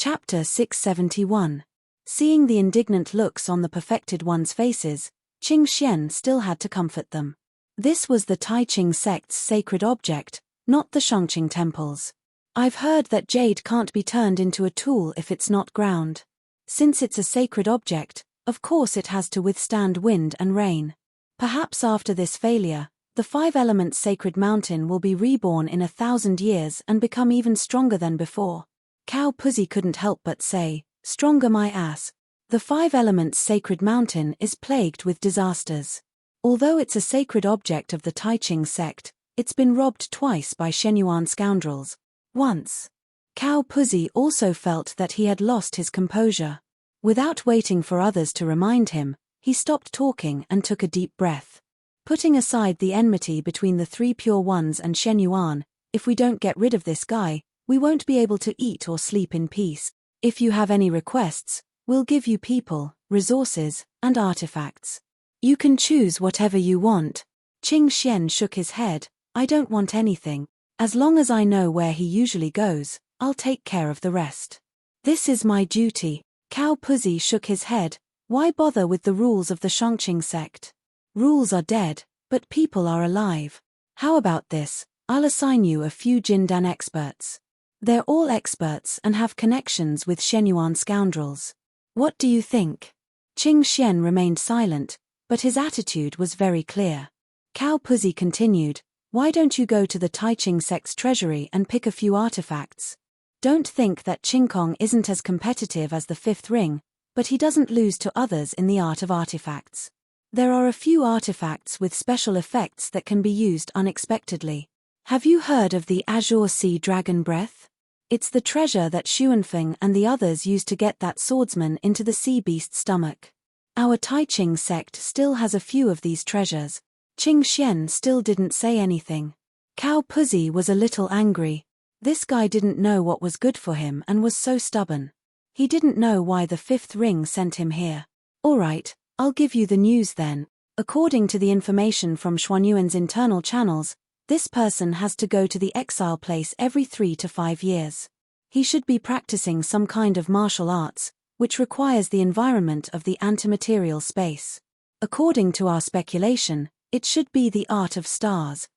Chapter 671. Seeing the indignant looks on the perfected one's faces, Qing Xian still had to comfort them. This was the Tai Ching sect's sacred object, not the Shangqing temple's. I've heard that jade can't be turned into a tool if it's not ground. Since it's a sacred object, of course it has to withstand wind and rain. Perhaps after this failure, the five-element sacred mountain will be reborn in 1,000 years and become even stronger than before. Cow Pussy couldn't help but say, "Stronger my ass." The five-elements sacred mountain is plagued with disasters. Although it's a sacred object of the Tai Ching sect, it's been robbed twice by Shenyuan scoundrels. Once. Cow Pussy also felt that he had lost his composure. Without waiting for others to remind him, he stopped talking and took a deep breath. Putting aside the enmity between the three pure ones and Shenyuan, if we don't get rid of this guy, we won't be able to eat or sleep in peace. If you have any requests, we'll give you people, resources, and artifacts. You can choose whatever you want. Qing Xian shook his head. I don't want anything. As long as I know where he usually goes, I'll take care of the rest. This is my duty. Cow Pussy shook his head. Why bother with the rules of the Shangqing sect? Rules are dead, but people are alive. How about this? I'll assign you a few Jindan experts. They're all experts and have connections with Shenyuan scoundrels. What do you think? Qing Xian remained silent, but his attitude was very clear. Cow Pussy continued, why don't you go to the Tai Ching sect's treasury and pick a few artifacts? Don't think that Qing Kong isn't as competitive as the fifth ring, but he doesn't lose to others in the art of artifacts. There are a few artifacts with special effects that can be used unexpectedly. Have you heard of the Azure Sea Dragon Breath? It's the treasure that Xuanfeng and the others used to get that swordsman into the sea beast's stomach. Our Tai Ching sect still has a few of these treasures. Qing Xian still didn't say anything. Cow Pussy was a little angry. This guy didn't know what was good for him and was so stubborn. He didn't know why the fifth ring sent him here. Alright, I'll give you the news then. According to the information from Xuanyuan's internal channels, this person has to go to the exile place every 3 to 5 years. He should be practicing some kind of martial arts, which requires the environment of the antimaterial space. According to our speculation, it should be the art of stars.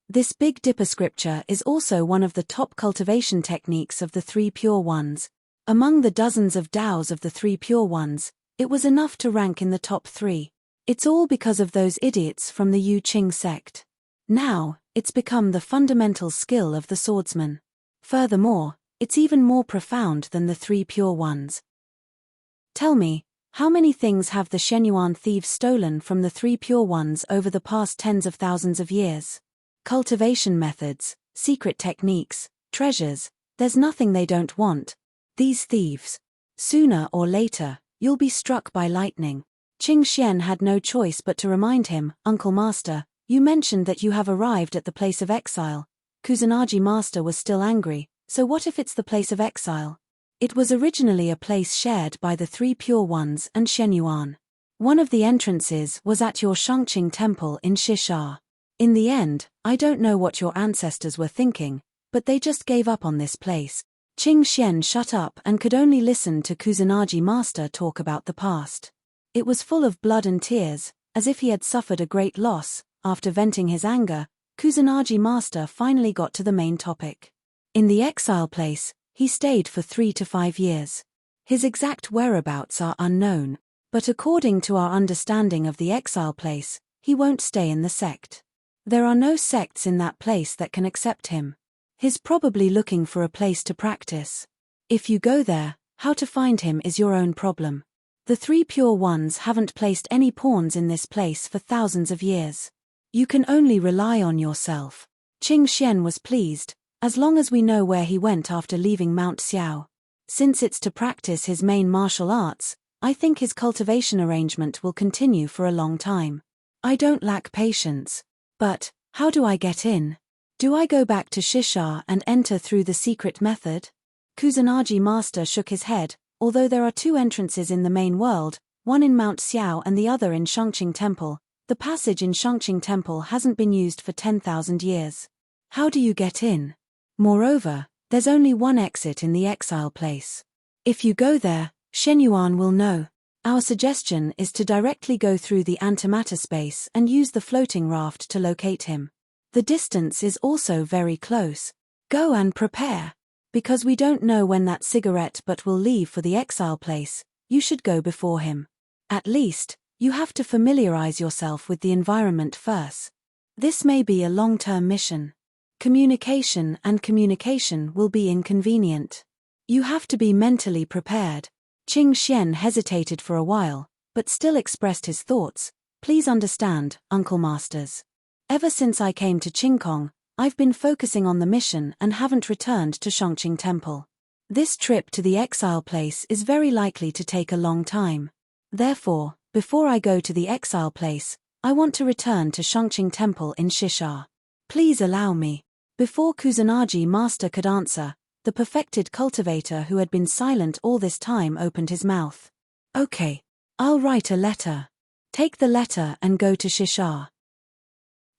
This Big Dipper scripture is also one of the top cultivation techniques of the three pure ones. Among the dozens of Taos of the three pure ones, it was enough to rank in the top 3. It's all because of those idiots from the Yu Qing sect. Now, it's become the fundamental skill of the swordsman. Furthermore, it's even more profound than the three pure ones. Tell me, how many things have the Shenyuan thieves stolen from the three pure ones over the past tens of thousands of years? Cultivation methods, secret techniques, treasures, there's nothing they don't want. These thieves. Sooner or later, you'll be struck by lightning. Qing Xian had no choice but to remind him, Uncle Master, you mentioned that you have arrived at the place of exile. Kusanagi Master was still angry, so what if it's the place of exile? It was originally a place shared by the three pure ones and Shenyuan. One of the entrances was at your Shangqing temple in Shisha. In the end, I don't know what your ancestors were thinking, but they just gave up on this place. Qing Xian shut up and could only listen to Kusanagi Master talk about the past. It was full of blood and tears, as if he had suffered a great loss. After venting his anger, Kusanagi Master finally got to the main topic. In the exile place, he stayed for 3 to 5 years. His exact whereabouts are unknown, but according to our understanding of the exile place, he won't stay in the sect. There are no sects in that place that can accept him. He's probably looking for a place to practice. If you go there, how to find him is your own problem. The three pure ones haven't placed any pawns in this place for thousands of years. You can only rely on yourself. Qing Xian was pleased, as long as we know where he went after leaving Mount Xiao. Since it's to practice his main martial arts, I think his cultivation arrangement will continue for a long time. I don't lack patience. But, how do I get in? Do I go back to Shisha and enter through the secret method? Kusanagi Master shook his head. Although there are 2 entrances in the main world, one in Mount Xiao and the other in Shangqing Temple, the passage in Shangqing Temple hasn't been used for 10,000 years. How do you get in? Moreover, There's only one exit in the exile place. If you go there, Shen Yuan will know. Our suggestion is to directly go through the antimatter space and use the floating raft to locate him. The distance is also very close. Go and prepare. Because we don't know when that cigarette but will leave for the exile place, you should go before him. At least, you have to familiarize yourself with the environment first. This may be a long-term mission. Communication will be inconvenient. You have to be mentally prepared. Qing Xian hesitated for a while, but still expressed his thoughts. Please understand, Uncle Masters. Ever since I came to Qingkong, I've been focusing on the mission and haven't returned to Shangqing Temple. This trip to the exile place is very likely to take a long time. Therefore, before I go to the exile place, I want to return to Shangqing Temple in Shisha. Please allow me. Before Kusanagi Master could answer, the perfected cultivator who had been silent all this time opened his mouth. Okay. I'll write a letter. Take the letter and go to Shisha.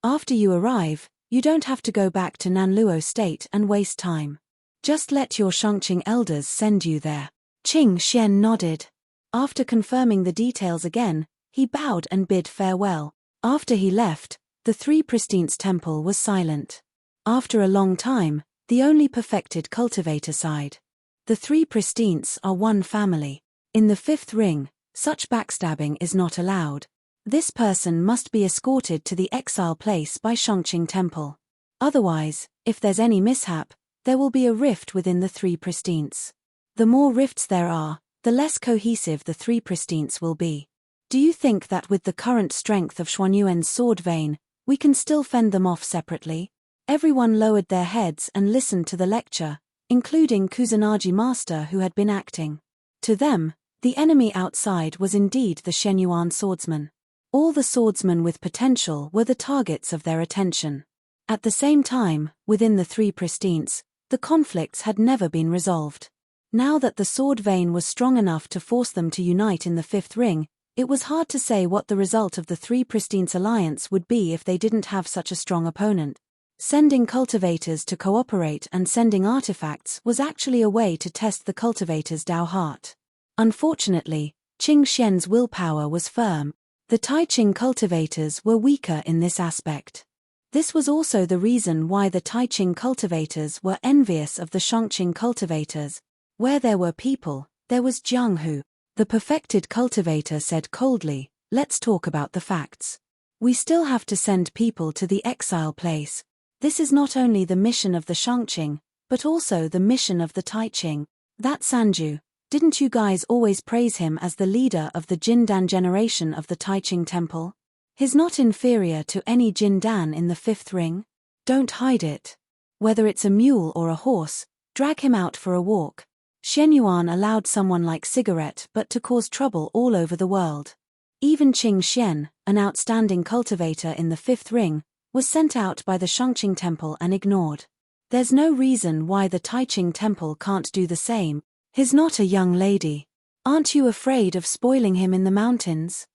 After you arrive, you don't have to go back to Nanluo State and waste time. Just let your Shangqing elders send you there. Qing Xian nodded. After confirming the details again, he bowed and bid farewell. After he left, the Three Pristines temple was silent. After a long time, the only perfected cultivator sighed. The Three Pristines are one family. In the fifth ring, such backstabbing is not allowed. This person must be escorted to the exile place by Shangqing Temple. Otherwise, if there's any mishap, there will be a rift within the Three Pristines. The more rifts there are, the less cohesive the Three Pristines will be. Do you think that with the current strength of Xuanyuan's sword vein, we can still fend them off separately? Everyone lowered their heads and listened to the lecture, including Kusanagi Master who had been acting. To them, the enemy outside was indeed the Shenyuan swordsman. All the swordsmen with potential were the targets of their attention. At the same time, within the Three Pristines, the conflicts had never been resolved. Now that the sword vein was strong enough to force them to unite in the fifth ring, it was hard to say what the result of the Three Pristines alliance would be if they didn't have such a strong opponent. Sending cultivators to cooperate and sending artifacts was actually a way to test the cultivators' Dao heart. Unfortunately, Qing Xian's willpower was firm. The Taiqing cultivators were weaker in this aspect. This was also the reason why the Taiqing cultivators were envious of the Shangqing cultivators. Where there were people, there was Jiang Hu. The perfected cultivator said coldly, "Let's talk about the facts. We still have to send people to the exile place. This is not only the mission of the Shangqing, but also the mission of the Taiqing. That Sanju, didn't you guys always praise him as the leader of the Jindan generation of the Taiqing temple? He's not inferior to any Jindan in the fifth ring. Don't hide it. Whether it's a mule or a horse, drag him out for a walk." Shenyuan allowed someone like Cigarette but to cause trouble all over the world. Even Qing Xian, an outstanding cultivator in the fifth ring, was sent out by the Shangqing temple and ignored. There's no reason why the Taiqing temple can't do the same. He's not a young lady. Aren't you afraid of spoiling him in the mountains?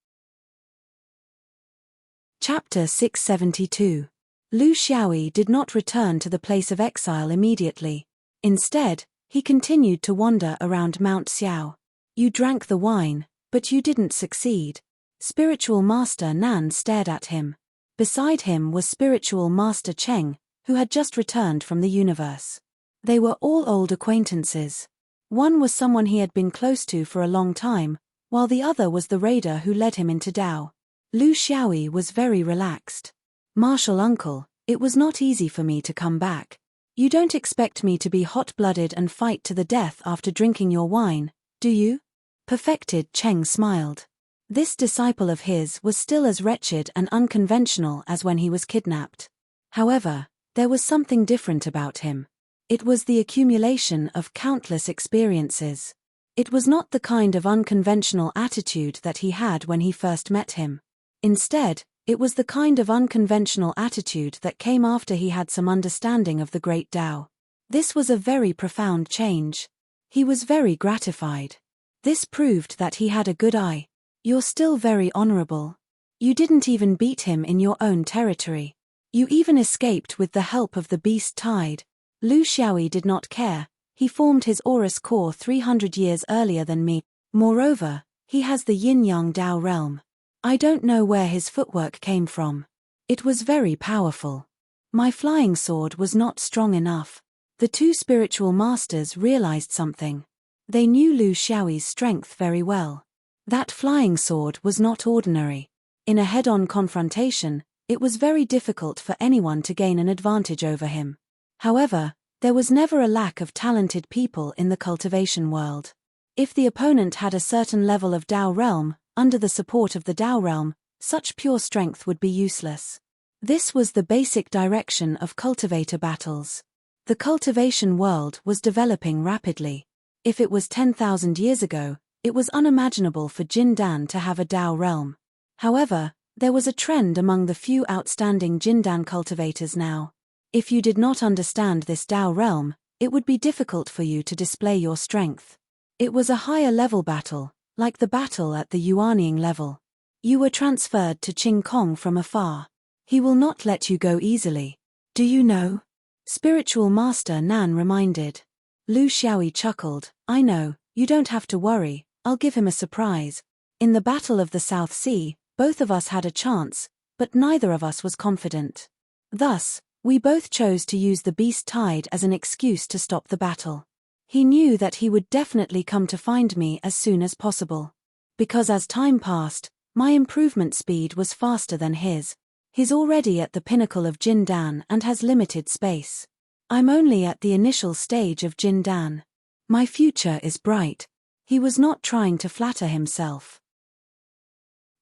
Chapter 672. Lu Xiaoyi did not return to the place of exile immediately. Instead, he continued to wander around Mount Xiao. You drank the wine, but you didn't succeed. Spiritual Master Nan stared at him. Beside him was Spiritual Master Cheng, who had just returned from the universe. They were all old acquaintances. One was someone he had been close to for a long time, while the other was the raider who led him into Dao. Lu Xiaoyi was very relaxed. "Martial uncle, it was not easy for me to come back. You don't expect me to be hot-blooded and fight to the death after drinking your wine, do you?" Perfected Cheng smiled. This disciple of his was still as wretched and unconventional as when he was kidnapped. However, there was something different about him. It was the accumulation of countless experiences. It was not the kind of unconventional attitude that he had when he first met him. Instead, it was the kind of unconventional attitude that came after he had some understanding of the great Tao. This was a very profound change. He was very gratified. This proved that he had a good eye. "You're still very honorable. You didn't even beat him in your own territory. You even escaped with the help of the beast tide." Lu Xiaoyi did not care. He formed his aurous core 300 years earlier than me. Moreover, he has the yin-yang Dao realm. I don't know where his footwork came from. It was very powerful. My flying sword was not strong enough. The two spiritual masters realized something. They knew Lu Xiaoyi's strength very well. That flying sword was not ordinary. In a head-on confrontation, it was very difficult for anyone to gain an advantage over him. However, there was never a lack of talented people in the cultivation world. If the opponent had a certain level of Dao realm, under the support of the Dao realm, such pure strength would be useless. This was the basic direction of cultivator battles. The cultivation world was developing rapidly. If it was 10,000 years ago, it was unimaginable for Jindan to have a Dao realm. However, there was a trend among the few outstanding Jindan cultivators now. If you did not understand this Dao realm, it would be difficult for you to display your strength. It was a higher level battle, like the battle at the Yuanying level. You were transferred to Qing Kong from afar. He will not let you go easily. Do you know? Spiritual Master Nan reminded. Lu Xiaoyi chuckled. I know, you don't have to worry, I'll give him a surprise. In the Battle of the South Sea, both of us had a chance, but neither of us was confident. Thus, we both chose to use the beast tide as an excuse to stop the battle. He knew that he would definitely come to find me as soon as possible. Because as time passed, my improvement speed was faster than his. He's already at the pinnacle of Jindan and has limited space. I'm only at the initial stage of Jindan. My future is bright. He was not trying to flatter himself.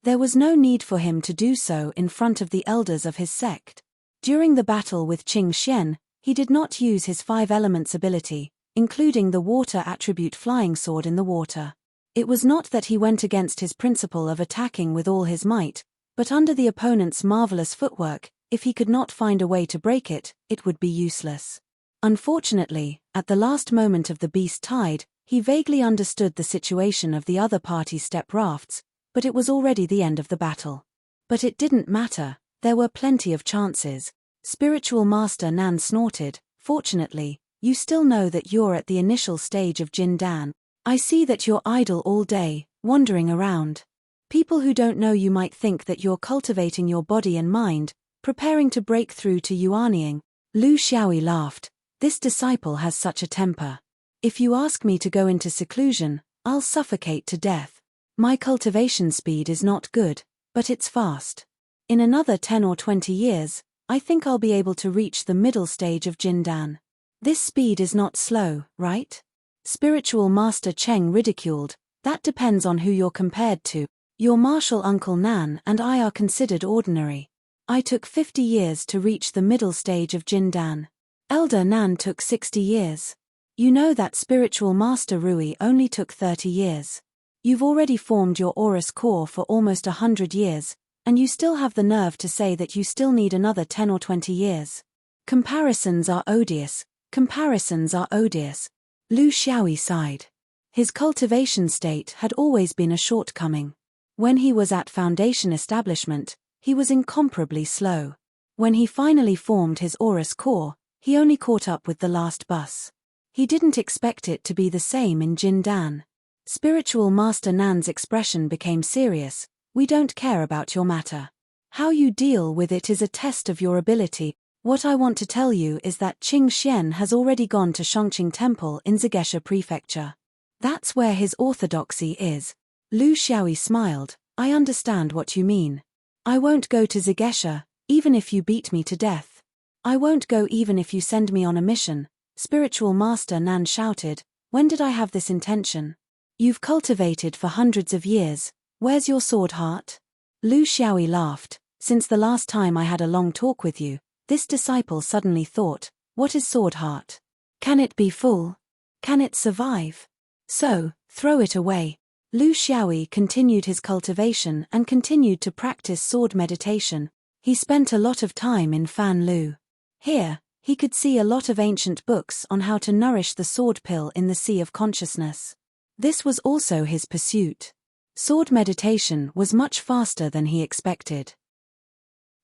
There was no need for him to do so in front of the elders of his sect. During the battle with Qing Xian, he did not use his 5 elements ability, including the water attribute flying sword in the water. It was not that he went against his principle of attacking with all his might, but under the opponent's marvelous footwork, if he could not find a way to break it, it would be useless. Unfortunately, at the last moment of the beast tide, he vaguely understood the situation of the other party's step rafts, but it was already the end of the battle. But it didn't matter, there were plenty of chances. Spiritual Master Nan snorted. Fortunately, you still know that you're at the initial stage of Jindan. I see that you're idle all day, wandering around. People who don't know you might think that you're cultivating your body and mind, preparing to break through to Yuanying. Lu Xiaoyi laughed. This disciple has such a temper. If you ask me to go into seclusion, I'll suffocate to death. My cultivation speed is not good, but it's fast. In another 10 or 20 years, I think I'll be able to reach the middle stage of Jindan. This speed is not slow, right? Spiritual Master Cheng ridiculed. That depends on who you're compared to. Your martial uncle Nan and I are considered ordinary. I took 50 years to reach the middle stage of Jindan. Elder Nan took 60 years. You know that Spiritual Master Rui only took 30 years. You've already formed your aurous core for almost 100 years, and you still have the nerve to say that you still need another 10 or 20 years. Comparisons are odious. Comparisons are odious. Lu Xiaoyi sighed. His cultivation state had always been a shortcoming. When he was at Foundation Establishment, he was incomparably slow. When he finally formed his aurous core, he only caught up with the last bus. He didn't expect it to be the same in Jindan. Spiritual Master Nan's expression became serious. We don't care about your matter. How you deal with it is a test of your ability. What I want to tell you is that Qing Xian has already gone to Shangqing Temple in Zegesha Prefecture. That's where his orthodoxy is. Lu Xiaoyi smiled. I understand what you mean. I won't go to Zegesha, even if you beat me to death. I won't go even if you send me on a mission. Spiritual Master Nan shouted. When did I have this intention? You've cultivated for hundreds of years. Where's your sword heart? Lu Xiaoyi laughed. Since the last time I had a long talk with you, this disciple suddenly thought, what is sword heart? Can it be full? Can it survive? So, throw it away. Lu Xiaoyi continued his cultivation and continued to practice sword meditation. He spent a lot of time in Fan Lu. Here, he could see a lot of ancient books on how to nourish the sword pill in the sea of consciousness. This was also his pursuit. Sword meditation was much faster than he expected.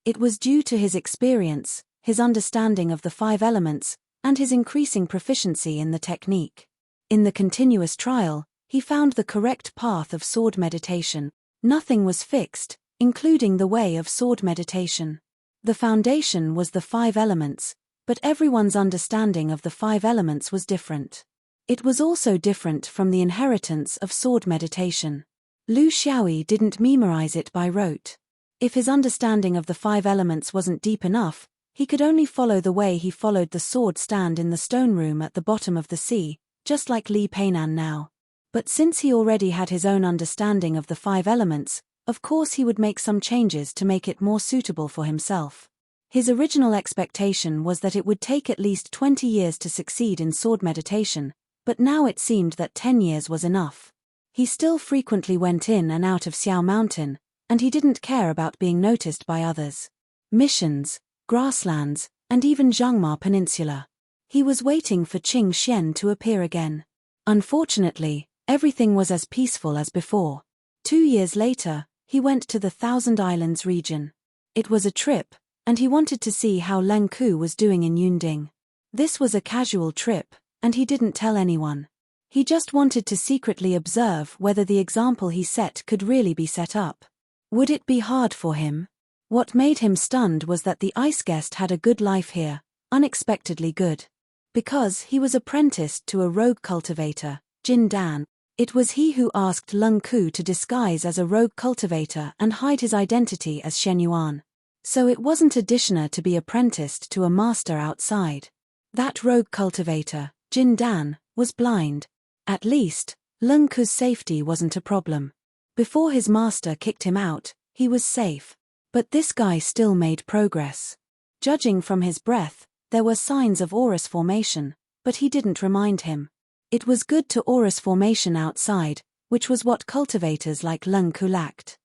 It was due to his experience, his understanding of the 5 elements, and his increasing proficiency in the technique. In the continuous trial, he found the correct path of sword meditation. Nothing was fixed, including the way of sword meditation. The foundation was the 5 elements, but everyone's understanding of the 5 elements was different. It was also different from the inheritance of sword meditation. Lu Xiaoyi didn't memorize it by rote. If his understanding of the 5 elements wasn't deep enough, he could only follow the way he followed the sword stand in the stone room at the bottom of the sea, just like Li Peinan now. But since he already had his own understanding of the 5 elements, of course he would make some changes to make it more suitable for himself. His original expectation was that it would take at least 20 years to succeed in sword meditation, but now it seemed that 10 years was enough. He still frequently went in and out of Xiao Mountain, and he didn't care about being noticed by others. Missions, grasslands, and even Zhangma Peninsula. He was waiting for Qing Xian to appear again. Unfortunately, everything was as peaceful as before. 2 years later, he went to the Thousand Islands region. It was a trip, and he wanted to see how Leng Ku was doing in Yunding. This was a casual trip, and he didn't tell anyone. He just wanted to secretly observe whether the example he set could really be set up. Would it be hard for him? What made him stunned was that the ice guest had a good life here, unexpectedly good. Because he was apprenticed to a rogue cultivator, Jin Dan. It was he who asked Leng Ku to disguise as a rogue cultivator and hide his identity as Shen Yuan. So it wasn't a dishonor to be apprenticed to a master outside. That rogue cultivator, Jin Dan, was blind. At least, Leng Ku's safety wasn't a problem. Before his master kicked him out, he was safe. But this guy still made progress. Judging from his breath, there were signs of aurous formation, but he didn't remind him. It was good to aurous formation outside, which was what cultivators like Leng Ku lacked.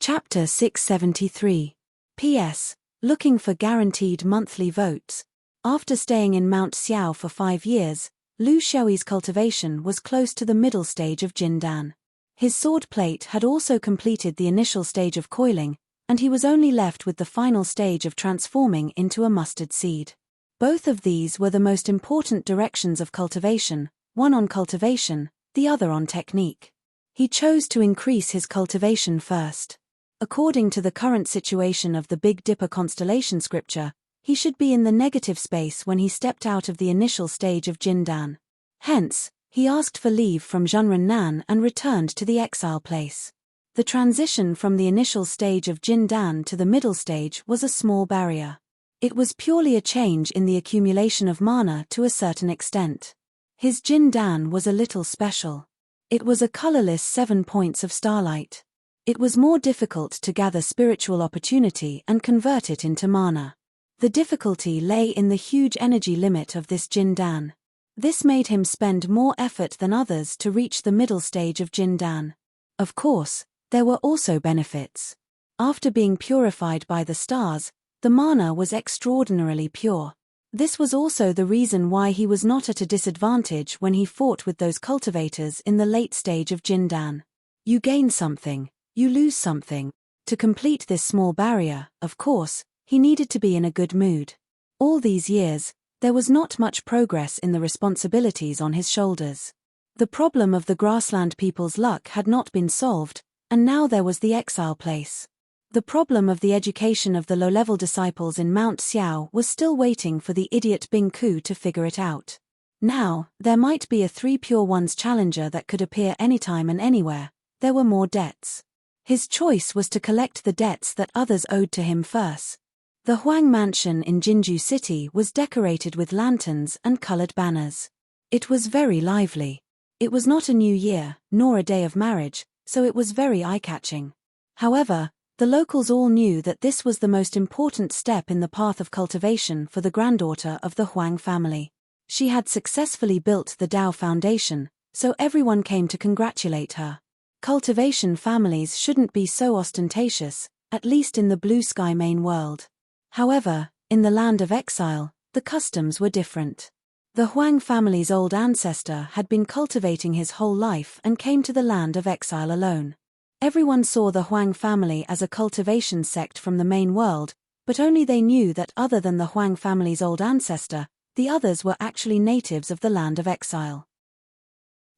Chapter 673. P.S. Looking for guaranteed monthly votes. After staying in Mount Xiao for 5 years, Lu Xiaoyi's cultivation was close to the middle stage of Jindan. His sword plate had also completed the initial stage of coiling, and he was only left with the final stage of transforming into a mustard seed. Both of these were the most important directions of cultivation, one on cultivation, the other on technique. He chose to increase his cultivation first. According to the current situation of the Big Dipper constellation scripture, he should be in the negative space when he stepped out of the initial stage of Jindan. Hence, he asked for leave from Zhenren Nan and returned to the exile place. The transition from the initial stage of Jindan to the middle stage was a small barrier. It was purely a change in the accumulation of mana to a certain extent. His Jindan was a little special. It was a colorless 7 points of starlight. It was more difficult to gather spiritual opportunity and convert it into mana. The difficulty lay in the huge energy limit of this Jindan. This made him spend more effort than others to reach the middle stage of Jindan. Of course, there were also benefits. After being purified by the stars, the mana was extraordinarily pure. This was also the reason why he was not at a disadvantage when he fought with those cultivators in the late stage of Jindan. You gain something, you lose something. To complete this small barrier, of course, he needed to be in a good mood. All these years, there was not much progress in the responsibilities on his shoulders. The problem of the grassland people's luck had not been solved, and now there was the exile place. The problem of the education of the low-level disciples in Mount Xiao was still waiting for the idiot Bing Ku to figure it out. Now, there might be a 3 Pure Ones challenger that could appear anytime and anywhere. There were more debts. His choice was to collect the debts that others owed to him first. The Huang Mansion in Jinju City was decorated with lanterns and colored banners. It was very lively. It was not a new year, nor a day of marriage, so it was very eye-catching. However, the locals all knew that this was the most important step in the path of cultivation for the granddaughter of the Huang family. She had successfully built the Dao Foundation, so everyone came to congratulate her. Cultivation families shouldn't be so ostentatious, at least in the blue sky main world. However, in the land of exile, the customs were different. The Huang family's old ancestor had been cultivating his whole life and came to the land of exile alone. Everyone saw the Huang family as a cultivation sect from the main world, but only they knew that other than the Huang family's old ancestor, the others were actually natives of the land of exile.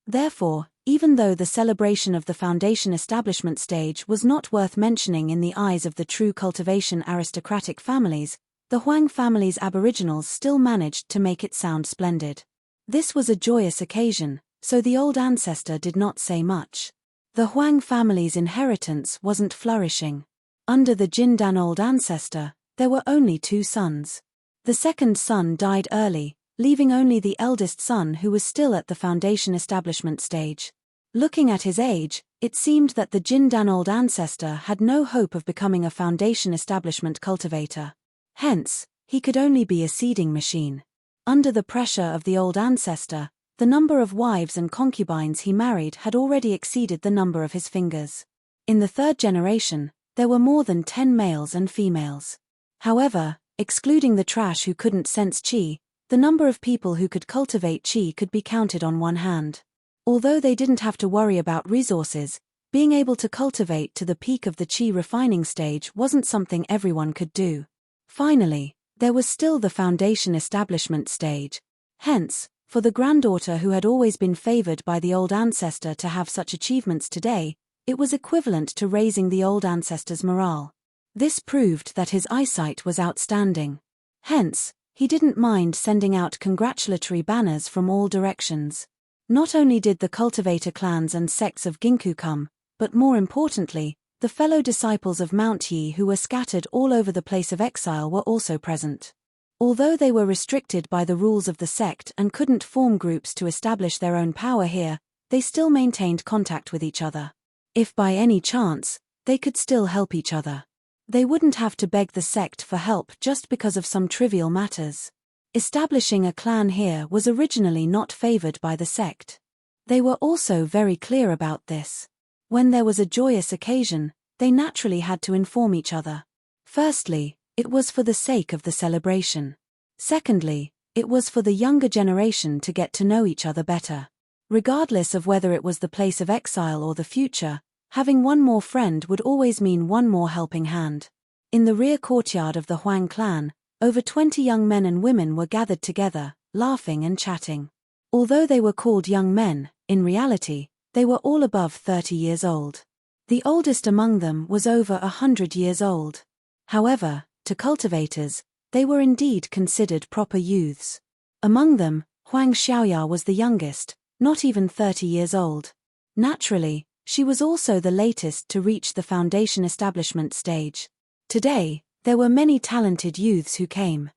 Therefore, even though the celebration of the foundation establishment stage was not worth mentioning in the eyes of the true cultivation aristocratic families, the Huang family's aboriginals still managed to make it sound splendid. This was a joyous occasion, so the old ancestor did not say much. The Huang family's inheritance wasn't flourishing. Under the Jindan old ancestor, there were only 2 sons. The second son died early, leaving only the eldest son who was still at the foundation establishment stage. Looking at his age, it seemed that the Jindan old ancestor had no hope of becoming a foundation establishment cultivator. Hence, he could only be a seeding machine. Under the pressure of the old ancestor, the number of wives and concubines he married had already exceeded the number of his fingers. In the 3rd generation, there were more than 10 males and females. However, excluding the trash who couldn't sense qi, the number of people who could cultivate qi could be counted on one hand. Although they didn't have to worry about resources, being able to cultivate to the peak of the qi refining stage wasn't something everyone could do. Finally, there was still the foundation establishment stage. Hence, for the granddaughter who had always been favored by the old ancestor to have such achievements today, it was equivalent to raising the old ancestor's morale. This proved that his eyesight was outstanding. Hence, he didn't mind sending out congratulatory banners from all directions. Not only did the cultivator clans and sects of Ginkgo come, but more importantly, the fellow disciples of Mount Yi who were scattered all over the place of exile were also present. Although they were restricted by the rules of the sect and couldn't form groups to establish their own power here, they still maintained contact with each other. If by any chance, they could still help each other. They wouldn't have to beg the sect for help just because of some trivial matters. Establishing a clan here was originally not favored by the sect. They were also very clear about this. When there was a joyous occasion, they naturally had to inform each other. Firstly, it was for the sake of the celebration. Secondly, it was for the younger generation to get to know each other better. Regardless of whether it was the place of exile or the future, having one more friend would always mean one more helping hand. In the rear courtyard of the Huang clan, over 20 young men and women were gathered together, laughing and chatting. Although they were called young men, in reality, they were all above 30 years old. The oldest among them was over 100 years old. However, to cultivators, they were indeed considered proper youths. Among them, Huang Xiaoya was the youngest, not even 30 years old. Naturally, she was also the latest to reach the foundation establishment stage. Today, there were many talented youths who came.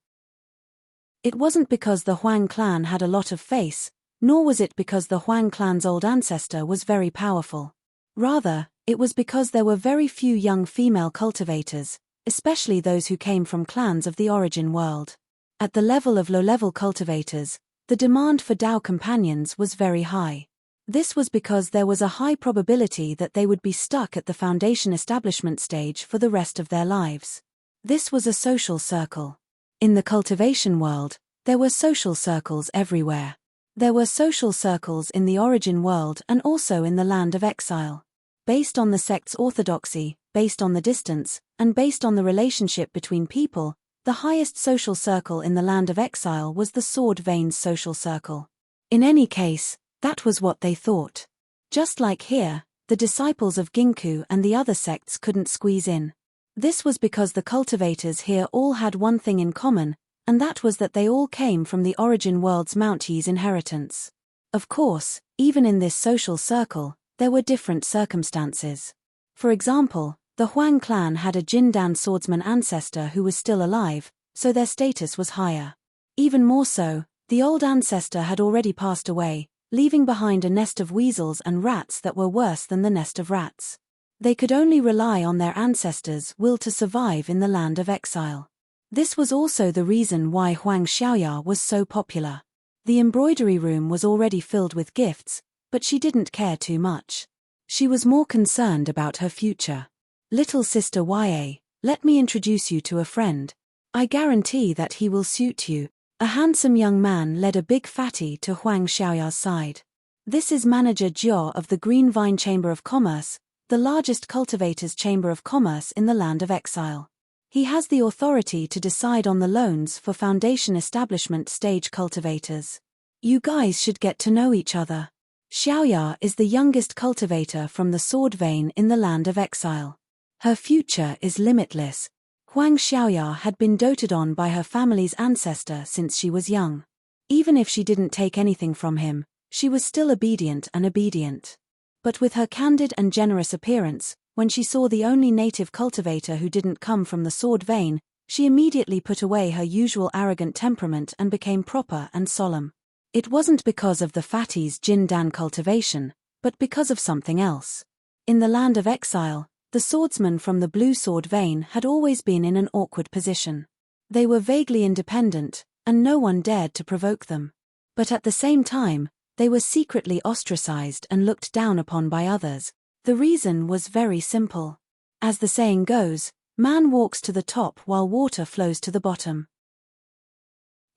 It wasn't because the Huang clan had a lot of face, nor was it because the Huang clan's old ancestor was very powerful. Rather, it was because there were very few young female cultivators, especially those who came from clans of the origin world. At the level of low-level cultivators, the demand for Dao companions was very high. This was because there was a high probability that they would be stuck at the foundation establishment stage for the rest of their lives. This was a social circle. In the cultivation world, there were social circles everywhere. There were social circles in the origin world and also in the land of exile. Based on the sect's orthodoxy, based on the distance, and based on the relationship between people, the highest social circle in the land of exile was the Sword Veins social circle. In any case, that was what they thought. Just like here, the disciples of Ginkgo and the other sects couldn't squeeze in. This was because the cultivators here all had one thing in common, and that was that they all came from the origin world's Mount Yi's inheritance. Of course, even in this social circle, there were different circumstances. For example, the Huang clan had a Jindan swordsman ancestor who was still alive, so their status was higher. Even more so, the old ancestor had already passed away, leaving behind a nest of weasels and rats that were worse than the nest of rats. They could only rely on their ancestors' will to survive in the land of exile. This was also the reason why Huang Xiaoya was so popular. The embroidery room was already filled with gifts, but she didn't care too much. She was more concerned about her future. Little sister Ya, let me introduce you to a friend. I guarantee that he will suit you. A handsome young man led a big fatty to Huang Xiaoya's side. This is Manager Jiao of the Green Vine Chamber of Commerce, the largest cultivators' chamber of commerce in the land of exile. He has the authority to decide on the loans for foundation establishment stage cultivators. You guys should get to know each other. Xiaoya is the youngest cultivator from the sword vein in the land of exile. Her future is limitless. Huang Xiaoya had been doted on by her family's ancestor since she was young. Even if she didn't take anything from him, she was still obedient. But with her candid and generous appearance, when she saw the only native cultivator who didn't come from the sword vein, she immediately put away her usual arrogant temperament and became proper and solemn. It wasn't because of the fatty's Jindan cultivation, but because of something else. In the land of exile, the swordsmen from the blue sword vein had always been in an awkward position. They were vaguely independent, and no one dared to provoke them. But at the same time, they were secretly ostracized and looked down upon by others. The reason was very simple. As the saying goes, man walks to the top while water flows to the bottom.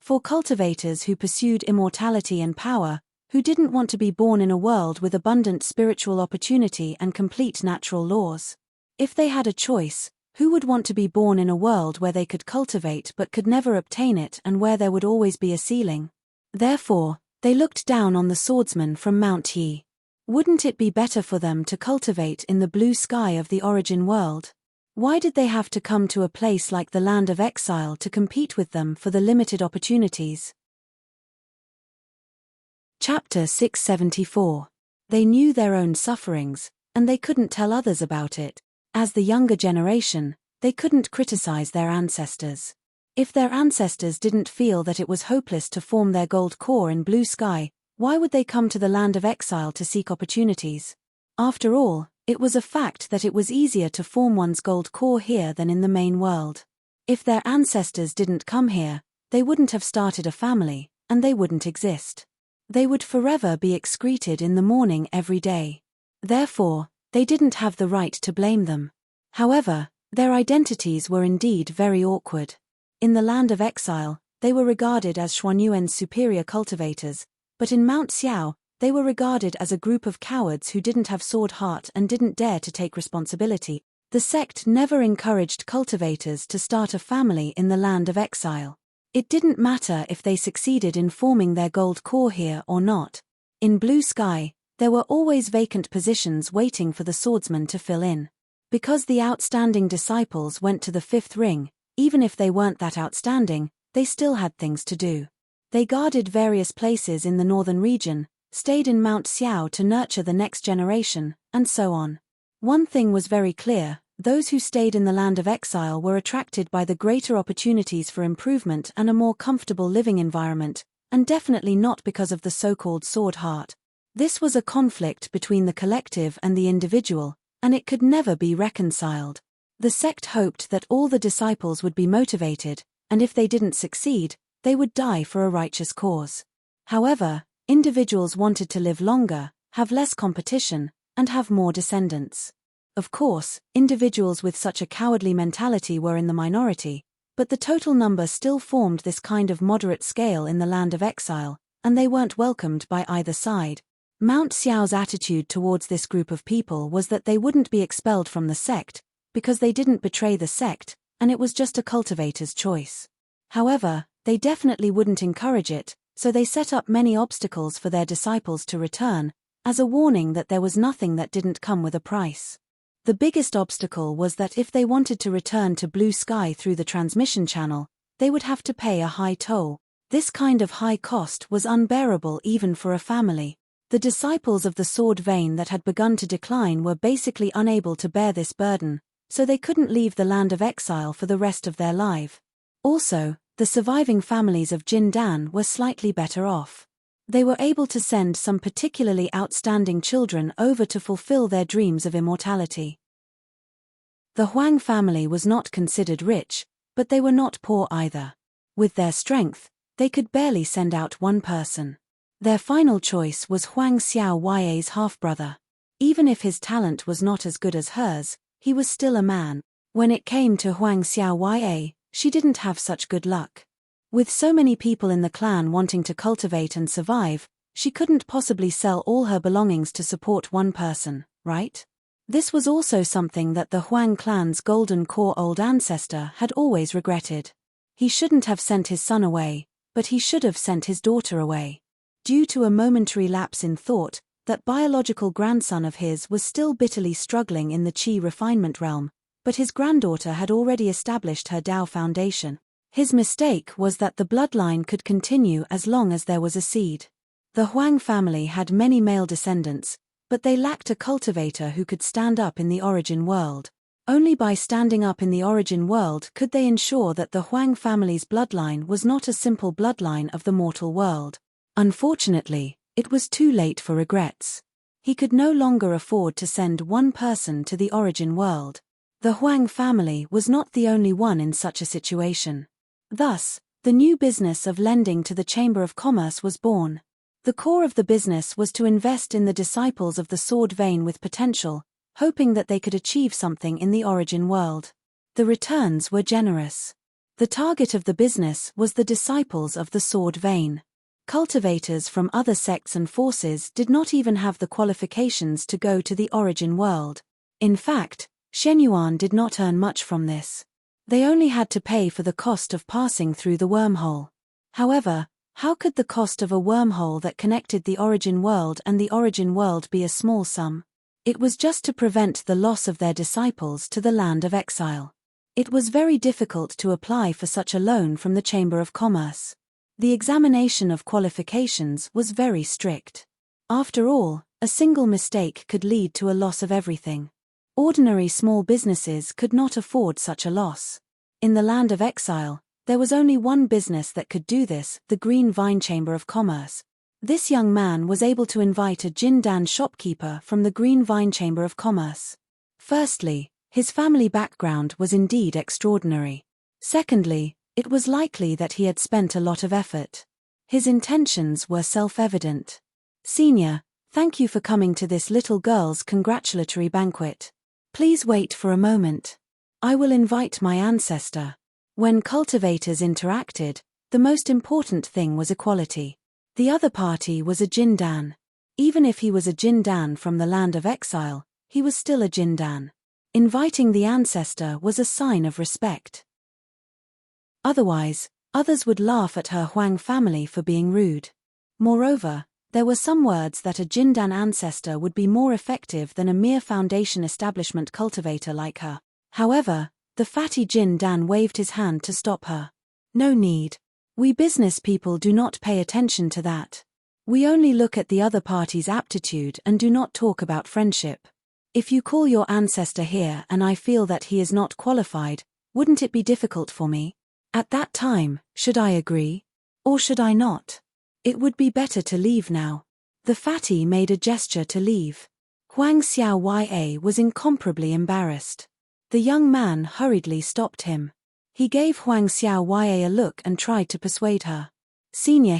For cultivators who pursued immortality and power, who didn't want to be born in a world with abundant spiritual opportunity and complete natural laws. If they had a choice, who would want to be born in a world where they could cultivate but could never obtain it and where there would always be a ceiling? Therefore, they looked down on the swordsmen from Mount Yi. Wouldn't it be better for them to cultivate in the blue sky of the origin world? Why did they have to come to a place like the land of exile to compete with them for the limited opportunities? Chapter 674. They knew their own sufferings, and they couldn't tell others about it. As the younger generation, they couldn't criticize their ancestors. If their ancestors didn't feel that it was hopeless to form their gold core in blue sky, why would they come to the land of exile to seek opportunities? After all, it was a fact that it was easier to form one's gold core here than in the main world. If their ancestors didn't come here, they wouldn't have started a family, and they wouldn't exist. They would forever be excreted in the morning every day. Therefore, they didn't have the right to blame them. However, their identities were indeed very awkward. In the land of exile, they were regarded as Xuanyuan's superior cultivators, but in Mount Xiao, they were regarded as a group of cowards who didn't have sword heart and didn't dare to take responsibility. The sect never encouraged cultivators to start a family in the land of exile. It didn't matter if they succeeded in forming their gold core here or not. In blue sky, there were always vacant positions waiting for the swordsman to fill in. Because the outstanding disciples went to the fifth ring, even if they weren't that outstanding, they still had things to do. They guarded various places in the northern region, stayed in Mount Xiao to nurture the next generation, and so on. One thing was very clear: those who stayed in the land of exile were attracted by the greater opportunities for improvement and a more comfortable living environment, and definitely not because of the so-called sword heart. This was a conflict between the collective and the individual, and it could never be reconciled. The sect hoped that all the disciples would be motivated, and if they didn't succeed, they would die for a righteous cause. However, individuals wanted to live longer, have less competition, and have more descendants. Of course, individuals with such a cowardly mentality were in the minority, but the total number still formed this kind of moderate scale in the land of exile, and they weren't welcomed by either side. Mount Xiao's attitude towards this group of people was that they wouldn't be expelled from the sect, because they didn't betray the sect, and it was just a cultivator's choice. However, they definitely wouldn't encourage it, so they set up many obstacles for their disciples to return, as a warning that there was nothing that didn't come with a price. The biggest obstacle was that if they wanted to return to blue sky through the transmission channel, they would have to pay a high toll. This kind of high cost was unbearable even for a family. The disciples of the sword vein that had begun to decline were basically unable to bear this burden, so they couldn't leave the land of exile for the rest of their life. Also, the surviving families of Jindan were slightly better off. They were able to send some particularly outstanding children over to fulfill their dreams of immortality. The Huang family was not considered rich, but they were not poor either. With their strength, they could barely send out one person. Their final choice was Huang Xiao Ya's half-brother. Even if his talent was not as good as hers, he was still a man. When it came to Huang Xiao Ya, she didn't have such good luck. With so many people in the clan wanting to cultivate and survive, she couldn't possibly sell all her belongings to support one person, right? This was also something that the Huang clan's golden core old ancestor had always regretted. He shouldn't have sent his son away, but he should have sent his daughter away. Due to a momentary lapse in thought, that biological grandson of his was still bitterly struggling in the Qi refinement realm, but his granddaughter had already established her Dao foundation. His mistake was that the bloodline could continue as long as there was a seed. The Huang family had many male descendants, but they lacked a cultivator who could stand up in the origin world. Only by standing up in the origin world could they ensure that the Huang family's bloodline was not a simple bloodline of the mortal world. Unfortunately, it was too late for regrets. He could no longer afford to send one person to the origin world. The Huang family was not the only one in such a situation. Thus, the new business of lending to the Chamber of Commerce was born. The core of the business was to invest in the disciples of the sword vein with potential, hoping that they could achieve something in the origin world. The returns were generous. The target of the business was the disciples of the sword vein. Cultivators from other sects and forces did not even have the qualifications to go to the origin world. In fact, Shenyuan did not earn much from this. They only had to pay for the cost of passing through the wormhole. However, how could the cost of a wormhole that connected the origin world and the origin world be a small sum? It was just to prevent the loss of their disciples to the land of exile. It was very difficult to apply for such a loan from the Chamber of Commerce. The examination of qualifications was very strict. After all, a single mistake could lead to a loss of everything. Ordinary small businesses could not afford such a loss. In the land of exile, there was only one business that could do this, the Green Vine Chamber of Commerce. This young man was able to invite a Jindan shopkeeper from the Green Vine Chamber of Commerce. Firstly, his family background was indeed extraordinary. Secondly, it was likely that he had spent a lot of effort. His intentions were self-evident. "Senior, thank you for coming to this little girl's congratulatory banquet. Please wait for a moment. I will invite my ancestor." When cultivators interacted, the most important thing was equality. The other party was a Jindan. Even if he was a Jindan from the land of exile, he was still a Jindan. Inviting the ancestor was a sign of respect. Otherwise, others would laugh at her Huang family for being rude. Moreover, there were some words that a Jindan ancestor would be more effective than a mere foundation establishment cultivator like her. However, the fatty Jindan waved his hand to stop her. "No need. We business people do not pay attention to that. We only look at the other party's aptitude and do not talk about friendship. If you call your ancestor here and I feel that he is not qualified, wouldn't it be difficult for me? At that time, should I agree? Or should I not? It would be better to leave now." The fatty made a gesture to leave. Huang Xiaoya was incomparably embarrassed. The young man hurriedly stopped him. He gave Huang Xiaoya a look and tried to persuade her. "Senior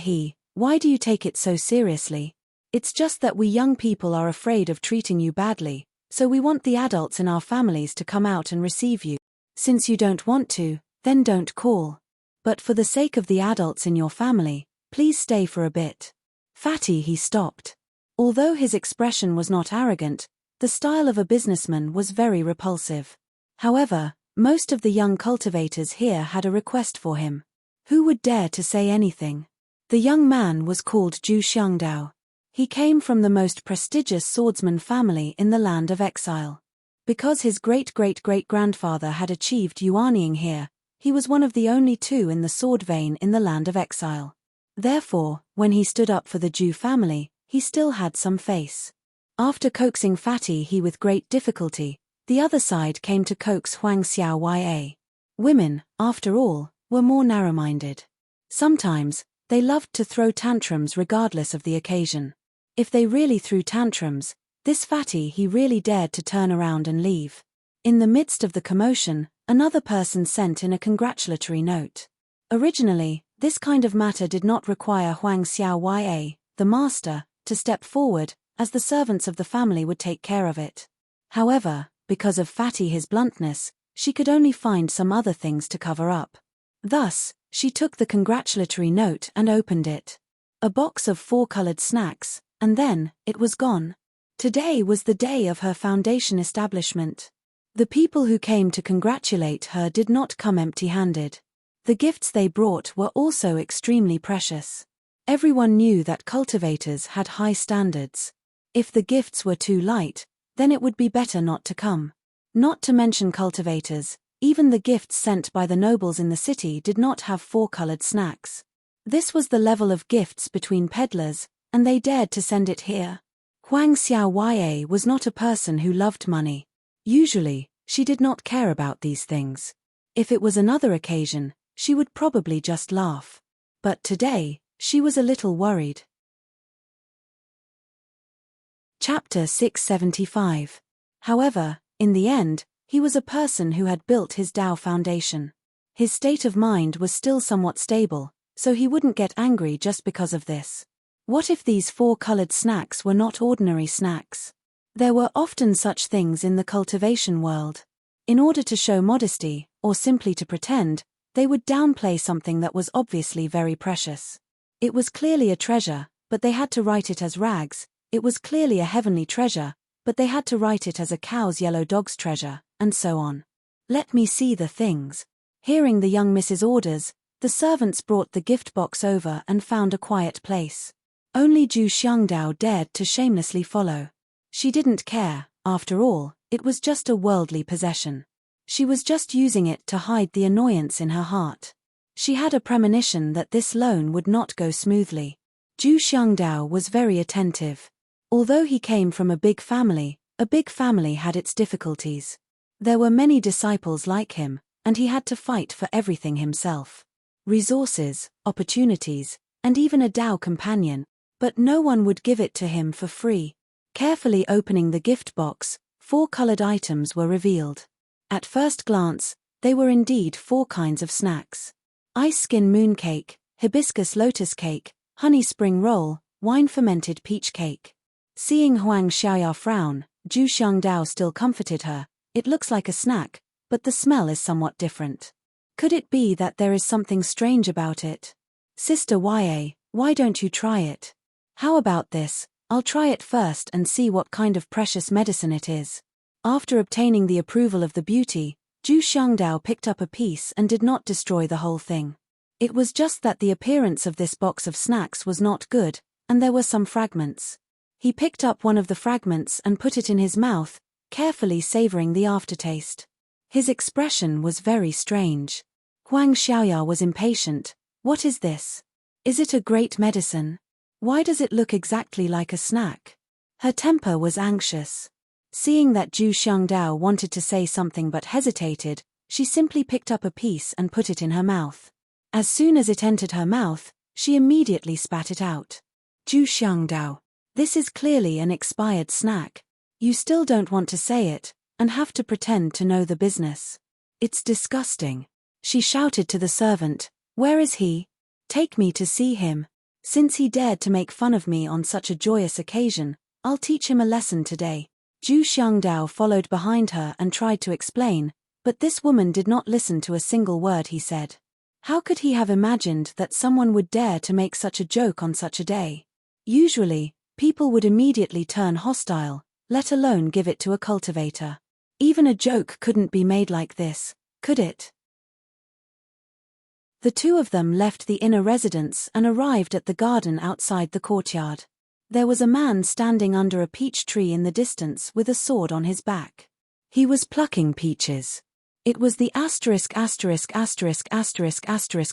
why do you take it so seriously? It's just that we young people are afraid of treating you badly, so we want the adults in our families to come out and receive you. Since you don't want to, then don't call. But for the sake of the adults in your family, please stay for a bit." Fatty stopped. Although his expression was not arrogant, the style of a businessman was very repulsive. However, most of the young cultivators here had a request for him. Who would dare to say anything? The young man was called Zhu Xiangdao. He came from the most prestigious swordsman family in the land of exile. Because his great-great-great-grandfather had achieved yuanying here, he was one of the only two in the sword vein in the land of exile. Therefore, when he stood up for the Zhu family, he still had some face. After coaxing Fatty with great difficulty, the other side came to coax Huang Xiaoya. Women, after all, were more narrow-minded. Sometimes, they loved to throw tantrums regardless of the occasion. If they really threw tantrums, this Fatty really dared to turn around and leave. In the midst of the commotion, another person sent in a congratulatory note. Originally, this kind of matter did not require Huang Xiaoya, the master, to step forward, as the servants of the family would take care of it. However, because of Fatty's bluntness, she could only find some other things to cover up. Thus, she took the congratulatory note and opened it. A box of 4 colored snacks, and then, it was gone. Today was the day of her foundation establishment. The people who came to congratulate her did not come empty-handed. The gifts they brought were also extremely precious. Everyone knew that cultivators had high standards. If the gifts were too light, then it would be better not to come. Not to mention cultivators, even the gifts sent by the nobles in the city did not have four-colored snacks. This was the level of gifts between peddlers, and they dared to send it here. Huang Xiaoye was not a person who loved money. Usually, she did not care about these things. If it was another occasion, she would probably just laugh. But today, she was a little worried. Chapter 675. However, in the end, he was a person who had built his Tao foundation. His state of mind was still somewhat stable, so he wouldn't get angry just because of this. What if these four-colored snacks were not ordinary snacks? There were often such things in the cultivation world. In order to show modesty, or simply to pretend, they would downplay something that was obviously very precious. It was clearly a treasure, but they had to write it as rags. It was clearly a heavenly treasure, but they had to write it as a cow's yellow dog's treasure, and so on. Let me see the things. Hearing the young Mrs. orders, the servants brought the gift box over and found a quiet place. Only Zhu Xiangdao dared to shamelessly follow. She didn't care, after all, it was just a worldly possession. She was just using it to hide the annoyance in her heart. She had a premonition that this loan would not go smoothly. Zhu Xiangdao was very attentive. Although he came from a big family had its difficulties. There were many disciples like him, and he had to fight for everything himself. Resources, opportunities, and even a Tao companion, but no one would give it to him for free. Carefully opening the gift box, four colored items were revealed. At first glance, they were indeed four kinds of snacks. Ice skin mooncake, hibiscus lotus cake, honey spring roll, wine fermented peach cake. Seeing Huang Xiaoya frown, Zhu Xiangdao still comforted her. It looks like a snack, but the smell is somewhat different. Could it be that there is something strange about it? Sister Ya, why don't you try it? How about this? I'll try it first and see what kind of precious medicine it is. After obtaining the approval of the beauty, Zhu Xiangdao picked up a piece and did not destroy the whole thing. It was just that the appearance of this box of snacks was not good, and there were some fragments. He picked up one of the fragments and put it in his mouth, carefully savoring the aftertaste. His expression was very strange. Huang Xiaoya was impatient. What is this? Is it a great medicine? Why does it look exactly like a snack? Her temper was anxious. Seeing that Zhu Xiangdao wanted to say something but hesitated, she simply picked up a piece and put it in her mouth. As soon as it entered her mouth, she immediately spat it out. Zhu Xiangdao, this is clearly an expired snack. You still don't want to say it, and have to pretend to know the business. It's disgusting. She shouted to the servant, where is he? Take me to see him. Since he dared to make fun of me on such a joyous occasion, I'll teach him a lesson today. Zhu Xiangdao followed behind her and tried to explain, but this woman did not listen to a single word he said. How could he have imagined that someone would dare to make such a joke on such a day? Usually, people would immediately turn hostile, let alone give it to a cultivator. Even a joke couldn't be made like this, could it? The two of them left the inner residence and arrived at the garden outside the courtyard. There was a man standing under a peach tree in the distance with a sword on his back. He was plucking peaches. It was the ******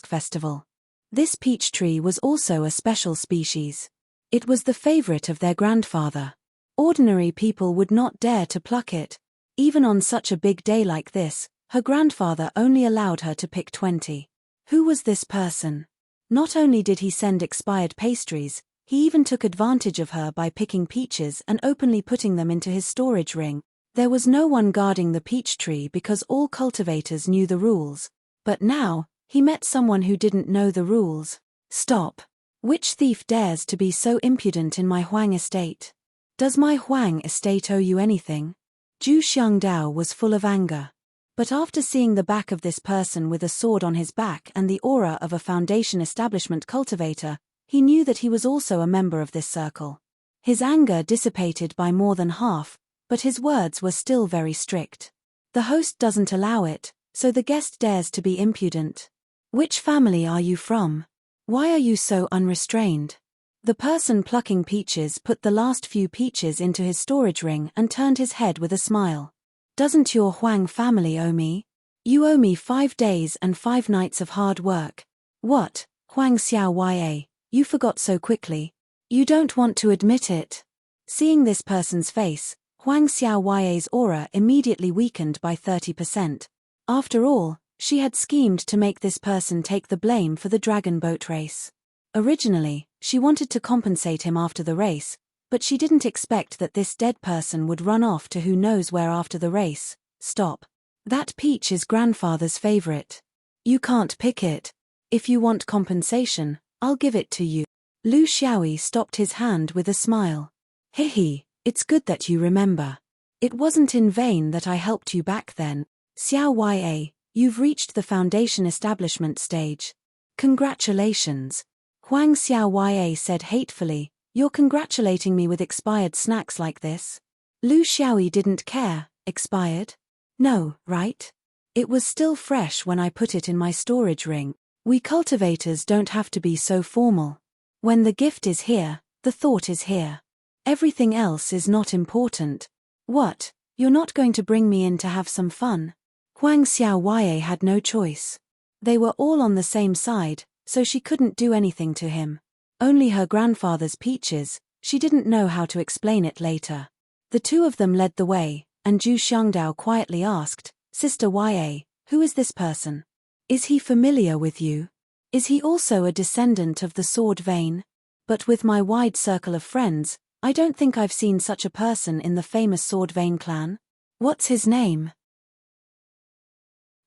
festival. This peach tree was also a special species. It was the favorite of their grandfather. Ordinary people would not dare to pluck it. Even on such a big day like this, her grandfather only allowed her to pick 20. Who was this person? Not only did he send expired pastries, he even took advantage of her by picking peaches and openly putting them into his storage ring. There was no one guarding the peach tree because all cultivators knew the rules. But now, he met someone who didn't know the rules. Stop! Which thief dares to be so impudent in my Huang estate? Does my Huang estate owe you anything? Zhu Xiangdao was full of anger. But after seeing the back of this person with a sword on his back and the aura of a foundation establishment cultivator, he knew that he was also a member of this circle. His anger dissipated by more than half, but his words were still very strict. The host doesn't allow it, so the guest dares to be impudent. Which family are you from? Why are you so unrestrained? The person plucking peaches put the last few peaches into his storage ring and turned his head with a smile. Doesn't your Huang family owe me? You owe me 5 days and 5 nights of hard work. What, Huang Xiaoya, you forgot so quickly. You don't want to admit it. Seeing this person's face, Huang Xiaoya's aura immediately weakened by 30%. After all, she had schemed to make this person take the blame for the dragon boat race. Originally, she wanted to compensate him after the race, but she didn't expect that this dead person would run off to who knows where after the race. Stop. That peach is grandfather's favorite. You can't pick it. If you want compensation, I'll give it to you. Lu Xiaoyi stopped his hand with a smile. Hehe, it's good that you remember. It wasn't in vain that I helped you back then. Xiaoya, you've reached the foundation establishment stage. Congratulations. Huang Xiaoya said hatefully, you're congratulating me with expired snacks like this? Lu Xiaoyi didn't care. Expired? No, right? It was still fresh when I put it in my storage ring. We cultivators don't have to be so formal. When the gift is here, the thought is here. Everything else is not important. What, you're not going to bring me in to have some fun? Huang Xiaoya had no choice. They were all on the same side, so she couldn't do anything to him. Only her grandfather's peaches, she didn't know how to explain it later. The two of them led the way, and Zhu Xiangdao quietly asked, Sister Ya, who is this person? Is he familiar with you? Is he also a descendant of the sword vein? But with my wide circle of friends, I don't think I've seen such a person in the famous sword vein clan. What's his name?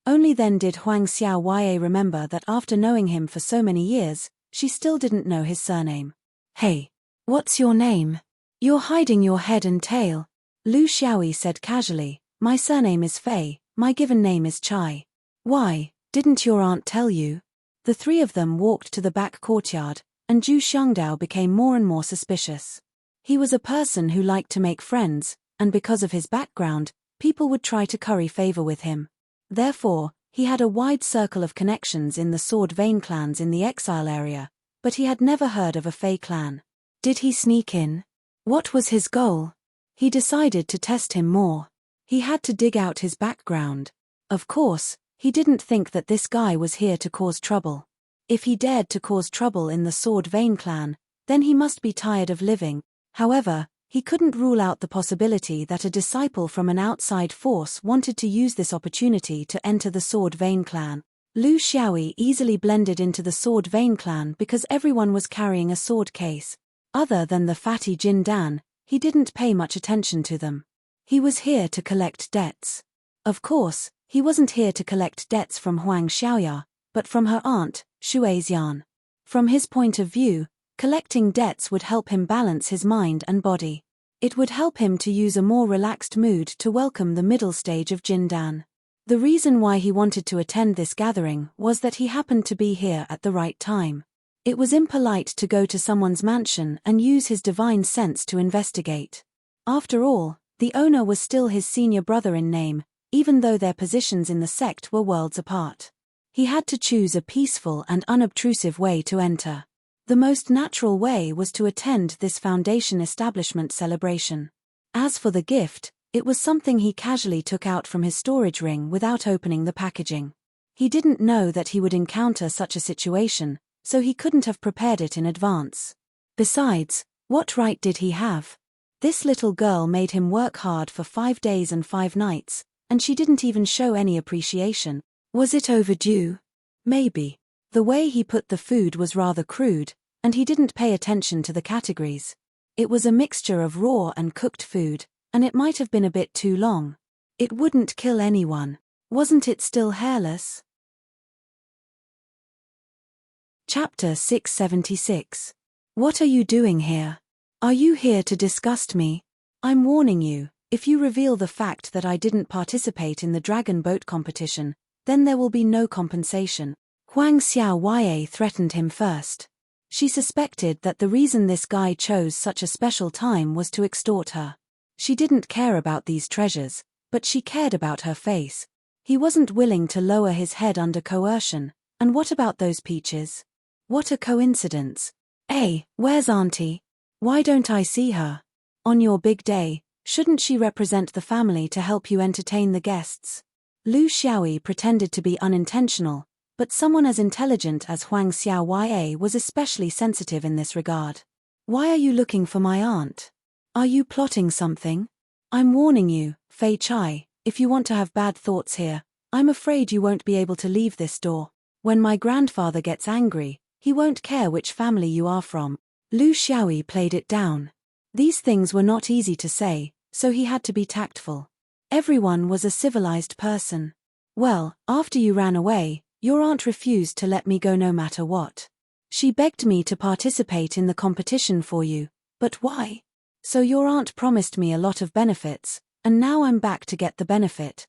Only then did Huang Xiaoya remember that after knowing him for so many years, she still didn't know his surname. Hey, what's your name? You're hiding your head and tail. Lu Xiaoyi said casually, my surname is Fei, my given name is Chai. Why, didn't your aunt tell you? The three of them walked to the back courtyard, and Zhu Xiangdao became more and more suspicious. He was a person who liked to make friends, and because of his background, people would try to curry favor with him. Therefore, he had a wide circle of connections in the sword vein clans in the exile area, but he had never heard of a Fei clan. Did he sneak in? What was his goal? He decided to test him more. He had to dig out his background. Of course, he didn't think that this guy was here to cause trouble. If he dared to cause trouble in the sword vein clan, then he must be tired of living. However, he couldn't rule out the possibility that a disciple from an outside force wanted to use this opportunity to enter the sword vein clan. Lu Xiaoyi easily blended into the sword vein clan because everyone was carrying a sword case. Other than the fatty Jin Dan, he didn't pay much attention to them. He was here to collect debts. Of course, he wasn't here to collect debts from Huang Xiaoya, but from her aunt, Shui Xian. From his point of view, collecting debts would help him balance his mind and body. It would help him to use a more relaxed mood to welcome the middle stage of Jindan. The reason why he wanted to attend this gathering was that he happened to be here at the right time. It was impolite to go to someone's mansion and use his divine sense to investigate. After all, the owner was still his senior brother in name, even though their positions in the sect were worlds apart. He had to choose a peaceful and unobtrusive way to enter. The most natural way was to attend this foundation establishment celebration. As for the gift, it was something he casually took out from his storage ring without opening the packaging. He didn't know that he would encounter such a situation, so he couldn't have prepared it in advance. Besides, what right did he have? This little girl made him work hard for 5 days and 5 nights, and she didn't even show any appreciation. Was it overdue? Maybe. The way he put the food was rather crude, and he didn't pay attention to the categories. It was a mixture of raw and cooked food, and it might have been a bit too long. It wouldn't kill anyone. Wasn't it still hairless? Chapter 676. What are you doing here? Are you here to disgust me? I'm warning you, if you reveal the fact that I didn't participate in the dragon boat competition, then there will be no compensation. Huang Xiaoya threatened him first. She suspected that the reason this guy chose such a special time was to extort her. She didn't care about these treasures, but she cared about her face. He wasn't willing to lower his head under coercion. And what about those peaches? What a coincidence. Hey, where's Auntie? Why don't I see her? On your big day, shouldn't she represent the family to help you entertain the guests? Lu Xiaoyi pretended to be unintentional, but someone as intelligent as Huang Xiaoya was especially sensitive in this regard. Why are you looking for my aunt? Are you plotting something? I'm warning you, Fei Chai, if you want to have bad thoughts here, I'm afraid you won't be able to leave this door. When my grandfather gets angry, he won't care which family you are from. Lu Xiaoyi played it down. These things were not easy to say, so he had to be tactful. Everyone was a civilized person. Well, after you ran away, your aunt refused to let me go no matter what. She begged me to participate in the competition for you, but why? So your aunt promised me a lot of benefits, and now I'm back to get the benefit.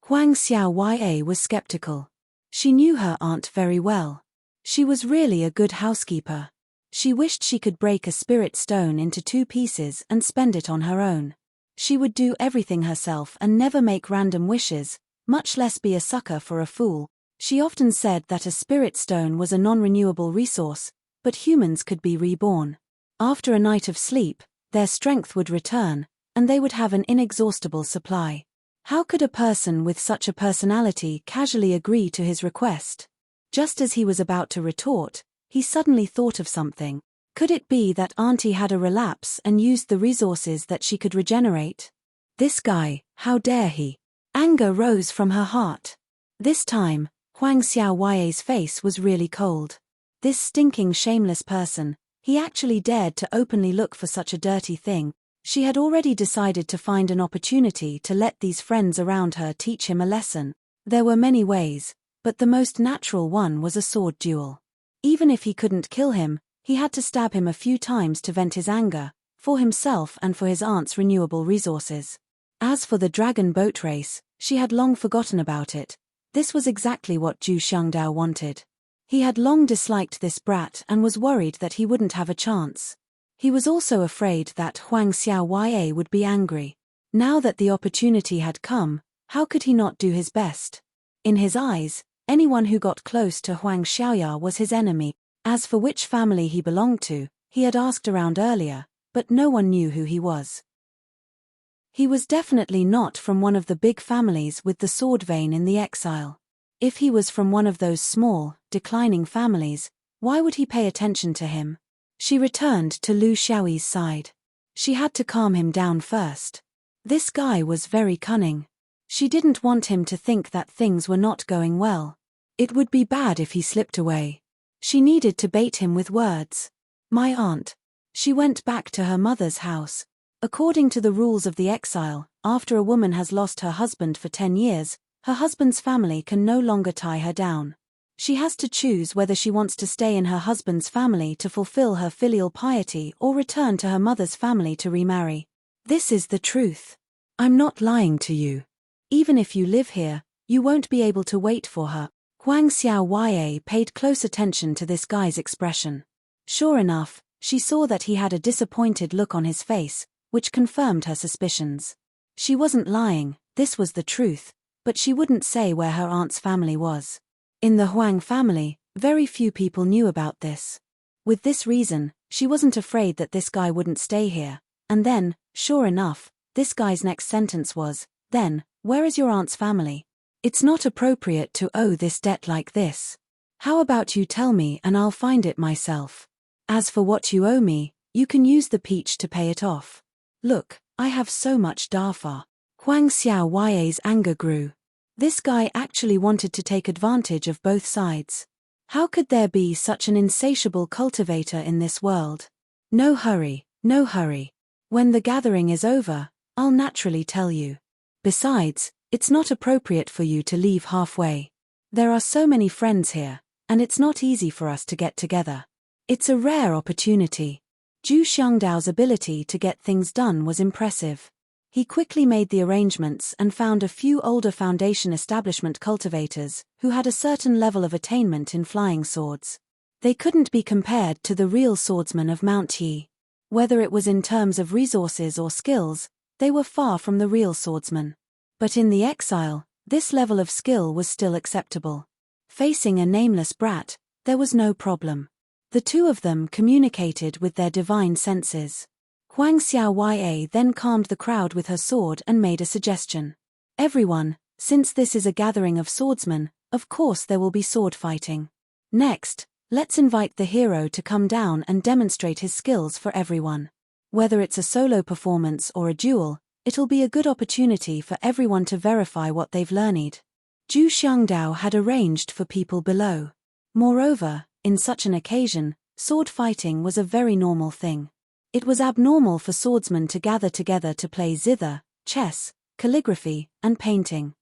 Huang Xiaoya was skeptical. She knew her aunt very well. She was really a good housekeeper. She wished she could break a spirit stone into 2 pieces and spend it on her own. She would do everything herself and never make random wishes, much less be a sucker for a fool. She often said that a spirit stone was a non-renewable resource, but humans could be reborn. After a night of sleep, their strength would return, and they would have an inexhaustible supply. How could a person with such a personality casually agree to his request? Just as he was about to retort, he suddenly thought of something. Could it be that Auntie had a relapse and used the resources that she could regenerate? This guy, how dare he? Anger rose from her heart. This time, Huang Xiaoya's face was really cold. This stinking shameless person, he actually dared to openly look for such a dirty thing. She had already decided to find an opportunity to let these friends around her teach him a lesson. There were many ways, but the most natural one was a sword duel. Even if he couldn't kill him, he had to stab him a few times to vent his anger, for himself and for his aunt's renewable resources. As for the dragon boat race, she had long forgotten about it. This was exactly what Zhu Xiangdao wanted. He had long disliked this brat and was worried that he wouldn't have a chance. He was also afraid that Huang Xiaoya would be angry. Now that the opportunity had come, how could he not do his best? In his eyes, anyone who got close to Huang Xiaoya was his enemy. As for which family he belonged to, he had asked around earlier, but no one knew who he was. He was definitely not from one of the big families with the sword vein in the exile. If he was from one of those small, declining families, why would he pay attention to him? She returned to Lu Xiaoyi's side. She had to calm him down first. This guy was very cunning. She didn't want him to think that things were not going well. It would be bad if he slipped away. She needed to bait him with words. My aunt. She went back to her mother's house. According to the rules of the exile, after a woman has lost her husband for 10 years, her husband's family can no longer tie her down. She has to choose whether she wants to stay in her husband's family to fulfill her filial piety or return to her mother's family to remarry. This is the truth. I'm not lying to you. Even if you live here, you won't be able to wait for her. Huang Xiaoya paid close attention to this guy's expression. Sure enough, she saw that he had a disappointed look on his face, which confirmed her suspicions. She wasn't lying, this was the truth, but she wouldn't say where her aunt's family was. In the Huang family, very few people knew about this. With this reason, she wasn't afraid that this guy wouldn't stay here. And then, sure enough, this guy's next sentence was, "Then, where is your aunt's family? It's not appropriate to owe this debt like this. How about you tell me and I'll find it myself. As for what you owe me, you can use the peach to pay it off. Look, I have so much dafa." Huang Xiaoya's anger grew. This guy actually wanted to take advantage of both sides. How could there be such an insatiable cultivator in this world? No hurry, no hurry. When the gathering is over, I'll naturally tell you. Besides, it's not appropriate for you to leave halfway. There are so many friends here, and it's not easy for us to get together. It's a rare opportunity. Zhu Xiangdao's ability to get things done was impressive. He quickly made the arrangements and found a few older Foundation establishment cultivators who had a certain level of attainment in flying swords. They couldn't be compared to the real swordsmen of Mount Yi. Whether it was in terms of resources or skills, they were far from the real swordsmen. But in the exile, this level of skill was still acceptable. Facing a nameless brat, there was no problem. The two of them communicated with their divine senses. Huang Xiaoya then calmed the crowd with her sword and made a suggestion. Everyone, since this is a gathering of swordsmen, of course there will be sword fighting. Next, let's invite the hero to come down and demonstrate his skills for everyone. Whether it's a solo performance or a duel, it'll be a good opportunity for everyone to verify what they've learned. Zhu Xiangdao had arranged for people below. Moreover, in such an occasion, sword fighting was a very normal thing. It was abnormal for swordsmen to gather together to play zither, chess, calligraphy, and painting.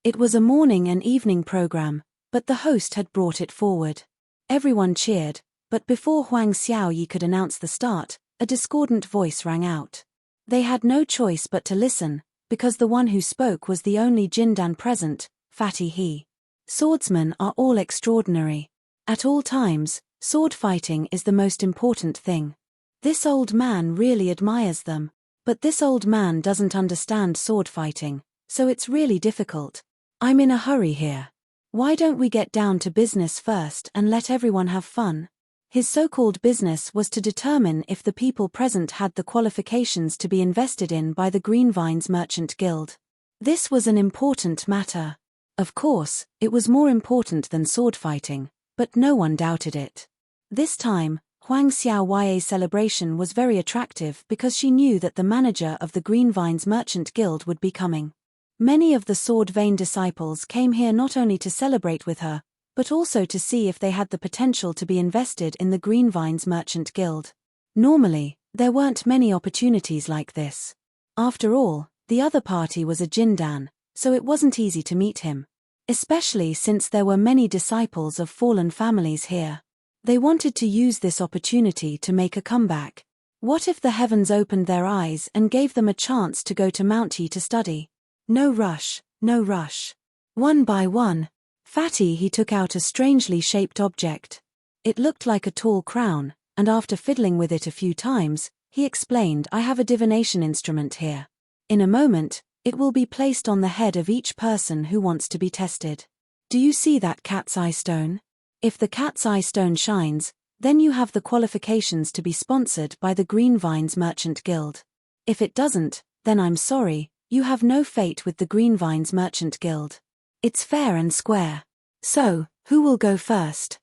It was a morning and evening program, but the host had brought it forward. Everyone cheered, but before Huang Xiaoyi could announce the start, a discordant voice rang out. They had no choice but to listen, because the one who spoke was the only Jindan present, Fatty He. Swordsmen are all extraordinary. At all times, sword fighting is the most important thing. This old man really admires them, but this old man doesn't understand sword fighting, so it's really difficult. I'm in a hurry here. Why don't we get down to business first and let everyone have fun? His so-called business was to determine if the people present had the qualifications to be invested in by the Green Vines Merchant Guild. This was an important matter. Of course, it was more important than sword fighting, but no one doubted it. This time, Huang Xiaoya's celebration was very attractive because she knew that the manager of the Green Vines Merchant Guild would be coming. Many of the Sword Vein disciples came here not only to celebrate with her, but also to see if they had the potential to be invested in the Green Vines Merchant Guild. Normally, there weren't many opportunities like this. After all, the other party was a Jindan, so it wasn't easy to meet him. Especially since there were many disciples of fallen families here. They wanted to use this opportunity to make a comeback. What if the heavens opened their eyes and gave them a chance to go to Mount Yi to study? No rush, no rush. One by one, Fatty He took out a strangely shaped object. It looked like a tall crown, and after fiddling with it a few times, he explained, I have a divination instrument here. In a moment, it will be placed on the head of each person who wants to be tested. Do you see that cat's eye stone? If the cat's eye stone shines, then you have the qualifications to be sponsored by the Green Vines Merchant Guild. If it doesn't, then I'm sorry, you have no fate with the Green Vines Merchant Guild. It's fair and square. So, who will go first?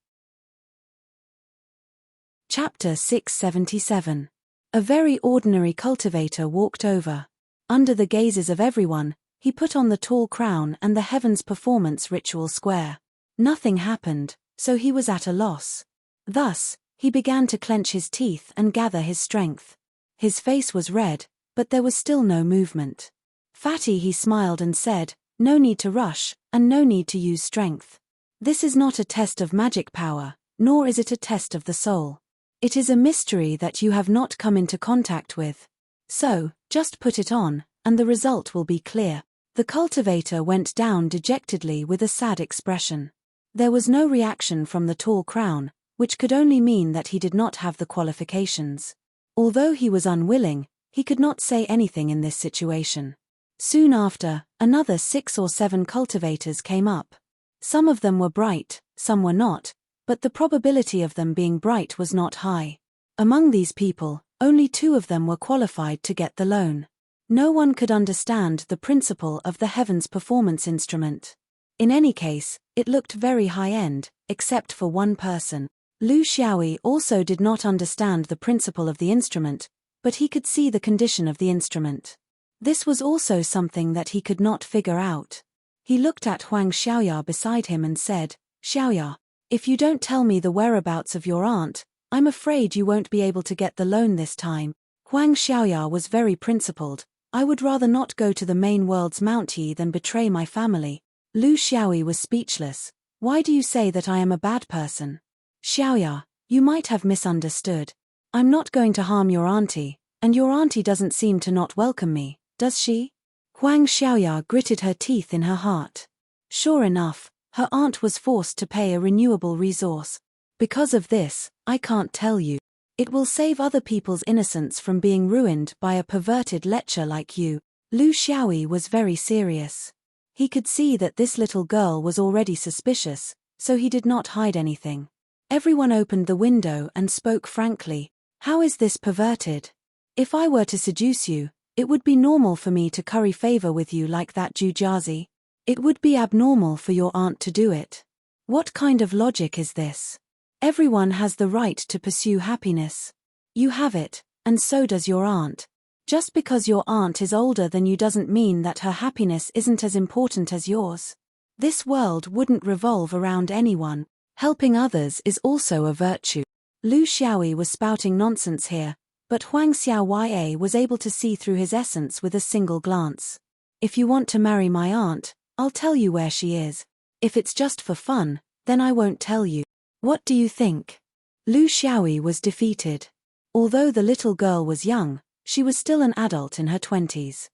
Chapter 677. A very ordinary cultivator walked over. Under the gazes of everyone, he put on the tall crown and the heavens performance ritual square. Nothing happened, so he was at a loss. Thus, he began to clench his teeth and gather his strength. His face was red, but there was still no movement. Fatty He smiled and said, no need to rush, and no need to use strength. This is not a test of magic power, nor is it a test of the soul. It is a mystery that you have not come into contact with. So, just put it on, and the result will be clear. The cultivator went down dejectedly with a sad expression. There was no reaction from the tall crown, which could only mean that he did not have the qualifications. Although he was unwilling, he could not say anything in this situation. Soon after, another 6 or 7 cultivators came up. Some of them were bright, some were not, but the probability of them being bright was not high. Among these people, only 2 of them were qualified to get the loan. No one could understand the principle of the heavens performance instrument. In any case, it looked very high-end, except for one person. Lu Xiaoyi also did not understand the principle of the instrument, but he could see the condition of the instrument. This was also something that he could not figure out. He looked at Huang Xiaoya beside him and said, Xiaoya, if you don't tell me the whereabouts of your aunt, I'm afraid you won't be able to get the loan this time. Huang Xiaoya was very principled. I would rather not go to the main world's Mount Yi than betray my family. Lu Xiaoyi was speechless. Why do you say that I am a bad person? Xiaoya, you might have misunderstood. I'm not going to harm your auntie, and your auntie doesn't seem to not welcome me, does she? Huang Xiaoya gritted her teeth in her heart. Sure enough, her aunt was forced to pay a renewable resource. Because of this, I can't tell you. It will save other people's innocence from being ruined by a perverted lecher like you. Lu Xiaoyi was very serious. He could see that this little girl was already suspicious, so he did not hide anything. Everyone opened the window and spoke frankly. How is this perverted? If I were to seduce you, it would be normal for me to curry favor with you like that, Jujiazi. It would be abnormal for your aunt to do it. What kind of logic is this? Everyone has the right to pursue happiness. You have it, and so does your aunt. Just because your aunt is older than you doesn't mean that her happiness isn't as important as yours. This world wouldn't revolve around anyone. Helping others is also a virtue. Lu Xiaoyi was spouting nonsense here, but Huang Xiaoya was able to see through his essence with a single glance. If you want to marry my aunt, I'll tell you where she is. If it's just for fun, then I won't tell you. What do you think? Lu Xiaoyi was defeated. Although the little girl was young, she was still an adult in her 20s.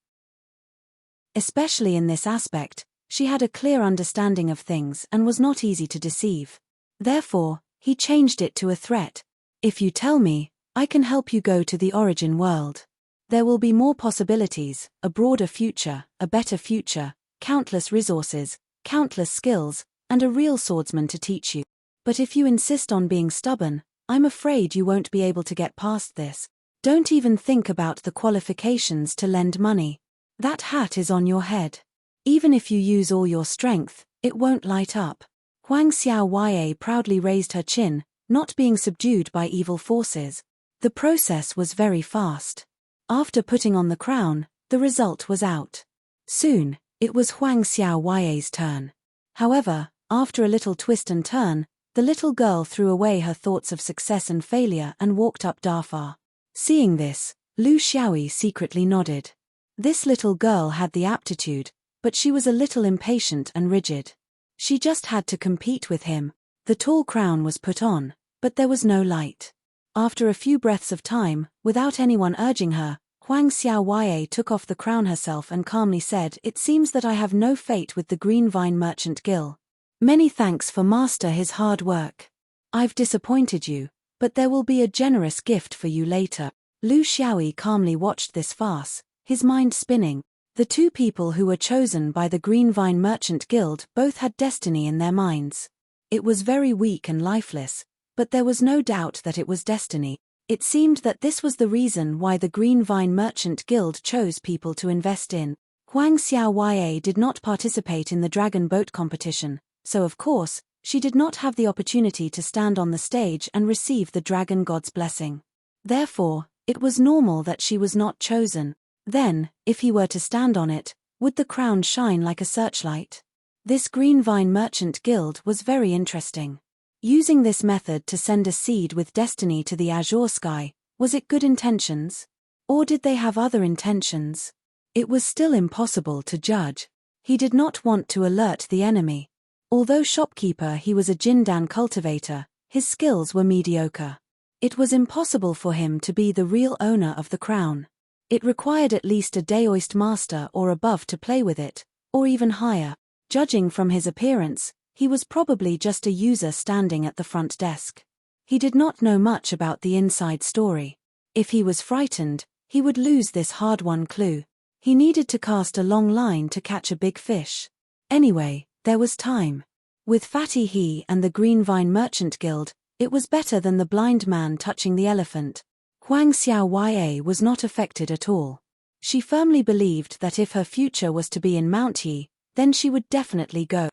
Especially in this aspect, she had a clear understanding of things and was not easy to deceive. Therefore, he changed it to a threat. If you tell me, I can help you go to the origin world. There will be more possibilities, a broader future, a better future, countless resources, countless skills, and a real swordsman to teach you. But if you insist on being stubborn, I'm afraid you won't be able to get past this. Don't even think about the qualifications to lend money. That hat is on your head. Even if you use all your strength, it won't light up. Huang Xiaoya proudly raised her chin, not being subdued by evil forces. The process was very fast. After putting on the crown, the result was out. Soon, it was Huang Xiaoya's turn. However, after a little twist and turn, the little girl threw away her thoughts of success and failure and walked up Defy. Seeing this, Lu Xiaoyi secretly nodded. This little girl had the aptitude, but she was a little impatient and rigid. She just had to compete with him. The tall crown was put on, but there was no light. After a few breaths of time, without anyone urging her, Huang Xiaoya took off the crown herself and calmly said, "It seems that I have no fate with the Green Vine Merchant Guild. Many thanks for master his hard work. I've disappointed you, but there will be a generous gift for you later." Lu Xiaoyi calmly watched this farce, his mind spinning. The two people who were chosen by the Green Vine Merchant Guild both had destiny in their minds. It was very weak and lifeless, but there was no doubt that it was destiny. It seemed that this was the reason why the Green Vine Merchant Guild chose people to invest in. Huang Xiaoya did not participate in the dragon boat competition, so of course, she did not have the opportunity to stand on the stage and receive the dragon god's blessing. Therefore, it was normal that she was not chosen. Then, if he were to stand on it, would the crown shine like a searchlight? This Green Vine Merchant Guild was very interesting. Using this method to send a seed with destiny to the azure sky, was it good intentions? Or did they have other intentions? It was still impossible to judge. He did not want to alert the enemy. Although shopkeeper, he was a Jindan cultivator, his skills were mediocre. It was impossible for him to be the real owner of the crown. It required at least a Daoist master or above to play with it, or even higher. Judging from his appearance, he was probably just a user standing at the front desk. He did not know much about the inside story. If he was frightened, he would lose this hard-won clue. He needed to cast a long line to catch a big fish. Anyway, there was time. With Fatty He and the Green Vine Merchant Guild, it was better than the blind man touching the elephant. Huang Xiaoya was not affected at all. She firmly believed that if her future was to be in Mount Yi, then she would definitely go.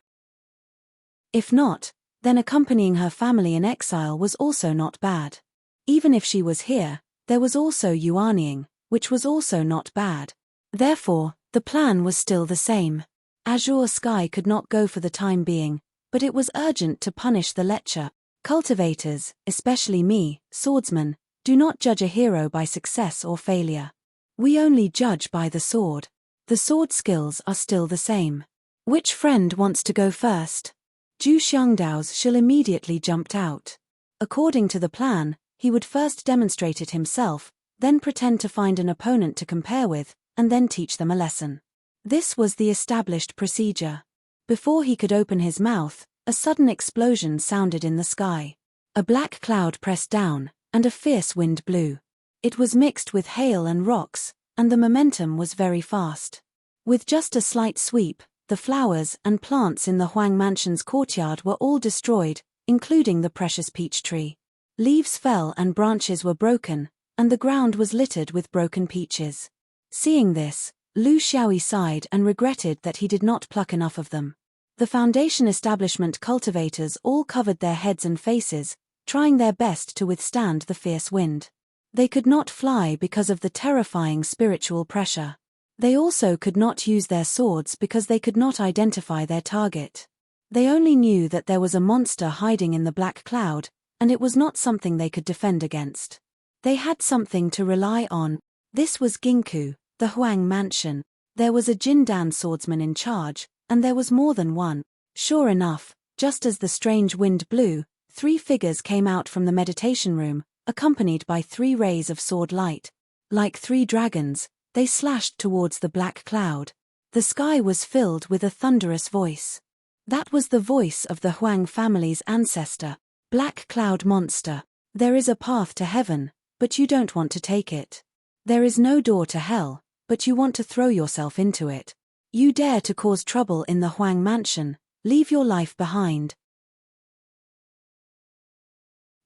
If not, then accompanying her family in exile was also not bad. Even if she was here, there was also Yuanying, which was also not bad. Therefore, the plan was still the same. Azure Sky could not go for the time being, but it was urgent to punish the lecher. Cultivators, especially me, swordsman, do not judge a hero by success or failure. We only judge by the sword. The sword skills are still the same. Which friend wants to go first? Zhu Xiangdao's shill immediately jumped out. According to the plan, he would first demonstrate it himself, then pretend to find an opponent to compare with, and then teach them a lesson. This was the established procedure. Before he could open his mouth, a sudden explosion sounded in the sky. A black cloud pressed down, and a fierce wind blew. It was mixed with hail and rocks, and the momentum was very fast. With just a slight sweep, the flowers and plants in the Huang mansion's courtyard were all destroyed, including the precious peach tree. Leaves fell and branches were broken, and the ground was littered with broken peaches. Seeing this, Lu Xiaoyi sighed and regretted that he did not pluck enough of them. The foundation establishment cultivators all covered their heads and faces, trying their best to withstand the fierce wind. They could not fly because of the terrifying spiritual pressure. They also could not use their swords because they could not identify their target. They only knew that there was a monster hiding in the black cloud, and it was not something they could defend against. They had something to rely on. This was Gingku, the Huang mansion. There was a Jindan swordsman in charge, and there was more than one. Sure enough, just as the strange wind blew, 3 figures came out from the meditation room, accompanied by 3 rays of sword light. Like 3 dragons, they slashed towards the black cloud. The sky was filled with a thunderous voice. That was the voice of the Huang family's ancestor. Black cloud monster. There is a path to heaven, but you don't want to take it. There is no door to hell, but you want to throw yourself into it. You dare to cause trouble in the Huang mansion, leave your life behind.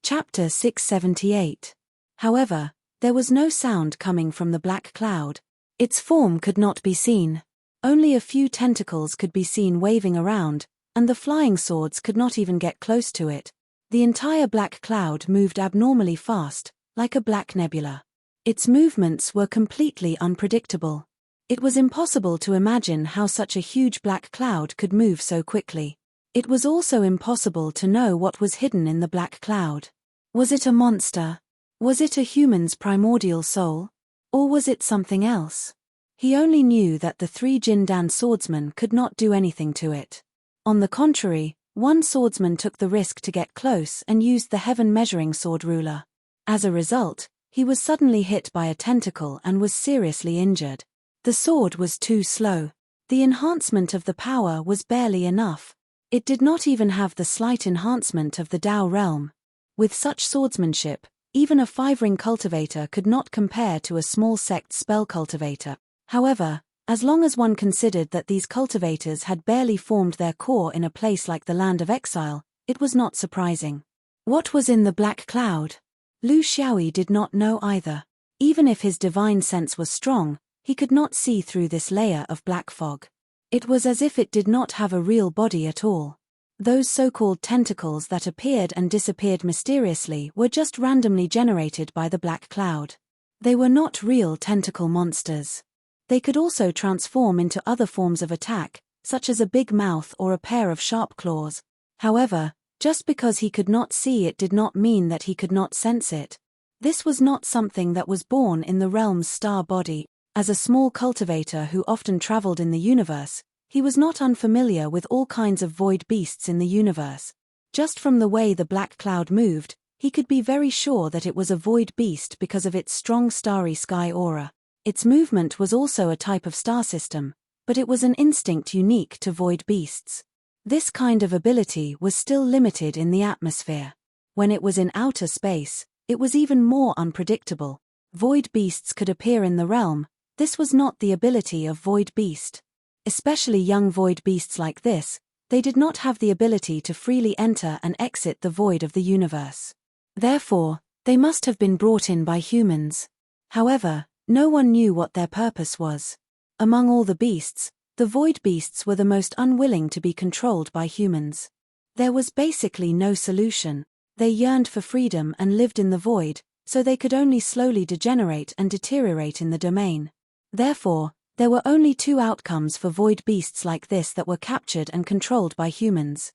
Chapter 678. However, there was no sound coming from the black cloud. Its form could not be seen. Only a few tentacles could be seen waving around, and the flying swords could not even get close to it. The entire black cloud moved abnormally fast, like a black nebula. Its movements were completely unpredictable. It was impossible to imagine how such a huge black cloud could move so quickly. It was also impossible to know what was hidden in the black cloud. Was it a monster? Was it a human's primordial soul? Or was it something else? He only knew that the 3 Jindan swordsmen could not do anything to it. On the contrary, one swordsman took the risk to get close and used the heaven measuring sword ruler. As a result, he was suddenly hit by a tentacle and was seriously injured. The sword was too slow. The enhancement of the power was barely enough. It did not even have the slight enhancement of the Dao realm. With such swordsmanship, even a 5-ring cultivator could not compare to a small sect spell cultivator. However, as long as one considered that these cultivators had barely formed their core in a place like the land of exile, it was not surprising. What was in the black cloud? Lu Xiaoyi did not know either. Even if his divine sense was strong, he could not see through this layer of black fog. It was as if it did not have a real body at all. Those so-called tentacles that appeared and disappeared mysteriously were just randomly generated by the black cloud. They were not real tentacle monsters. They could also transform into other forms of attack, such as a big mouth or a pair of sharp claws. However, just because he could not see it did not mean that he could not sense it. This was not something that was born in the realm's star body. As a small cultivator who often traveled in the universe, he was not unfamiliar with all kinds of void beasts in the universe. Just from the way the black cloud moved, he could be very sure that it was a void beast because of its strong starry sky aura. Its movement was also a type of star system, but it was an instinct unique to void beasts. This kind of ability was still limited in the atmosphere. When it was in outer space, it was even more unpredictable. Void beasts could appear in the realm. This was not the ability of void beast. Especially young void beasts like this, they did not have the ability to freely enter and exit the void of the universe. Therefore, they must have been brought in by humans. However, no one knew what their purpose was. Among all the beasts, the void beasts were the most unwilling to be controlled by humans. There was basically no solution. They yearned for freedom and lived in the void, so they could only slowly degenerate and deteriorate in the domain. Therefore, there were only 2 outcomes for void beasts like this that were captured and controlled by humans.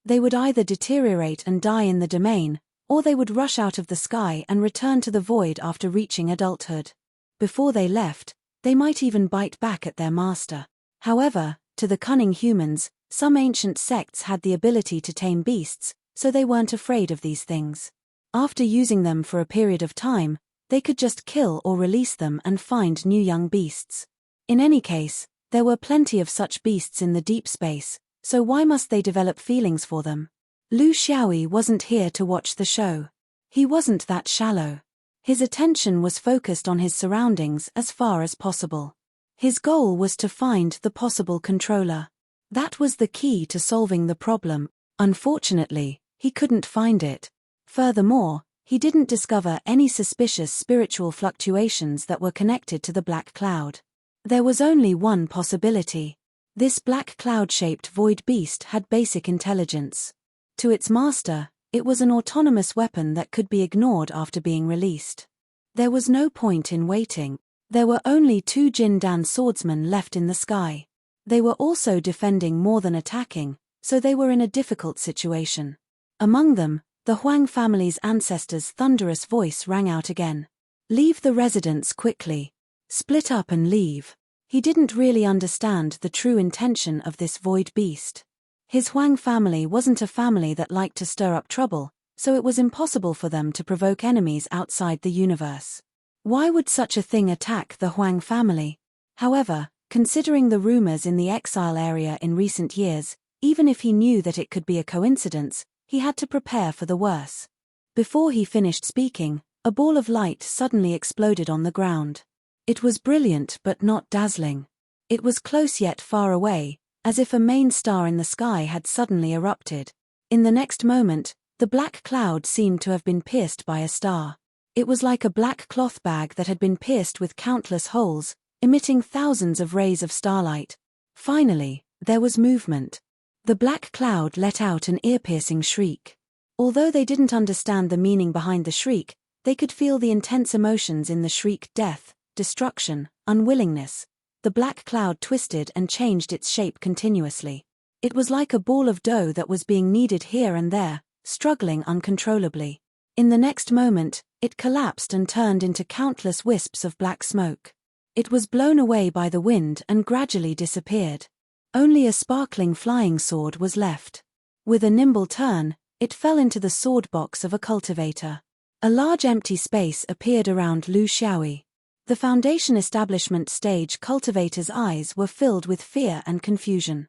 They would either deteriorate and die in the domain, or they would rush out of the sky and return to the void after reaching adulthood. Before they left, they might even bite back at their master. However, to the cunning humans, some ancient sects had the ability to tame beasts, so they weren't afraid of these things. After using them for a period of time, they could just kill or release them and find new young beasts. In any case, there were plenty of such beasts in the deep space, so why must they develop feelings for them? Lu Xiaoyi wasn't here to watch the show. He wasn't that shallow. His attention was focused on his surroundings as far as possible. His goal was to find the possible controller. That was the key to solving the problem. Unfortunately, he couldn't find it. Furthermore, he didn't discover any suspicious spiritual fluctuations that were connected to the black cloud. There was only one possibility. This black cloud-shaped void beast had basic intelligence. To its master, it was an autonomous weapon that could be ignored after being released. There was no point in waiting. There were only 2 Jindan swordsmen left in the sky. They were also defending more than attacking, so they were in a difficult situation. Among them, the Huang family's ancestor's thunderous voice rang out again. Leave the residence quickly. Split up and leave. He didn't really understand the true intention of this void beast. His Huang family wasn't a family that liked to stir up trouble, so it was impossible for them to provoke enemies outside the universe. Why would such a thing attack the Huang family? However, considering the rumors in the exile area in recent years, even if he knew that it could be a coincidence, he had to prepare for the worse. Before he finished speaking, a ball of light suddenly exploded on the ground. It was brilliant but not dazzling. It was close yet far away, as if a main star in the sky had suddenly erupted. In the next moment, the black cloud seemed to have been pierced by a star. It was like a black cloth bag that had been pierced with countless holes, emitting thousands of rays of starlight. Finally, there was movement. The black cloud let out an ear-piercing shriek. Although they didn't understand the meaning behind the shriek, they could feel the intense emotions in the shriek: death, destruction, unwillingness. The black cloud twisted and changed its shape continuously. It was like a ball of dough that was being kneaded here and there, struggling uncontrollably. In the next moment, it collapsed and turned into countless wisps of black smoke. It was blown away by the wind and gradually disappeared. Only a sparkling flying sword was left. With a nimble turn, it fell into the sword box of a cultivator. A large empty space appeared around Lu Xiaoyi. The Foundation establishment stage cultivator's eyes were filled with fear and confusion.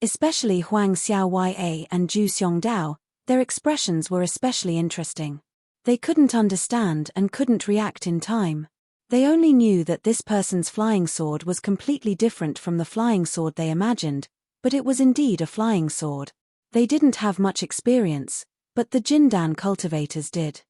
Especially Huang Xiaoya and Zhu Xiongdao, their expressions were especially interesting. They couldn't understand and couldn't react in time. They only knew that this person's flying sword was completely different from the flying sword they imagined, but it was indeed a flying sword. They didn't have much experience, but the Jindan cultivators did.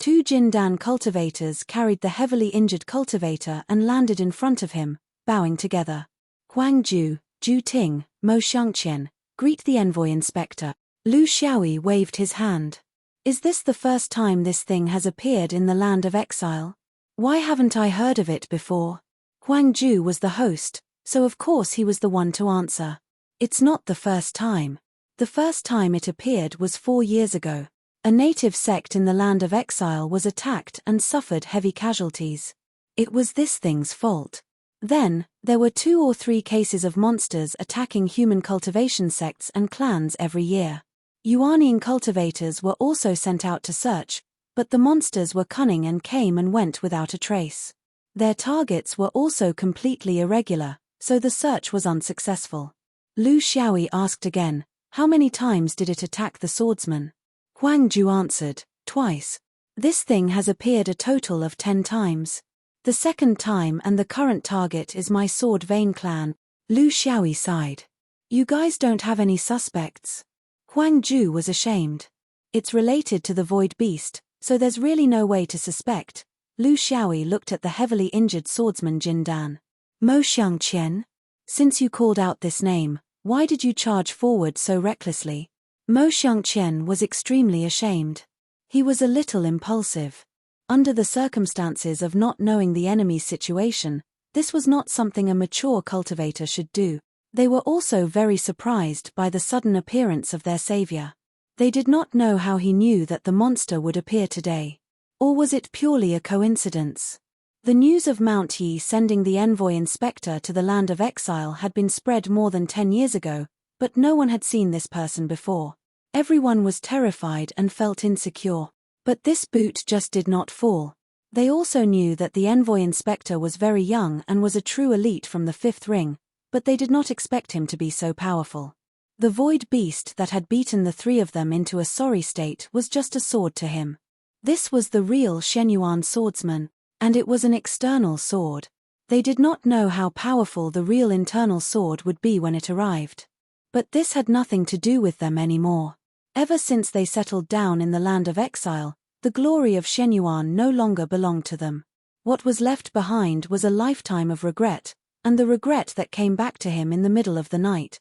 2 Jindan cultivators carried the heavily injured cultivator and landed in front of him, bowing together. Huang Ju, Zhu Ting, Mo Xiangqian, greet the envoy inspector. Lu Xiaoyi waved his hand. Is this the first time this thing has appeared in the land of exile? Why haven't I heard of it before? Huang Ju was the host, so of course he was the one to answer. It's not the first time. The first time it appeared was 4 years ago. A native sect in the land of exile was attacked and suffered heavy casualties. It was this thing's fault. Then, there were 2 or 3 cases of monsters attacking human cultivation sects and clans every year. Yuanian cultivators were also sent out to search, but the monsters were cunning and came and went without a trace. Their targets were also completely irregular, so the search was unsuccessful. Lu Xiaoyi asked again, how many times did it attack the swordsman? Huang Ju answered, twice. This thing has appeared a total of 10 times. The second time and the current target is my Sword Vein clan. Lu Xiaoyi sighed. You guys don't have any suspects? Huang Ju was ashamed. It's related to the Void Beast, so there's really no way to suspect. Lu Xiaoyi looked at the heavily injured swordsman Jindan. Mo Xiangqian? Since you called out this name, why did you charge forward so recklessly? Mo Xiangqian was extremely ashamed. He was a little impulsive. Under the circumstances of not knowing the enemy's situation, this was not something a mature cultivator should do. They were also very surprised by the sudden appearance of their savior. They did not know how he knew that the monster would appear today. Or was it purely a coincidence? The news of Mount Yi sending the envoy inspector to the land of exile had been spread more than 10 years ago, but no one had seen this person before. Everyone was terrified and felt insecure. But this boot just did not fall. They also knew that the envoy inspector was very young and was a true elite from the 5th ring, but they did not expect him to be so powerful. The void beast that had beaten the three of them into a sorry state was just a sword to him. This was the real Shenyuan swordsman, and it was an external sword. They did not know how powerful the real internal sword would be when it arrived. But this had nothing to do with them anymore. Ever since they settled down in the land of exile, the glory of Shenyuan no longer belonged to them. What was left behind was a lifetime of regret, and the regret that came back to him in the middle of the night.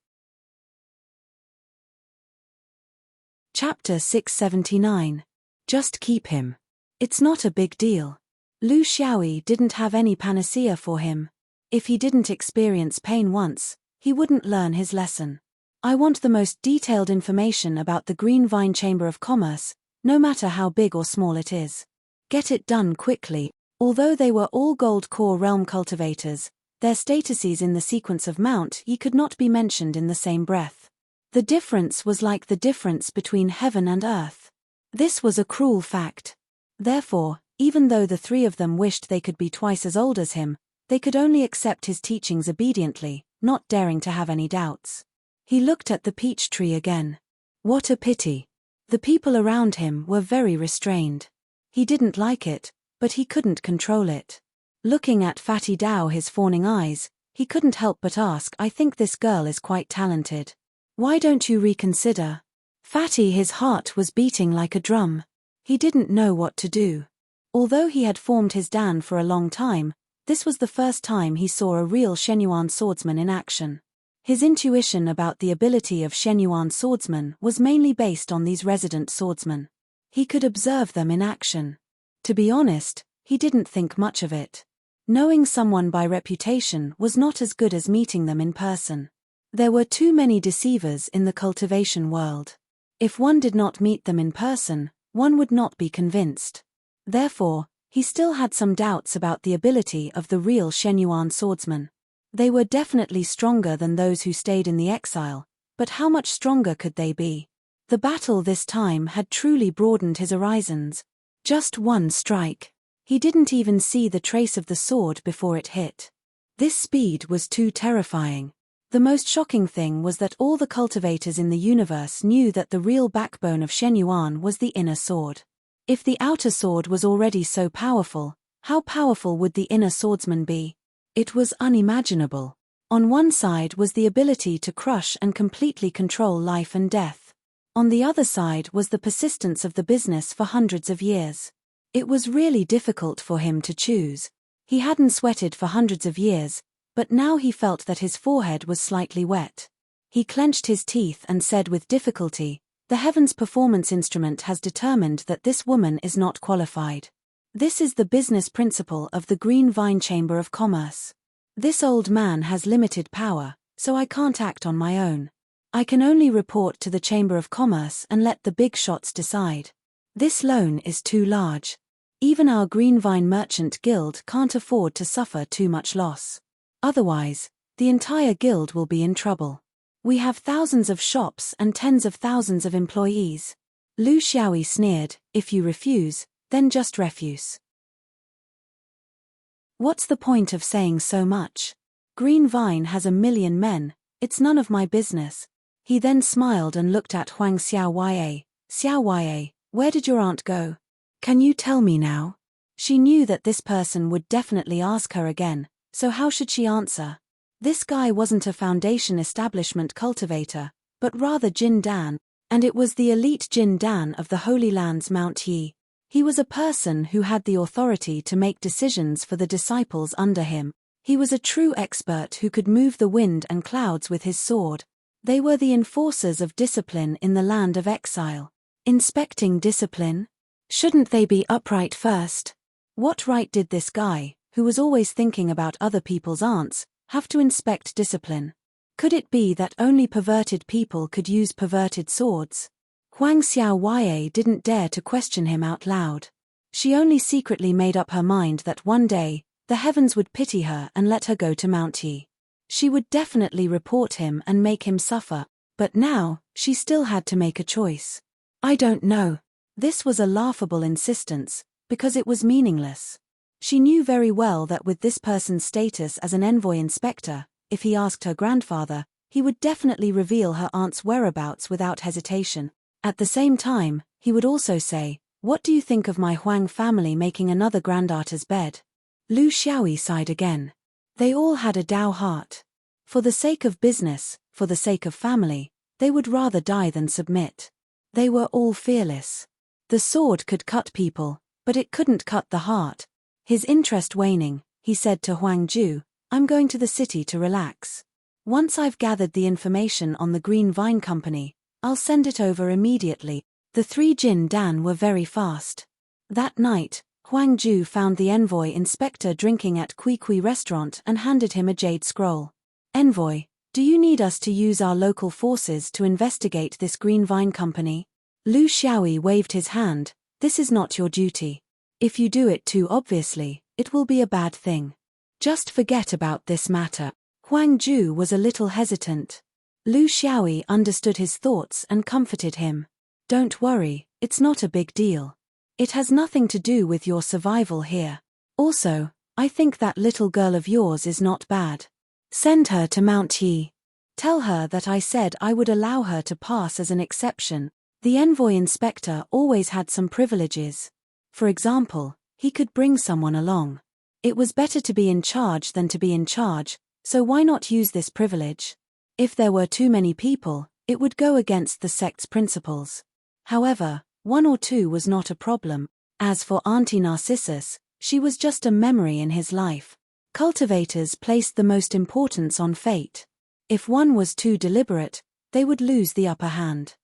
Chapter 679. Just keep him. It's not a big deal. Lu Xiaoyi didn't have any panacea for him. If he didn't experience pain once, he wouldn't learn his lesson. I want the most detailed information about the Green Vine Chamber of Commerce, no matter how big or small it is. Get it done quickly. Although they were all gold core realm cultivators, their statuses in the sequence of Mount Yi could not be mentioned in the same breath. The difference was like the difference between heaven and earth. This was a cruel fact. Therefore, even though the three of them wished they could be twice as old as him, they could only accept his teachings obediently, not daring to have any doubts. He looked at the peach tree again. What a pity. The people around him were very restrained. He didn't like it, but he couldn't control it. Looking at Fatty Dao his fawning eyes, he couldn't help but ask, I think this girl is quite talented. Why don't you reconsider? Fatty, his heart was beating like a drum. He didn't know what to do. Although he had formed his Dan for a long time, this was the first time he saw a real Shenyuan swordsman in action. His intuition about the ability of Shenyuan swordsmen was mainly based on these resident swordsmen. He could observe them in action. To be honest, he didn't think much of it. Knowing someone by reputation was not as good as meeting them in person. There were too many deceivers in the cultivation world. If one did not meet them in person, one would not be convinced. Therefore, he still had some doubts about the ability of the real Shenyuan swordsman. They were definitely stronger than those who stayed in the exile, but how much stronger could they be? The battle this time had truly broadened his horizons. Just one strike. He didn't even see the trace of the sword before it hit. This speed was too terrifying. The most shocking thing was that all the cultivators in the universe knew that the real backbone of Shenyuan was the inner sword. If the outer sword was already so powerful, how powerful would the inner swordsman be? It was unimaginable. On one side was the ability to crush and completely control life and death. On the other side was the persistence of the business for hundreds of years. It was really difficult for him to choose. He hadn't sweated for hundreds of years, but now he felt that his forehead was slightly wet. He clenched his teeth and said with difficulty, "The Heavens Performance Instrument has determined that this woman is not qualified. This is the business principle of the Green Vine Chamber of Commerce. This old man has limited power, so I can't act on my own. I can only report to the Chamber of Commerce and let the big shots decide. This loan is too large. Even our Green Vine Merchant Guild can't afford to suffer too much loss. Otherwise, the entire guild will be in trouble. We have thousands of shops and tens of thousands of employees." Lu Xiaoyi sneered, "If you refuse, then just refuse. What's the point of saying so much? Green Vine has 1,000,000 men, it's none of my business." He then smiled and looked at Huang Xiaoye. "Xiaoye, where did your aunt go? Can you tell me now?" She knew that this person would definitely ask her again, so how should she answer? This guy wasn't a foundation establishment cultivator, but rather Jin Dan, and it was the elite Jin Dan of the Holy Lands Mount Yi. He was a person who had the authority to make decisions for the disciples under him. He was a true expert who could move the wind and clouds with his sword. They were the enforcers of discipline in the land of exile. Inspecting discipline? Shouldn't they be upright first? What right did this guy, who was always thinking about other people's aunts, have to inspect discipline? Could it be that only perverted people could use perverted swords? Huang Xiaoye didn't dare to question him out loud. She only secretly made up her mind that one day, the heavens would pity her and let her go to Mount Yi. She would definitely report him and make him suffer, but now, she still had to make a choice. "I don't know." This was a laughable insistence, because it was meaningless. She knew very well that with this person's status as an envoy inspector, if he asked her grandfather, He would definitely reveal her aunt's whereabouts without hesitation. At the same time, he would also say, "What do you think of my Huang family making another granddaughter's bed?" Lu Xiaoyi sighed again. They all had a Dao heart. For the sake of business, for the sake of family, they would rather die than submit. They were all fearless. The sword could cut people, but it couldn't cut the heart. His interest waning, he said to Huang Ju, "I'm going to the city to relax. Once I've gathered the information on the Green Vine Company, I'll send it over immediately." The three Jin Dan were very fast. That night, Huang Ju found the envoy inspector drinking at Kui Kui restaurant and handed him a jade scroll. "Envoy, do you need us to use our local forces to investigate this Green Vine Company?" Lu Xiaoyi waved his hand. "This is not your duty. If you do it too obviously, it will be a bad thing. Just forget about this matter." Huang Ju was a little hesitant. Lu Xiaoyi understood his thoughts and comforted him. "Don't worry, it's not a big deal. It has nothing to do with your survival here. Also, I think that little girl of yours is not bad. Send her to Mount Yi. Tell her that I said I would allow her to pass as an exception." The envoy inspector always had some privileges. For example, he could bring someone along. It was better to be in charge than to be in charge, so why not use this privilege? If there were too many people, it would go against the sect's principles. However, one or two was not a problem. As for Auntie Narcissus, she was just a memory in his life. Cultivators placed the most importance on fate. If one was too deliberate, they would lose the upper hand.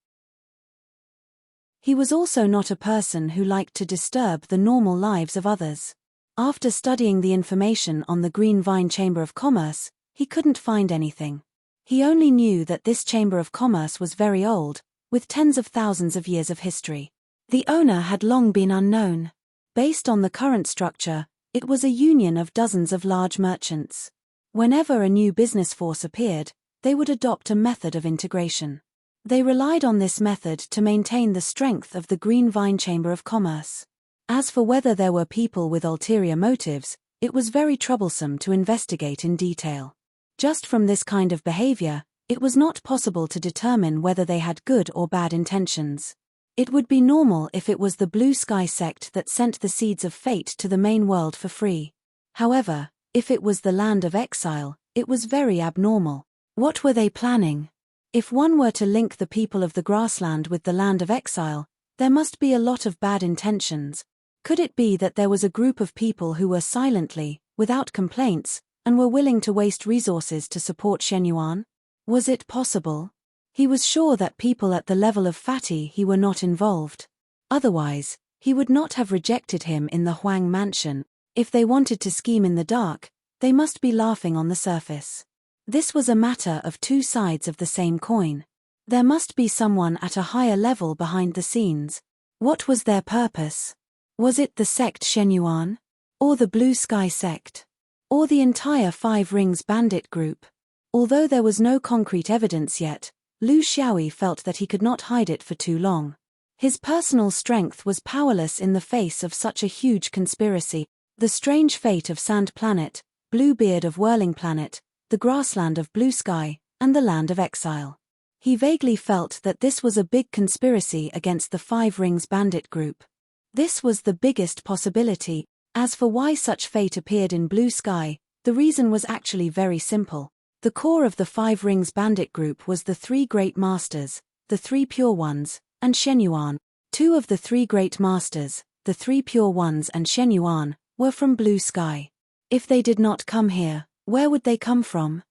He was also not a person who liked to disturb the normal lives of others. After studying the information on the Green Vine Chamber of Commerce, he couldn't find anything. He only knew that this Chamber of Commerce was very old, with tens of thousands of years of history. The owner had long been unknown. Based on the current structure, it was a union of dozens of large merchants. Whenever a new business force appeared, they would adopt a method of integration. They relied on this method to maintain the strength of the Green Vine Chamber of Commerce. As for whether there were people with ulterior motives, it was very troublesome to investigate in detail. Just from this kind of behavior, it was not possible to determine whether they had good or bad intentions. It would be normal if it was the Blue Sky sect that sent the seeds of fate to the main world for free. However, if it was the land of exile, it was very abnormal. What were they planning? If one were to link the people of the grassland with the land of exile, there must be a lot of bad intentions. Could it be that there was a group of people who were silently, without complaints, and were willing to waste resources to support Shenyuan? Was it possible? He was sure that people at the level of Fatty he were not involved. Otherwise, he would not have rejected him in the Huang mansion. If they wanted to scheme in the dark, they must be laughing on the surface. This was a matter of two sides of the same coin. There must be someone at a higher level behind the scenes. What was their purpose? Was it the sect Shenyuan? Or the Blue Sky sect? Or the entire Five Rings bandit group? Although there was no concrete evidence yet, Lu Xiaoyi felt that he could not hide it for too long. His personal strength was powerless in the face of such a huge conspiracy. The strange fate of Sand Planet, Bluebeard of Whirling Planet, the grassland of Blue Sky, and the land of exile. He vaguely felt that this was a big conspiracy against the Five Rings bandit group. This was the biggest possibility. As for why such fate appeared in Blue Sky, the reason was actually very simple. The core of the Five Rings bandit group was the three great masters, the three pure ones, and Shenyuan. Two of the three great masters, the three pure ones and Shenyuan, were from Blue Sky. If they did not come here, where would they come from?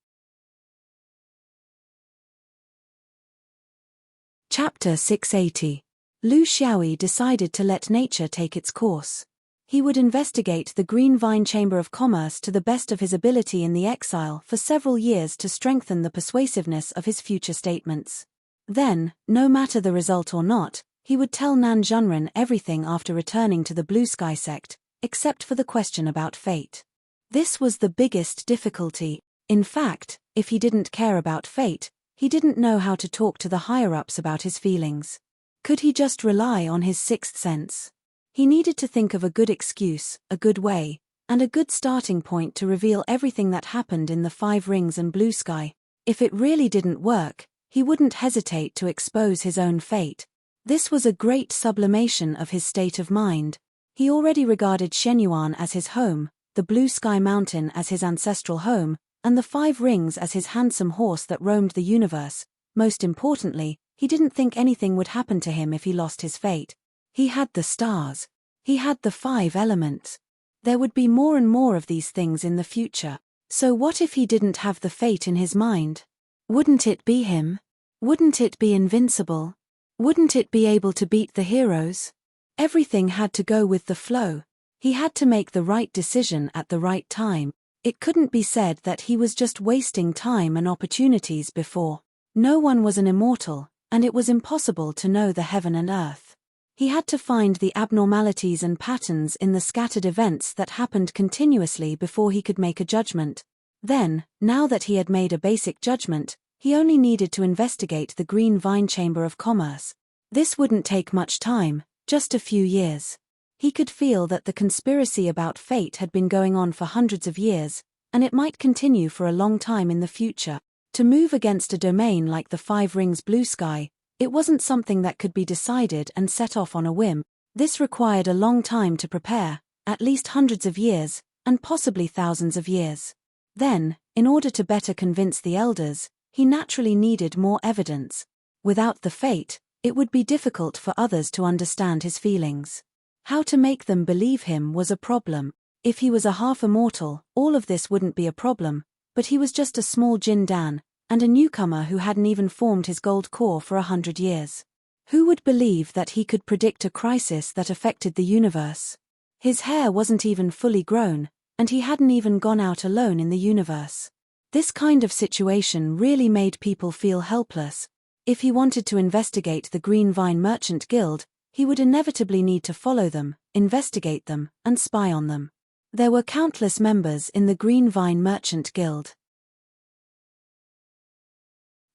Chapter 680. Lu Xiaoyi decided to let nature take its course. He would investigate the Green Vine Chamber of Commerce to the best of his ability in the exile for several years to strengthen the persuasiveness of his future statements. Then, no matter the result or not, he would tell Nan Zhenren everything after returning to the Blue Sky sect, except for the question about fate. This was the biggest difficulty. In fact, if he didn't care about fate, he didn't know how to talk to the higher-ups about his feelings. Could he just rely on his sixth sense? He needed to think of a good excuse, a good way, and a good starting point to reveal everything that happened in the Five Rings and Blue Sky. If it really didn't work, he wouldn't hesitate to expose his own fate. This was a great sublimation of his state of mind. He already regarded Shenyuan as his home, the Blue Sky Mountain as his ancestral home, and the 5 rings as his handsome horse that roamed the universe. Most importantly, he didn't think anything would happen to him if he lost his fate. He had the stars. He had the 5 elements. There would be more and more of these things in the future. So what if he didn't have the fate in his mind? Wouldn't it be him? Wouldn't it be invincible? Wouldn't it be able to beat the heroes? Everything had to go with the flow. He had to make the right decision at the right time. It couldn't be said that he was just wasting time and opportunities before. No one was an immortal, and it was impossible to know the heaven and earth. He had to find the abnormalities and patterns in the scattered events that happened continuously before he could make a judgment. Then, now that he had made a basic judgment, he only needed to investigate the Green Vine Chamber of Commerce. This wouldn't take much time, just a few years. He could feel that the conspiracy about fate had been going on for hundreds of years, and it might continue for a long time in the future. To move against a domain like the 5 rings blue sky, it wasn't something that could be decided and set off on a whim. This required a long time to prepare, at least hundreds of years, and possibly thousands of years. Then, in order to better convince the elders, he naturally needed more evidence. Without the fate, it would be difficult for others to understand his feelings. How to make them believe him was a problem. If he was a half-immortal, all of this wouldn't be a problem, but he was just a small Jin Dan, and a newcomer who hadn't even formed his gold core for 100 years. Who would believe that he could predict a crisis that affected the universe? His hair wasn't even fully grown, and he hadn't even gone out alone in the universe. This kind of situation really made people feel helpless. If he wanted to investigate the Green Vine Merchant Guild, he would inevitably need to follow them, investigate them, and spy on them. There were countless members in the Green Vine Merchant Guild.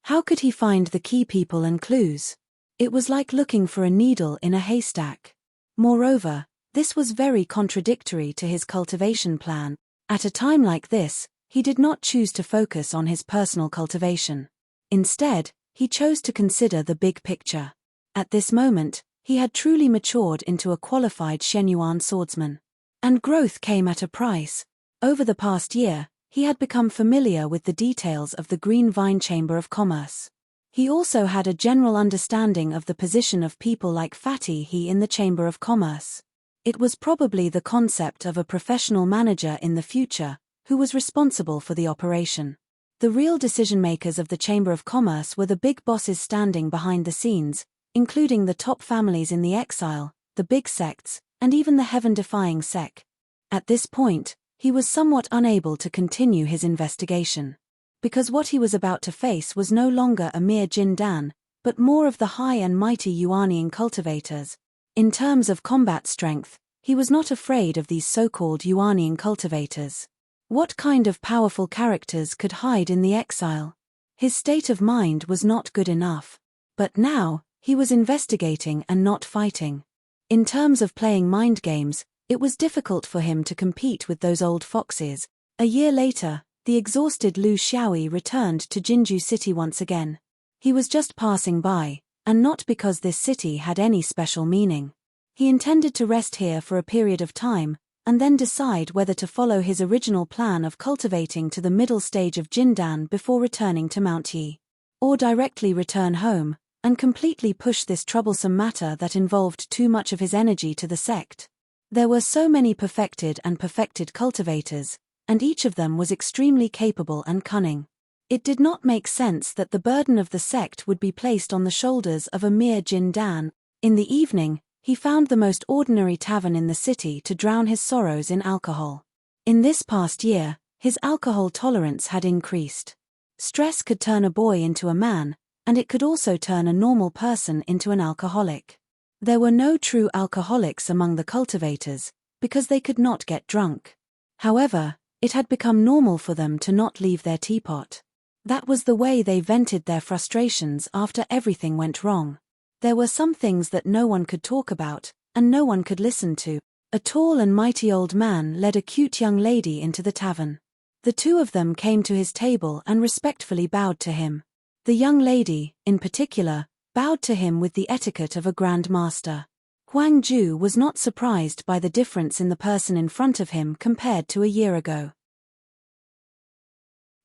How could he find the key people and clues? It was like looking for a needle in a haystack. Moreover, this was very contradictory to his cultivation plan. At a time like this, he did not choose to focus on his personal cultivation. Instead, he chose to consider the big picture. At this moment, he had truly matured into a qualified Shenyuan swordsman. And growth came at a price. Over the past year, he had become familiar with the details of the Green Vine Chamber of Commerce. He also had a general understanding of the position of people like Fatty He in the Chamber of Commerce. It was probably the concept of a professional manager in the future, who was responsible for the operation. The real decision-makers of the Chamber of Commerce were the big bosses standing behind the scenes, including the top families in the exile, the big sects, and even the heaven-defying sect. At this point, he was somewhat unable to continue his investigation. Because what he was about to face was no longer a mere Jin Dan, but more of the high and mighty Yuanian cultivators. In terms of combat strength, he was not afraid of these so-called Yuanian cultivators. What kind of powerful characters could hide in the exile? His state of mind was not good enough. But now, he was investigating and not fighting. In terms of playing mind games, it was difficult for him to compete with those old foxes. A year later, the exhausted Lu Xiaoyi returned to Jinju City once again. He was just passing by, and not because this city had any special meaning. He intended to rest here for a period of time, and then decide whether to follow his original plan of cultivating to the middle stage of Jindan before returning to Mount Yi. Or directly return home, and completely push this troublesome matter that involved too much of his energy to the sect. There were so many perfected cultivators, and each of them was extremely capable and cunning. It did not make sense that the burden of the sect would be placed on the shoulders of a mere Jin Dan. In the evening, he found the most ordinary tavern in the city to drown his sorrows in alcohol. In this past year, his alcohol tolerance had increased. Stress could turn a boy into a man, and it could also turn a normal person into an alcoholic. There were no true alcoholics among the cultivators, because they could not get drunk. However, it had become normal for them to not leave their teapot. That was the way they vented their frustrations after everything went wrong. There were some things that no one could talk about, and no one could listen to. A tall and mighty old man led a cute young lady into the tavern. The two of them came to his table and respectfully bowed to him. The young lady, in particular, bowed to him with the etiquette of a grand master. Huang Ju was not surprised by the difference in the person in front of him compared to a year ago.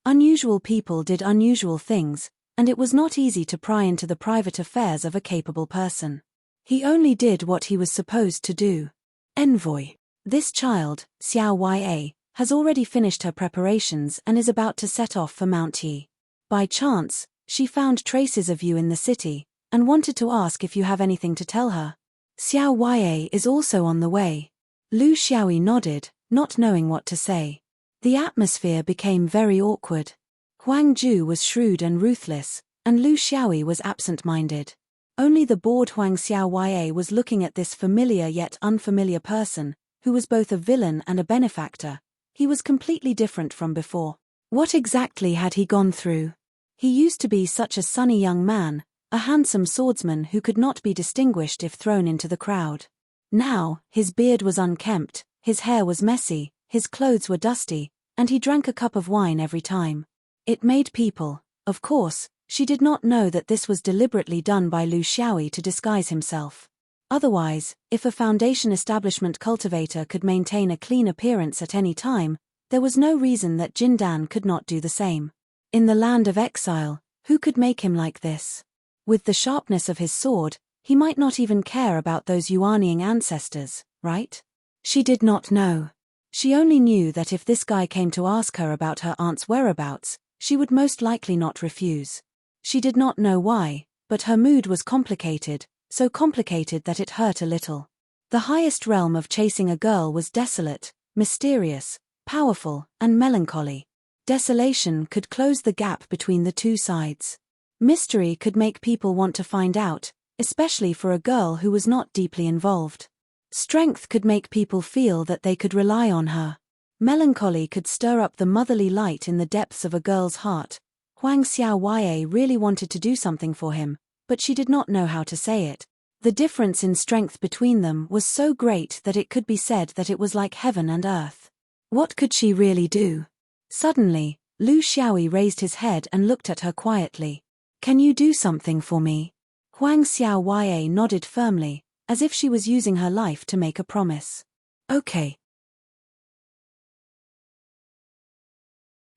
Unusual people did unusual things, and it was not easy to pry into the private affairs of a capable person. He only did what he was supposed to do. Envoy. This child, Xiao Ya, has already finished her preparations and is about to set off for Mount Yi. By chance, she found traces of you in the city, and wanted to ask if you have anything to tell her. Xiao Ya is also on the way. Lu Xiaoyi nodded, not knowing what to say. The atmosphere became very awkward. Huang Ju was shrewd and ruthless, and Lu Xiaoyi was absent-minded. Only the bored Huang Xiao Ya was looking at this familiar yet unfamiliar person, who was both a villain and a benefactor. He was completely different from before. What exactly had he gone through? He used to be such a sunny young man, a handsome swordsman who could not be distinguished if thrown into the crowd. Now, his beard was unkempt, his hair was messy, his clothes were dusty, and he drank a cup of wine every time. It made people, of course, she did not know that this was deliberately done by Lu Xiaoyi to disguise himself. Otherwise, if a foundation establishment cultivator could maintain a clean appearance at any time, there was no reason that Jindan could not do the same. In the land of exile, who could make him like this? With the sharpness of his sword, he might not even care about those Yuaniing ancestors, right? She did not know. She only knew that if this guy came to ask her about her aunt's whereabouts, she would most likely not refuse. She did not know why, but her mood was complicated, so complicated that it hurt a little. The highest realm of chasing a girl was desolate, mysterious, powerful, and melancholy. Desolation could close the gap between the two sides. Mystery could make people want to find out, especially for a girl who was not deeply involved. Strength could make people feel that they could rely on her. Melancholy could stir up the motherly light in the depths of a girl's heart. Huang Xiao Ya really wanted to do something for him, but she did not know how to say it. The difference in strength between them was so great that it could be said that it was like heaven and earth. What could she really do? Suddenly, Lu Xiaoyi raised his head and looked at her quietly. Can you do something for me? Huang Xiao Ya nodded firmly, as if she was using her life to make a promise. Okay.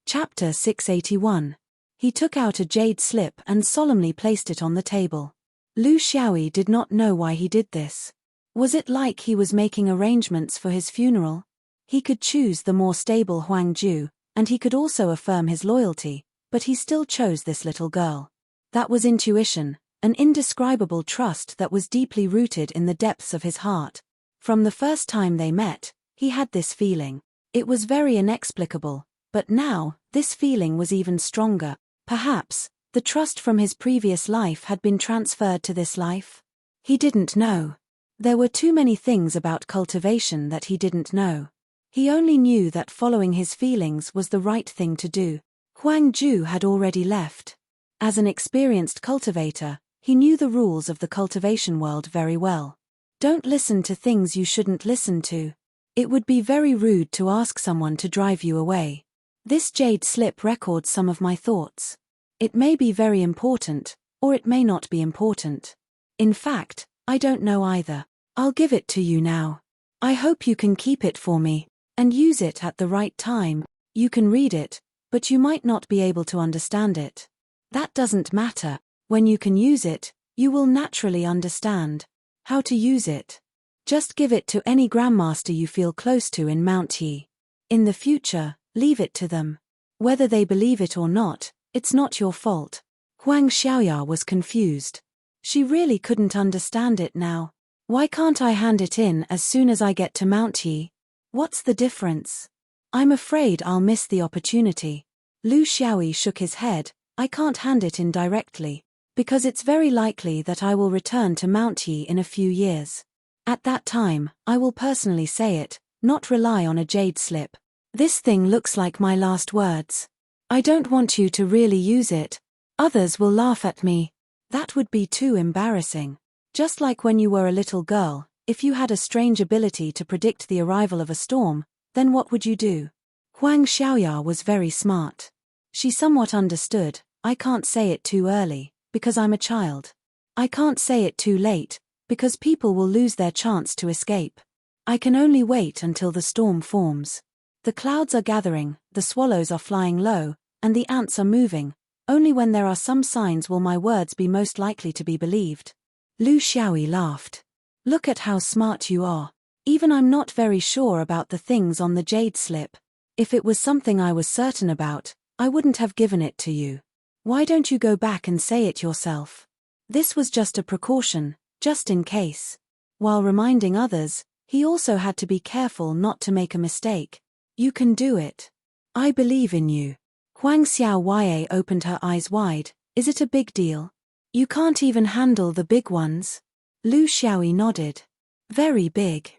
Chapter 681. He took out a jade slip and solemnly placed it on the table. Lu Xiaoyi did not know why he did this. Was it like he was making arrangements for his funeral? He could choose the more stable Huang Ju, and he could also affirm his loyalty, but he still chose this little girl. That was intuition, an indescribable trust that was deeply rooted in the depths of his heart. From the first time they met, he had this feeling. It was very inexplicable, but now, this feeling was even stronger. Perhaps, the trust from his previous life had been transferred to this life? He didn't know. There were too many things about cultivation that he didn't know. He only knew that following his feelings was the right thing to do. Huang Ju had already left. As an experienced cultivator, he knew the rules of the cultivation world very well. Don't listen to things you shouldn't listen to. It would be very rude to ask someone to drive you away. This jade slip records some of my thoughts. It may be very important, or it may not be important. In fact, I don't know either. I'll give it to you now. I hope you can keep it for me, and use it at the right time. You can read it, but you might not be able to understand it. That doesn't matter. When you can use it, you will naturally understand how to use it. Just give it to any grandmaster you feel close to in Mount Yi. In the future, leave it to them. Whether they believe it or not, it's not your fault. Huang Xiaoya was confused. She really couldn't understand it now. Why can't I hand it in as soon as I get to Mount Yi? What's the difference? I'm afraid I'll miss the opportunity. Lu Xiaoyi shook his head. I can't hand it in directly, because it's very likely that I will return to Mount Yi in a few years. At that time, I will personally say it, not rely on a jade slip. This thing looks like my last words. I don't want you to really use it. Others will laugh at me. That would be too embarrassing. Just like when you were a little girl, if you had a strange ability to predict the arrival of a storm, then what would you do? Huang Xiaoya was very smart. She somewhat understood. I can't say it too early, because I'm a child. I can't say it too late, because people will lose their chance to escape. I can only wait until the storm forms. The clouds are gathering, the swallows are flying low, and the ants are moving. Only when there are some signs will my words be most likely to be believed. Lu Xiaoyi laughed. Look at how smart you are. Even I'm not very sure about the things on the jade slip. If it was something I was certain about, I wouldn't have given it to you. Why don't you go back and say it yourself? This was just a precaution, just in case. While reminding others, he also had to be careful not to make a mistake. You can do it. I believe in you. Huang Xiaoye opened her eyes wide. Is it a big deal? You can't even handle the big ones? Lu Xiaoyi nodded. Very big.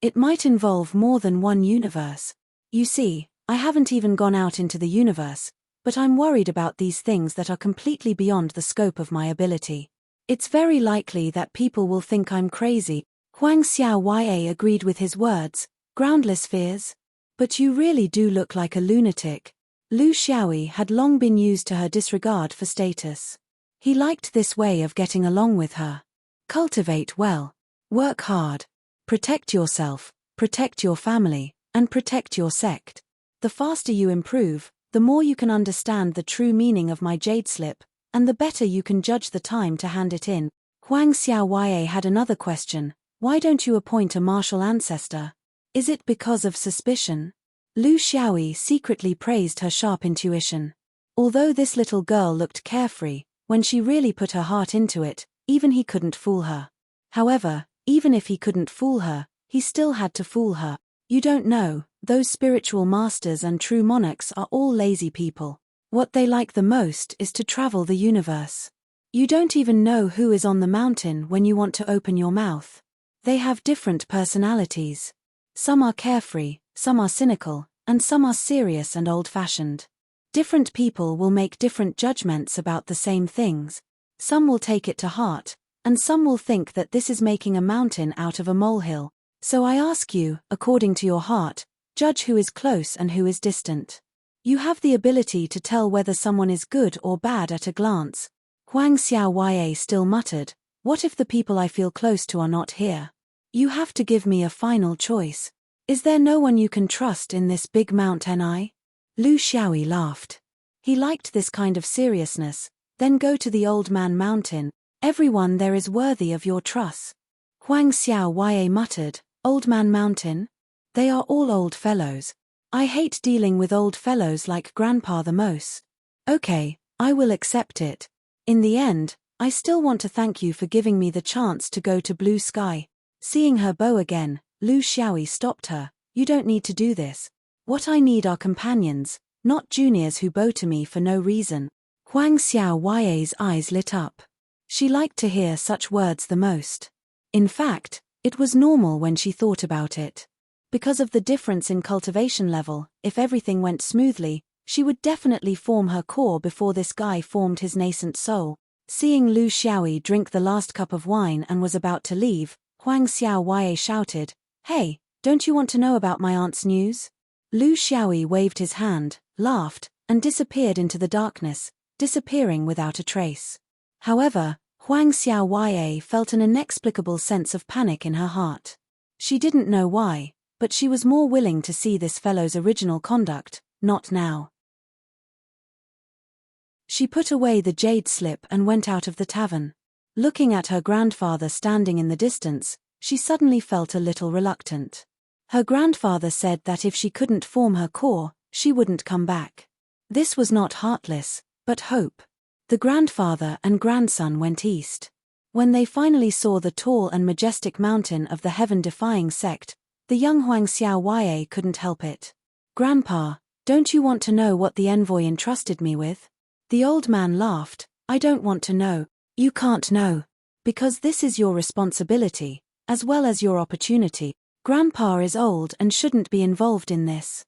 It might involve more than one universe. You see, I haven't even gone out into the universe, but I'm worried about these things that are completely beyond the scope of my ability. It's very likely that people will think I'm crazy. Huang Xiaoye agreed with his words. Groundless fears? But you really do look like a lunatic. Lu Xiaoyi had long been used to her disregard for status. He liked this way of getting along with her. Cultivate well. Work hard. Protect yourself, protect your family, and protect your sect. The faster you improve, the more you can understand the true meaning of my jade slip, and the better you can judge the time to hand it in. Huang Xiaoye had another question. Why don't you appoint a martial ancestor? Is it because of suspicion? Lu Xiaoyi secretly praised her sharp intuition. Although this little girl looked carefree, when she really put her heart into it, even he couldn't fool her. However, even if he couldn't fool her, he still had to fool her. You don't know, those spiritual masters and true monarchs are all lazy people. What they like the most is to travel the universe. You don't even know who is on the mountain when you want to open your mouth. They have different personalities. Some are carefree, some are cynical, and some are serious and old-fashioned. Different people will make different judgments about the same things. Some will take it to heart, and some will think that this is making a mountain out of a molehill. So I ask you, according to your heart, judge who is close and who is distant. You have the ability to tell whether someone is good or bad at a glance. Huang Xiaoye still muttered, what if the people I feel close to are not here? You have to give me a final choice. Is there no one you can trust in this big Mount Ni? Lu Xiaoyi laughed. He liked this kind of seriousness. Then go to the Old Man Mountain. Everyone there is worthy of your trust. Huang Xiaoye muttered, Old Man Mountain? They are all old fellows. I hate dealing with old fellows like Grandpa the most. Okay, I will accept it. In the end, I still want to thank you for giving me the chance to go to Blue Sky. Seeing her bow again, Lu Xiaoyi stopped her. You don't need to do this. What I need are companions, not juniors who bow to me for no reason. Huang Xiaoye's eyes lit up. She liked to hear such words the most. In fact, it was normal when she thought about it. Because of the difference in cultivation level, if everything went smoothly, she would definitely form her core before this guy formed his nascent soul. Seeing Lu Xiaoyi drink the last cup of wine and was about to leave, Huang Xiaoye shouted, Hey, don't you want to know about my aunt's news? Lu Xiaoyi waved his hand, laughed, and disappeared into the darkness, disappearing without a trace. However, Huang Xiaoye felt an inexplicable sense of panic in her heart. She didn't know why, but she was more willing to see this fellow's original conduct, not now. She put away the jade slip and went out of the tavern. Looking at her grandfather standing in the distance, she suddenly felt a little reluctant. Her grandfather said that if she couldn't form her core, she wouldn't come back. This was not heartless, but hope. The grandfather and grandson went east. When they finally saw the tall and majestic mountain of the heaven-defying sect, the young Huang Xiaoye couldn't help it. Grandpa, don't you want to know what the envoy entrusted me with? The old man laughed. I don't want to know. You can't know. Because this is your responsibility, as well as your opportunity. Grandpa is old and shouldn't be involved in this.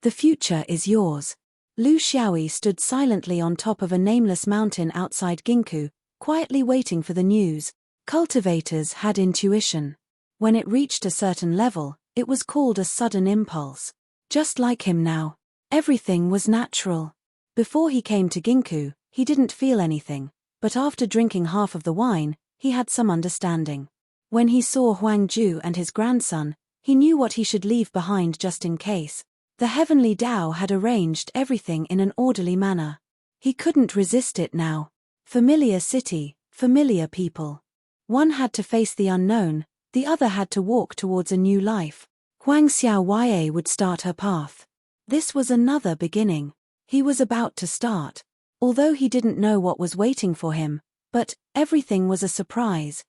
The future is yours. Lu Xiaoyi stood silently on top of a nameless mountain outside Ginku, quietly waiting for the news. Cultivators had intuition. When it reached a certain level, it was called a sudden impulse. Just like him now. Everything was natural. Before he came to Ginkgo, he didn't feel anything, but after drinking half of the wine, he had some understanding. When he saw Huangju and his grandson, he knew what he should leave behind just in case. The heavenly Tao had arranged everything in an orderly manner. He couldn't resist it now. Familiar city, familiar people. One had to face the unknown, the other had to walk towards a new life. Huang Xiaoye would start her path. This was another beginning. He was about to start. Although he didn't know what was waiting for him, but everything was a surprise.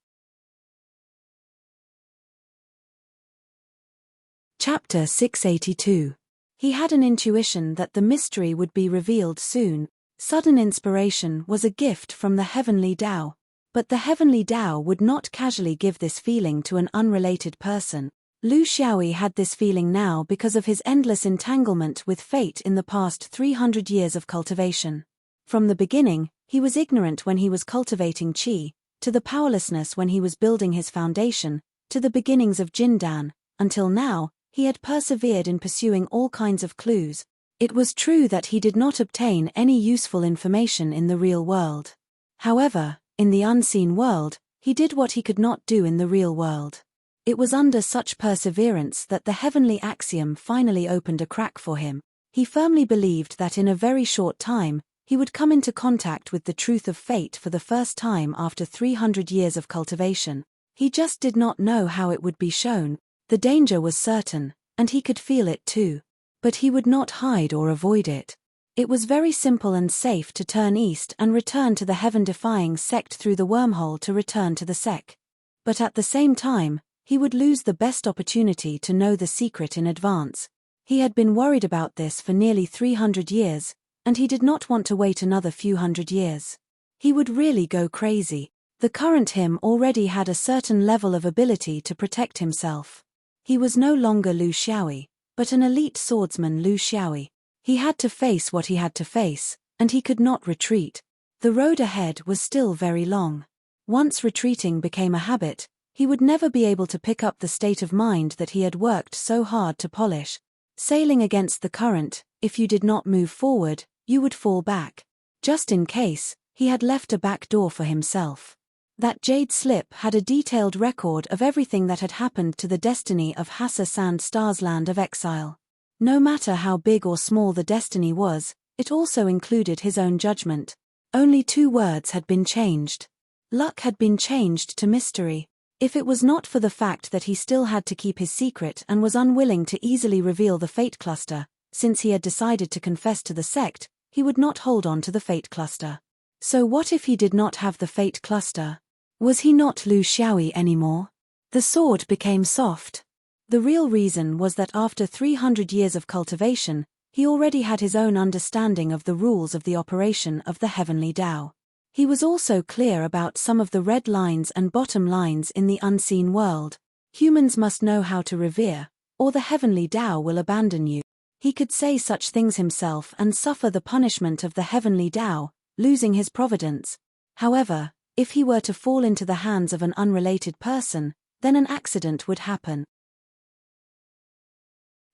Chapter 682. He had an intuition that the mystery would be revealed soon. Sudden inspiration was a gift from the heavenly Tao. But the heavenly Tao would not casually give this feeling to an unrelated person. Lu Xiaoyi had this feeling now because of his endless entanglement with fate in the past 300 years of cultivation. From the beginning, he was ignorant when he was cultivating qi, to the powerlessness when he was building his foundation, to the beginnings of Jindan, until now, he had persevered in pursuing all kinds of clues. It was true that he did not obtain any useful information in the real world. However, in the unseen world, he did what he could not do in the real world. It was under such perseverance that the heavenly axiom finally opened a crack for him. He firmly believed that in a very short time, he would come into contact with the truth of fate for the first time after 300 years of cultivation. He just did not know how it would be shown. The danger was certain, and he could feel it too. But he would not hide or avoid it. It was very simple and safe to turn east and return to the heaven-defying sect through the wormhole to return to the sect. But at the same time, he would lose the best opportunity to know the secret in advance. He had been worried about this for nearly 300 years, and he did not want to wait another few hundred years. He would really go crazy. The current him already had a certain level of ability to protect himself. He was no longer Lu Xiaoyi, but an elite swordsman Lu Xiaoyi. He had to face what he had to face, and he could not retreat. The road ahead was still very long. Once retreating became a habit, he would never be able to pick up the state of mind that he had worked so hard to polish. Sailing against the current, if you did not move forward, you would fall back. Just in case, he had left a back door for himself. That jade slip had a detailed record of everything that had happened to the destiny of Hassa Sand Star's land of exile. No matter how big or small the destiny was, it also included his own judgment. Only 2 words had been changed. Luck had been changed to mystery. If it was not for the fact that he still had to keep his secret and was unwilling to easily reveal the fate cluster, since he had decided to confess to the sect, he would not hold on to the fate cluster. So what if he did not have the fate cluster? Was he not Lu Xiaoyi anymore? The sword became soft. The real reason was that after 300 years of cultivation, he already had his own understanding of the rules of the operation of the heavenly Tao. He was also clear about some of the red lines and bottom lines in the unseen world. Humans must know how to revere, or the heavenly Tao will abandon you. He could say such things himself and suffer the punishment of the heavenly Tao, losing his providence. However, if he were to fall into the hands of an unrelated person, then an accident would happen.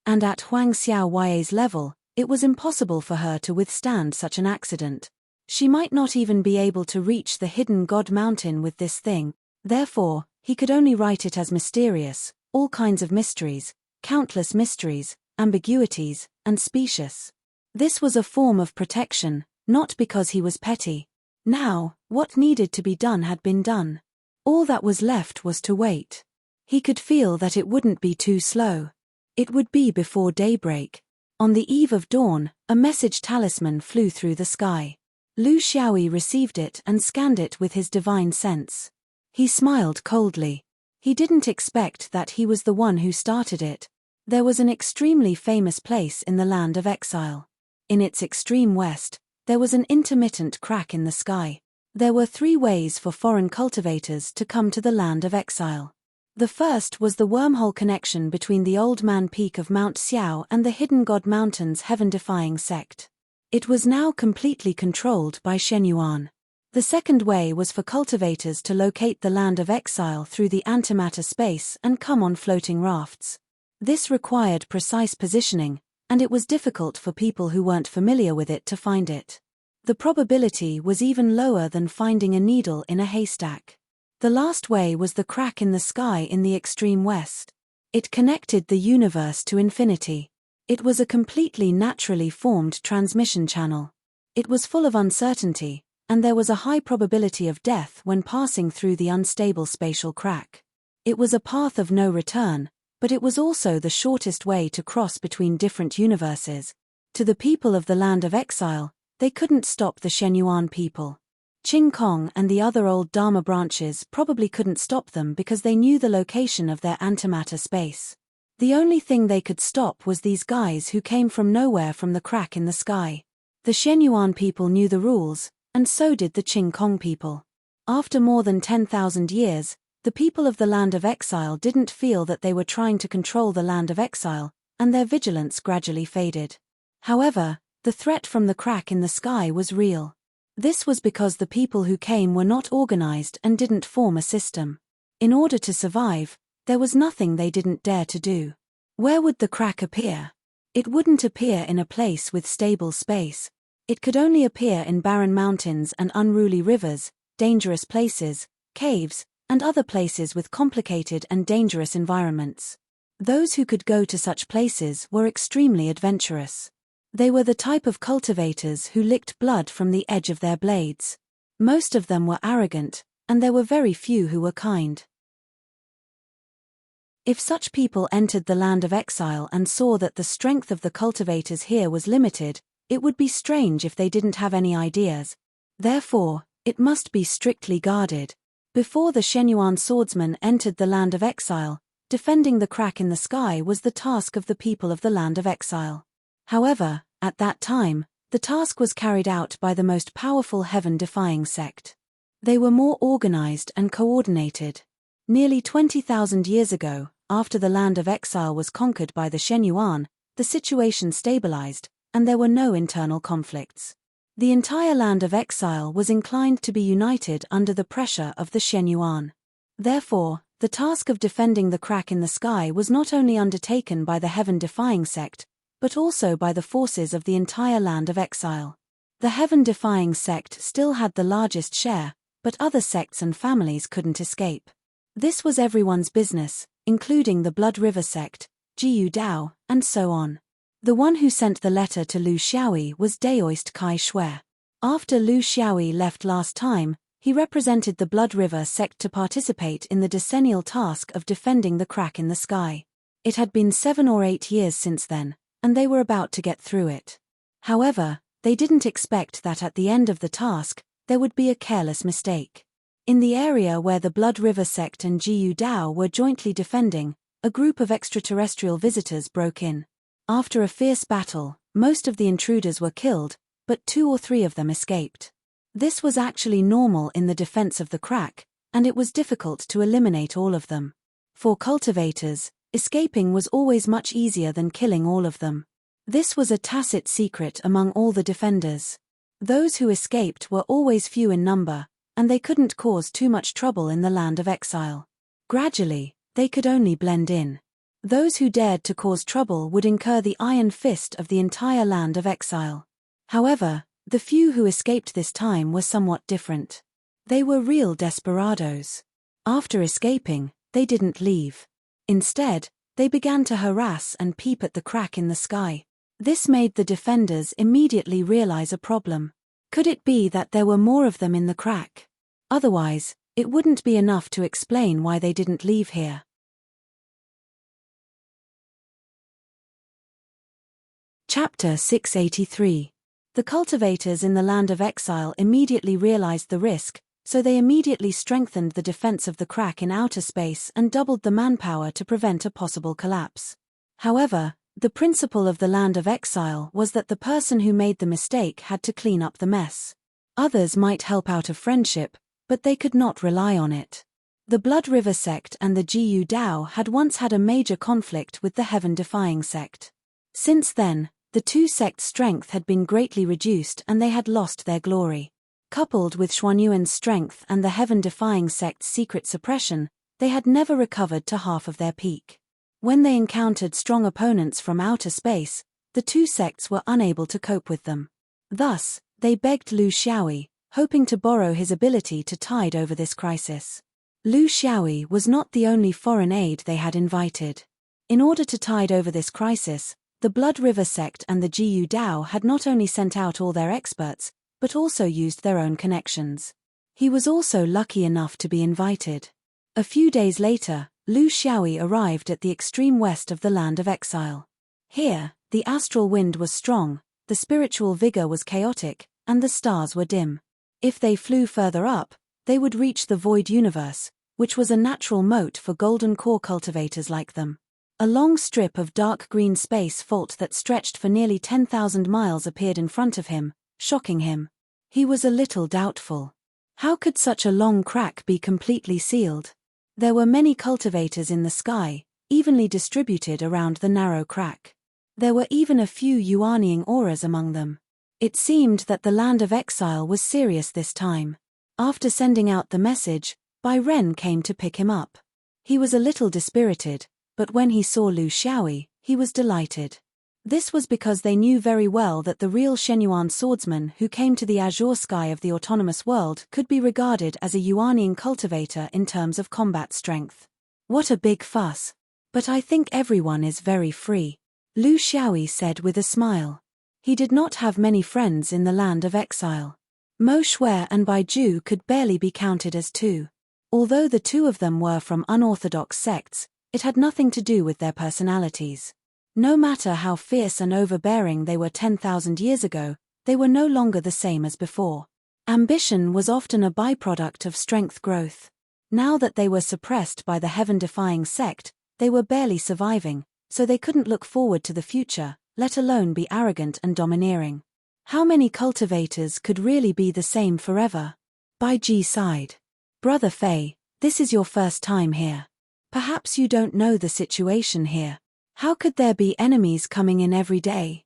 And at Huang Xiaoye's level, it was impossible for her to withstand such an accident. She might not even be able to reach the hidden God Mountain with this thing. Therefore, he could only write it as mysterious, all kinds of mysteries, countless mysteries, ambiguities, and specious. This was a form of protection, not because he was petty. Now, what needed to be done had been done. All that was left was to wait. He could feel that it wouldn't be too slow. It would be before daybreak. On the eve of dawn, a message talisman flew through the sky. Lu Xiaoyi received it and scanned it with his divine sense. He smiled coldly. He didn't expect that he was the one who started it. There was an extremely famous place in the land of exile. In its extreme west, there was an intermittent crack in the sky. There were 3 ways for foreign cultivators to come to the land of exile. The first was the wormhole connection between the Old Man Peak of Mount Xiao and the Hidden God Mountain's heaven-defying sect. It was now completely controlled by Shenyuan. The second way was for cultivators to locate the land of exile through the antimatter space and come on floating rafts. This required precise positioning, and it was difficult for people who weren't familiar with it to find it. The probability was even lower than finding a needle in a haystack. The last way was the crack in the sky in the extreme west. It connected the universe to infinity. It was a completely naturally formed transmission channel. It was full of uncertainty, and there was a high probability of death when passing through the unstable spatial crack. It was a path of no return, but it was also the shortest way to cross between different universes. To the people of the land of exile, they couldn't stop the Shenyuan people. Qing Kong and the other old Dharma branches probably couldn't stop them because they knew the location of their antimatter space. The only thing they could stop was these guys who came from nowhere from the crack in the sky. The Shenyuan people knew the rules, and so did the Qing Kong people. After more than 10,000 years, the people of the land of exile didn't feel that they were trying to control the land of exile, and their vigilance gradually faded. However, the threat from the crack in the sky was real. This was because the people who came were not organized and didn't form a system. In order to survive, there was nothing they didn't dare to do. Where would the crack appear? It wouldn't appear in a place with stable space. It could only appear in barren mountains and unruly rivers, dangerous places, caves, and other places with complicated and dangerous environments. Those who could go to such places were extremely adventurous. They were the type of cultivators who licked blood from the edge of their blades. Most of them were arrogant, and there were very few who were kind. If such people entered the land of exile and saw that the strength of the cultivators here was limited, it would be strange if they didn't have any ideas. Therefore, it must be strictly guarded. Before the Shenyuan swordsmen entered the land of exile, defending the crack in the sky was the task of the people of the land of exile. However, at that time, the task was carried out by the most powerful heaven-defying sect. They were more organized and coordinated. Nearly 20,000 years ago, after the land of exile was conquered by the Shenyuan, the situation stabilized, and there were no internal conflicts. The entire land of exile was inclined to be united under the pressure of the Shenyuan. Therefore, the task of defending the crack in the sky was not only undertaken by the heaven-defying sect, but also by the forces of the entire land of exile. The heaven-defying sect still had the largest share, but other sects and families couldn't escape. This was everyone's business, including the Blood River sect, Jiyu Dao, and so on. The one who sent the letter to Lu Xiaoyi was Daoist Kai Shui. After Lu Xiaoyi left last time, he represented the Blood River sect to participate in the decennial task of defending the crack in the sky. It had been 7 or 8 years since then, and they were about to get through it. However, they didn't expect that at the end of the task, there would be a careless mistake. In the area where the Blood River sect and Jiyu Dao were jointly defending, a group of extraterrestrial visitors broke in. After a fierce battle, most of the intruders were killed, but 2 or 3 of them escaped. This was actually normal in the defense of the crack, and it was difficult to eliminate all of them. For cultivators, escaping was always much easier than killing all of them. This was a tacit secret among all the defenders. Those who escaped were always few in number, and they couldn't cause too much trouble in the land of exile. Gradually, they could only blend in. Those who dared to cause trouble would incur the iron fist of the entire land of exile. However, the few who escaped this time were somewhat different. They were real desperados. After escaping, they didn't leave. Instead, they began to harass and peep at the crack in the sky. This made the defenders immediately realize a problem. Could it be that there were more of them in the crack? Otherwise, it wouldn't be enough to explain why they didn't leave here. Chapter 683. The cultivators in the land of exile immediately realized the risk, so they immediately strengthened the defense of the crack in outer space and doubled the manpower to prevent a possible collapse. However, the principle of the land of exile was that the person who made the mistake had to clean up the mess. Others might help out of friendship, but they could not rely on it. The Blood River sect and the Jiyu Dao had once had a major conflict with the heaven-defying sect. Since then, the two sects' strength had been greatly reduced and they had lost their glory. Coupled with Xuanyuan's strength and the heaven-defying sect's secret suppression, they had never recovered to half of their peak. When they encountered strong opponents from outer space, the two sects were unable to cope with them. Thus, they begged Lu Xiaoyi, hoping to borrow his ability to tide over this crisis. Lu Xiaoyi was not the only foreign aid they had invited. In order to tide over this crisis, the Blood River sect and the Jiyu Dao had not only sent out all their experts, but also used their own connections. He was also lucky enough to be invited. A few days later, Lu Xiaoyi arrived at the extreme west of the land of exile. Here, the astral wind was strong, the spiritual vigor was chaotic, and the stars were dim. If they flew further up, they would reach the void universe, which was a natural moat for golden core cultivators like them. A long strip of dark green space fault that stretched for nearly 10,000 miles appeared in front of him, shocking him. He was a little doubtful. How could such a long crack be completely sealed? There were many cultivators in the sky, evenly distributed around the narrow crack. There were even a few Yuanying auras among them. It seemed that the land of exile was serious this time. After sending out the message, Bai Ren came to pick him up. He was a little dispirited, but when he saw Lu Xiaoyi, he was delighted. This was because they knew very well that the real Shenyuan swordsman who came to the azure sky of the autonomous world could be regarded as a Yuanying cultivator in terms of combat strength. What a big fuss. But I think everyone is very free, Lu Xiaoyi said with a smile. He did not have many friends in the land of exile. Mo Shui and Bai Ju could barely be counted as two. Although the two of them were from unorthodox sects, it had nothing to do with their personalities. No matter how fierce and overbearing they were 10,000 years ago, they were no longer the same as before. Ambition was often a byproduct of strength growth. Now that they were suppressed by the heaven-defying sect, they were barely surviving, so they couldn't look forward to the future, let alone be arrogant and domineering. How many cultivators could really be the same forever? Bai Ji sighed. Brother Fei, this is your first time here. Perhaps you don't know the situation here. How could there be enemies coming in every day?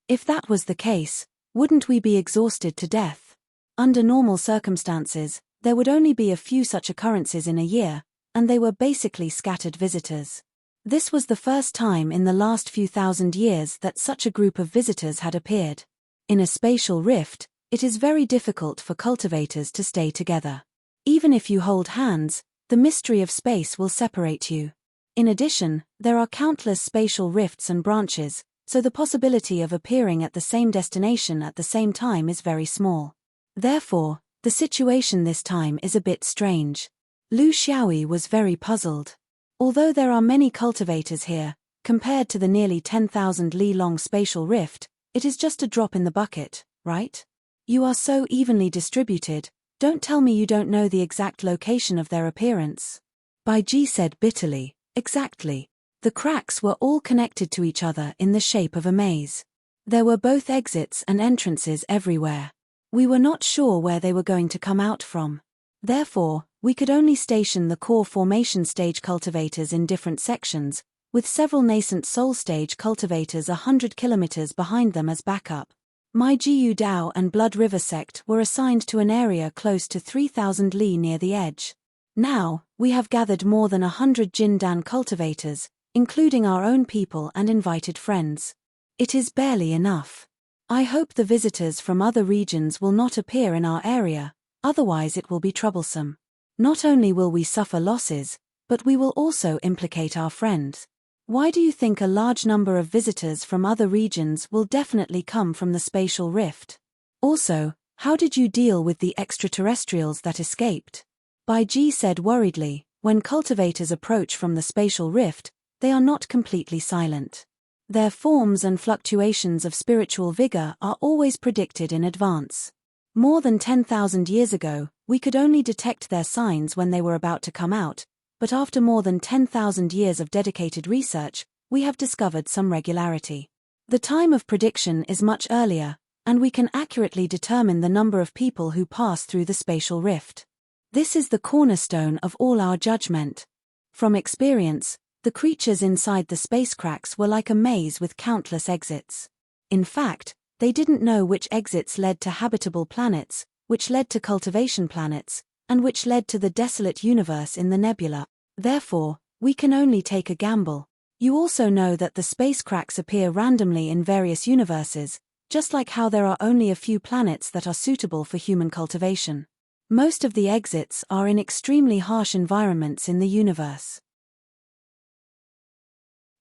If that was the case, wouldn't we be exhausted to death? Under normal circumstances, there would only be a few such occurrences in a year, and they were basically scattered visitors. This was the first time in the last few thousand years that such a group of visitors had appeared. In a spatial rift, it is very difficult for cultivators to stay together. Even if you hold hands, the mystery of space will separate you. In addition, there are countless spatial rifts and branches, so the possibility of appearing at the same destination at the same time is very small. Therefore, the situation this time is a bit strange. Lu Xiaoyi was very puzzled. Although there are many cultivators here, compared to the nearly 10,000 li-long spatial rift, it is just a drop in the bucket, right? You are so evenly distributed, don't tell me you don't know the exact location of their appearance. Bai Ji said bitterly, exactly. The cracks were all connected to each other in the shape of a maze. There were both exits and entrances everywhere. We were not sure where they were going to come out from. Therefore, we could only station the core formation stage cultivators in different sections, with several nascent soul stage cultivators 100 kilometers behind them as backup. My Jiyu Dao and Blood River sect were assigned to an area close to 3,000 li near the edge. Now, we have gathered more than 100 Jindan cultivators, including our own people and invited friends. It is barely enough. I hope the visitors from other regions will not appear in our area, otherwise it will be troublesome. Not only will we suffer losses, but we will also implicate our friends. Why do you think a large number of visitors from other regions will definitely come from the spatial rift? Also, how did you deal with the extraterrestrials that escaped? Bai Ji said worriedly, when cultivators approach from the spatial rift, they are not completely silent. Their forms and fluctuations of spiritual vigor are always predicted in advance. More than 10,000 years ago, we could only detect their signs when they were about to come out, but after more than 10,000 years of dedicated research, we have discovered some regularity. The time of prediction is much earlier, and we can accurately determine the number of people who pass through the spatial rift. This is the cornerstone of all our judgment. From experience, the creatures inside the space cracks were like a maze with countless exits. In fact, They didn't know which exits led to habitable planets, which led to cultivation planets, and which led to the desolate universe in the nebula. Therefore, we can only take a gamble. You also know that the space cracks appear randomly in various universes, just like how there are only a few planets that are suitable for human cultivation. Most of the exits are in extremely harsh environments in the universe.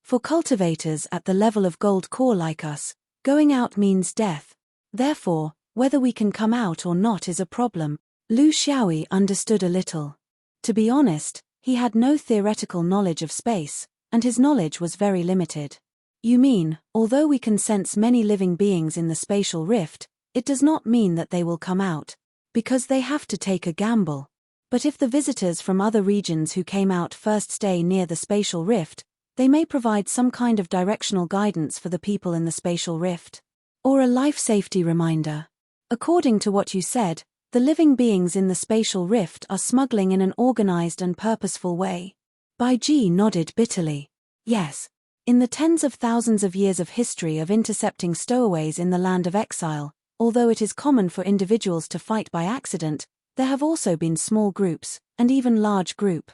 For cultivators at the level of gold core like us, going out means death. Therefore, whether we can come out or not is a problem. Lu Xiaoyi understood a little. To be honest, he had no theoretical knowledge of space, and his knowledge was very limited. You mean, although we can sense many living beings in the spatial rift, it does not mean that they will come out, because they have to take a gamble. But if the visitors from other regions who came out first stay near the spatial rift, they may provide some kind of directional guidance for the people in the spatial rift. Or a life safety reminder. According to what you said, the living beings in the spatial rift are smuggling in an organized and purposeful way. Bai Ji nodded bitterly. Yes. In the tens of thousands of years of history of intercepting stowaways in the land of exile, although it is common for individuals to fight by accident, there have also been small groups, and even large group.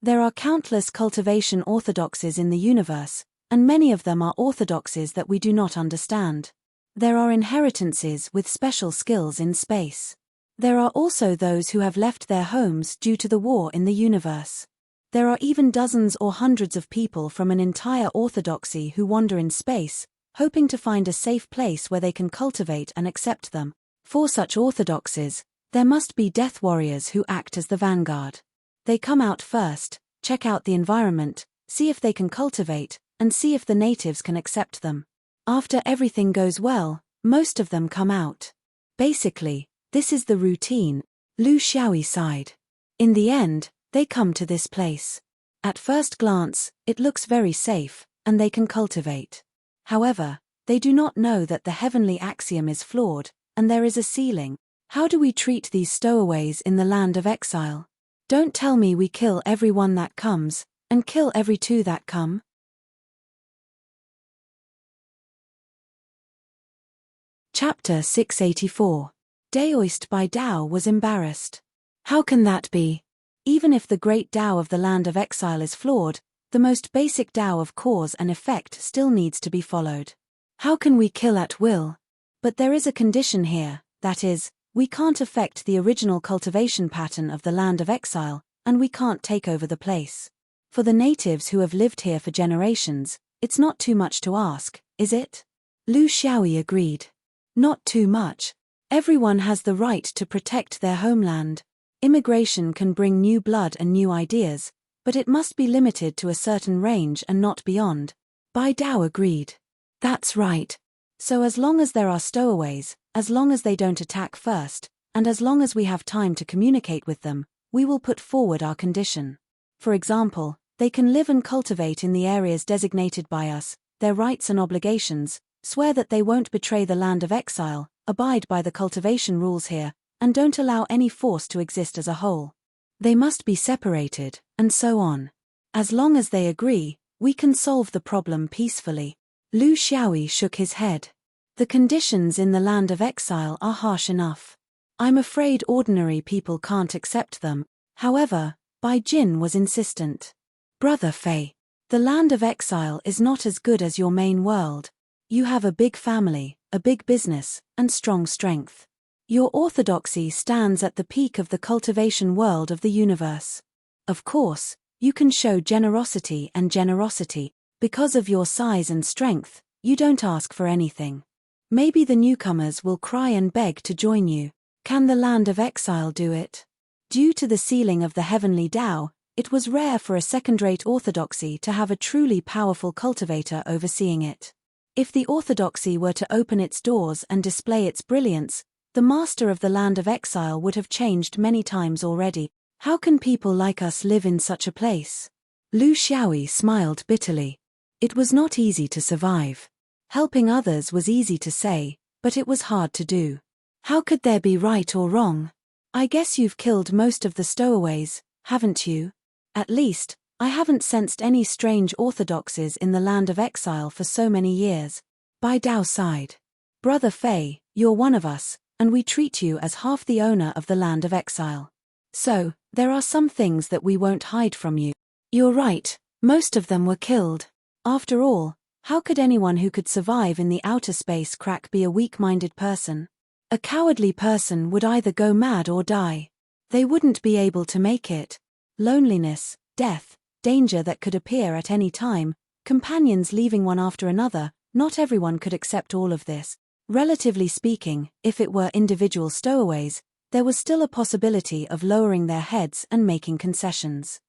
There are countless cultivation orthodoxies in the universe, and many of them are orthodoxies that we do not understand. There are inheritances with special skills in space. There are also those who have left their homes due to the war in the universe. There are even dozens or hundreds of people from an entire orthodoxy who wander in space, hoping to find a safe place where they can cultivate and accept them. For such orthodoxies, there must be death warriors who act as the vanguard. They come out first, check out the environment, see if they can cultivate, and see if the natives can accept them. After everything goes well, most of them come out. Basically, this is the routine. Lu Xiaoyi sighed. In the end, they come to this place. At first glance, it looks very safe, and they can cultivate. However, they do not know that the heavenly axiom is flawed, and there is a ceiling. How do we treat these stowaways in the land of exile? Don't tell me we kill every one that comes, and kill every two that come. Chapter 684. Daoist by Dao was embarrassed. How can that be? Even if the great Dao of the land of exile is flawed, the most basic Dao of cause and effect still needs to be followed. How can we kill at will? But there is a condition here, that is, we can't affect the original cultivation pattern of the land of exile, and we can't take over the place. For the natives who have lived here for generations, it's not too much to ask, is it? Lu Xiaoyi agreed. Not too much. Everyone has the right to protect their homeland. Immigration can bring new blood and new ideas, but it must be limited to a certain range and not beyond. Bai Dao agreed. That's right. So as long as there are stowaways, as long as they don't attack first, and as long as we have time to communicate with them, we will put forward our condition. For example, they can live and cultivate in the areas designated by us, their rights and obligations, swear that they won't betray the land of exile, abide by the cultivation rules here, and don't allow any force to exist as a whole. They must be separated, and so on. As long as they agree, we can solve the problem peacefully. Lu Xiaoyi shook his head. The conditions in the land of exile are harsh enough. I'm afraid ordinary people can't accept them. However, Bai Jin was insistent. Brother Fei, the land of exile is not as good as your main world. You have a big family, a big business, and strong strength. Your orthodoxy stands at the peak of the cultivation world of the universe. Of course, you can show generosity and generosity. Because of your size and strength, you don't ask for anything. Maybe the newcomers will cry and beg to join you. Can the land of exile do it? Due to the sealing of the heavenly Tao, it was rare for a second-rate orthodoxy to have a truly powerful cultivator overseeing it. If the orthodoxy were to open its doors and display its brilliance, the master of the land of exile would have changed many times already. How can people like us live in such a place? Lu Xiaoyi smiled bitterly. It was not easy to survive. Helping others was easy to say, but it was hard to do. How could there be right or wrong? I guess you've killed most of the stowaways, haven't you? At least, I haven't sensed any strange orthodoxies in the land of exile for so many years. Bai Dao sighed. Brother Fei, you're one of us, and we treat you as half the owner of the land of exile. So, there are some things that we won't hide from you. You're right, most of them were killed. After all, how could anyone who could survive in the outer space crack be a weak-minded person? A cowardly person would either go mad or die. They wouldn't be able to make it. Loneliness, death, danger that could appear at any time, companions leaving one after another, not everyone could accept all of this. Relatively speaking, if it were individual stowaways, there was still a possibility of lowering their heads and making concessions.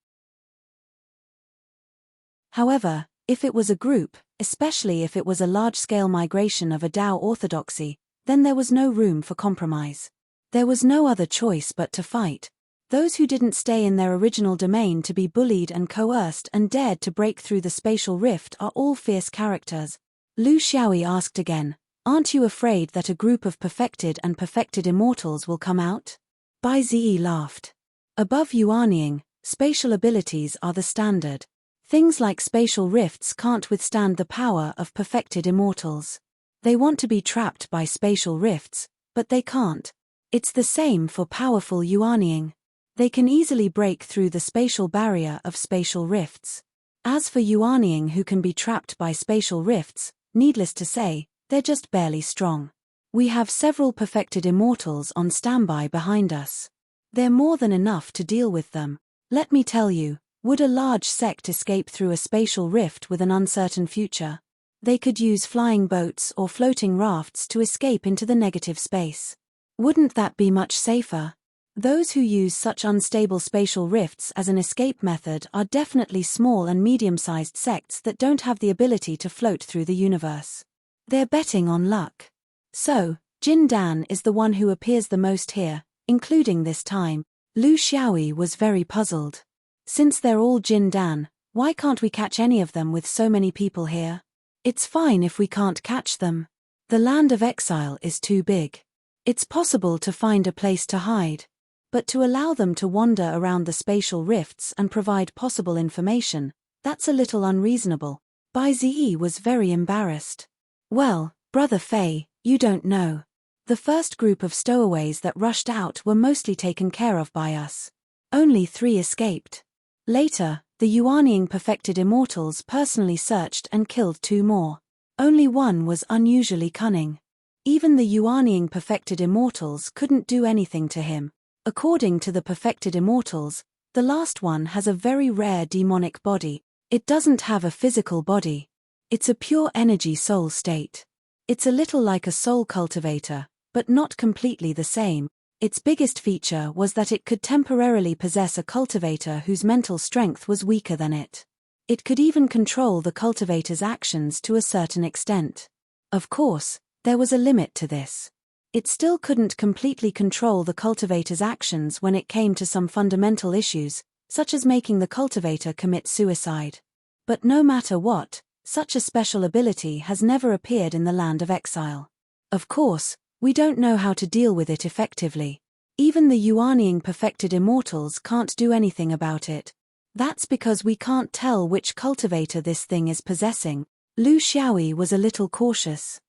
However, if it was a group, especially if it was a large-scale migration of a Dao orthodoxy, then there was no room for compromise. There was no other choice but to fight. Those who didn't stay in their original domain to be bullied and coerced and dared to break through the spatial rift are all fierce characters. Lu Xiaoyi asked again, "Aren't you afraid that a group of perfected and perfected immortals will come out?" Bai Ziyi laughed. Above Yuanying, spatial abilities are the standard. Things like spatial rifts can't withstand the power of perfected immortals. They want to be trapped by spatial rifts, but they can't. It's the same for powerful Yuanying. They can easily break through the spatial barrier of spatial rifts. As for Yuanying who can be trapped by spatial rifts, needless to say, they're just barely strong. We have several perfected immortals on standby behind us. They're more than enough to deal with them. Let me tell you, would a large sect escape through a spatial rift with an uncertain future? They could use flying boats or floating rafts to escape into the negative space. Wouldn't that be much safer? Those who use such unstable spatial rifts as an escape method are definitely small and medium-sized sects that don't have the ability to float through the universe. They're betting on luck. So, Jin Dan is the one who appears the most here, including this time. Lu Xiaoyi was very puzzled. Since they're all Jin Dan, why can't we catch any of them with so many people here? It's fine if we can't catch them. The land of exile is too big. It's possible to find a place to hide. But to allow them to wander around the spatial rifts and provide possible information, that's a little unreasonable. Bai Ziyi was very embarrassed. Well, Brother Fei, you don't know. The first group of stowaways that rushed out were mostly taken care of by us. Only 3 escaped. Later, the Yuanying perfected immortals personally searched and killed 2 more. Only one was unusually cunning. Even the Yuanying perfected immortals couldn't do anything to him. According to the perfected immortals, the last one has a very rare demonic body. It doesn't have a physical body. It's a pure energy soul state. It's a little like a soul cultivator, but not completely the same. Its biggest feature was that it could temporarily possess a cultivator whose mental strength was weaker than it. It could even control the cultivator's actions to a certain extent. Of course, there was a limit to this. It still couldn't completely control the cultivator's actions when it came to some fundamental issues, such as making the cultivator commit suicide. But no matter what, such a special ability has never appeared in the land of exile. Of course, we don't know how to deal with it effectively. Even the Yuanying perfected immortals can't do anything about it. That's because we can't tell which cultivator this thing is possessing. Lu Xiaoyi was a little cautious.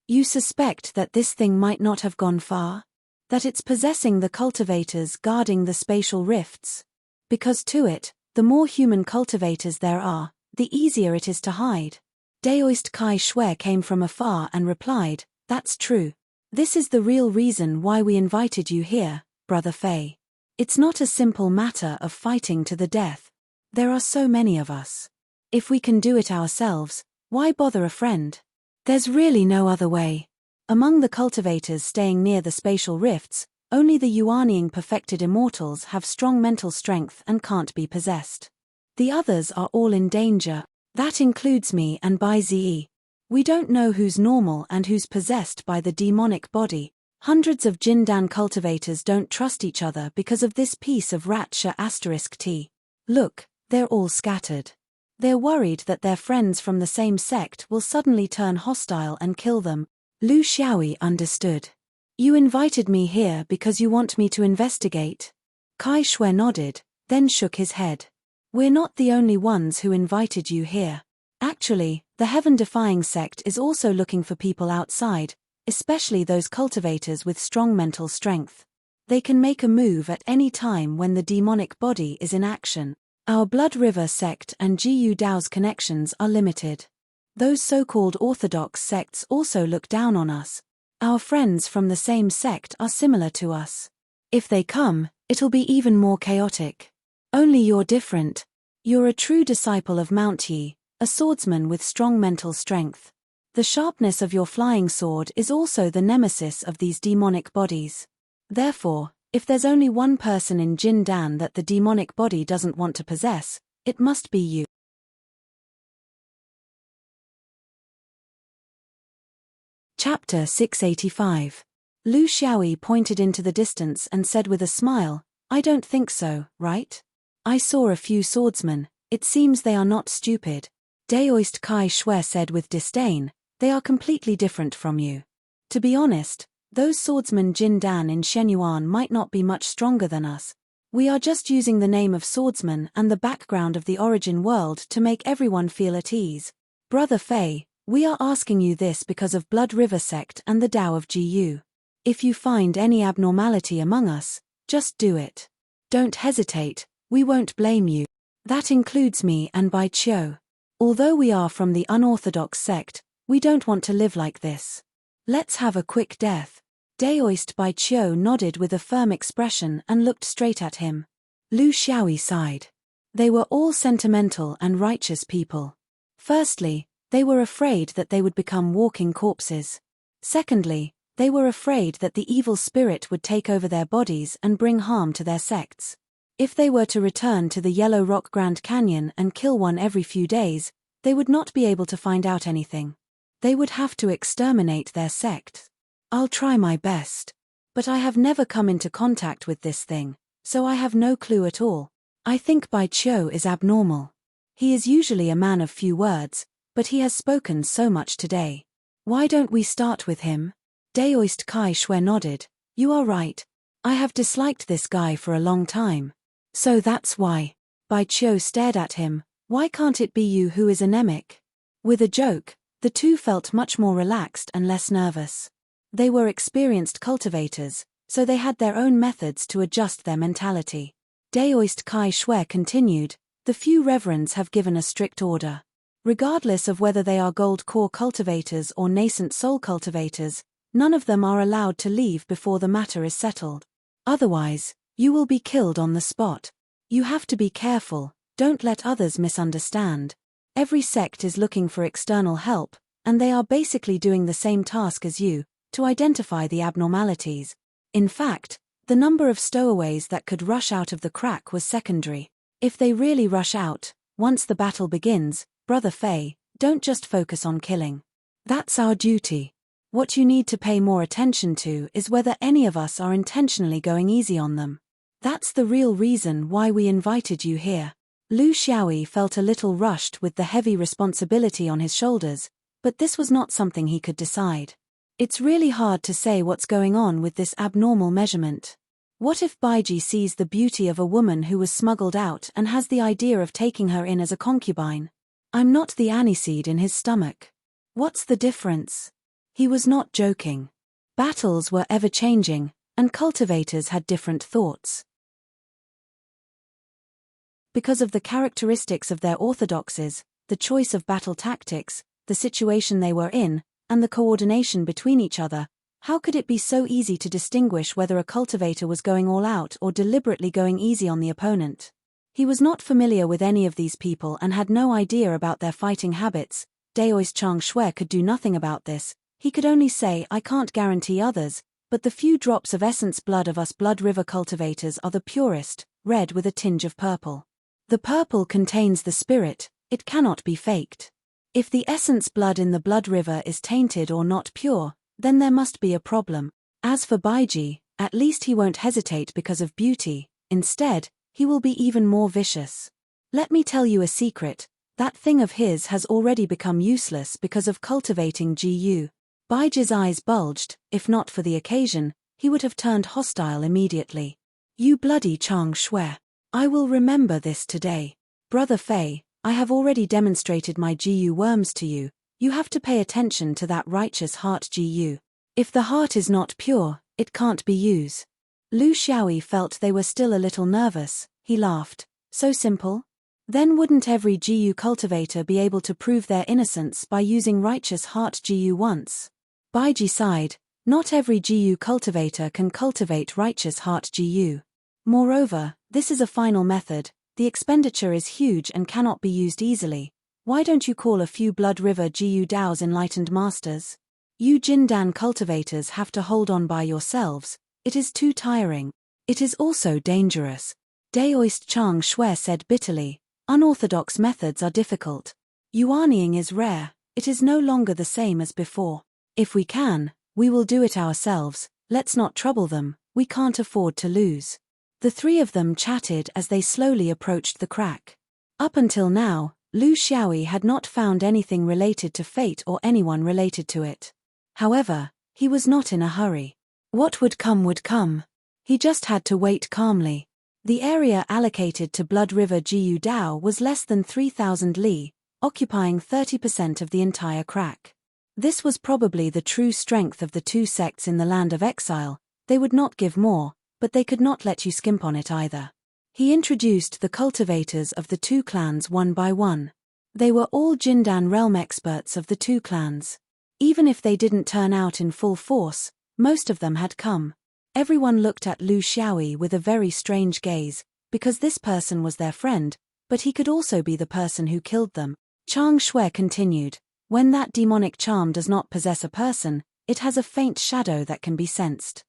You suspect that this thing might not have gone far? That it's possessing the cultivators guarding the spatial rifts? Because to it, the more human cultivators there are, the easier it is to hide. Daoist Kai Shui came from afar and replied, "That's true. This is the real reason why we invited you here, Brother Fei. It's not a simple matter of fighting to the death. There are so many of us. If we can do it ourselves, why bother a friend? There's really no other way." Among the cultivators staying near the spatial rifts, only the Yuanying perfected immortals have strong mental strength and can't be possessed. The others are all in danger. That includes me and Bai Ziyi. We don't know who's normal and who's possessed by the demonic body. Hundreds of Jindan cultivators don't trust each other because of this piece of rat *T. Look, they're all scattered. They're worried that their friends from the same sect will suddenly turn hostile and kill them. Lu Xiaoyi understood. You invited me here because you want me to investigate? Kai Shui nodded, then shook his head. We're not the only ones who invited you here. Actually, the heaven-defying sect is also looking for people outside, especially those cultivators with strong mental strength. They can make a move at any time when the demonic body is in action. Our Blood River sect and Gu Dao's connections are limited. Those so-called orthodox sects also look down on us. Our friends from the same sect are similar to us. If they come, it'll be even more chaotic. Only you're different. You're a true disciple of Mount Yi, a swordsman with strong mental strength. The sharpness of your flying sword is also the nemesis of these demonic bodies. Therefore, if there's only one person in Jin Dan that the demonic body doesn't want to possess, it must be you. Chapter 685. Lu Xiaoyi pointed into the distance and said with a smile, "I don't think so, right? I saw a few swordsmen, it seems they are not stupid." Daoist Kai Shui said with disdain, "They are completely different from you. To be honest, those swordsmen Jin Dan in Shenyuan might not be much stronger than us. We are just using the name of swordsman and the background of the origin world to make everyone feel at ease. Brother Fei, we are asking you this because of Blood River sect and the Tao of Gu. If you find any abnormality among us, just do it. Don't hesitate, we won't blame you. That includes me and Bai Qiu. Although we are from the unorthodox sect, we don't want to live like this. Let's have a quick death." Daoist Bai Qiu nodded with a firm expression and looked straight at him. Lu Xiaoyi sighed. They were all sentimental and righteous people. Firstly, they were afraid that they would become walking corpses. Secondly, they were afraid that the evil spirit would take over their bodies and bring harm to their sects. If they were to return to the Yellow Rock Grand Canyon and kill one every few days, they would not be able to find out anything. They would have to exterminate their sect. I'll try my best. But I have never come into contact with this thing, so I have no clue at all. I think Bai Qiu is abnormal. He is usually a man of few words, but he has spoken so much today. Why don't we start with him? Daoist Kai Shui nodded. You are right. I have disliked this guy for a long time. So that's why. Bai Qiu stared at him. Why can't it be you who is anemic? With a joke, the two felt much more relaxed and less nervous. They were experienced cultivators, so they had their own methods to adjust their mentality. Daoist Kai Shui continued, "The few reverends have given a strict order. Regardless of whether they are gold core cultivators or nascent soul cultivators, none of them are allowed to leave before the matter is settled. Otherwise, you will be killed on the spot. You have to be careful, don't let others misunderstand. Every sect is looking for external help, and they are basically doing the same task as you, to identify the abnormalities. In fact, the number of stowaways that could rush out of the crack was secondary. If they really rush out, once the battle begins, Brother Fei, don't just focus on killing. That's our duty. What you need to pay more attention to is whether any of us are intentionally going easy on them. That's the real reason why we invited you here." Lu Xiaoyi felt a little rushed with the heavy responsibility on his shoulders, but this was not something he could decide. It's really hard to say what's going on with this abnormal measurement. What if Baiji sees the beauty of a woman who was smuggled out and has the idea of taking her in as a concubine? I'm not the aniseed in his stomach. What's the difference? He was not joking. Battles were ever-changing, and cultivators had different thoughts. Because of the characteristics of their orthodoxies, the choice of battle tactics, the situation they were in, and the coordination between each other, how could it be so easy to distinguish whether a cultivator was going all out or deliberately going easy on the opponent? He was not familiar with any of these people and had no idea about their fighting habits. Daoist Chang Shui could do nothing about this. He could only say, "I can't guarantee others, but the few drops of essence blood of us Blood River cultivators are the purest, red with a tinge of purple. The purple contains the spirit, it cannot be faked. If the essence blood in the Blood River is tainted or not pure, then there must be a problem. As for Baiji, at least he won't hesitate because of beauty, instead, he will be even more vicious. Let me tell you a secret, that thing of his has already become useless because of cultivating Gu." Baiji's eyes bulged. If not for the occasion, he would have turned hostile immediately. "You bloody Chang Shui. I will remember this today. Brother Fei, I have already demonstrated my GU worms to you. You have to pay attention to that righteous heart GU. If the heart is not pure, it can't be used. Lu Xiaoyi felt they were still a little nervous. He laughed. So simple? Then wouldn't every GU cultivator be able to prove their innocence by using righteous heart GU once? Baiji sighed. Not every GU cultivator can cultivate righteous heart GU. Moreover, this is a final method. The expenditure is huge and cannot be used easily. Why don't you call a few Blood River GU Dao's enlightened masters? You Jindan cultivators have to hold on by yourselves. It is too tiring. It is also dangerous. Daoist Chang Shui said bitterly. Unorthodox methods are difficult. Yuaniying is rare. It is no longer the same as before. If we can, we will do it ourselves. Let's not trouble them. We can't afford to lose. The three of them chatted as they slowly approached the crack. Up until now, Lu Xiaoyi had not found anything related to fate or anyone related to it. However, he was not in a hurry. What would come would come. He just had to wait calmly. The area allocated to Blood River GU Dao was less than 3,000 li, occupying 30% of the entire crack. This was probably the true strength of the two sects in the land of exile. They would not give more, but they could not let you skimp on it either. He introduced the cultivators of the two clans one by one. They were all Jindan realm experts of the two clans. Even if they didn't turn out in full force, most of them had come. Everyone looked at Lu Xiaoyi with a very strange gaze, because this person was their friend, but he could also be the person who killed them. Chang Shui continued, when that demonic charm does not possess a person, it has a faint shadow that can be sensed.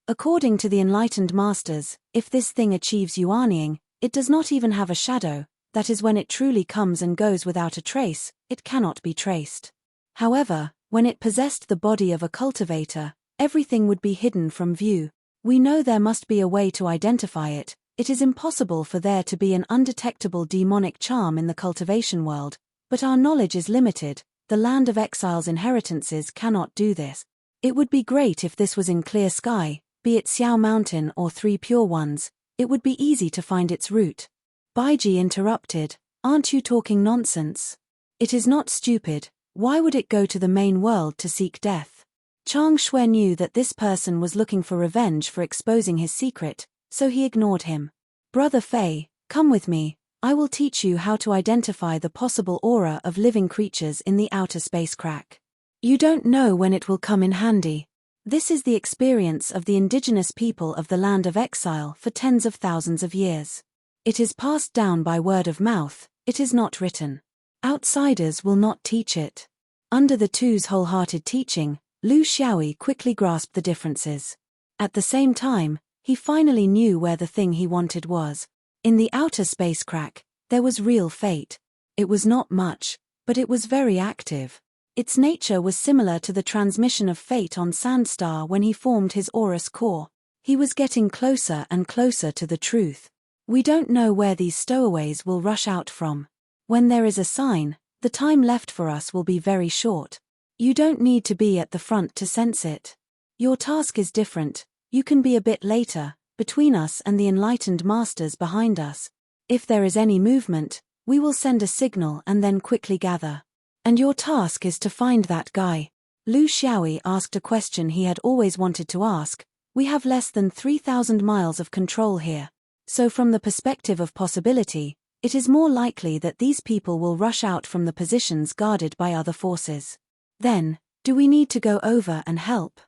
According to the enlightened masters, if this thing achieves yuaniying, it does not even have a shadow, that is when it truly comes and goes without a trace, it cannot be traced. However, when it possessed the body of a cultivator, everything would be hidden from view. We know there must be a way to identify it. It is impossible for there to be an undetectable demonic charm in the cultivation world, but our knowledge is limited. The land of exile's inheritances cannot do this. It would be great if this was in clear sky, be it Xiao Mountain or Three Pure Ones, it would be easy to find its route. Baiji interrupted, aren't you talking nonsense? It is not stupid. Why would it go to the main world to seek death? Chang Shui knew that this person was looking for revenge for exposing his secret, so he ignored him. Brother Fei, come with me, I will teach you how to identify the possible aura of living creatures in the outer space crack. You don't know when it will come in handy. This is the experience of the indigenous people of the land of exile for tens of thousands of years. It is passed down by word of mouth, it is not written. Outsiders will not teach it. Under the two's wholehearted teaching, Lu Xiaoyi quickly grasped the differences. At the same time, he finally knew where the thing he wanted was. In the outer space crack, there was real fate. It was not much, but it was very active. Its nature was similar to the transmission of fate on Sandstar when he formed his Aurus core. He was getting closer and closer to the truth. We don't know where these stowaways will rush out from. When there is a sign, the time left for us will be very short. You don't need to be at the front to sense it. Your task is different. You can be a bit later, between us and the enlightened masters behind us. If there is any movement, we will send a signal and then quickly gather. And your task is to find that guy. Lu Xiaoyi asked a question he had always wanted to ask. We have less than 3,000 miles of control here. So from the perspective of possibility, it is more likely that these people will rush out from the positions guarded by other forces. Then, do we need to go over and help?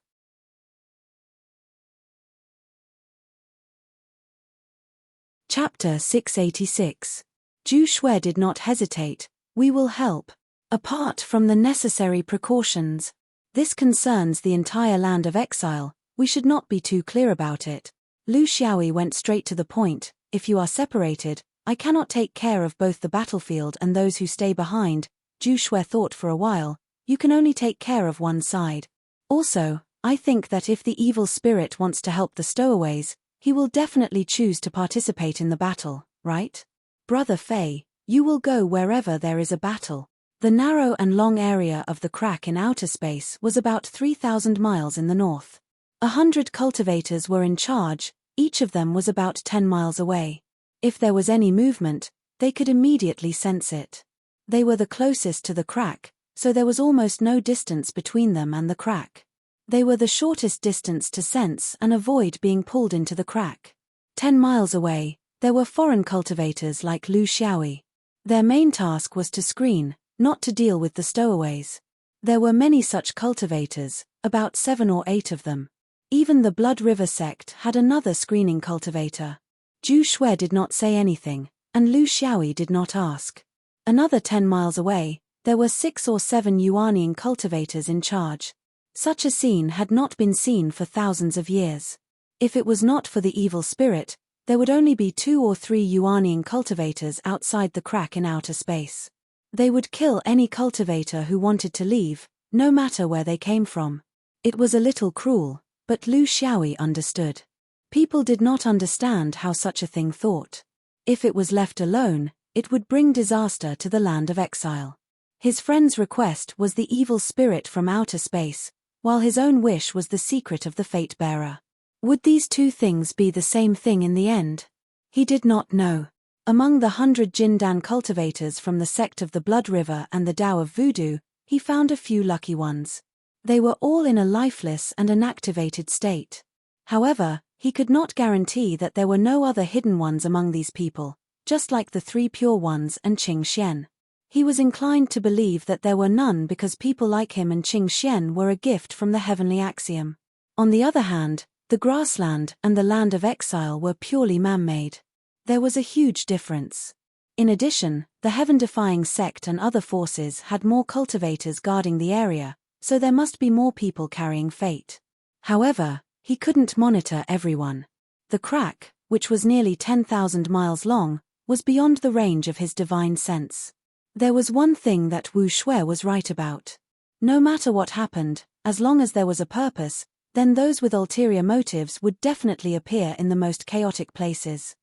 Chapter 686. Zhu Shui did not hesitate. We will help. Apart from the necessary precautions. This concerns the entire land of exile, we should not be too clear about it. Lu Xiaoyi went straight to the point. If you are separated, I cannot take care of both the battlefield and those who stay behind. Zhu Shui thought for a while. You can only take care of one side. Also, I think that if the evil spirit wants to help the stowaways, he will definitely choose to participate in the battle, right? Brother Fei, you will go wherever there is a battle. The narrow and long area of the crack in outer space was about 3,000 miles in the north. 100 cultivators were in charge, each of them was about 10 miles away. If there was any movement, they could immediately sense it. They were the closest to the crack, so there was almost no distance between them and the crack. They were the shortest distance to sense and avoid being pulled into the crack. 10 miles away, there were foreign cultivators like Lu Xiaoyi. Their main task was to screen, not to deal with the stowaways. There were many such cultivators, about 7 or 8 of them. Even the Blood River sect had another screening cultivator. Zhu Shui did not say anything, and Lu Xiaoyi did not ask. Another 10 miles away, there were 6 or 7 Yuanian cultivators in charge. Such a scene had not been seen for thousands of years. If it was not for the evil spirit, there would only be 2 or 3 Yuanian cultivators outside the crack in outer space. They would kill any cultivator who wanted to leave, no matter where they came from. It was a little cruel, but Lu Xiaoyi understood. People did not understand how such a thing thought. If it was left alone, it would bring disaster to the land of exile. His friend's request was the evil spirit from outer space, while his own wish was the secret of the fate-bearer. Would these two things be the same thing in the end? He did not know. Among the 100 Jindan cultivators from the sect of the Blood River and the Tao of Voodoo, he found a few lucky ones. They were all in a lifeless and inactivated state. However, he could not guarantee that there were no other hidden ones among these people, just like the 3 pure ones and Qing Xian. He was inclined to believe that there were none because people like him and Qing Xian were a gift from the heavenly axiom. On the other hand, the grassland and the land of exile were purely man-made. There was a huge difference. In addition, the heaven-defying sect and other forces had more cultivators guarding the area, so there must be more people carrying fate. However, he couldn't monitor everyone. The crack, which was nearly 10,000 miles long, was beyond the range of his divine sense. There was one thing that Wu Shui was right about. No matter what happened, as long as there was a purpose, then those with ulterior motives would definitely appear in the most chaotic places.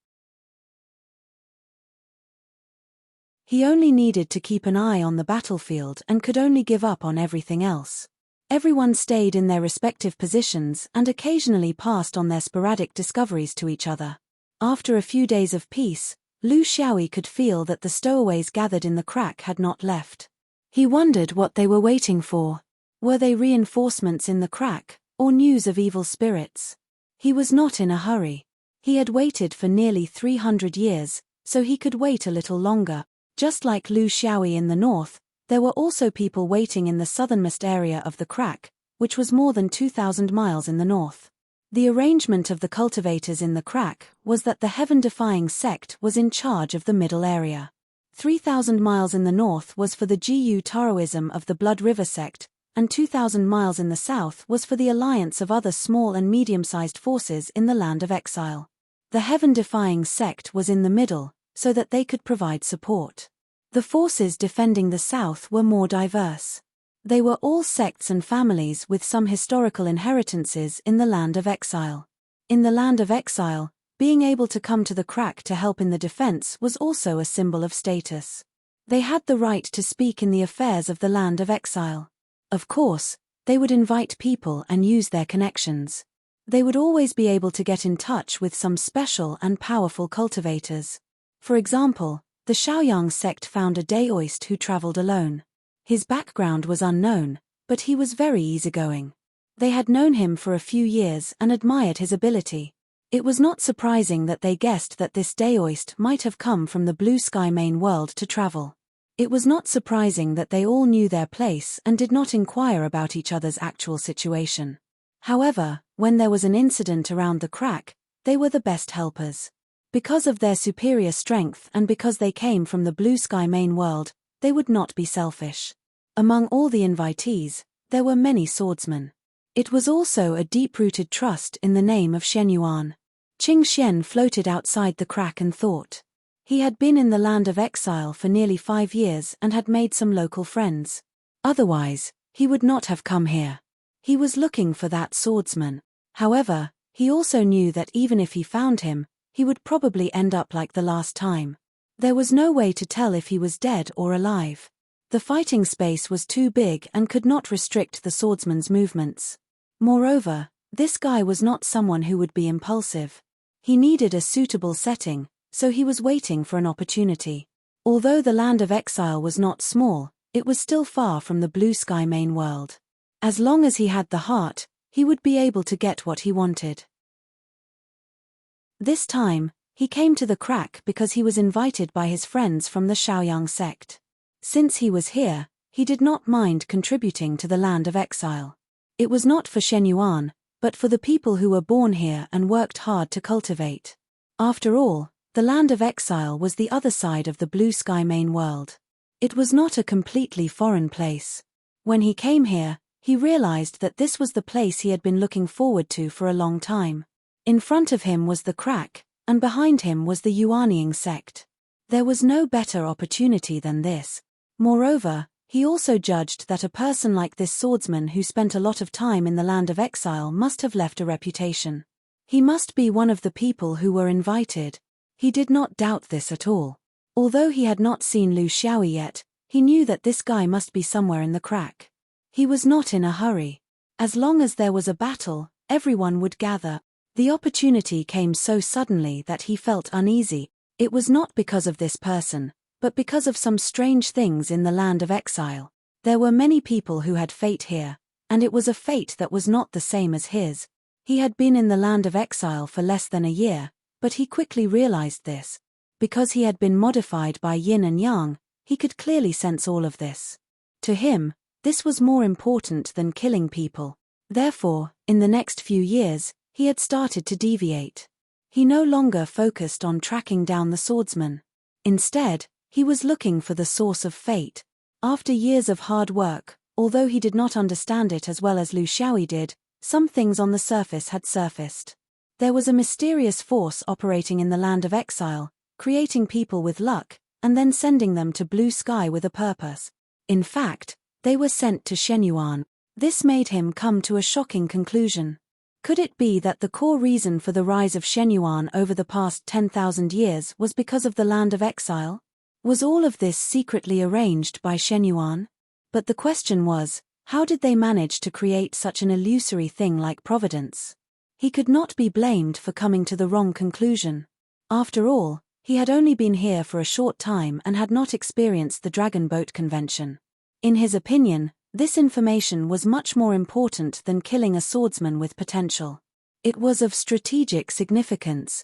He only needed to keep an eye on the battlefield and could only give up on everything else. Everyone stayed in their respective positions and occasionally passed on their sporadic discoveries to each other. After a few days of peace, Lu Xiaoyi could feel that the stowaways gathered in the crack had not left. He wondered what they were waiting for. Were they reinforcements in the crack, or news of evil spirits? He was not in a hurry. He had waited for nearly 300 years, so he could wait a little longer. Just like Lu Xiaoyi in the north, there were also people waiting in the southernmost area of the crack, which was more than 2,000 miles in the north. The arrangement of the cultivators in the crack was that the heaven-defying sect was in charge of the middle area. 3,000 miles in the north was for the Gu Taoism of the Blood River sect, and 2,000 miles in the south was for the alliance of other small and medium-sized forces in the land of exile. The heaven-defying sect was in the middle, so that they could provide support. The forces defending the south were more diverse. They were all sects and families with some historical inheritances in the land of exile. In the land of exile, being able to come to the crack to help in the defense was also a symbol of status. They had the right to speak in the affairs of the land of exile. Of course, they would invite people and use their connections. They would always be able to get in touch with some special and powerful cultivators. For example, the Shaoyang sect found a Daoist who traveled alone. His background was unknown, but he was very easygoing. They had known him for a few years and admired his ability. It was not surprising that they guessed that this Daoist might have come from the blue sky main world to travel. It was not surprising that they all knew their place and did not inquire about each other's actual situation. However, when there was an incident around the crack, they were the best helpers. Because of their superior strength and because they came from the blue sky main world, they would not be selfish. Among all the invitees, there were many swordsmen. It was also a deep-rooted trust in the name of Shenyuan. Qing Xian floated outside the crack and thought. He had been in the land of exile for nearly 5 years and had made some local friends. Otherwise, he would not have come here. He was looking for that swordsman. However, he also knew that even if he found him, he would probably end up like the last time. There was no way to tell if he was dead or alive. The fighting space was too big and could not restrict the swordsman's movements. Moreover, this guy was not someone who would be impulsive. He needed a suitable setting, so he was waiting for an opportunity. Although the land of exile was not small, it was still far from the blue sky main world. As long as he had the heart, he would be able to get what he wanted. This time, he came to the crack because he was invited by his friends from the Shaoyang sect. Since he was here, he did not mind contributing to the land of exile. It was not for Shenyuan, but for the people who were born here and worked hard to cultivate. After all, the land of exile was the other side of the blue sky main world. It was not a completely foreign place. When he came here, he realized that this was the place he had been looking forward to for a long time. In front of him was the crack, and behind him was the Yuanying sect. There was no better opportunity than this. Moreover, he also judged that a person like this swordsman who spent a lot of time in the land of exile must have left a reputation. He must be one of the people who were invited. He did not doubt this at all. Although he had not seen Lu Xiaoyi yet, he knew that this guy must be somewhere in the crack. He was not in a hurry. As long as there was a battle, everyone would gather. The opportunity came so suddenly that he felt uneasy. It was not because of this person, but because of some strange things in the land of exile. There were many people who had fate here, and it was a fate that was not the same as his. He had been in the land of exile for less than a year, but he quickly realized this. Because he had been modified by yin and yang, he could clearly sense all of this. To him, this was more important than killing people. Therefore, in the next few years, he had started to deviate. He no longer focused on tracking down the swordsman. Instead, he was looking for the source of fate. After years of hard work, although he did not understand it as well as Lu Xiaoyi did, some things on the surface had surfaced. There was a mysterious force operating in the land of exile, creating people with luck, and then sending them to blue sky with a purpose. In fact, they were sent to Shenyuan. This made him come to a shocking conclusion. Could it be that the core reason for the rise of Shenyuan over the past 10,000 years was because of the land of exile? Was all of this secretly arranged by Shenyuan? But the question was, how did they manage to create such an illusory thing like providence? He could not be blamed for coming to the wrong conclusion. After all, he had only been here for a short time and had not experienced the Dragon Boat Convention. In his opinion, this information was much more important than killing a swordsman with potential. It was of strategic significance.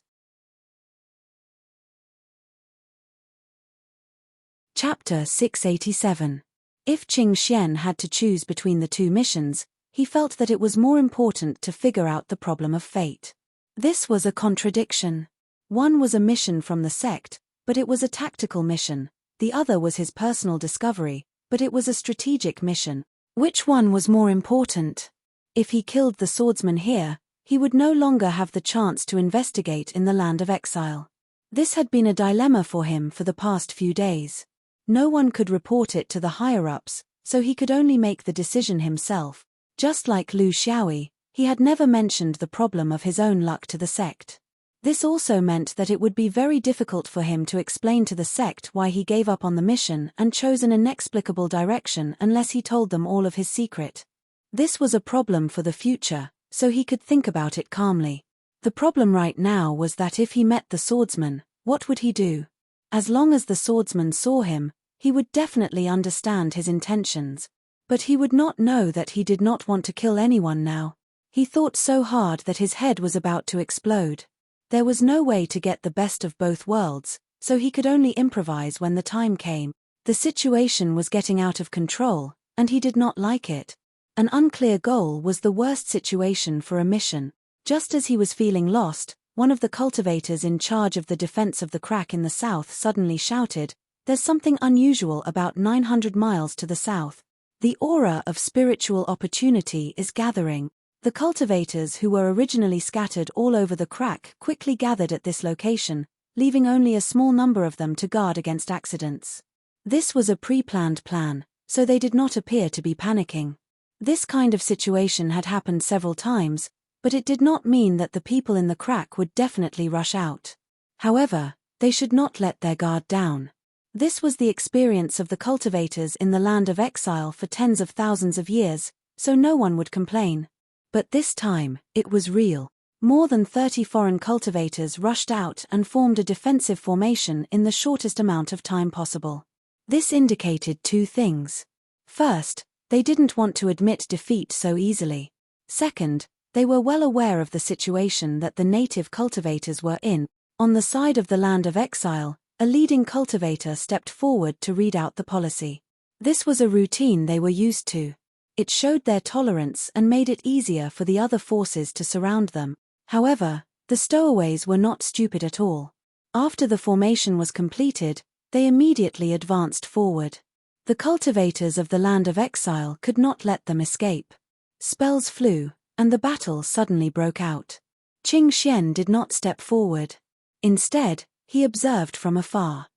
Chapter 687. If Qing Xian had to choose between the two missions, he felt that it was more important to figure out the problem of fate. This was a contradiction. One was a mission from the sect, but it was a tactical mission. The other was his personal discovery, but it was a strategic mission. Which one was more important? If he killed the swordsman here, he would no longer have the chance to investigate in the land of exile. This had been a dilemma for him for the past few days. No one could report it to the higher-ups, so he could only make the decision himself. Just like Lu Xiaoyi, he had never mentioned the problem of his own luck to the sect. This also meant that it would be very difficult for him to explain to the sect why he gave up on the mission and chose an inexplicable direction unless he told them all of his secret. This was a problem for the future, so he could think about it calmly. The problem right now was that if he met the swordsman, what would he do? As long as the swordsman saw him, he would definitely understand his intentions. But he would not know that he did not want to kill anyone now. He thought so hard that his head was about to explode. There was no way to get the best of both worlds, so he could only improvise when the time came. The situation was getting out of control, and he did not like it. An unclear goal was the worst situation for a mission. Just as he was feeling lost, one of the cultivators in charge of the defense of the crack in the south suddenly shouted, "There's something unusual about 900 miles to the south. The aura of spiritual opportunity is gathering." The cultivators who were originally scattered all over the crack quickly gathered at this location, leaving only a small number of them to guard against accidents. This was a pre-planned plan, so they did not appear to be panicking. This kind of situation had happened several times, but it did not mean that the people in the crack would definitely rush out. However, they should not let their guard down. This was the experience of the cultivators in the land of exile for tens of thousands of years, so no one would complain. But this time, it was real. More than 30 foreign cultivators rushed out and formed a defensive formation in the shortest amount of time possible. This indicated two things. First, they didn't want to admit defeat so easily. Second, they were well aware of the situation that the native cultivators were in. On the side of the land of exile, a leading cultivator stepped forward to read out the policy. This was a routine they were used to. It showed their tolerance and made it easier for the other forces to surround them. However, the stowaways were not stupid at all. After the formation was completed, they immediately advanced forward. The cultivators of the land of exile could not let them escape. Spells flew, and the battle suddenly broke out. Qing Xian did not step forward. Instead, he observed from afar.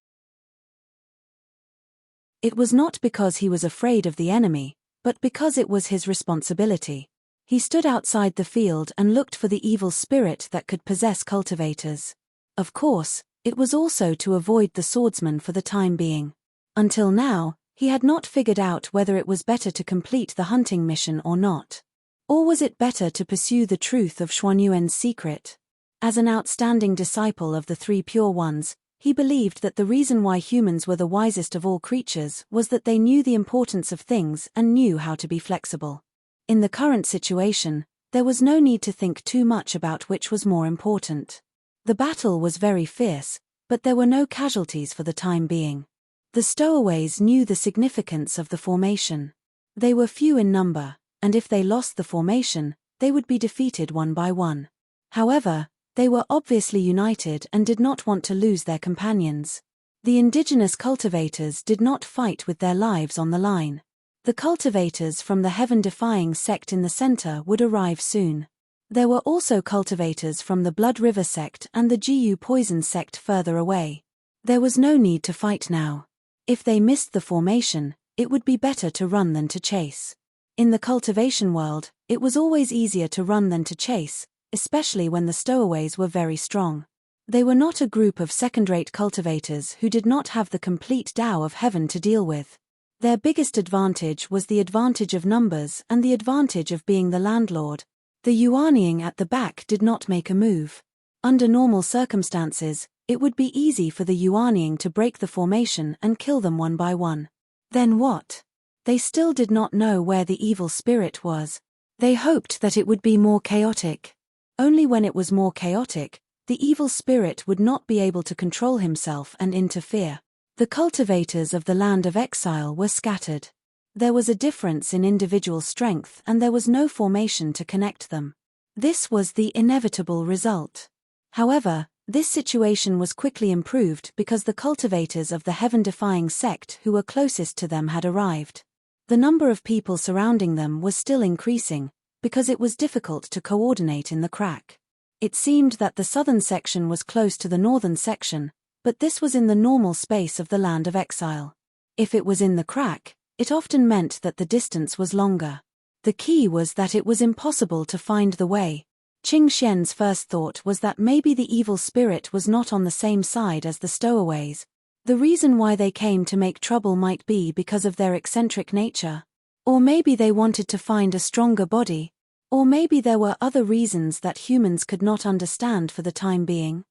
It was not because he was afraid of the enemy, but because it was his responsibility. He stood outside the field and looked for the evil spirit that could possess cultivators. Of course, it was also to avoid the swordsman for the time being. Until now, he had not figured out whether it was better to complete the hunting mission or not. Or was it better to pursue the truth of Xuanyuan's secret? As an outstanding disciple of the Three Pure Ones, he believed that the reason why humans were the wisest of all creatures was that they knew the importance of things and knew how to be flexible. In the current situation, there was no need to think too much about which was more important. The battle was very fierce, but there were no casualties for the time being. The stowaways knew the significance of the formation. They were few in number, and if they lost the formation, they would be defeated one by one. However, they were obviously united and did not want to lose their companions. The indigenous cultivators did not fight with their lives on the line. The cultivators from the heaven-defying sect in the center would arrive soon. There were also cultivators from the Blood River sect and the Jiyu Poison sect further away. There was no need to fight now. If they missed the formation, it would be better to run than to chase. In the cultivation world, it was always easier to run than to chase, especially when the stowaways were very strong. They were not a group of second-rate cultivators who did not have the complete Tao of heaven to deal with. Their biggest advantage was the advantage of numbers and the advantage of being the landlord. The Yuanying at the back did not make a move. Under normal circumstances, it would be easy for the Yuanying to break the formation and kill them one by one. Then what? They still did not know where the evil spirit was. They hoped that it would be more chaotic. Only when it was more chaotic, the evil spirit would not be able to control himself and interfere. The cultivators of the land of exile were scattered. There was a difference in individual strength and there was no formation to connect them. This was the inevitable result. However, this situation was quickly improved because the cultivators of the heaven-defying sect who were closest to them had arrived. The number of people surrounding them was still increasing, because it was difficult to coordinate in the crack. It seemed that the southern section was close to the northern section, but this was in the normal space of the land of exile. If it was in the crack, it often meant that the distance was longer. The key was that it was impossible to find the way. Qing Xian's first thought was that maybe the evil spirit was not on the same side as the stowaways. The reason why they came to make trouble might be because of their eccentric nature. Or maybe they wanted to find a stronger body. Or maybe there were other reasons that humans could not understand for the time being.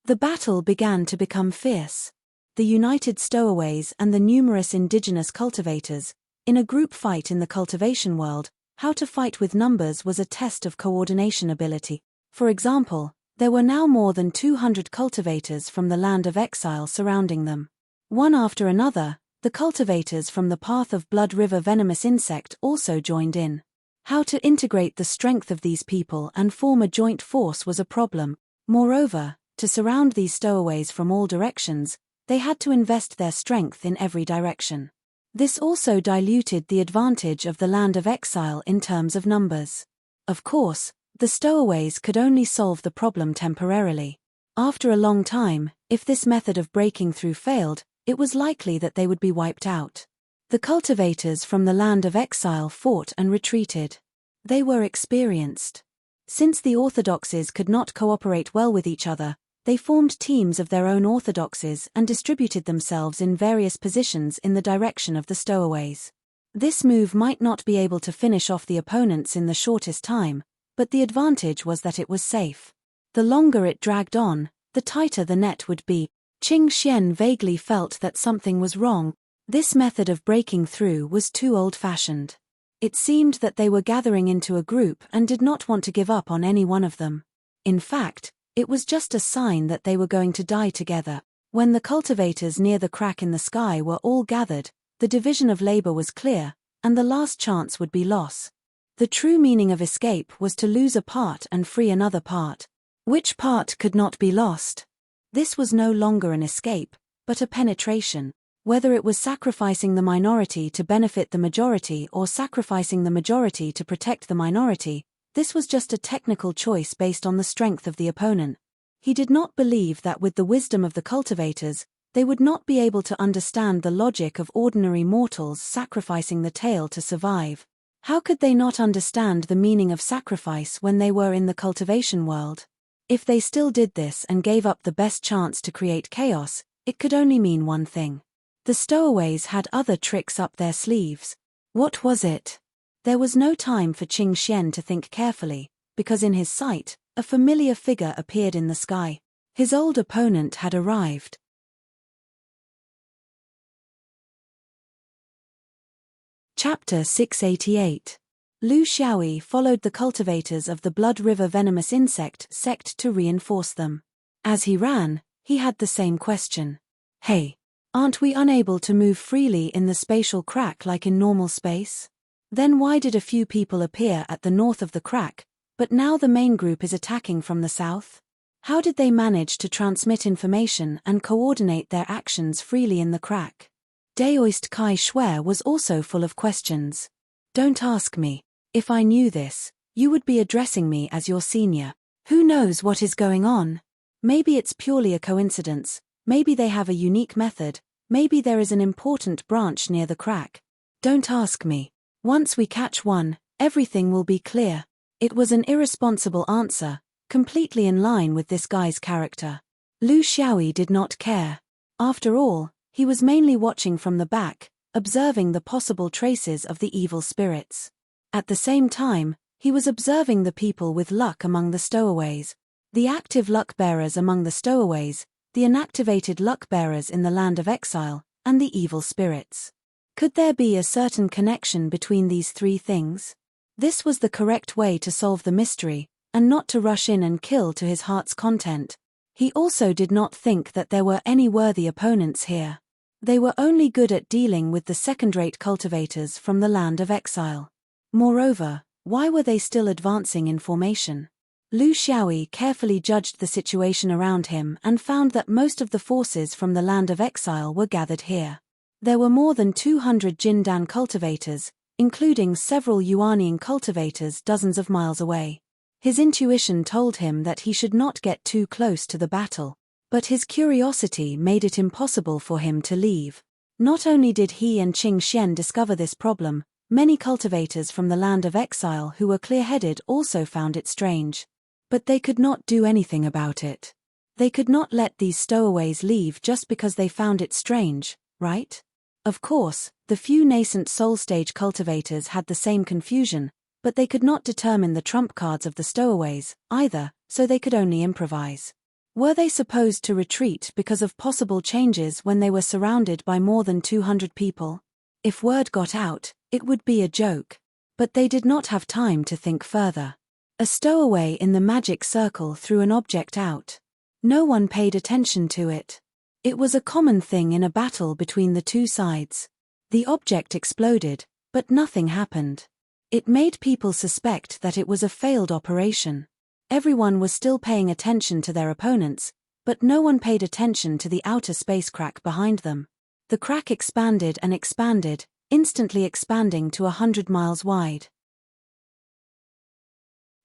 The battle began to become fierce. The united stowaways and the numerous indigenous cultivators, in a group fight in the cultivation world, how to fight with numbers was a test of coordination ability. For example, there were now more than 200 cultivators from the land of exile surrounding them. One after another, the cultivators from the path of Blood River venomous insect also joined in. How to integrate the strength of these people and form a joint force was a problem. Moreover, to surround these stowaways from all directions, they had to invest their strength in every direction. This also diluted the advantage of the land of exile in terms of numbers. Of course, the stowaways could only solve the problem temporarily. After a long time, if this method of breaking through failed, it was likely that they would be wiped out. The cultivators from the land of exile fought and retreated. They were experienced. Since the orthodoxes could not cooperate well with each other, they formed teams of their own orthodoxes and distributed themselves in various positions in the direction of the stowaways. This move might not be able to finish off the opponents in the shortest time, but the advantage was that it was safe. The longer it dragged on, the tighter the net would be. Qing Xian vaguely felt that something was wrong. This method of breaking through was too old-fashioned. It seemed that they were gathering into a group and did not want to give up on any one of them. In fact, it was just a sign that they were going to die together. When the cultivators near the crack in the sky were all gathered, the division of labor was clear, and the last chance would be loss. The true meaning of escape was to lose a part and free another part. Which part could not be lost? This was no longer an escape, but a penetration. Whether it was sacrificing the minority to benefit the majority or sacrificing the majority to protect the minority, this was just a technical choice based on the strength of the opponent. He did not believe that with the wisdom of the cultivators, they would not be able to understand the logic of ordinary mortals sacrificing the tail to survive. How could they not understand the meaning of sacrifice when they were in the cultivation world? If they still did this and gave up the best chance to create chaos, it could only mean one thing. The stowaways had other tricks up their sleeves. What was it? There was no time for Qing Xian to think carefully, because in his sight, a familiar figure appeared in the sky. His old opponent had arrived. Chapter 688. Lu Xiaoyi followed the cultivators of the Blood River venomous insect sect to reinforce them. As he ran, he had the same question. Hey, aren't we unable to move freely in the spatial crack like in normal space? Then why did a few people appear at the north of the crack, but now the main group is attacking from the south? How did they manage to transmit information and coordinate their actions freely in the crack? Daoist Kai Shui was also full of questions. Don't ask me. If I knew this, you would be addressing me as your senior. Who knows what is going on? Maybe it's purely a coincidence, maybe they have a unique method, maybe there is an important branch near the crack. Don't ask me. Once we catch one, everything will be clear. It was an irresponsible answer, completely in line with this guy's character. Lu Xiaoyi did not care. After all, he was mainly watching from the back, observing the possible traces of the evil spirits. At the same time, he was observing the people with luck among the stowaways. The active luck bearers among the stowaways, the inactivated luck bearers in the land of exile, and the evil spirits. Could there be a certain connection between these three things? This was the correct way to solve the mystery, and not to rush in and kill to his heart's content. He also did not think that there were any worthy opponents here. They were only good at dealing with the second-rate cultivators from the land of exile. Moreover, why were they still advancing in formation? Lu Xiaoyi carefully judged the situation around him and found that most of the forces from the land of exile were gathered here. There were more than 200 Jindan cultivators, including several Yuanian cultivators dozens of miles away. His intuition told him that he should not get too close to the battle, but his curiosity made it impossible for him to leave. Not only did he and Qing Xian discover this problem, many cultivators from the land of exile who were clear-headed also found it strange. But they could not do anything about it. They could not let these stowaways leave just because they found it strange, right? Of course, the few nascent soul-stage cultivators had the same confusion, but they could not determine the trump cards of the stowaways, either, so they could only improvise. Were they supposed to retreat because of possible changes when they were surrounded by more than 200 people? If word got out, it would be a joke. But they did not have time to think further. A stowaway in the magic circle threw an object out. No one paid attention to it. It was a common thing in a battle between the two sides. The object exploded, but nothing happened. It made people suspect that it was a failed operation. Everyone was still paying attention to their opponents, but no one paid attention to the outer space crack behind them. The crack expanded and expanded, instantly expanding to 100 miles wide.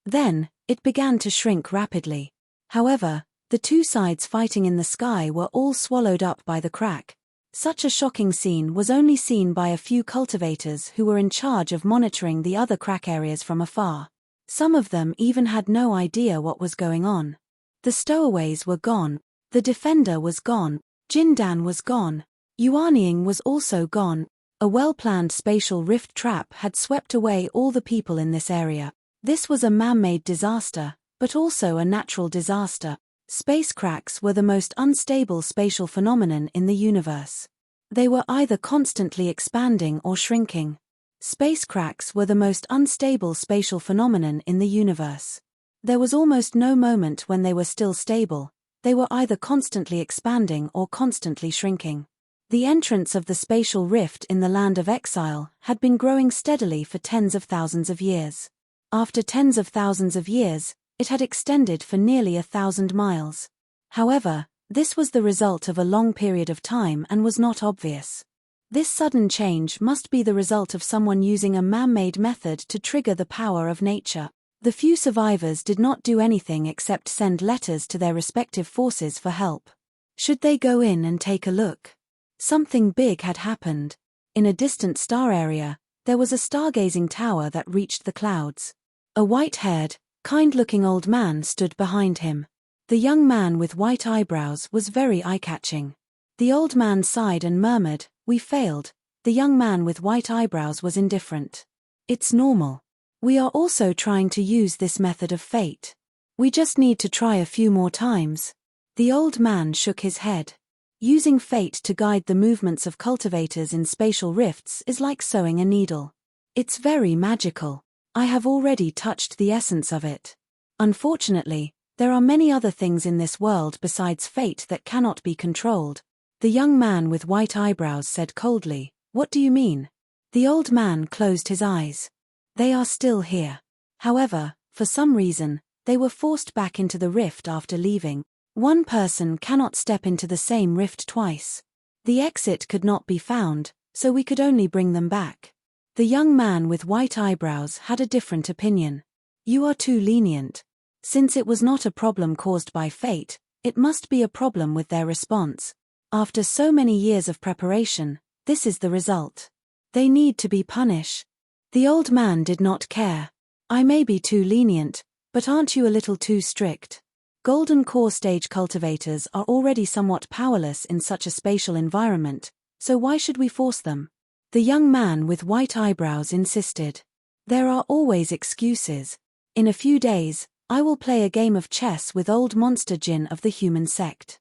Then, it began to shrink rapidly. However, the two sides fighting in the sky were all swallowed up by the crack. Such a shocking scene was only seen by a few cultivators who were in charge of monitoring the other crack areas from afar. Some of them even had no idea what was going on. The stowaways were gone, the defender was gone, Jindan was gone, Yuanying was also gone, A well-planned spatial rift trap had swept away all the people in this area. This was a man-made disaster, but also a natural disaster. Space cracks were the most unstable spatial phenomenon in the universe. They were either constantly expanding or shrinking. Space cracks were the most unstable spatial phenomenon in the universe. There was almost no moment when they were still stable. They were either constantly expanding or constantly shrinking. The entrance of the spatial rift in the land of exile had been growing steadily for tens of thousands of years. After tens of thousands of years, it had extended for nearly 1,000 miles. However, this was the result of a long period of time and was not obvious. This sudden change must be the result of someone using a man-made method to trigger the power of nature. The few survivors did not do anything except send letters to their respective forces for help. Should they go in and take a look? Something big had happened. In a distant star area, there was a stargazing tower that reached the clouds. A white-haired, kind-looking old man stood behind him. The young man with white eyebrows was very eye-catching. The old man sighed and murmured, "We failed." The young man with white eyebrows was indifferent. "It's normal. We are also trying to use this method of fate. We just need to try a few more times." The old man shook his head. Using fate to guide the movements of cultivators in spatial rifts is like sewing a needle. It's very magical. I have already touched the essence of it. Unfortunately, there are many other things in this world besides fate that cannot be controlled. The young man with white eyebrows said coldly, "What do you mean?" The old man closed his eyes. "They are still here. However, for some reason, they were forced back into the rift after leaving. One person cannot step into the same rift twice. The exit could not be found, so we could only bring them back." The young man with white eyebrows had a different opinion. "You are too lenient. Since it was not a problem caused by fate, it must be a problem with their response. After so many years of preparation, this is the result. They need to be punished." The old man did not care. "I may be too lenient, but aren't you a little too strict? Golden core stage cultivators are already somewhat powerless in such a spatial environment, so why should we force them?" The young man with white eyebrows insisted. "There are always excuses. In a few days, I will play a game of chess with old monster Jin of the human sect.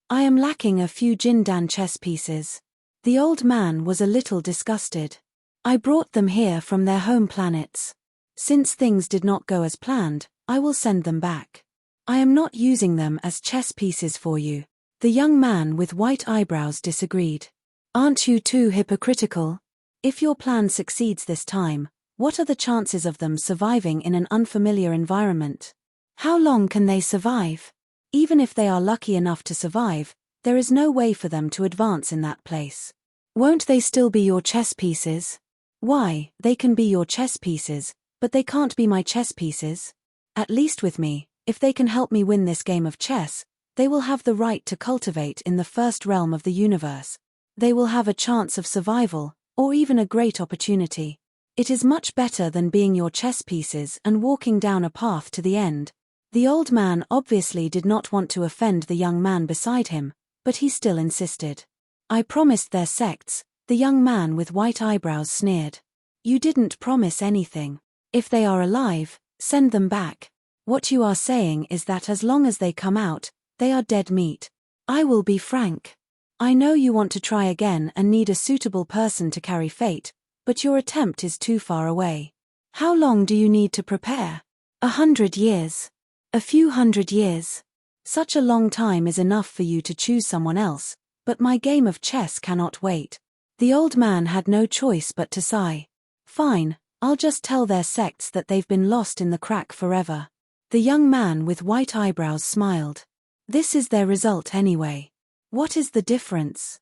I am lacking a few Jindan chess pieces." The old man was a little disgusted. "I brought them here from their home planets. Since things did not go as planned, I will send them back. I am not using them as chess pieces for you." The young man with white eyebrows disagreed. "Aren't you too hypocritical? If your plan succeeds this time, what are the chances of them surviving in an unfamiliar environment? How long can they survive? Even if they are lucky enough to survive, there is no way for them to advance in that place. Won't they still be your chess pieces?" "Why, they can be your chess pieces, but they can't be my chess pieces. At least with me, if they can help me win this game of chess, they will have the right to cultivate in the first realm of the universe. They will have a chance of survival, or even a great opportunity. It is much better than being your chess pieces and walking down a path to the end." The old man obviously did not want to offend the young man beside him, but he still insisted. "I promised their sects," the young man with white eyebrows sneered. "You didn't promise anything. If they are alive, send them back. What you are saying is that as long as they come out, they are dead meat. I will be frank. I know you want to try again and need a suitable person to carry fate, but your attempt is too far away. How long do you need to prepare? 100 years? A few hundred years? Such a long time is enough for you to choose someone else, but my game of chess cannot wait." The old man had no choice but to sigh. "Fine, I'll just tell their sects that they've been lost in the crack forever." The young man with white eyebrows smiled. "This is their result anyway. What is the difference?"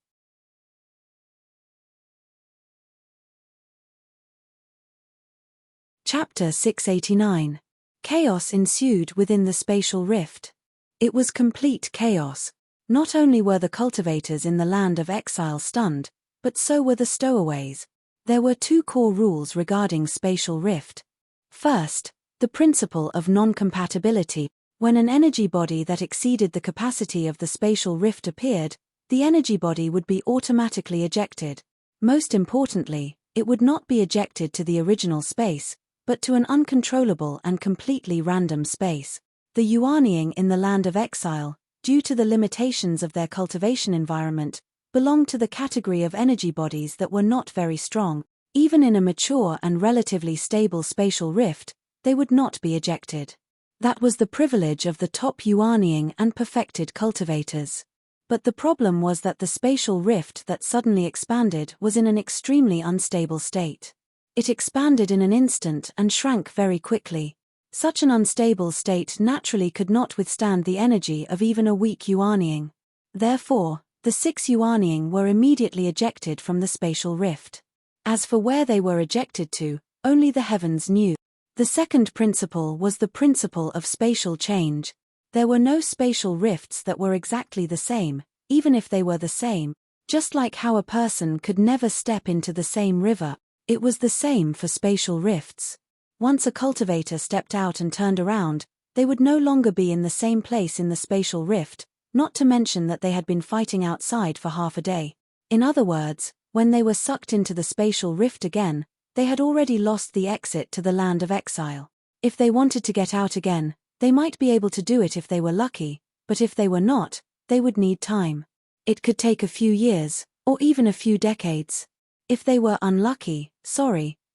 Chapter 689. Chaos ensued within the spatial rift. It was complete chaos. Not only were the cultivators in the land of exile stunned, but so were the stowaways. There were two core rules regarding spatial rift. First, the principle of non-compatibility. When an energy body that exceeded the capacity of the spatial rift appeared, the energy body would be automatically ejected. Most importantly, it would not be ejected to the original space, but to an uncontrollable and completely random space. The Yuaniing in the land of exile, due to the limitations of their cultivation environment, belonged to the category of energy bodies that were not very strong. Even in a mature and relatively stable spatial rift, they would not be ejected. That was the privilege of the top Yuaniing and perfected cultivators. But the problem was that the spatial rift that suddenly expanded was in an extremely unstable state. It expanded in an instant and shrank very quickly. Such an unstable state naturally could not withstand the energy of even a weak Yuaniing. Therefore, the 6 Yuaniing were immediately ejected from the spatial rift. As for where they were ejected to, only the heavens knew. The second principle was the principle of spatial change. There were no spatial rifts that were exactly the same, even if they were the same. Just like how a person could never step into the same river, it was the same for spatial rifts. Once a cultivator stepped out and turned around, they would no longer be in the same place in the spatial rift, not to mention that they had been fighting outside for half a day. In other words, when they were sucked into the spatial rift again, they had already lost the exit to the land of exile. If they wanted to get out again, they might be able to do it if they were lucky, but if they were not, they would need time. It could take a few years, or even a few decades. If they were unlucky,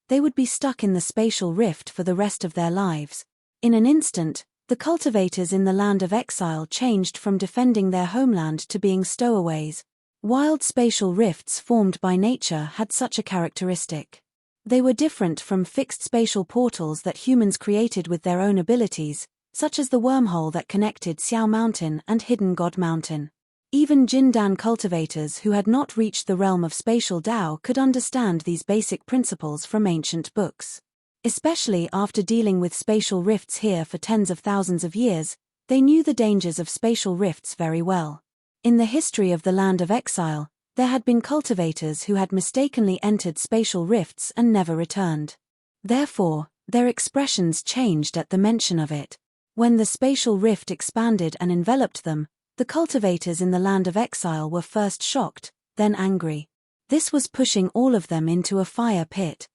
they would be stuck in the spatial rift for the rest of their lives. In an instant, the cultivators in the land of exile changed from defending their homeland to being stowaways. Wild spatial rifts formed by nature had such a characteristic. They were different from fixed spatial portals that humans created with their own abilities, such as the wormhole that connected Xiao Mountain and Hidden God Mountain. Even Jindan cultivators who had not reached the realm of spatial Tao could understand these basic principles from ancient books. Especially after dealing with spatial rifts here for tens of thousands of years, they knew the dangers of spatial rifts very well. In the history of the land of exile, there had been cultivators who had mistakenly entered spatial rifts and never returned. Therefore, their expressions changed at the mention of it. When the spatial rift expanded and enveloped them, the cultivators in the land of exile were first shocked, then angry. This was pushing all of them into a fire pit.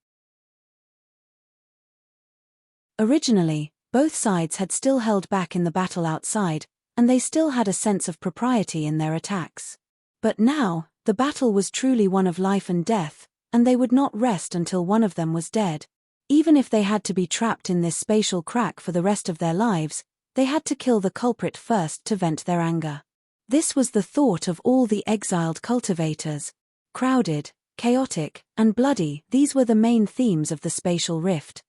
Originally, both sides had still held back in the battle outside, and they still had a sense of propriety in their attacks. But now, the battle was truly one of life and death, and they would not rest until one of them was dead. Even if they had to be trapped in this spatial crack for the rest of their lives, they had to kill the culprit first to vent their anger. This was the thought of all the exiled cultivators. Crowded, chaotic, and bloody, these were the main themes of the spatial rift.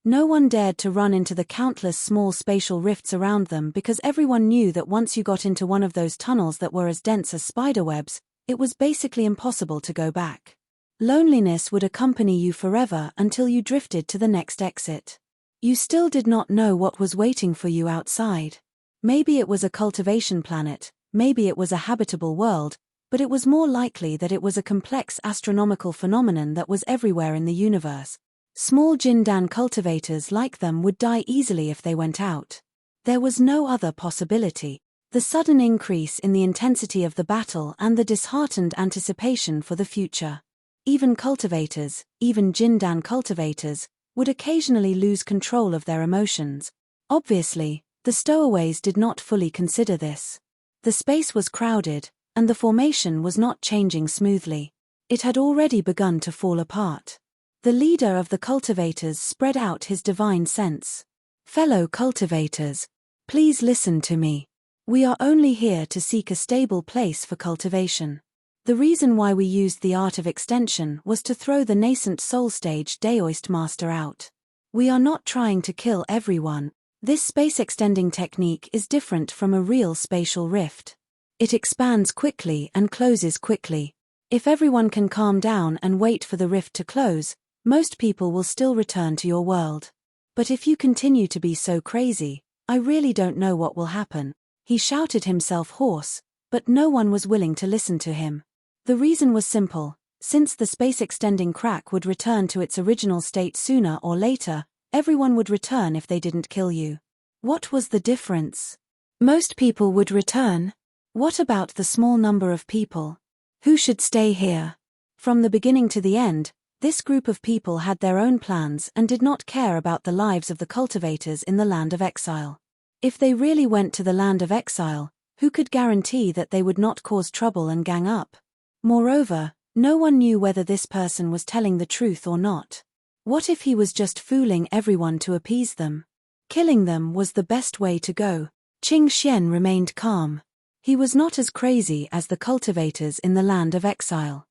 No one dared to run into the countless small spatial rifts around them because everyone knew that once you got into one of those tunnels that were as dense as spiderwebs, it was basically impossible to go back. Loneliness would accompany you forever until you drifted to the next exit. You still did not know what was waiting for you outside. Maybe it was a cultivation planet, maybe it was a habitable world, but it was more likely that it was a complex astronomical phenomenon that was everywhere in the universe. Small Jindan cultivators like them would die easily if they went out. There was no other possibility. The sudden increase in the intensity of the battle and the disheartened anticipation for the future. Even cultivators, even Jindan cultivators, would occasionally lose control of their emotions. Obviously, the stowaways did not fully consider this. The space was crowded, and the formation was not changing smoothly. It had already begun to fall apart. The leader of the cultivators spread out his divine sense. Fellow cultivators, please listen to me. We are only here to seek a stable place for cultivation. The reason why we used the art of extension was to throw the nascent soul stage Daoist master out. We are not trying to kill everyone. This space-extending technique is different from a real spatial rift. It expands quickly and closes quickly. If everyone can calm down and wait for the rift to close, most people will still return to your world. But if you continue to be so crazy, I really don't know what will happen. He shouted himself hoarse, but no one was willing to listen to him. The reason was simple. Since the space-extending crack would return to its original state sooner or later, everyone would return if they didn't kill you. What was the difference? Most people would return. What about the small number of people? Who should stay here? From the beginning to the end, this group of people had their own plans and did not care about the lives of the cultivators in the land of exile. If they really went to the land of exile, who could guarantee that they would not cause trouble and gang up? Moreover, no one knew whether this person was telling the truth or not. What if he was just fooling everyone to appease them? Killing them was the best way to go. Qing Xian remained calm. He was not as crazy as the cultivators in the land of exile.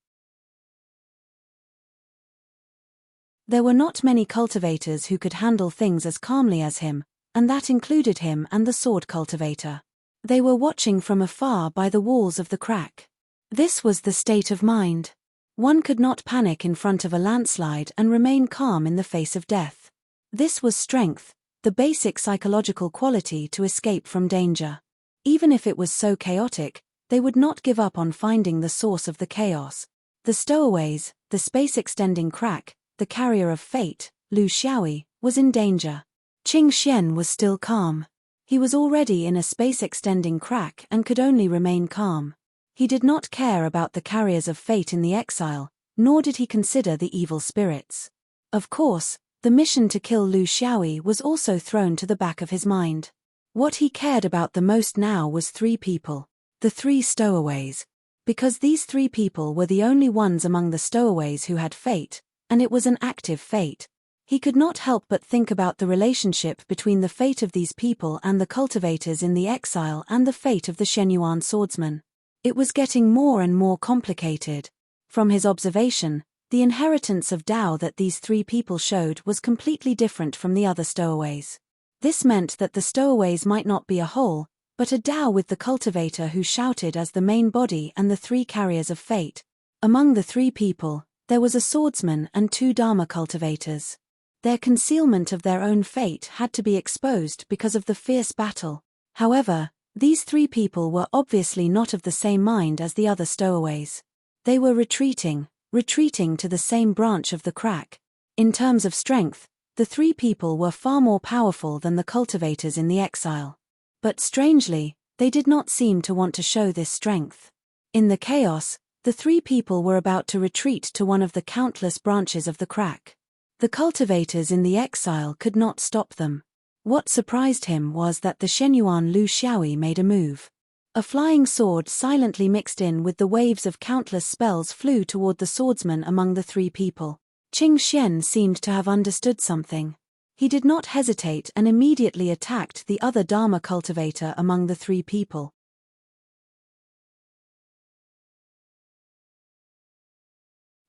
There were not many cultivators who could handle things as calmly as him, and that included him and the sword cultivator. They were watching from afar by the walls of the crack. This was the state of mind. One could not panic in front of a landslide and remain calm in the face of death. This was strength, the basic psychological quality to escape from danger. Even if it was so chaotic, they would not give up on finding the source of the chaos. The stowaways, the space-extending crack, the carrier of fate, Lu Xiaoyi, was in danger. Qing Xian was still calm. He was already in a space-extending crack and could only remain calm. He did not care about the carriers of fate in the exile, nor did he consider the evil spirits. Of course, the mission to kill Lu Xiaoyi was also thrown to the back of his mind. What he cared about the most now was 3 people. The 3 stowaways. Because these 3 people were the only ones among the stowaways who had fate, and it was an active fate. He could not help but think about the relationship between the fate of these people and the cultivators in the exile and the fate of the Shenyuan swordsman. It was getting more and more complicated. From his observation, the inheritance of Tao that these 3 people showed was completely different from the other stowaways. This meant that the stowaways might not be a whole, but a Tao with the cultivator who shouted as the main body and the 3 carriers of fate. Among the 3 people, there was a swordsman and 2 Dharma cultivators. Their concealment of their own fate had to be exposed because of the fierce battle. However, these 3 people were obviously not of the same mind as the other stowaways. They were retreating to the same branch of the crack. In terms of strength, the 3 people were far more powerful than the cultivators in the exile. But strangely, they did not seem to want to show this strength. In the chaos, the 3 people were about to retreat to one of the countless branches of the crack. The cultivators in the exile could not stop them. What surprised him was that the Shenyuan Lu Xiaoyi made a move. A flying sword silently mixed in with the waves of countless spells flew toward the swordsman among the 3 people. Qing Xian seemed to have understood something. He did not hesitate and immediately attacked the other Dharma cultivator among the 3 people.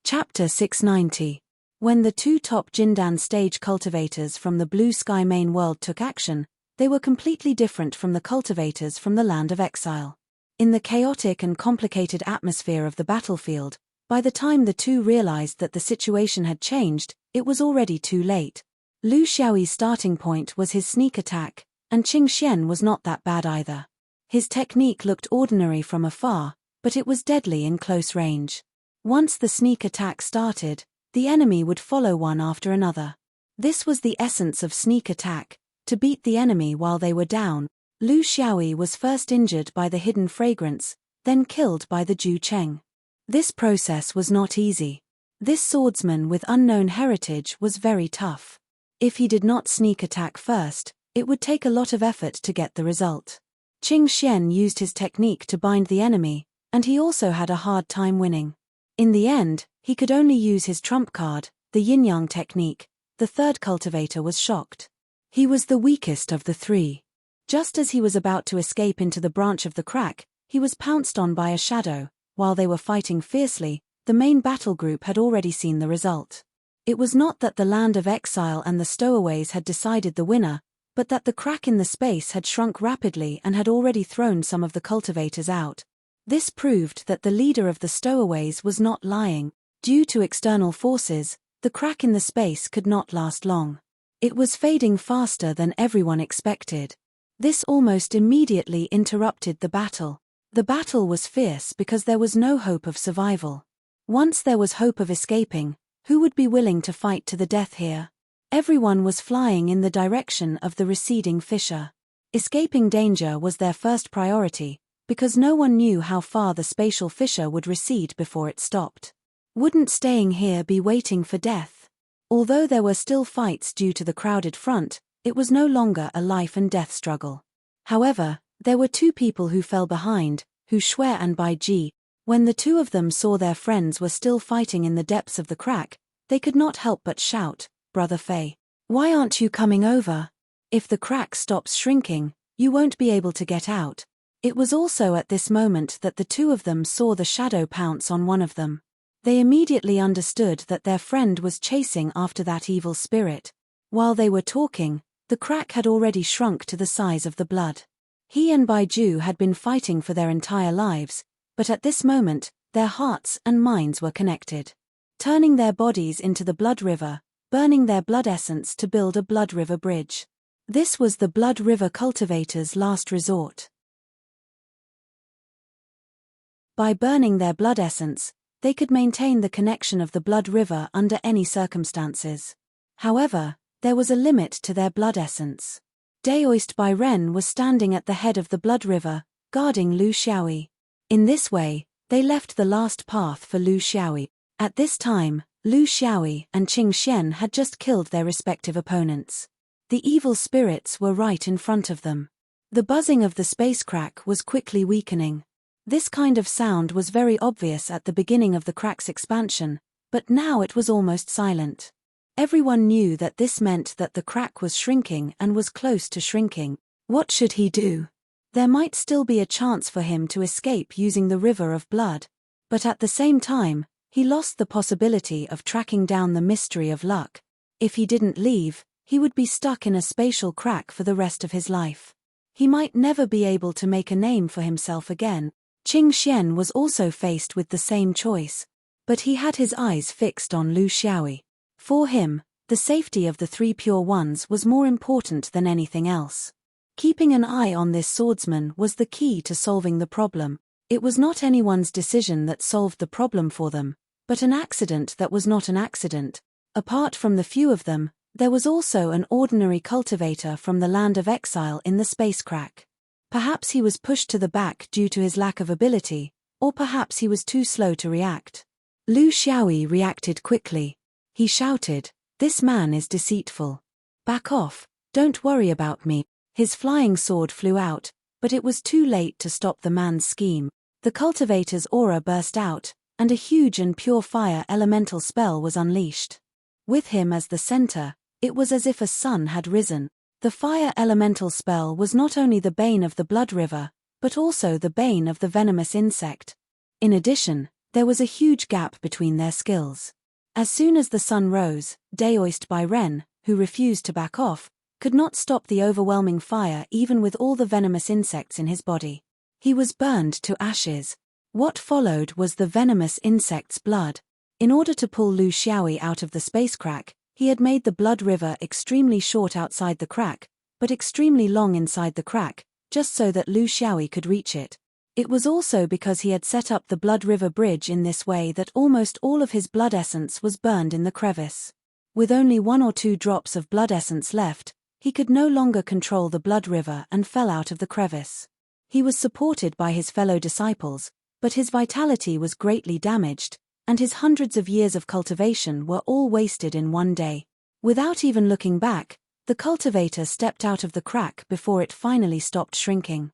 Chapter 690. When the 2 top Jindan stage cultivators from the Blue Sky main world took action, they were completely different from the cultivators from the land of exile. In the chaotic and complicated atmosphere of the battlefield, by the time the 2 realized that the situation had changed, it was already too late. Lu Xiaoyi's starting point was his sneak attack, and Qing Xian was not that bad either. His technique looked ordinary from afar, but it was deadly in close range. Once the sneak attack started, the enemy would follow one after another. This was the essence of sneak attack, to beat the enemy while they were down. Lu Xiaoyi was first injured by the hidden fragrance, then killed by the Ju Cheng. This process was not easy. This swordsman with unknown heritage was very tough. If he did not sneak attack first, it would take a lot of effort to get the result. Qing Xian used his technique to bind the enemy, and he also had a hard time winning. In the end, he could only use his trump card, the yin-yang technique. The 3rd cultivator was shocked. He was the weakest of the 3. Just as he was about to escape into the branch of the crack, he was pounced on by a shadow. While they were fighting fiercely, the main battle group had already seen the result. It was not that the land of exile and the stowaways had decided the winner, but that the crack in the space had shrunk rapidly and had already thrown some of the cultivators out. This proved that the leader of the stowaways was not lying. Due to external forces, the crack in the space could not last long. It was fading faster than everyone expected. This almost immediately interrupted the battle. The battle was fierce because there was no hope of survival. Once there was hope of escaping, who would be willing to fight to the death here? Everyone was flying in the direction of the receding fissure. Escaping danger was their first priority, because no one knew how far the spatial fissure would recede before it stopped. Wouldn't staying here be waiting for death? Although there were still fights due to the crowded front, it was no longer a life and death struggle. However, there were two people who fell behind, Hu Shui and Bai Ji. When the two of them saw their friends were still fighting in the depths of the crack, they could not help but shout, "Brother Fei, why aren't you coming over? If the crack stops shrinking, you won't be able to get out." It was also at this moment that the two of them saw the shadow pounce on one of them. They immediately understood that their friend was chasing after that evil spirit. While they were talking, the crack had already shrunk to the size of the blood. He and Baiju had been fighting for their entire lives, but at this moment, their hearts and minds were connected. Turning their bodies into the blood river, burning their blood essence to build a blood river bridge. This was the blood river cultivator's last resort. By burning their blood essence, they could maintain the connection of the blood river under any circumstances. However, there was a limit to their blood essence. Daoist Bai Ren was standing at the head of the blood river, guarding Lu Xiaoyi. In this way, they left the last path for Lu Xiaoyi. At this time, Lu Xiaoyi and Qing Xian had just killed their respective opponents. The evil spirits were right in front of them. The buzzing of the space crack was quickly weakening. This kind of sound was very obvious at the beginning of the crack's expansion, but now it was almost silent. Everyone knew that this meant that the crack was shrinking and was close to shrinking. What should he do? There might still be a chance for him to escape using the river of blood, but at the same time, he lost the possibility of tracking down the mystery of luck. If he didn't leave, he would be stuck in a spatial crack for the rest of his life. He might never be able to make a name for himself again. Qing Xian was also faced with the same choice, but he had his eyes fixed on Lu Xiaoyi. For him, the safety of the three pure ones was more important than anything else. Keeping an eye on this swordsman was the key to solving the problem. It was not anyone's decision that solved the problem for them, but an accident that was not an accident. Apart from the few of them, there was also an ordinary cultivator from the land of exile in the space crack. Perhaps he was pushed to the back due to his lack of ability, or perhaps he was too slow to react. Lu Xiaoyi reacted quickly. He shouted, "This man is deceitful. Back off, don't worry about me." His flying sword flew out, but it was too late to stop the man's scheme. The cultivator's aura burst out, and a huge and pure fire elemental spell was unleashed. With him as the center, it was as if a sun had risen. The fire elemental spell was not only the bane of the blood river, but also the bane of the venomous insect. In addition, there was a huge gap between their skills. As soon as the sun rose, Daoist Bai Ren, who refused to back off, could not stop the overwhelming fire even with all the venomous insects in his body. He was burned to ashes. What followed was the venomous insect's blood. In order to pull Lu Xiaoyi out of the space crack, he had made the blood river extremely short outside the crack, but extremely long inside the crack, just so that Lu Xiaoyi could reach it. It was also because he had set up the blood river bridge in this way that almost all of his blood essence was burned in the crevice. With only 1 or 2 drops of blood essence left, he could no longer control the blood river and fell out of the crevice. He was supported by his fellow disciples, but his vitality was greatly damaged, and his hundreds of years of cultivation were all wasted in one day. Without even looking back, the cultivator stepped out of the crack before it finally stopped shrinking.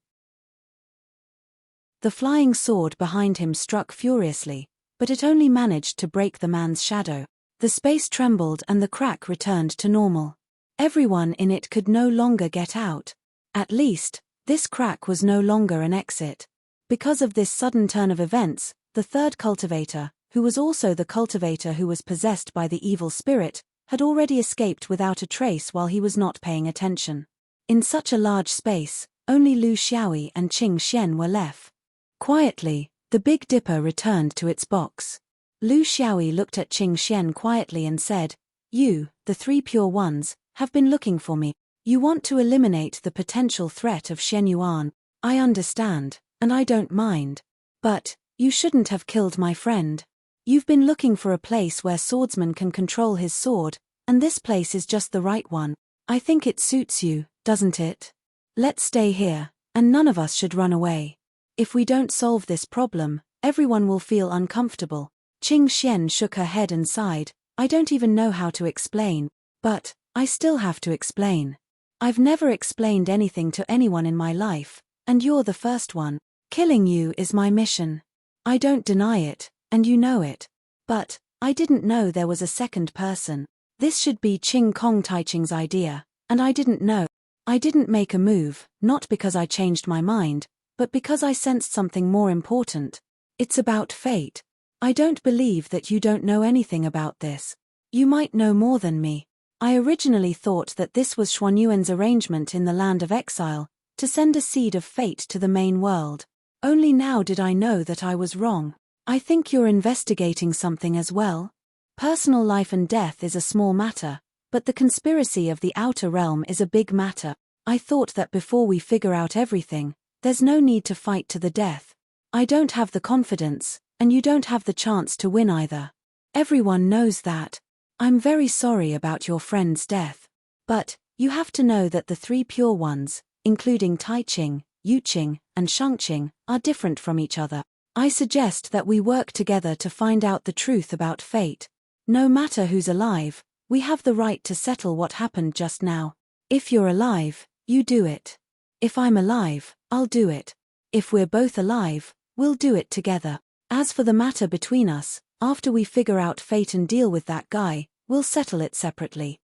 The flying sword behind him struck furiously, but it only managed to break the man's shadow. The space trembled and the crack returned to normal. Everyone in it could no longer get out. At least, this crack was no longer an exit. Because of this sudden turn of events, the third cultivator, who was also the cultivator who was possessed by the evil spirit, had already escaped without a trace while he was not paying attention. In such a large space, only Lu Xiaoyi and Qing Xian were left. Quietly, the Big Dipper returned to its box. Lu Xiaoyi looked at Qing Xian quietly and said, "You, the 3 pure ones, have been looking for me. You want to eliminate the potential threat of Shen Yuan. I understand, and I don't mind. But, you shouldn't have killed my friend. You've been looking for a place where swordsman can control his sword, and this place is just the right one. I think it suits you, doesn't it? Let's stay here, and none of us should run away." If we don't solve this problem, everyone will feel uncomfortable. Qing Xian shook her head and sighed. I don't even know how to explain. But I still have to explain. I've never explained anything to anyone in my life, and you're the first one. Killing you is my mission. I don't deny it, and you know it. But I didn't know there was a second person. This should be Qing Kong Taiching's idea, and I didn't know. I didn't make a move, not because I changed my mind, but because I sensed something more important. It's about fate. I don't believe that you don't know anything about this. You might know more than me. I originally thought that this was Xuanyuan's arrangement in the land of exile, to send a seed of fate to the main world. Only now did I know that I was wrong. I think you're investigating something as well. Personal life and death is a small matter, but the conspiracy of the outer realm is a big matter. I thought that before we figure out everything, there's no need to fight to the death. I don't have the confidence, and you don't have the chance to win either. Everyone knows that. I'm very sorry about your friend's death. But you have to know that the three pure ones, including Taiching, Yuqing, and Shangqing, are different from each other. I suggest that we work together to find out the truth about fate. No matter who's alive, we have the right to settle what happened just now. If you're alive, you do it. If I'm alive, I'll do it. If we're both alive, we'll do it together. As for the matter between us, after we figure out fate and deal with that guy, we'll settle it separately.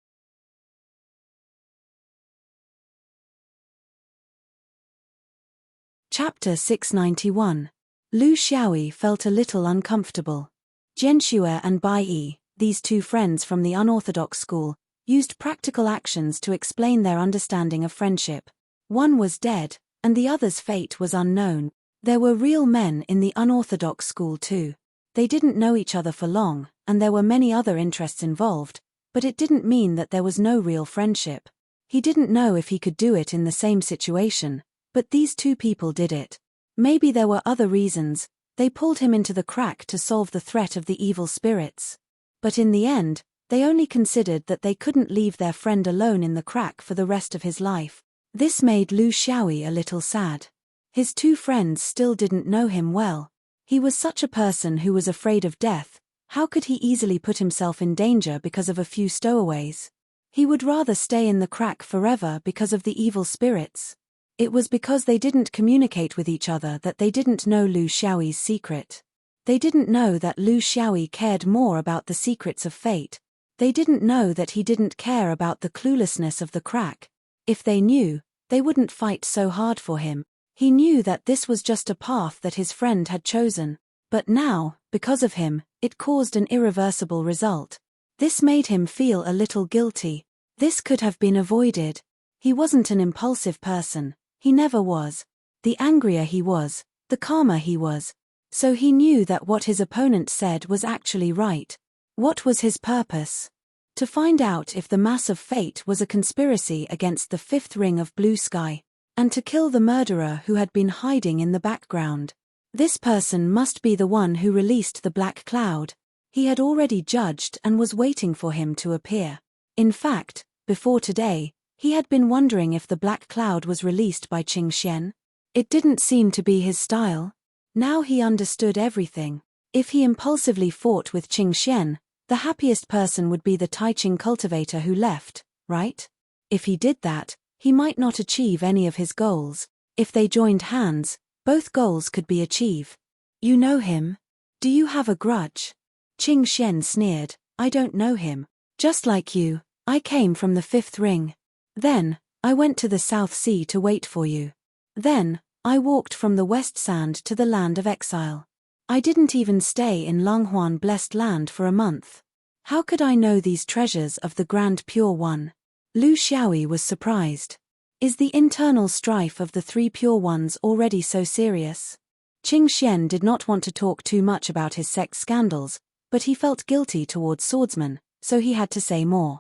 Chapter 691. Lu Xiaoyi felt a little uncomfortable. Jianxue and Bai Yi, these two friends from the unorthodox school, used practical actions to explain their understanding of friendship. One was dead, and the other's fate was unknown. There were real men in the unorthodox school too. They didn't know each other for long, and there were many other interests involved, but it didn't mean that there was no real friendship. He didn't know if he could do it in the same situation, but these two people did it. Maybe there were other reasons. They pulled him into the crack to solve the threat of the evil spirits. But in the end, they only considered that they couldn't leave their friend alone in the crack for the rest of his life. This made Lu Xiaoyi a little sad. His two friends still didn't know him well. He was such a person who was afraid of death. How could he easily put himself in danger because of a few stowaways? He would rather stay in the crack forever because of the evil spirits. It was because they didn't communicate with each other that they didn't know Lu Xiaoyi's secret. They didn't know that Lu Xiaoyi cared more about the secrets of fate. They didn't know that he didn't care about the cluelessness of the crack. If they knew, they wouldn't fight so hard for him. He knew that this was just a path that his friend had chosen. But now, because of him, it caused an irreversible result. This made him feel a little guilty. This could have been avoided. He wasn't an impulsive person. He never was. The angrier he was, the calmer he was. So he knew that what his opponent said was actually right. What was his purpose? To find out if the mass of fate was a conspiracy against the fifth ring of blue sky, and to kill the murderer who had been hiding in the background. This person must be the one who released the black cloud. He had already judged and was waiting for him to appear. In fact, before today, he had been wondering if the black cloud was released by Qing Xian. It didn't seem to be his style. Now he understood everything. If he impulsively fought with Qing Xian, the happiest person would be the Taiching cultivator who left, right? If he did that, he might not achieve any of his goals. If they joined hands, both goals could be achieved. You know him? Do you have a grudge? Qing Xian sneered. I don't know him. Just like you, I came from the fifth ring. Then, I went to the South Sea to wait for you. Then, I walked from the West Sand to the land of exile. I didn't even stay in Longhuan blessed land for a month. How could I know these treasures of the Grand Pure One? Lu Xiaoyi was surprised. Is the internal strife of the three Pure Ones already so serious? Qing Xian did not want to talk too much about his sex scandals, but he felt guilty towards swordsmen, so he had to say more.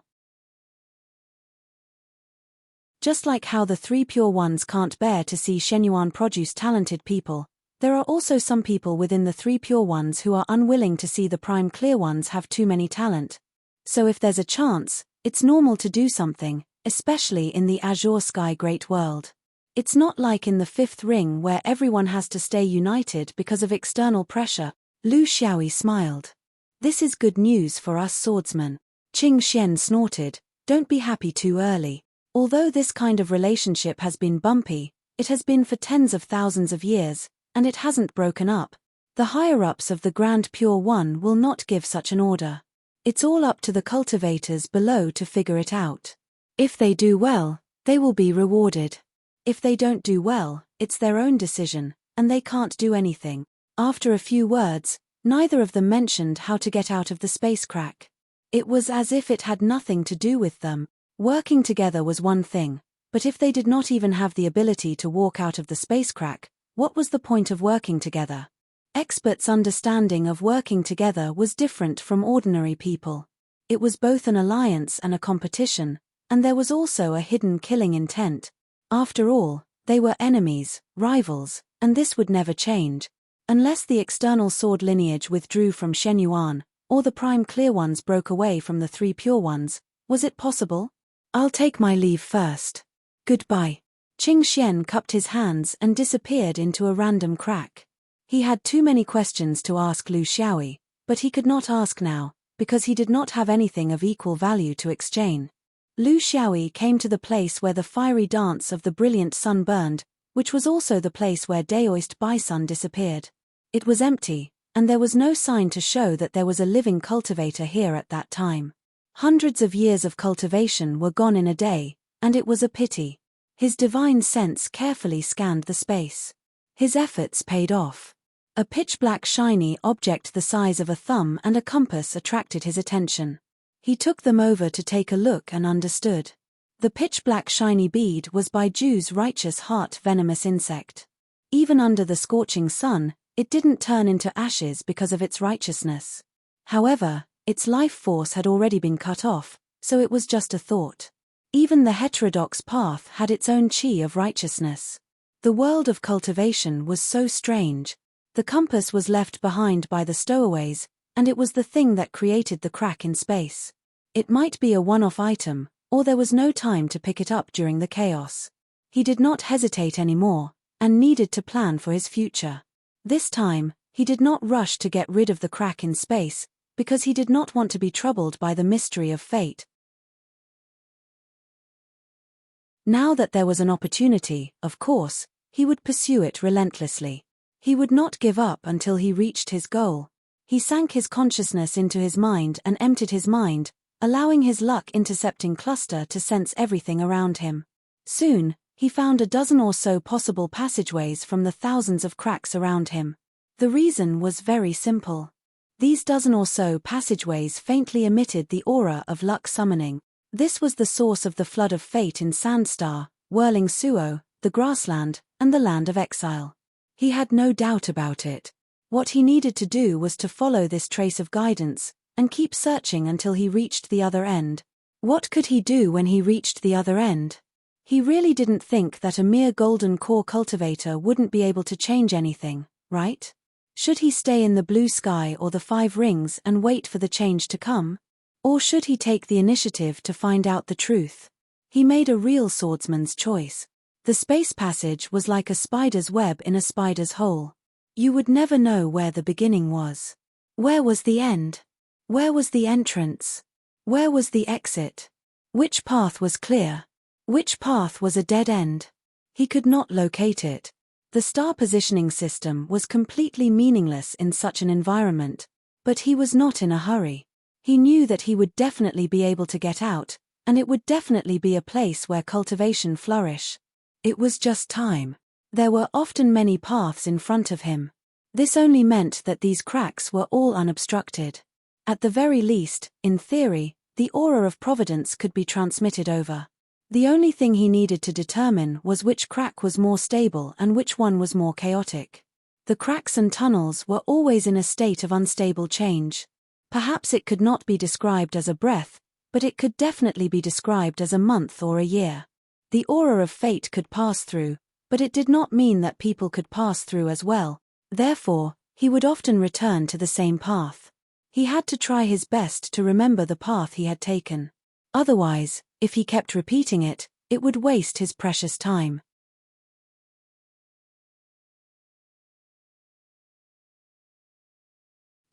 Just like how the three Pure Ones can't bear to see Shenyuan produce talented people, there are also some people within the three Pure Ones who are unwilling to see the Prime Clear Ones have too many talent. So if there's a chance, it's normal to do something, especially in the Azure Sky Great World. It's not like in the fifth ring where everyone has to stay united because of external pressure. Lu Xiaoyi smiled. This is good news for us swordsmen. Qing Xian snorted, don't be happy too early. Although this kind of relationship has been bumpy, it has been for tens of thousands of years, and it hasn't broken up. The higher-ups of the Grand Pure One will not give such an order. It's all up to the cultivators below to figure it out. If they do well, they will be rewarded. If they don't do well, it's their own decision, and they can't do anything. After a few words, neither of them mentioned how to get out of the space crack. It was as if it had nothing to do with them. Working together was one thing, but if they did not even have the ability to walk out of the space crack, what was the point of working together? Experts' understanding of working together was different from ordinary people. It was both an alliance and a competition, and there was also a hidden killing intent. After all, they were enemies, rivals, and this would never change. Unless the external sword lineage withdrew from Shenyuan, or the prime clear ones broke away from the three pure ones, was it possible? I'll take my leave first. Goodbye. Qing Xian cupped his hands and disappeared into a random crack. He had too many questions to ask Lu Xiaoyi, but he could not ask now, because he did not have anything of equal value to exchange. Lu Xiaoyi came to the place where the fiery dance of the brilliant sun burned, which was also the place where Daoist Baisun disappeared. It was empty, and there was no sign to show that there was a living cultivator here at that time. Hundreds of years of cultivation were gone in a day, and it was a pity. His divine sense carefully scanned the space. His efforts paid off. A pitch-black shiny object the size of a thumb and a compass attracted his attention. He took them over to take a look and understood. The pitch-black shiny bead was by Ju's righteous heart venomous insect. Even under the scorching sun, it didn't turn into ashes because of its righteousness. However, its life force had already been cut off, so it was just a thought. Even the heterodox path had its own chi of righteousness. The world of cultivation was so strange. The compass was left behind by the stowaways, and it was the thing that created the crack in space. It might be a one-off item, or there was no time to pick it up during the chaos. He did not hesitate anymore, and needed to plan for his future. This time, he did not rush to get rid of the crack in space, because he did not want to be troubled by the mystery of fate. Now that there was an opportunity, of course, he would pursue it relentlessly. He would not give up until he reached his goal. He sank his consciousness into his mind and emptied his mind, allowing his luck-intercepting cluster to sense everything around him. Soon, he found a dozen or so possible passageways from the thousands of cracks around him. The reason was very simple. These dozen or so passageways faintly emitted the aura of luck summoning. This was the source of the flood of fate in Sandstar, Whirling Suo, the grassland, and the land of exile. He had no doubt about it. What he needed to do was to follow this trace of guidance, and keep searching until he reached the other end. What could he do when he reached the other end? He really didn't think that a mere golden core cultivator wouldn't be able to change anything, right? Should he stay in the blue sky or the 5 rings and wait for the change to come? Or should he take the initiative to find out the truth? He made a real swordsman's choice. The space passage was like a spider's web in a spider's hole. You would never know where the beginning was. Where was the end? Where was the entrance? Where was the exit? Which path was clear? Which path was a dead end? He could not locate it. The star positioning system was completely meaningless in such an environment, but he was not in a hurry. He knew that he would definitely be able to get out, and it would definitely be a place where cultivation flourish. It was just time. There were often many paths in front of him. This only meant that these cracks were all unobstructed. At the very least, in theory, the aura of providence could be transmitted over. The only thing he needed to determine was which crack was more stable and which one was more chaotic. The cracks and tunnels were always in a state of unstable change. Perhaps it could not be described as a breath, but it could definitely be described as a month or a year. The aura of fate could pass through, but it did not mean that people could pass through as well. Therefore, he would often return to the same path. He had to try his best to remember the path he had taken. Otherwise, if he kept repeating it, it would waste his precious time.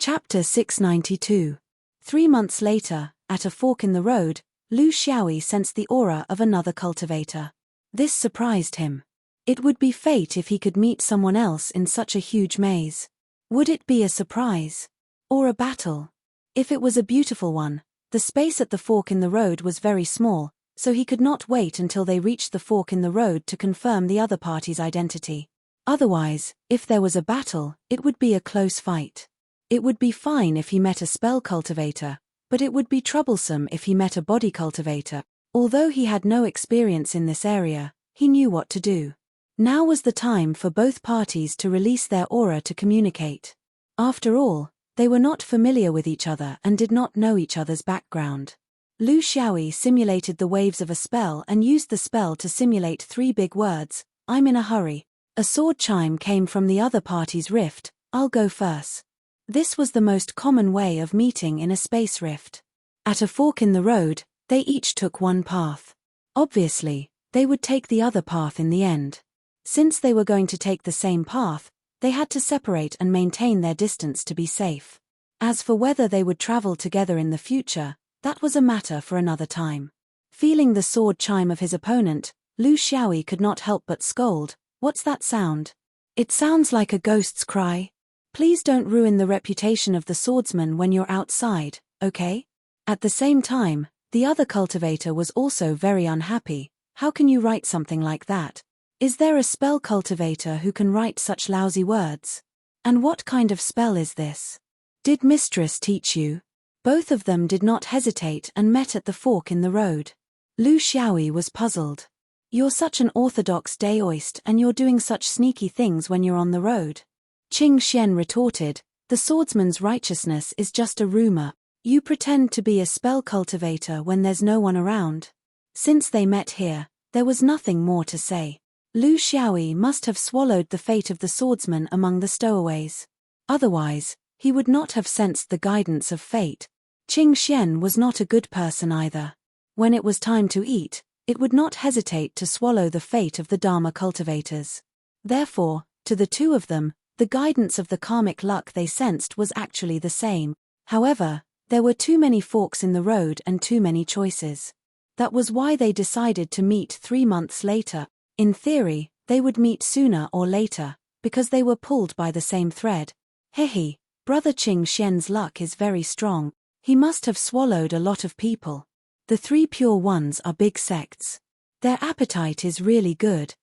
Chapter 692. 3 months later, at a fork in the road, Lu Xiaoyi sensed the aura of another cultivator. This surprised him. It would be fate if he could meet someone else in such a huge maze. Would it be a surprise? Or a battle? If it was a beautiful one, the space at the fork in the road was very small, so he could not wait until they reached the fork in the road to confirm the other party's identity. Otherwise, if there was a battle, it would be a close fight. It would be fine if he met a spell cultivator, but it would be troublesome if he met a body cultivator. Although he had no experience in this area, he knew what to do. Now was the time for both parties to release their aura to communicate. After all, they were not familiar with each other and did not know each other's background. Lu Xiaoyi simulated the waves of a spell and used the spell to simulate 3 big words: "I'm in a hurry." A sword chime came from the other party's rift: "I'll go first." This was the most common way of meeting in a space rift. At a fork in the road, they each took one path. Obviously, they would take the other path in the end. Since they were going to take the same path, they had to separate and maintain their distance to be safe. As for whether they would travel together in the future, that was a matter for another time. Feeling the sword chime of his opponent, Lu Xiaoyi could not help but scold, "What's that sound? It sounds like a ghost's cry. Please don't ruin the reputation of the swordsman when you're outside, okay?" At the same time, the other cultivator was also very unhappy. "How can you write something like that? Is there a spell cultivator who can write such lousy words? And what kind of spell is this? Did mistress teach you?" Both of them did not hesitate and met at the fork in the road. Lu Xiaoyi was puzzled. "You're such an orthodox daoist and you're doing such sneaky things when you're on the road." Qing Xian retorted, "The swordsman's righteousness is just a rumor. You pretend to be a spell cultivator when there's no one around." Since they met here, there was nothing more to say. Lu Xiaoyi must have swallowed the fate of the swordsman among the stowaways. Otherwise, he would not have sensed the guidance of fate. Qing Xian was not a good person either. When it was time to eat, it would not hesitate to swallow the fate of the Dharma cultivators. Therefore, to the two of them, the guidance of the karmic luck they sensed was actually the same. However, there were too many forks in the road and too many choices. That was why they decided to meet 3 months later. In theory, they would meet sooner or later, because they were pulled by the same thread. Hehe, Brother Qing Xian's luck is very strong. He must have swallowed a lot of people. The 3 pure ones are big sects. Their appetite is really good.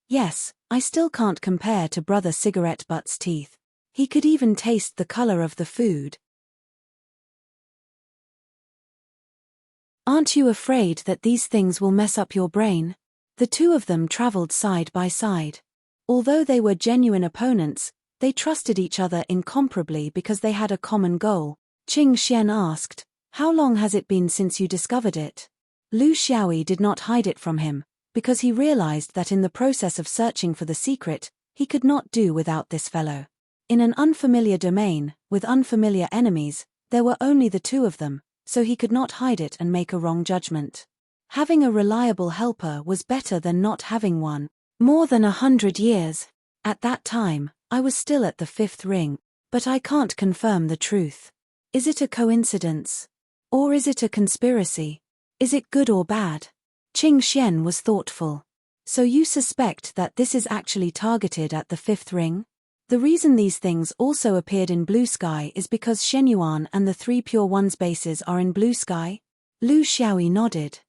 Yes, I still can't compare to Brother Cigarette Butt's teeth. He could even taste the color of the food. Aren't you afraid that these things will mess up your brain? The two of them traveled side by side. Although they were genuine opponents, they trusted each other incomparably because they had a common goal. Qing Xian asked, "How long has it been since you discovered it?" Lu Xiaoyi did not hide it from him, because he realized that in the process of searching for the secret, he could not do without this fellow. In an unfamiliar domain, with unfamiliar enemies, there were only the two of them, so he could not hide it and make a wrong judgment. Having a reliable helper was better than not having one. "More than 100 years. At that time, I was still at the 5th ring, but I can't confirm the truth. Is it a coincidence? Or is it a conspiracy? Is it good or bad?" Qing Xian was thoughtful. "So you suspect that this is actually targeted at the 5th ring? The reason these things also appeared in blue sky is because Shenyuan and the 3 pure ones bases are in blue sky?" Lu Xiaoyi nodded.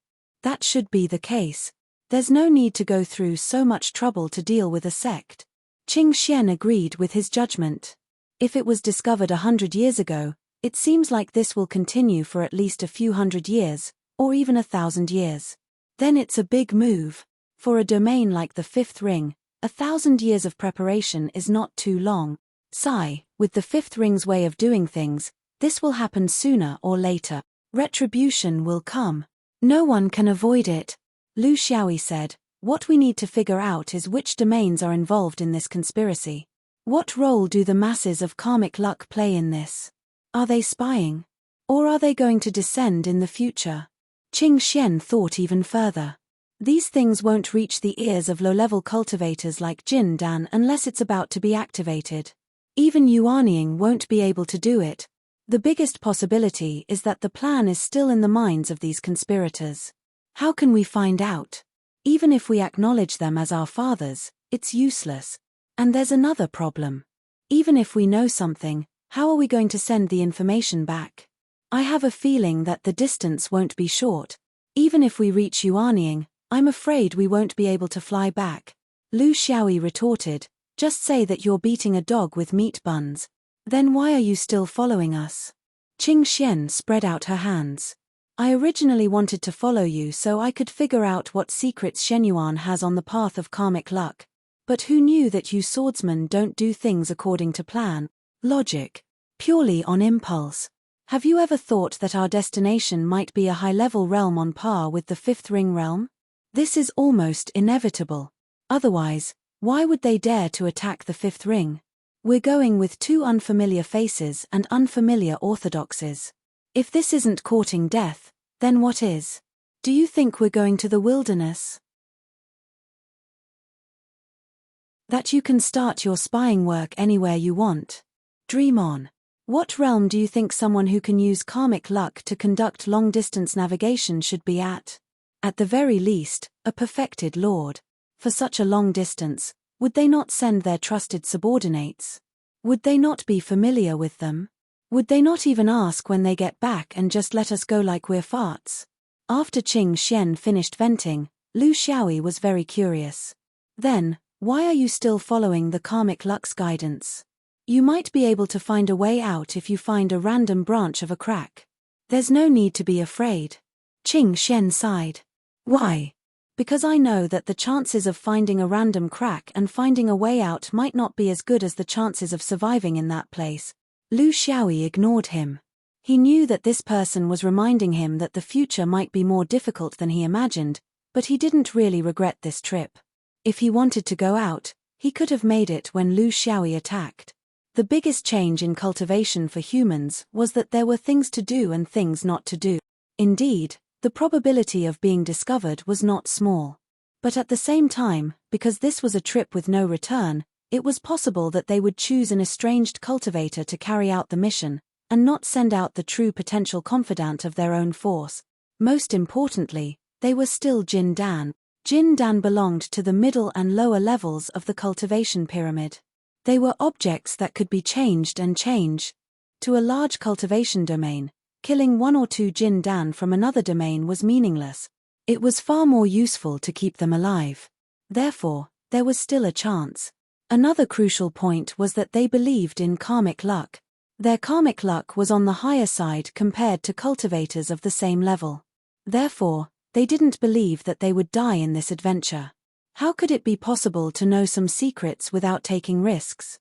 "That should be the case. There's no need to go through so much trouble to deal with a sect." Qing Xian agreed with his judgment. If it was discovered 100 years ago, it seems like this will continue for at least a few hundred years, or even 1,000 years. Then it's a big move. For a domain like the 5th ring, 1,000 years of preparation is not too long. Sigh, with the 5th ring's way of doing things, this will happen sooner or later. Retribution will come. No one can avoid it. Lu Xiaoyi said, "What we need to figure out is which domains are involved in this conspiracy. What role do the masses of karmic luck play in this? Are they spying? Or are they going to descend in the future?" Qing Xian thought even further. These things won't reach the ears of low-level cultivators like Jin Dan unless it's about to be activated. Even Yuanying won't be able to do it. The biggest possibility is that the plan is still in the minds of these conspirators. How can we find out? Even if we acknowledge them as our fathers, it's useless. And there's another problem. Even if we know something, how are we going to send the information back? I have a feeling that the distance won't be short. Even if we reach Yuanying, I'm afraid we won't be able to fly back. Lu Xiaoyi retorted, just say that you're beating a dog with meat buns. Then why are you still following us? Qing Xian spread out her hands. I originally wanted to follow you so I could figure out what secrets Shenyuan has on the path of karmic luck. But who knew that you swordsmen don't do things according to plan, logic, purely on impulse? Have you ever thought that our destination might be a high-level realm on par with the Fifth Ring realm? This is almost inevitable. Otherwise, why would they dare to attack the Fifth Ring? We're going with two unfamiliar faces and unfamiliar orthodoxies. If this isn't courting death, then what is? Do you think we're going to the wilderness? That you can start your spying work anywhere you want? Dream on. What realm do you think someone who can use karmic luck to conduct long-distance navigation should be at? At the very least, a perfected lord. For such a long distance, would they not send their trusted subordinates? Would they not be familiar with them? Would they not even ask when they get back and just let us go like we're farts? After Qing Xian finished venting, Lu Xiaoyi was very curious. Then, why are you still following the karmic luck's guidance? You might be able to find a way out if you find a random branch of a crack. There's no need to be afraid. Qing Xian sighed. Why? Because I know that the chances of finding a random crack and finding a way out might not be as good as the chances of surviving in that place. Lu Xiaoyi ignored him. He knew that this person was reminding him that the future might be more difficult than he imagined, but he didn't really regret this trip. If he wanted to go out, he could have made it when Lu Xiaoyi attacked. The biggest change in cultivation for humans was that there were things to do and things not to do. Indeed, the probability of being discovered was not small. But at the same time, because this was a trip with no return, it was possible that they would choose an estranged cultivator to carry out the mission, and not send out the true potential confidant of their own force. Most importantly, they were still Jin Dan. Jin Dan belonged to the middle and lower levels of the cultivation pyramid. They were objects that could be changed and change. To a large cultivation domain, killing one or two Jin Dan from another domain was meaningless. It was far more useful to keep them alive. Therefore, there was still a chance. Another crucial point was that they believed in karmic luck. Their karmic luck was on the higher side compared to cultivators of the same level. Therefore, they didn't believe that they would die in this adventure. How could it be possible to know some secrets without taking risks?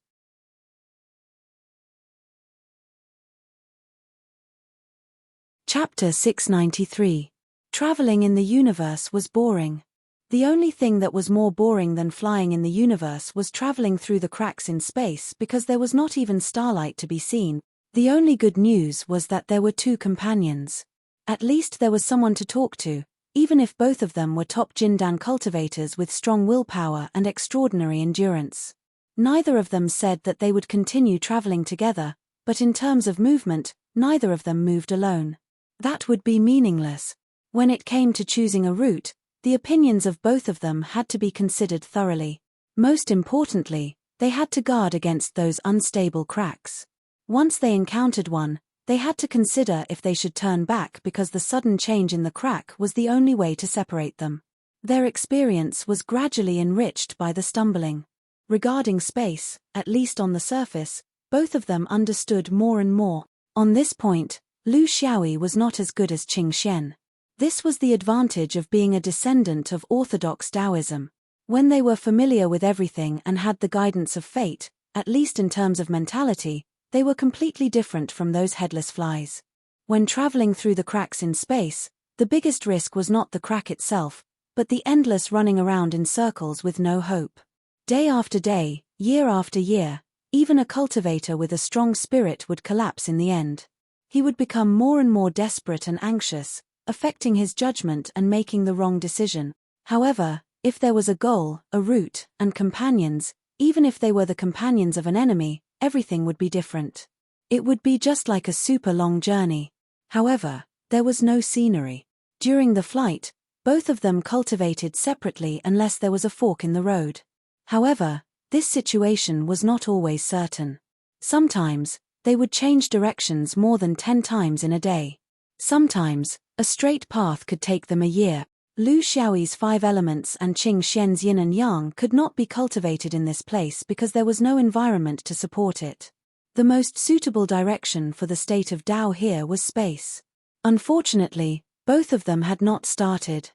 Chapter 693. Traveling in the universe was boring. The only thing that was more boring than flying in the universe was traveling through the cracks in space because there was not even starlight to be seen. The only good news was that there were two companions. At least there was someone to talk to, even if both of them were top Jindan cultivators with strong willpower and extraordinary endurance. Neither of them said that they would continue traveling together, but in terms of movement, neither of them moved alone. That would be meaningless. When it came to choosing a route, the opinions of both of them had to be considered thoroughly. Most importantly, they had to guard against those unstable cracks. Once they encountered one, they had to consider if they should turn back because the sudden change in the crack was the only way to separate them. Their experience was gradually enriched by the stumbling. Regarding space, at least on the surface, both of them understood more and more. On this point, Lu Xiaoyi was not as good as Qing Xian. This was the advantage of being a descendant of orthodox Taoism. When they were familiar with everything and had the guidance of fate, at least in terms of mentality, they were completely different from those headless flies. When traveling through the cracks in space, the biggest risk was not the crack itself, but the endless running around in circles with no hope. Day after day, year after year, even a cultivator with a strong spirit would collapse in the end. He would become more and more desperate and anxious, affecting his judgment and making the wrong decision. However, if there was a goal, a route, and companions, even if they were the companions of an enemy, everything would be different. It would be just like a super long journey. However, there was no scenery. During the flight, both of them cultivated separately unless there was a fork in the road. However, this situation was not always certain. Sometimes, they would change directions more than 10 times in a day. Sometimes, a straight path could take them a year. Lu Xiaoyi's 5 elements and Qing Xian's yin and yang could not be cultivated in this place because there was no environment to support it. The most suitable direction for the state of Dao here was space. Unfortunately, both of them had not started.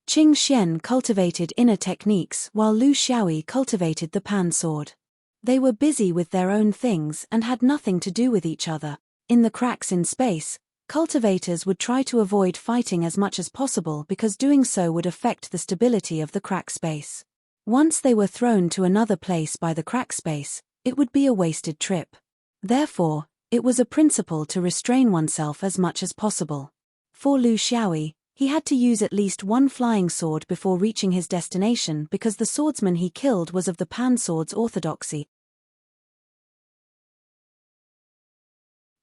Qing Xian cultivated inner techniques while Lu Xiaoyi cultivated the pan sword. They were busy with their own things and had nothing to do with each other. In the cracks in space, cultivators would try to avoid fighting as much as possible because doing so would affect the stability of the crack space. Once they were thrown to another place by the crack space, it would be a wasted trip. Therefore, it was a principle to restrain oneself as much as possible. For Lu Xiaoyi, he had to use at least one flying sword before reaching his destination because the swordsman he killed was of the pan sword's orthodoxy.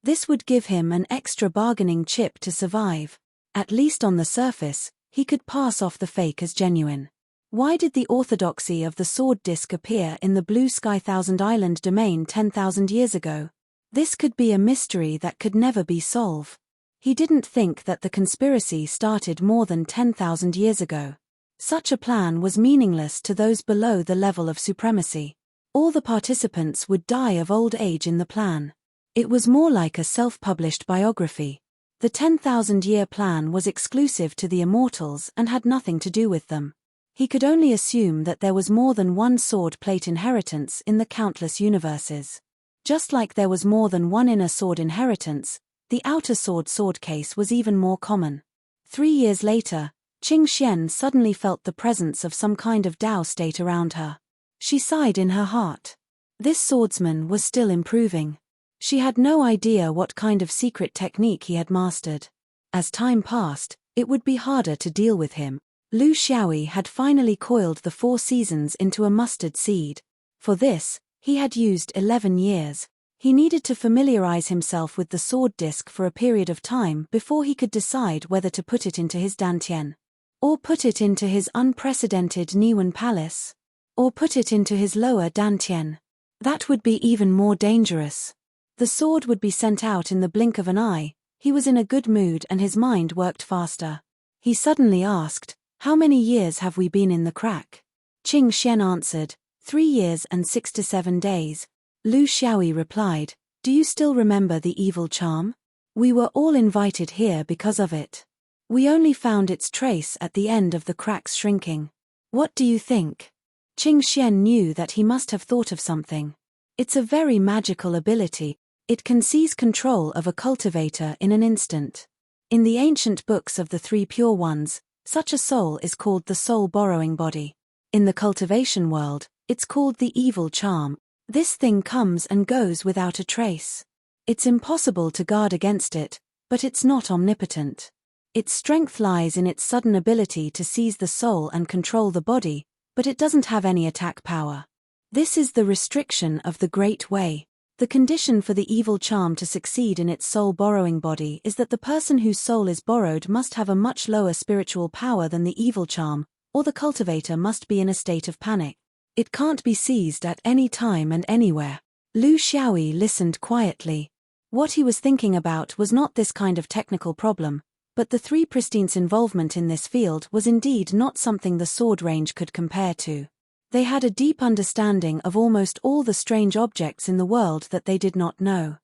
This would give him an extra bargaining chip to survive. At least on the surface, he could pass off the fake as genuine. Why did the orthodoxy of the sword disc appear in the Blue Sky Thousand Island domain 10,000 years ago? This could be a mystery that could never be solved. He didn't think that the conspiracy started more than 10,000 years ago. Such a plan was meaningless to those below the level of supremacy. All the participants would die of old age in the plan. It was more like a self-published biography. The 10,000-year plan was exclusive to the immortals and had nothing to do with them. He could only assume that there was more than one sword plate inheritance in the countless universes. Just like there was more than one inner sword inheritance, the outer sword case was even more common. 3 years later, Qing Xian suddenly felt the presence of some kind of Dao state around her. She sighed in her heart. This swordsman was still improving. She had no idea what kind of secret technique he had mastered. As time passed, it would be harder to deal with him. Lu Xiaoyi had finally coiled the 4 seasons into a mustard seed. For this, he had used 11 years. He needed to familiarize himself with the sword disc for a period of time before he could decide whether to put it into his dantian. Or put it into his unprecedented Niwen palace. Or put it into his lower dantian. That would be even more dangerous. The sword would be sent out in the blink of an eye. He was in a good mood and his mind worked faster. He suddenly asked, "How many years have we been in the crack?" Qing Xian answered, 3 years and 6 to 7 days. Lu Xiaoyi replied, "Do you still remember the evil charm? We were all invited here because of it. We only found its trace at the end of the cracks shrinking. What do you think?" Qing Xian knew that he must have thought of something. It's a very magical ability. It can seize control of a cultivator in an instant. In the ancient books of the 3 pure ones, such a soul is called the soul borrowing body. In the cultivation world, it's called the evil charm. This thing comes and goes without a trace. It's impossible to guard against it, but it's not omnipotent. Its strength lies in its sudden ability to seize the soul and control the body, but it doesn't have any attack power. This is the restriction of the Great Way. The condition for the evil charm to succeed in its soul-borrowing body is that the person whose soul is borrowed must have a much lower spiritual power than the evil charm, or the cultivator must be in a state of panic. It can't be seized at any time and anywhere. Lu Xiaoyi listened quietly. What he was thinking about was not this kind of technical problem, but the 3 Pristine's involvement in this field was indeed not something the sword range could compare to. They had a deep understanding of almost all the strange objects in the world that they did not know.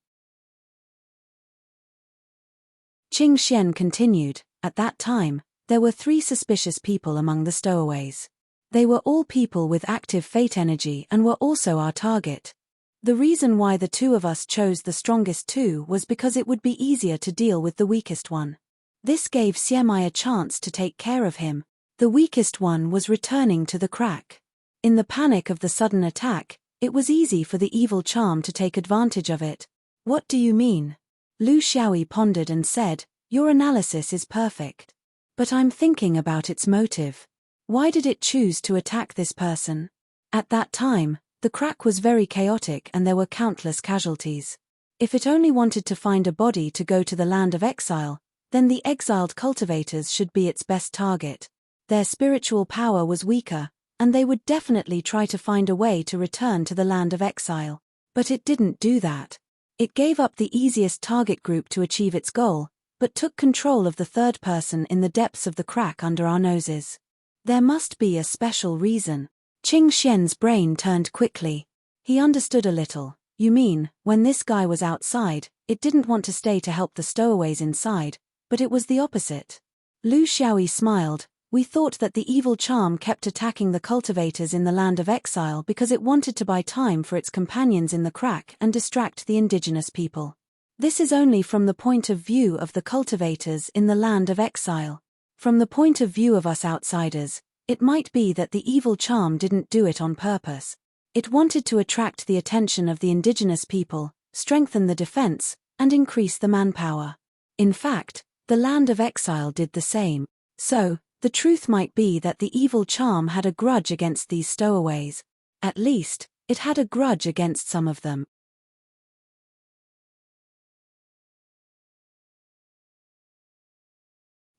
Qing Xian continued, "At that time, there were 3 suspicious people among the stowaways. They were all people with active fate energy and were also our target. The reason why the 2 of us chose the strongest 2 was because it would be easier to deal with the weakest one. This gave Xiemai a chance to take care of him. The weakest one was returning to the crack. In the panic of the sudden attack, it was easy for the evil charm to take advantage of it." "What do you mean?" Lu Xiaoyi pondered and said, "Your analysis is perfect. But I'm thinking about its motive. Why did it choose to attack this person? At that time, The crack was very chaotic and there were countless casualties. If it only wanted to find a body to go to the land of exile, then the exiled cultivators should be its best target. Their spiritual power was weaker, and they would definitely try to find a way to return to the land of exile. But it didn't do that. It gave up the easiest target group to achieve its goal, but took control of the third person in the depths of the crack under our noses. There must be a special reason. Qing Xian's brain turned quickly. He understood a little. You mean, when this guy was outside, it didn't want to stay to help the stowaways inside, but it was the opposite. Lu Xiaoyi smiled. We thought that the evil charm kept attacking the cultivators in the land of exile because it wanted to buy time for its companions in the crack and distract the indigenous people. This is only from the point of view of the cultivators in the land of exile. From the point of view of us outsiders, it might be that the evil charm didn't do it on purpose. It wanted to attract the attention of the indigenous people, strengthen the defense, and increase the manpower. In fact, the land of exile did the same. So, the truth might be that the evil charm had a grudge against these stowaways. At least, it had a grudge against some of them.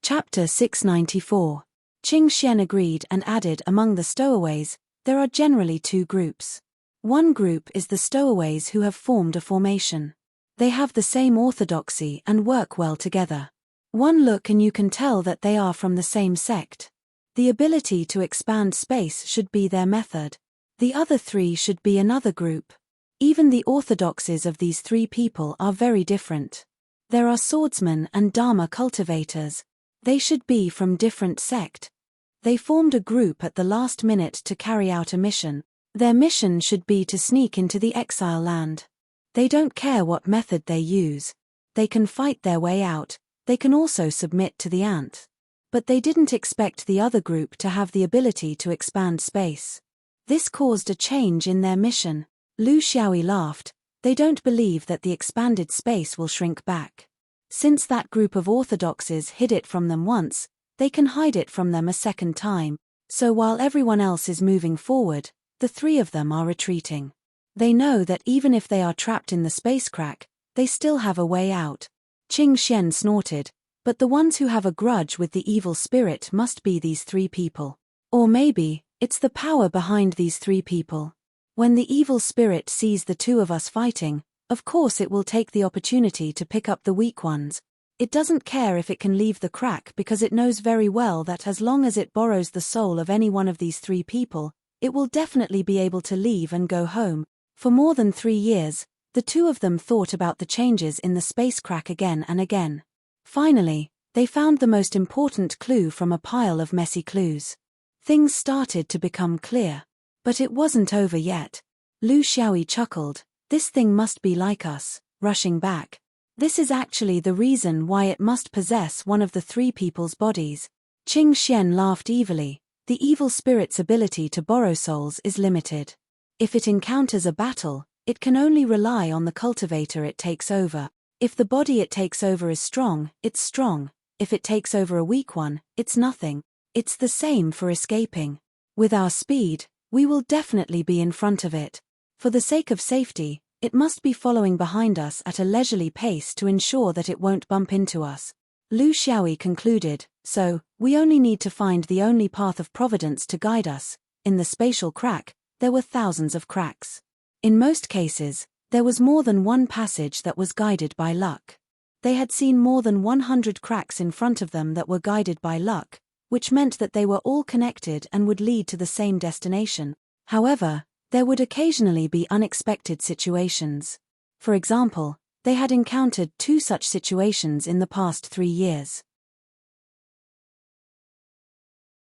Chapter 694. Qing Xian agreed and added, among the stowaways, there are generally two groups. One group is the stowaways who have formed a formation. They have the same orthodoxy and work well together. One look and you can tell that they are from the same sect. The ability to expand space should be their method. The other three should be another group. Even the orthodoxies of these three people are very different. There are swordsmen and dharma cultivators. They should be from different sect. They formed a group at the last minute to carry out a mission. Their mission should be to sneak into the exile land. They don't care what method they use. They can fight their way out. They can also submit to the ant. But they didn't expect the other group to have the ability to expand space. This caused a change in their mission. Lu Xiaoyi laughed. They don't believe that the expanded space will shrink back. Since that group of orthodoxies hid it from them once, they can hide it from them a second time. So while everyone else is moving forward, the three of them are retreating. They know that even if they are trapped in the space crack, they still have a way out. Qing Xian snorted, but the ones who have a grudge with the evil spirit must be these three people. Or maybe, it's the power behind these three people. When the evil spirit sees the two of us fighting, of course it will take the opportunity to pick up the weak ones. It doesn't care if it can leave the crack because it knows very well that as long as it borrows the soul of any one of these three people, it will definitely be able to leave and go home. For more than 3 years, the two of them thought about the changes in the space crack again and again. Finally, they found the most important clue from a pile of messy clues. Things started to become clear. But it wasn't over yet. Lu Xiaoyi chuckled. This thing must be like us, rushing back. This is actually the reason why it must possess one of the three people's bodies. Qing Xian laughed evilly. The evil spirit's ability to borrow souls is limited. If it encounters a battle, it can only rely on the cultivator it takes over. If the body it takes over is strong, it's strong. If it takes over a weak one, it's nothing. It's the same for escaping. With our speed, we will definitely be in front of it. For the sake of safety, it must be following behind us at a leisurely pace to ensure that it won't bump into us. Lu Xiaoyi concluded, so, we only need to find the only path of providence to guide us. In the spatial crack, there were thousands of cracks. In most cases, there was more than one passage that was guided by luck. They had seen more than 100 cracks in front of them that were guided by luck, which meant that they were all connected and would lead to the same destination. However, there would occasionally be unexpected situations. For example, they had encountered 2 such situations in the past 3 years.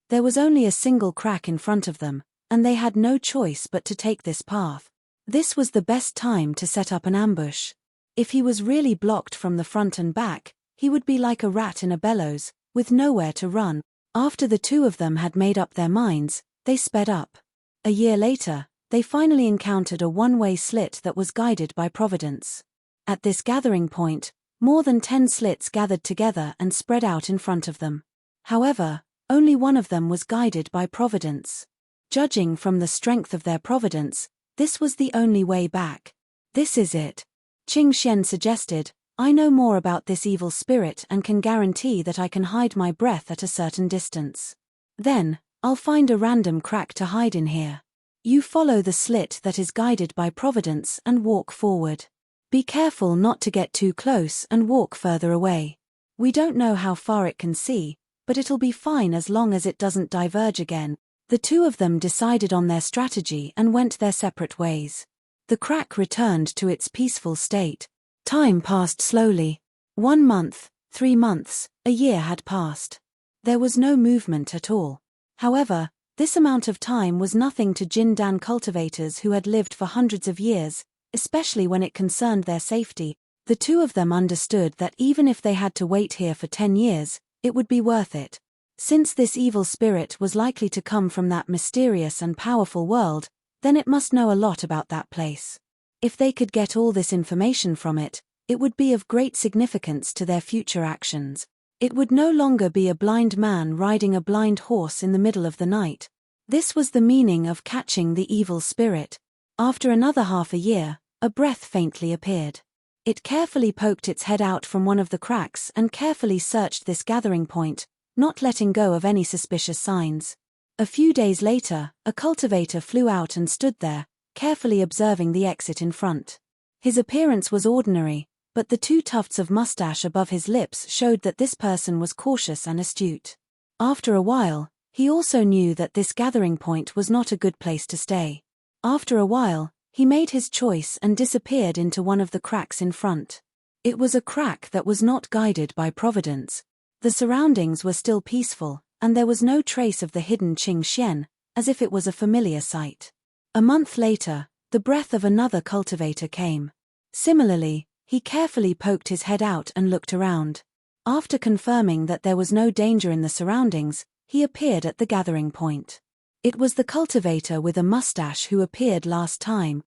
There was only a single crack in front of them, and they had no choice but to take this path. This was the best time to set up an ambush. If he was really blocked from the front and back, he would be like a rat in a bellows, with nowhere to run. After the two of them had made up their minds, they sped up. A year later, they finally encountered a one-way slit that was guided by Providence. At this gathering point, more than 10 slits gathered together and spread out in front of them. However, only one of them was guided by Providence. Judging from the strength of their Providence, This was the only way back. This is it. Qing Xian suggested, I know more about this evil spirit and can guarantee that I can hide my breath at a certain distance. Then, I'll find a random crack to hide in here. You follow the slit that is guided by Providence and walk forward. Be careful not to get too close and walk further away. We don't know how far it can see, but it'll be fine as long as it doesn't diverge again. The two of them decided on their strategy and went their separate ways. The crack returned to its peaceful state. Time passed slowly. 1 month, 3 months, a year had passed. There was no movement at all. However, this amount of time was nothing to Jin Dan cultivators who had lived for hundreds of years, especially when it concerned their safety. The two of them understood that even if they had to wait here for 10 years, it would be worth it. Since this evil spirit was likely to come from that mysterious and powerful world, then it must know a lot about that place. If they could get all this information from it, it would be of great significance to their future actions. It would no longer be a blind man riding a blind horse in the middle of the night. This was the meaning of catching the evil spirit. After another half a year, a breath faintly appeared. It carefully poked its head out from one of the cracks and carefully searched this gathering point, not letting go of any suspicious signs. A few days later, a cultivator flew out and stood there, carefully observing the exit in front. His appearance was ordinary, but the 2 tufts of mustache above his lips showed that this person was cautious and astute. After a while, he also knew that this gathering point was not a good place to stay. After a while, he made his choice and disappeared into one of the cracks in front. It was a crack that was not guided by Providence. The surroundings were still peaceful, and there was no trace of the hidden Qing Xian, as if it was a familiar sight. A month later, the breath of another cultivator came. Similarly, he carefully poked his head out and looked around. After confirming that there was no danger in the surroundings, he appeared at the gathering point. It was the cultivator with a mustache who appeared last time.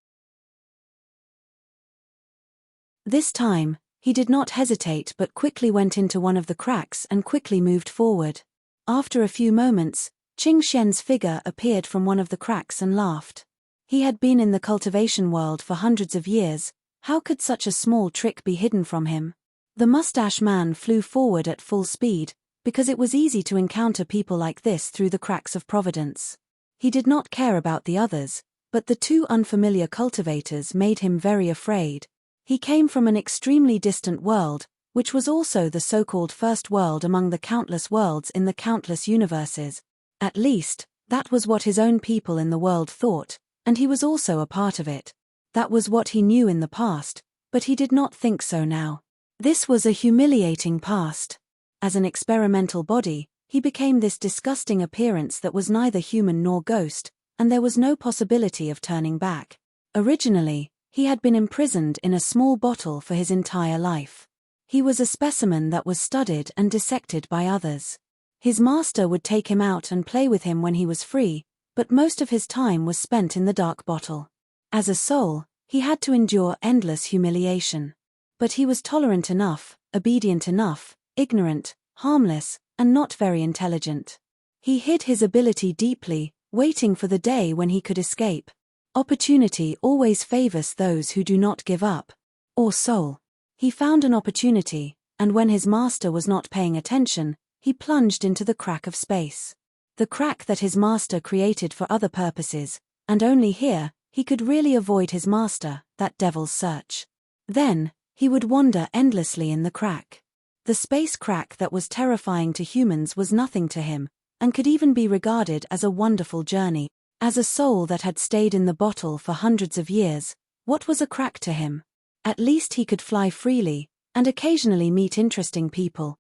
This time, he did not hesitate but quickly went into one of the cracks and quickly moved forward. After a few moments, Qing Xian's figure appeared from one of the cracks and laughed. He had been in the cultivation world for hundreds of years. How could such a small trick be hidden from him? The mustache man flew forward at full speed, because it was easy to encounter people like this through the cracks of Providence. He did not care about the others, but the 2 unfamiliar cultivators made him very afraid. He came from an extremely distant world, which was also the so-called first world among the countless worlds in the countless universes. At least, that was what his own people in the world thought, and he was also a part of it. That was what he knew in the past, but he did not think so now. This was a humiliating past. As an experimental body, he became this disgusting appearance that was neither human nor ghost, and there was no possibility of turning back. Originally, he had been imprisoned in a small bottle for his entire life. He was a specimen that was studied and dissected by others. His master would take him out and play with him when he was free, but most of his time was spent in the dark bottle. As a soul, he had to endure endless humiliation. But he was tolerant enough, obedient enough, ignorant, harmless, and not very intelligent. He hid his ability deeply, waiting for the day when he could escape. Opportunity always favors those who do not give up. Or soul. He found an opportunity, and when his master was not paying attention, he plunged into the crack of space. The crack that his master created for other purposes, and only here, he could really avoid his master, that devil's search. Then, he would wander endlessly in the crack. The space crack that was terrifying to humans was nothing to him, and could even be regarded as a wonderful journey. As a soul that had stayed in the bottle for hundreds of years, what was a crack to him? At least he could fly freely, and occasionally meet interesting people.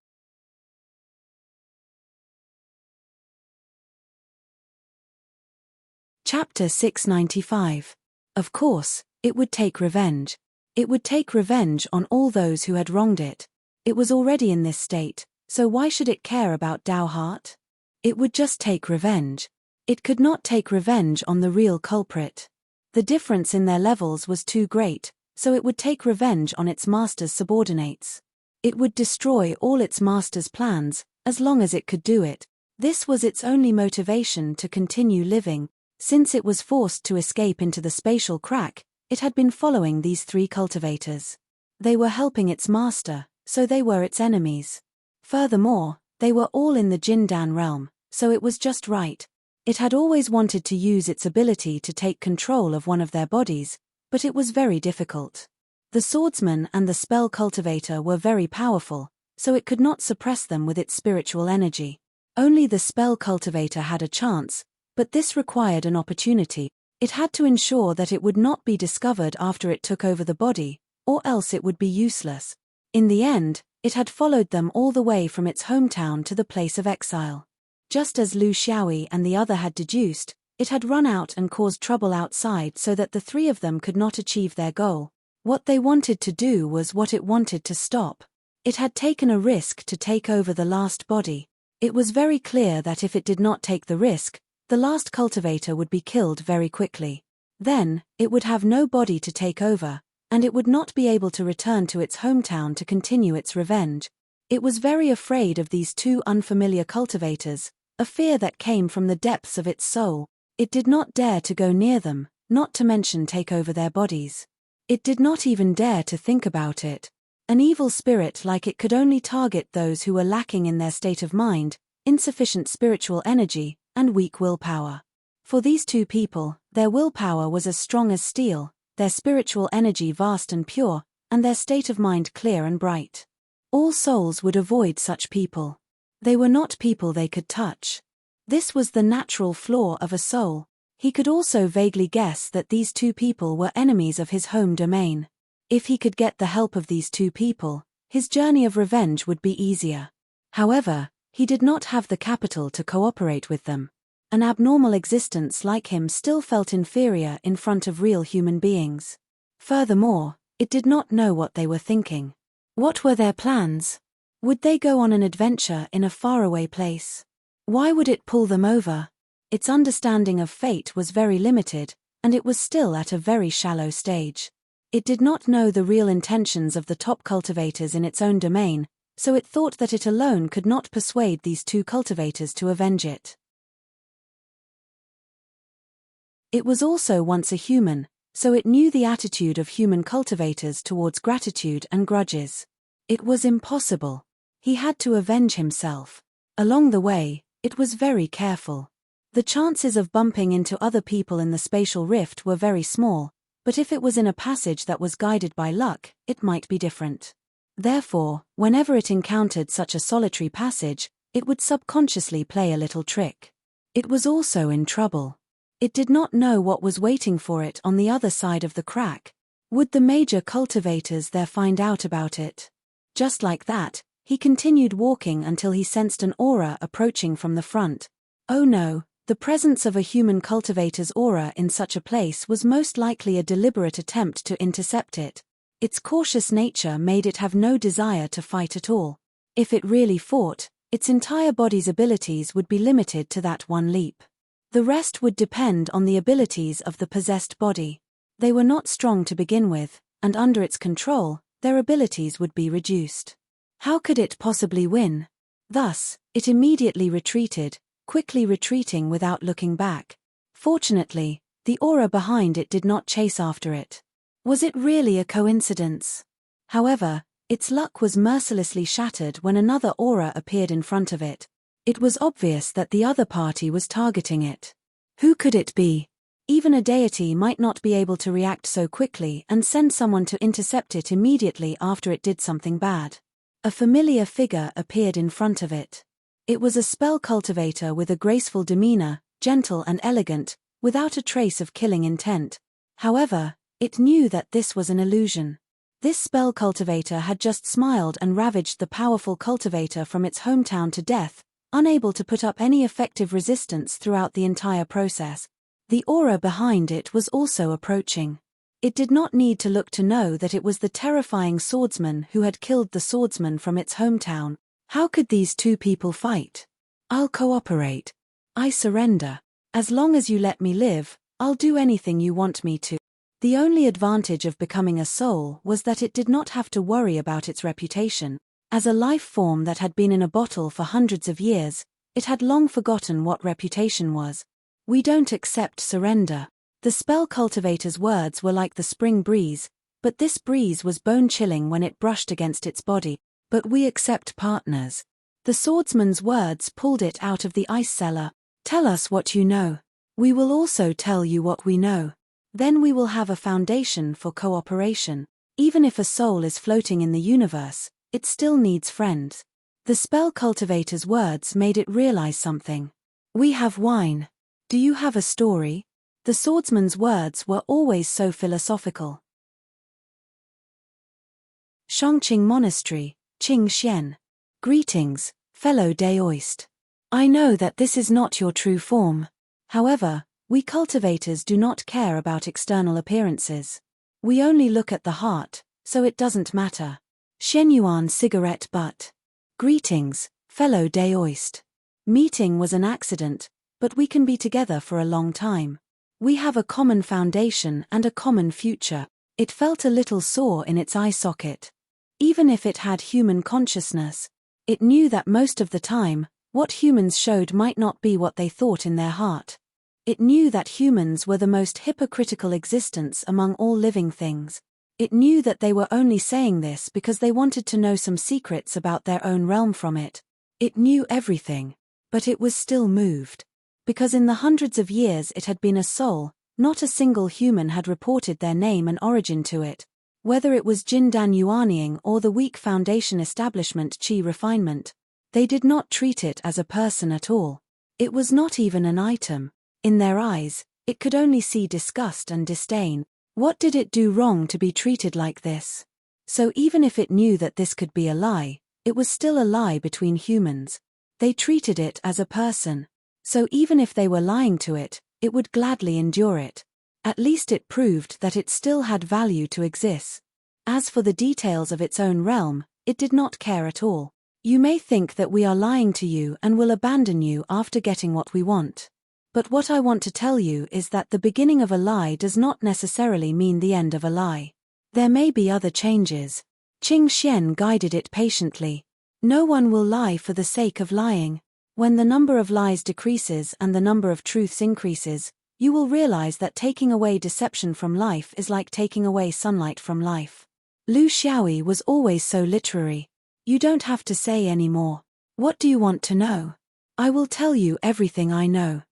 Chapter 695. Of course, it would take revenge. It would take revenge on all those who had wronged it. It was already in this state, so why should it care about Dao Heart? It would just take revenge. It could not take revenge on the real culprit. The difference in their levels was too great, so it would take revenge on its master's subordinates. It would destroy all its master's plans, as long as it could do it. This was its only motivation to continue living. Since it was forced to escape into the spatial crack, it had been following these three cultivators. They were helping its master, so they were its enemies. Furthermore, they were all in the Jindan realm, so it was just right. It had always wanted to use its ability to take control of one of their bodies, but it was very difficult. The swordsman and the spell cultivator were very powerful, so it could not suppress them with its spiritual energy. Only the spell cultivator had a chance, but this required an opportunity. It had to ensure that it would not be discovered after it took over the body, or else it would be useless. In the end, it had followed them all the way from its hometown to the place of exile. Just as Lu Xiaoyi and the other had deduced, it had run out and caused trouble outside so that the three of them could not achieve their goal. What they wanted to do was what it wanted to stop. It had taken a risk to take over the last body. It was very clear that if it did not take the risk, the last cultivator would be killed very quickly. Then, it would have no body to take over, and it would not be able to return to its hometown to continue its revenge. It was very afraid of these two unfamiliar cultivators, a fear that came from the depths of its soul. It did not dare to go near them, not to mention take over their bodies. It did not even dare to think about it. An evil spirit like it could only target those who were lacking in their state of mind, insufficient spiritual energy, and weak willpower. For these two people, their willpower was as strong as steel, their spiritual energy vast and pure, and their state of mind clear and bright. All souls would avoid such people. They were not people they could touch. This was the natural flaw of a soul. He could also vaguely guess that these two people were enemies of his home domain. If he could get the help of these two people, his journey of revenge would be easier. However, he did not have the capital to cooperate with them. An abnormal existence like him still felt inferior in front of real human beings. Furthermore, it did not know what they were thinking. What were their plans? Would they go on an adventure in a faraway place? Why would it pull them over? Its understanding of fate was very limited, and it was still at a very shallow stage. It did not know the real intentions of the top cultivators in its own domain, so it thought that it alone could not persuade these two cultivators to avenge it. It was also once a human, so it knew the attitude of human cultivators towards gratitude and grudges. It was impossible. He had to avenge himself. Along the way, it was very careful. The chances of bumping into other people in the spatial rift were very small, but if it was in a passage that was guided by luck, it might be different. Therefore, whenever it encountered such a solitary passage, it would subconsciously play a little trick. It was also in trouble. It did not know what was waiting for it on the other side of the crack. Would the major cultivators there find out about it? Just like that, he continued walking until he sensed an aura approaching from the front. Oh no, the presence of a human cultivator's aura in such a place was most likely a deliberate attempt to intercept it. Its cautious nature made it have no desire to fight at all. If it really fought, its entire body's abilities would be limited to that one leap. The rest would depend on the abilities of the possessed body. They were not strong to begin with, and under its control, their abilities would be reduced. How could it possibly win? Thus, it immediately retreated, quickly retreating without looking back. Fortunately, the aura behind it did not chase after it. Was it really a coincidence? However, its luck was mercilessly shattered when another aura appeared in front of it. It was obvious that the other party was targeting it. Who could it be? Even a deity might not be able to react so quickly and send someone to intercept it immediately after it did something bad. A familiar figure appeared in front of it. It was a spell cultivator with a graceful demeanor, gentle and elegant, without a trace of killing intent. However, it knew that this was an illusion. This spell cultivator had just smiled and ravaged the powerful cultivator from its hometown to death, unable to put up any effective resistance throughout the entire process. The aura behind it was also approaching. It did not need to look to know that it was the terrifying swordsman who had killed the swordsman from its hometown. How could these two people fight? I'll cooperate. I surrender. As long as you let me live, I'll do anything you want me to. The only advantage of becoming a soul was that it did not have to worry about its reputation. As a life form that had been in a bottle for hundreds of years, it had long forgotten what reputation was. We don't accept surrender. The spell cultivator's words were like the spring breeze, but this breeze was bone-chilling when it brushed against its body. But we accept partners. The swordsman's words pulled it out of the ice cellar. Tell us what you know. We will also tell you what we know. Then we will have a foundation for cooperation. Even if a soul is floating in the universe, it still needs friends. The spell cultivator's words made it realize something. We have wine. Do you have a story? The swordsman's words were always so philosophical. Shangqing Monastery, Qingxian. Greetings, fellow Daoist. I know that this is not your true form. However, we cultivators do not care about external appearances. We only look at the heart, so it doesn't matter. Shenyuan cigarette butt. Greetings, fellow Daoist. Meeting was an accident, but we can be together for a long time. We have a common foundation and a common future. It felt a little sore in its eye socket. Even if it had human consciousness, it knew that most of the time, what humans showed might not be what they thought in their heart. It knew that humans were the most hypocritical existence among all living things. It knew that they were only saying this because they wanted to know some secrets about their own realm from it. It knew everything, but it was still moved. Because in the hundreds of years it had been a soul, not a single human had reported their name and origin to it. Whether it was Jindan Yuanying or the weak foundation establishment Qi refinement, they did not treat it as a person at all. It was not even an item. In their eyes, it could only see disgust and disdain. What did it do wrong to be treated like this? So even if it knew that this could be a lie, it was still a lie between humans. They treated it as a person. So even if they were lying to it, it would gladly endure it. At least it proved that it still had value to exist. As for the details of its own realm, it did not care at all. You may think that we are lying to you and will abandon you after getting what we want. But what I want to tell you is that the beginning of a lie does not necessarily mean the end of a lie. There may be other changes. Qingxian guided it patiently. No one will lie for the sake of lying. When the number of lies decreases and the number of truths increases, you will realize that taking away deception from life is like taking away sunlight from life. Lu Xiaoyi was always so literary. You don't have to say any more. What do you want to know? I will tell you everything I know.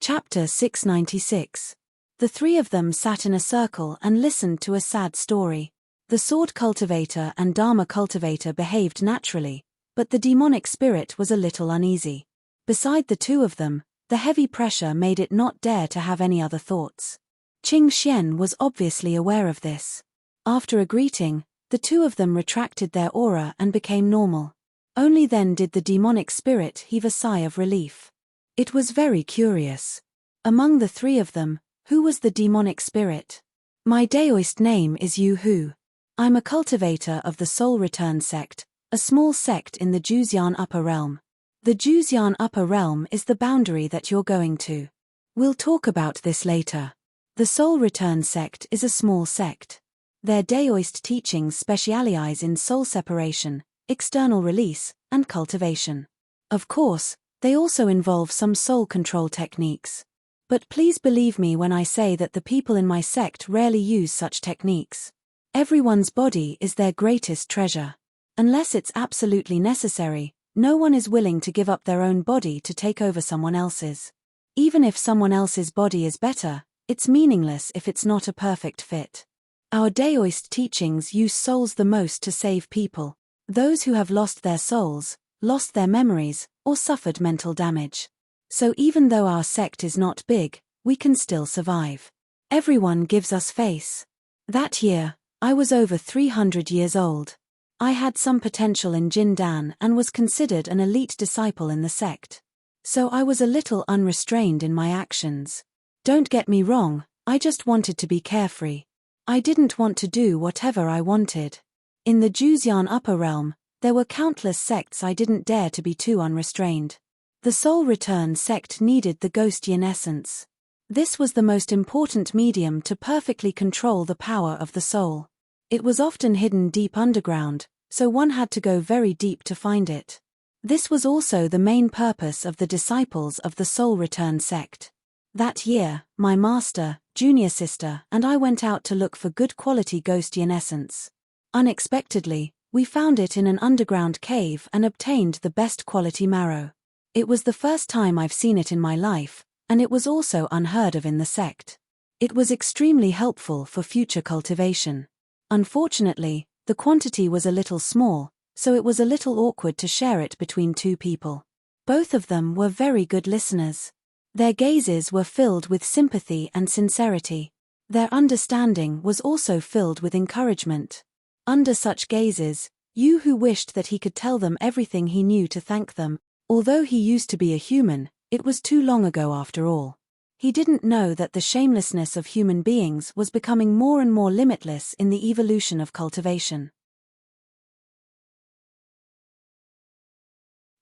Chapter 696. The three of them sat in a circle and listened to a sad story. The sword cultivator and Dharma cultivator behaved naturally, but the demonic spirit was a little uneasy. Beside the two of them, the heavy pressure made it not dare to have any other thoughts. Qingxian was obviously aware of this. After a greeting, the two of them retracted their aura and became normal. Only then did the demonic spirit heave a sigh of relief. It was very curious. Among the three of them, who was the demonic spirit? My Daoist name is Yu Hu. I'm a cultivator of the Soul Return sect, a small sect in the Juxian Upper Realm. The Juxian Upper Realm is the boundary that you're going to. We'll talk about this later. The Soul Return sect is a small sect. Their Daoist teachings specialize in soul separation, external release, and cultivation. Of course, they also involve some soul control techniques. But please believe me when I say that the people in my sect rarely use such techniques. Everyone's body is their greatest treasure. Unless it's absolutely necessary, no one is willing to give up their own body to take over someone else's. Even if someone else's body is better, it's meaningless if it's not a perfect fit. Our Daoist teachings use souls the most to save people. Those who have lost their souls, lost their memories, or suffered mental damage. So even though our sect is not big, we can still survive. Everyone gives us face. That year, I was over 300 years old. I had some potential in Jindan and was considered an elite disciple in the sect. So I was a little unrestrained in my actions. Don't get me wrong, I just wanted to be carefree. I didn't want to do whatever I wanted. In the Juxian Upper Realm, there were countless sects I didn't dare to be too unrestrained. The Soul Return sect needed the ghost yin essence. This was the most important medium to perfectly control the power of the soul. It was often hidden deep underground, so one had to go very deep to find it. This was also the main purpose of the disciples of the Soul Return sect. That year, my master, junior sister, and I went out to look for good quality ghost yin essence. Unexpectedly, we found it in an underground cave and obtained the best quality marrow. It was the first time I've seen it in my life, and it was also unheard of in the sect. It was extremely helpful for future cultivation. Unfortunately, the quantity was a little small, so it was a little awkward to share it between two people. Both of them were very good listeners. Their gazes were filled with sympathy and sincerity. Their understanding was also filled with encouragement. Under such gazes, Yu who wished that he could tell them everything he knew to thank them. Although he used to be a human, it was too long ago after all. He didn't know that the shamelessness of human beings was becoming more and more limitless in the evolution of cultivation.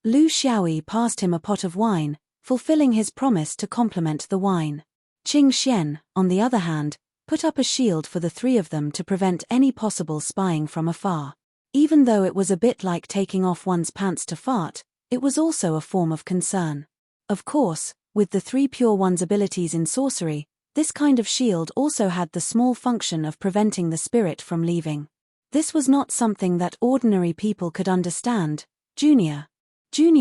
Lu Xiaoyi passed him a pot of wine, fulfilling his promise to compliment the wine. Qing Xian, on the other hand, put up a shield for the three of them to prevent any possible spying from afar. Even though it was a bit like taking off one's pants to fart, it was also a form of concern. Of course, with the three Pure One's abilities in sorcery, this kind of shield also had the small function of preventing the spirit from leaving. This was not something that ordinary people could understand. Junior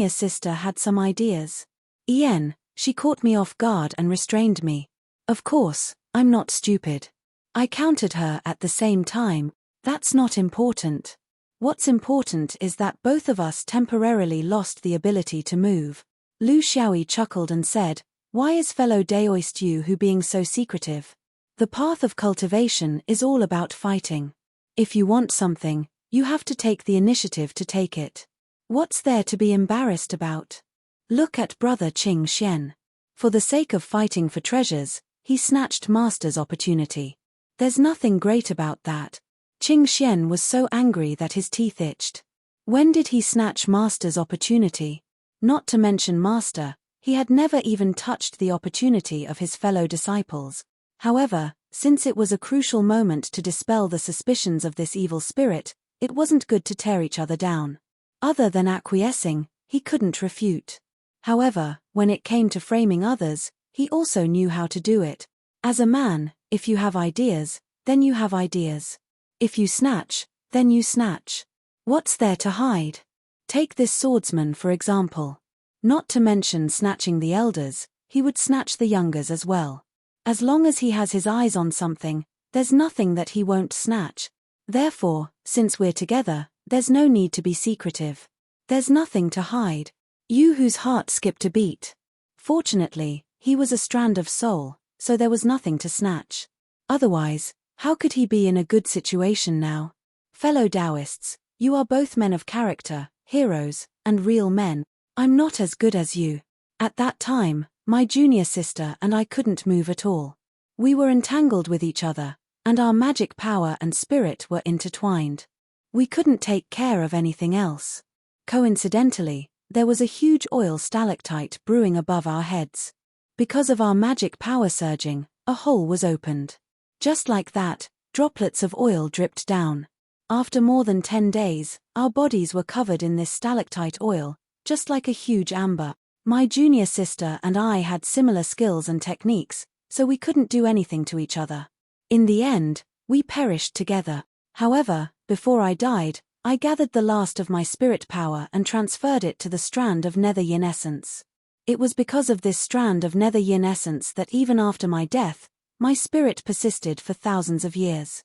sister had some ideas. Ian, she caught me off guard and restrained me. Of course, I'm not stupid. I countered her at the same time. That's not important. What's important is that both of us temporarily lost the ability to move. Lu Xiaoyi chuckled and said, "Why is fellow Daoist Yu Hu being so secretive? The path of cultivation is all about fighting. If you want something, you have to take the initiative to take it. What's there to be embarrassed about? Look at brother Qing Xian. For the sake of fighting for treasures, he snatched master's opportunity. There's nothing great about that." Qing Xian was so angry that his teeth itched. When did he snatch master's opportunity? Not to mention master, he had never even touched the opportunity of his fellow disciples. However, since it was a crucial moment to dispel the suspicions of this evil spirit, it wasn't good to tear each other down. Other than acquiescing, he couldn't refute. However, when it came to framing others, he also knew how to do it. As a man, if you have ideas, then you have ideas. If you snatch, then you snatch. What's there to hide? Take this swordsman for example. Not to mention snatching the elders, he would snatch the youngers as well. As long as he has his eyes on something, there's nothing that he won't snatch. Therefore, since we're together, there's no need to be secretive. There's nothing to hide. Yu Hu's heart skipped a beat. Fortunately, he was a strand of soul, so there was nothing to snatch. Otherwise, how could he be in a good situation now? Fellow Taoists, you are both men of character, heroes, and real men. I'm not as good as you. At that time, my junior sister and I couldn't move at all. We were entangled with each other, and our magic power and spirit were intertwined. We couldn't take care of anything else. Coincidentally, there was a huge oil stalactite brewing above our heads. Because of our magic power surging, a hole was opened. Just like that, droplets of oil dripped down. After more than 10 days, our bodies were covered in this stalactite oil, just like a huge amber. My junior sister and I had similar skills and techniques, so we couldn't do anything to each other. In the end, we perished together. However, before I died, I gathered the last of my spirit power and transferred it to the strand of nether yin essence. It was because of this strand of nether yin essence that even after my death, my spirit persisted for thousands of years.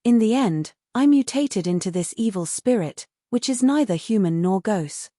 In the end, I mutated into this evil spirit, which is neither human nor ghost.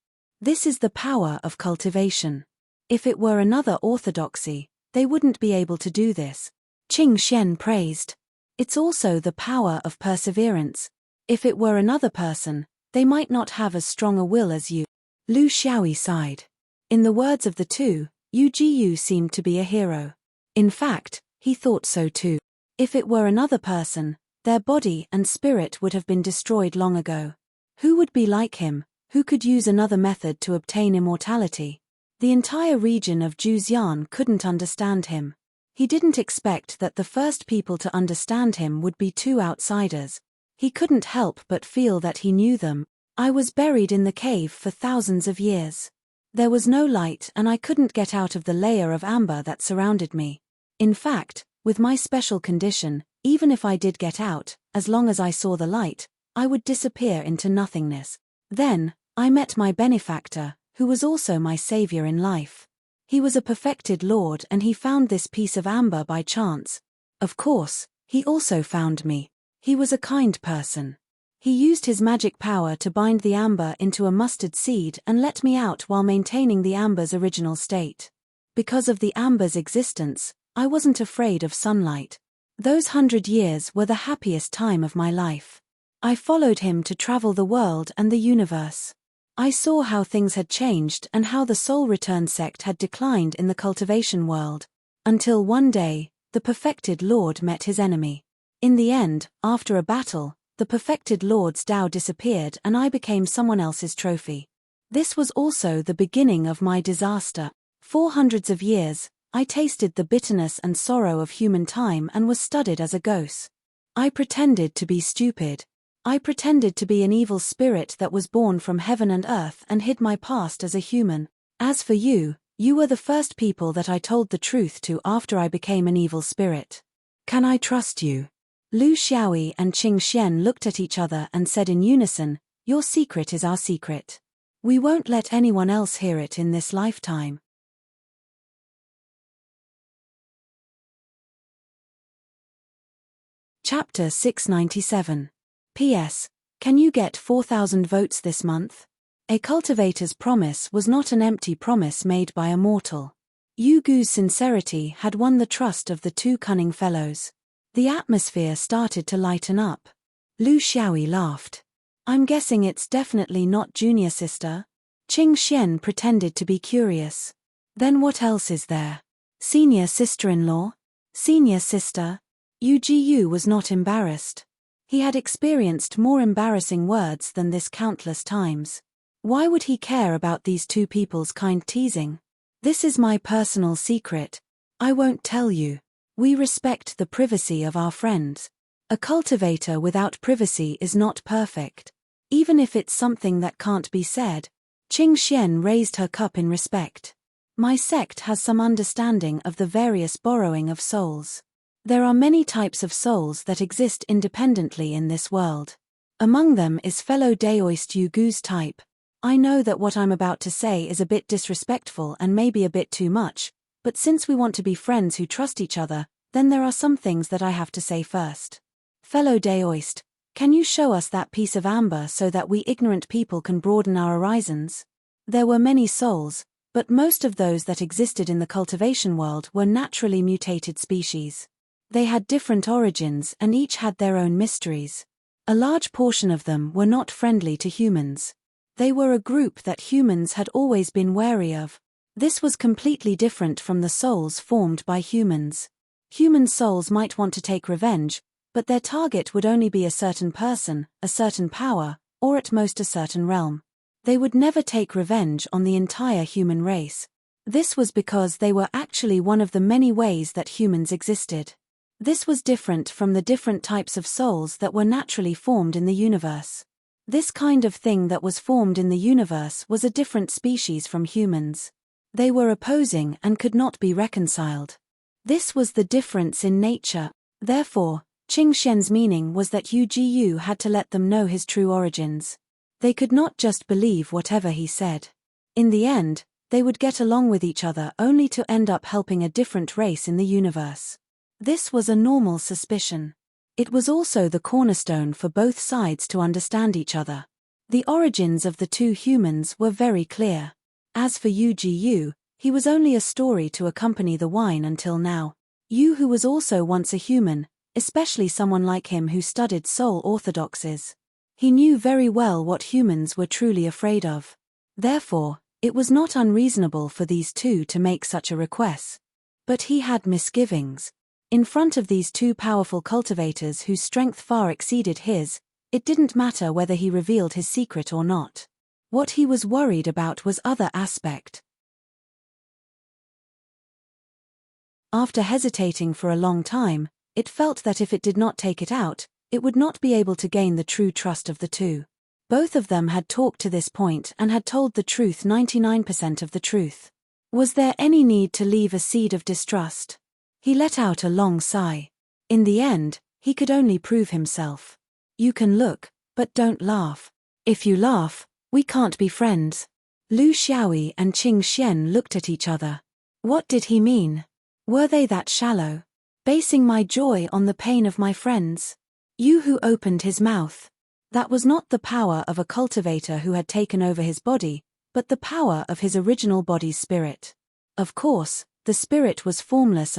This is the power of cultivation. If it were another orthodoxy, they wouldn't be able to do this. Qing Xian praised. It's also the power of perseverance. If it were another person, they might not have as strong a will as you. Lu Xiaoyi sighed. In the words of the two, Yu Jiyu seemed to be a hero. In fact, he thought so too. If it were another person, their body and spirit would have been destroyed long ago. Who would be like him, who could use another method to obtain immortality? The entire region of Juzian couldn't understand him. He didn't expect that the first people to understand him would be two outsiders. He couldn't help but feel that he knew them. I was buried in the cave for thousands of years. There was no light and I couldn't get out of the layer of amber that surrounded me. In fact, with my special condition, even if I did get out, as long as I saw the light, I would disappear into nothingness. Then, I met my benefactor, who was also my savior in life. He was a perfected lord and he found this piece of amber by chance. Of course, he also found me. He was a kind person. He used his magic power to bind the amber into a mustard seed and let me out while maintaining the amber's original state. Because of the amber's existence, I wasn't afraid of sunlight. Those 100 years were the happiest time of my life. I followed him to travel the world and the universe. I saw how things had changed and how the soul return sect had declined in the cultivation world. Until one day, the perfected lord met his enemy. In the end, after a battle, the perfected lord's Tao disappeared and I became someone else's trophy. This was also the beginning of my disaster. For hundreds of years, I tasted the bitterness and sorrow of human time and was studied as a ghost. I pretended to be stupid. I pretended to be an evil spirit that was born from heaven and earth and hid my past as a human. As for you, you were the first people that I told the truth to after I became an evil spirit. Can I trust you? Lu Xiaoyi and Qing Xian looked at each other and said in unison, "Your secret is our secret. We won't let anyone else hear it in this lifetime." Chapter 697. P.S. Can you get 4,000 votes this month? A cultivator's promise was not an empty promise made by a mortal. Yu Gu's sincerity had won the trust of the two cunning fellows. The atmosphere started to lighten up. Lu Xiaoyi laughed. "I'm guessing it's definitely not junior sister?" Qing Xian pretended to be curious. "Then what else is there? Senior sister-in-law? Senior sister?" Yu Jiyu was not embarrassed. He had experienced more embarrassing words than this countless times. Why would he care about these two people's kind teasing? "This is my personal secret. I won't tell you. We respect the privacy of our friends. A cultivator without privacy is not perfect. Even if it's something that can't be said." Qing Xian raised her cup in respect. "My sect has some understanding of the various borrowing of souls. There are many types of souls that exist independently in this world. Among them is fellow Daoist Yu Gu's type. I know that what I'm about to say is a bit disrespectful and maybe a bit too much, but since we want to be friends who trust each other, then there are some things that I have to say first. Fellow Daoist, can you show us that piece of amber so that we ignorant people can broaden our horizons?" There were many souls, but most of those that existed in the cultivation world were naturally mutated species. They had different origins and each had their own mysteries. A large portion of them were not friendly to humans. They were a group that humans had always been wary of. This was completely different from the souls formed by humans. Human souls might want to take revenge, but their target would only be a certain person, a certain power, or at most a certain realm. They would never take revenge on the entire human race. This was because they were actually one of the many ways that humans existed. This was different from the different types of souls that were naturally formed in the universe. This kind of thing that was formed in the universe was a different species from humans. They were opposing and could not be reconciled. This was the difference in nature. Therefore, Qing Xian's meaning was that Yu Jiyu had to let them know his true origins. They could not just believe whatever he said. In the end, they would get along with each other only to end up helping a different race in the universe. This was a normal suspicion. It was also the cornerstone for both sides to understand each other. The origins of the two humans were very clear. As for Yu Jiyu, he was only a story to accompany the wine until now. Yu, who was also once a human, especially someone like him who studied soul orthodoxies. He knew very well what humans were truly afraid of. Therefore, it was not unreasonable for these two to make such a request. But he had misgivings. In front of these two powerful cultivators whose strength far exceeded his, it didn't matter whether he revealed his secret or not. What he was worried about was other aspect. After hesitating for a long time, it felt that if it did not take it out, it would not be able to gain the true trust of the two. Both of them had talked to this point and had told the truth, 99% of the truth. Was there any need to leave a seed of distrust? He let out a long sigh. In the end, he could only prove himself. You can look, but don't laugh. If you laugh, we can't be friends. Lu Xiaoyi and Qing Xian looked at each other. What did he mean? Were they that shallow? Basing my joy on the pain of my friends? Yu Hu opened his mouth. That was not the power of a cultivator who had taken over his body, but the power of his original body's spirit. Of course, the spirit was formless,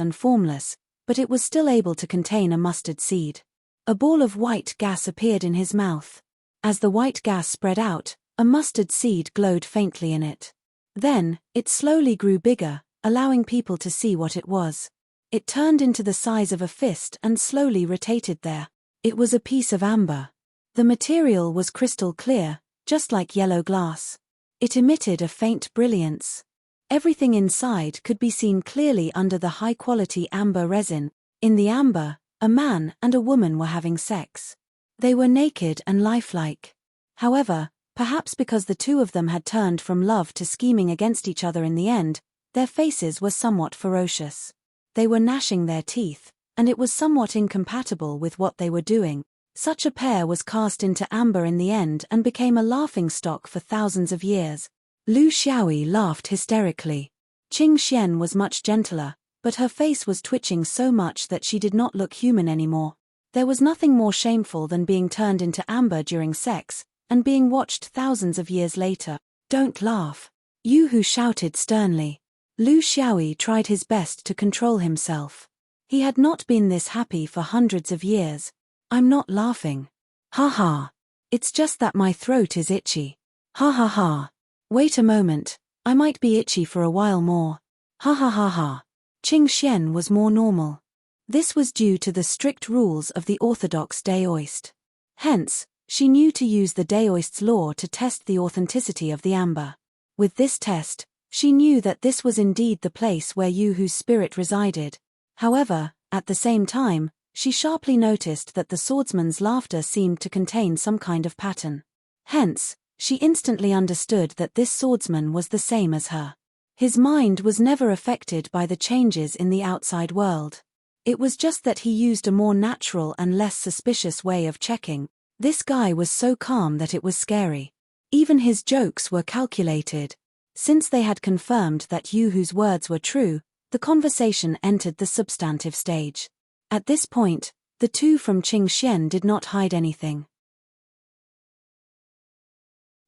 but it was still able to contain a mustard seed. A ball of white gas appeared in his mouth. As the white gas spread out, a mustard seed glowed faintly in it. Then, it slowly grew bigger, allowing people to see what it was. It turned into the size of a fist and slowly rotated there. It was a piece of amber. The material was crystal clear, just like yellow glass. It emitted a faint brilliance. Everything inside could be seen clearly under the high-quality amber resin. In the amber, a man and a woman were having sex. They were naked and lifelike. However, perhaps because the two of them had turned from love to scheming against each other in the end, their faces were somewhat ferocious. They were gnashing their teeth, and it was somewhat incompatible with what they were doing. Such a pair was cast into amber in the end and became a laughingstock for thousands of years. Lu Xiaoyi laughed hysterically. Qing Xian was much gentler, but her face was twitching so much that she did not look human anymore. There was nothing more shameful than being turned into amber during sex, and being watched thousands of years later. Don't laugh. Yu Hu shouted sternly. Lu Xiaoyi tried his best to control himself. He had not been this happy for hundreds of years. I'm not laughing. Ha ha. It's just that my throat is itchy. Ha ha ha. Wait a moment, I might be itchy for a while more. Ha ha ha ha. Qing Xian was more normal. This was due to the strict rules of the orthodox Daoist. Hence, she knew to use the Daoist's law to test the authenticity of the amber. With this test, she knew that this was indeed the place where Yu Hu's spirit resided. However, at the same time, she sharply noticed that the swordsman's laughter seemed to contain some kind of pattern. Hence, she instantly understood that this swordsman was the same as her. His mind was never affected by the changes in the outside world. It was just that he used a more natural and less suspicious way of checking. This guy was so calm that it was scary. Even his jokes were calculated. Since they had confirmed that Yu Hu's words were true, the conversation entered the substantive stage. At this point, the two from Qing Xian did not hide anything.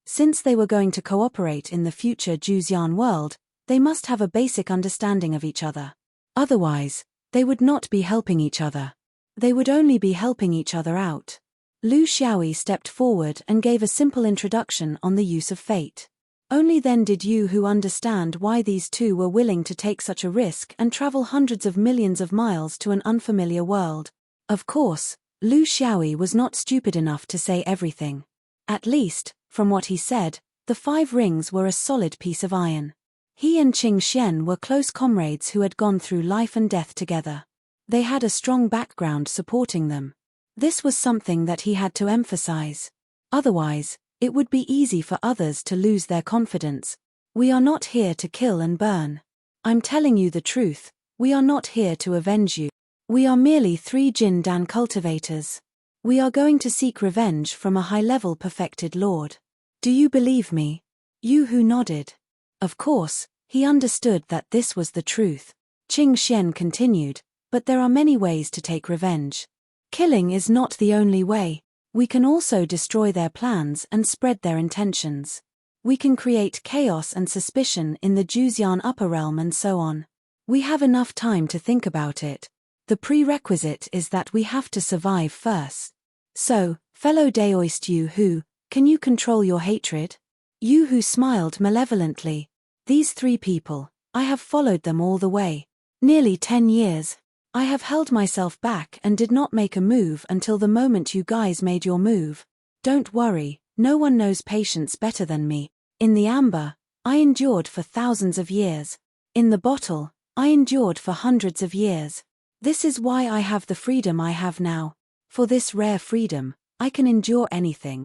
Since they were going to cooperate in the future Juxian world, they must have a basic understanding of each other. Otherwise, they would not be helping each other. They would only be helping each other out. Lu Xiaoyi stepped forward and gave a simple introduction on the use of fate. Only then did Yu Hu understand why these two were willing to take such a risk and travel hundreds of millions of miles to an unfamiliar world. Of course, Lu Xiaoyi was not stupid enough to say everything. At least, from what he said, the 5 rings were a solid piece of iron. He and Qing Xian were close comrades who had gone through life and death together. They had a strong background supporting them. This was something that he had to emphasize. Otherwise, it would be easy for others to lose their confidence. We are not here to kill and burn. I'm telling you the truth, we are not here to avenge you. We are merely 3 Jin Dan cultivators. We are going to seek revenge from a high-level perfected lord. Do you believe me? Yu Hu nodded. Of course, he understood that this was the truth. Qing Xian continued, but there are many ways to take revenge. Killing is not the only way. We can also destroy their plans and spread their intentions. We can create chaos and suspicion in the Juxian upper realm and so on. We have enough time to think about it. The prerequisite is that we have to survive first. So, fellow Daoist Yu Hu, can you control your hatred? Yu Hu smiled malevolently. These 3 people, I have followed them all the way. Nearly 10 years. I have held myself back and did not make a move until the moment you guys made your move. Don't worry, no one knows patience better than me. In the amber, I endured for thousands of years. In the bottle, I endured for hundreds of years. This is why I have the freedom I have now. For this rare freedom, I can endure anything.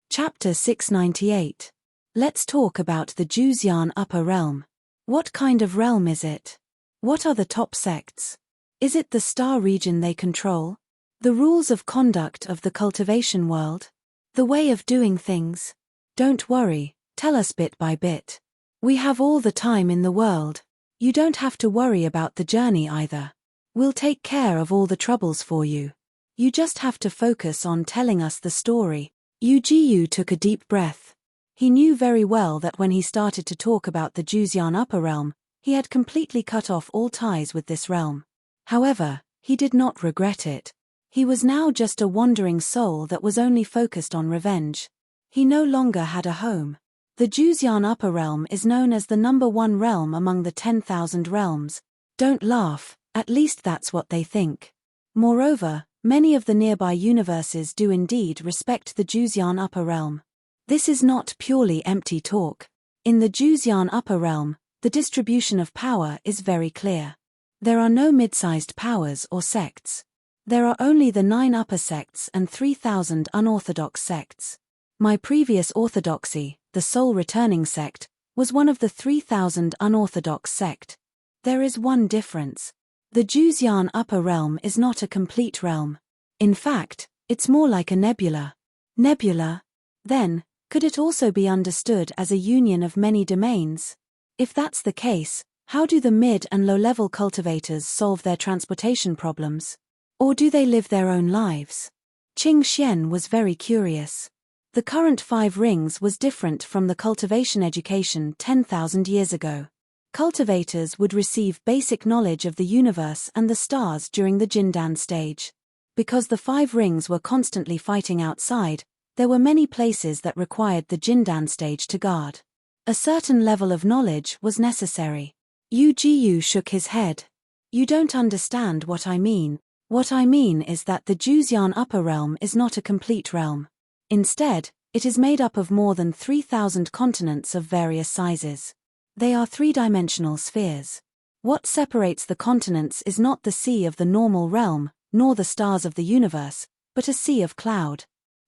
Chapter 698. Let's talk about the Juzian upper realm. What kind of realm is it? What are the top sects? Is it the star region they control? The rules of conduct of the cultivation world? The way of doing things? Don't worry, tell us bit by bit. We have all the time in the world. You don't have to worry about the journey either. We'll take care of all the troubles for you. You just have to focus on telling us the story. Yu took a deep breath. He knew very well that when he started to talk about the Juzian upper realm, he had completely cut off all ties with this realm. However, he did not regret it. He was now just a wandering soul that was only focused on revenge. He no longer had a home. The Juzian upper realm is known as the #1 realm among the 10,000 realms. Don't laugh, at least that's what they think. Moreover, many of the nearby universes do indeed respect the Juzian upper realm. This is not purely empty talk. In the Juzian upper realm, the distribution of power is very clear. There are no mid-sized powers or sects. There are only the 9 upper sects and 3,000 unorthodox sects. My previous orthodoxy, the Soul Returning sect, was one of the 3,000 unorthodox sect. There is one difference. The Juzian upper realm is not a complete realm. In fact, it's more like a nebula. Nebula? Then, could it also be understood as a union of many domains? If that's the case, how do the mid- and low-level cultivators solve their transportation problems? Or do they live their own lives? Qing Xian was very curious. The current 5 rings was different from the cultivation education 10,000 years ago. Cultivators would receive basic knowledge of the universe and the stars during the Jindan stage. Because the 5 rings were constantly fighting outside, there were many places that required the Jindan stage to guard. A certain level of knowledge was necessary. Yu shook his head. You don't understand what I mean. What I mean is that the Juzian upper realm is not a complete realm. Instead, it is made up of more than 3,000 continents of various sizes. They are 3-dimensional spheres. What separates the continents is not the sea of the normal realm, nor the stars of the universe, but a sea of cloud.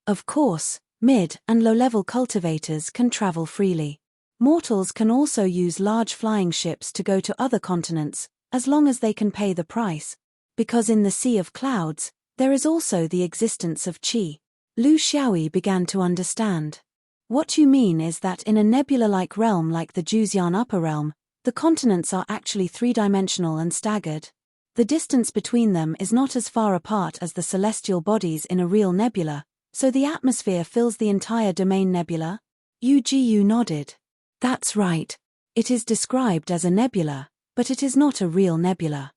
Of course, mid- and low-level cultivators can travel freely. Mortals can also use large flying ships to go to other continents, as long as they can pay the price. Because in the sea of clouds, there is also the existence of qi. Lu Xiaoyi began to understand. What you mean is that in a nebula-like realm like the Juzian upper realm, the continents are actually 3-dimensional and staggered. The distance between them is not as far apart as the celestial bodies in a real nebula, so the atmosphere fills the entire domain nebula? Yu nodded. That's right. It is described as a nebula, but it is not a real nebula.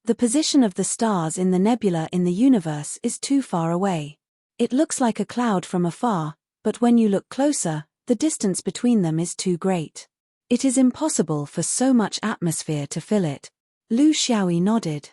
The position of the stars in the nebula in the universe is too far away. It looks like a cloud from afar, but when you look closer, the distance between them is too great. It is impossible for so much atmosphere to fill it. Lu Xiaoyi nodded.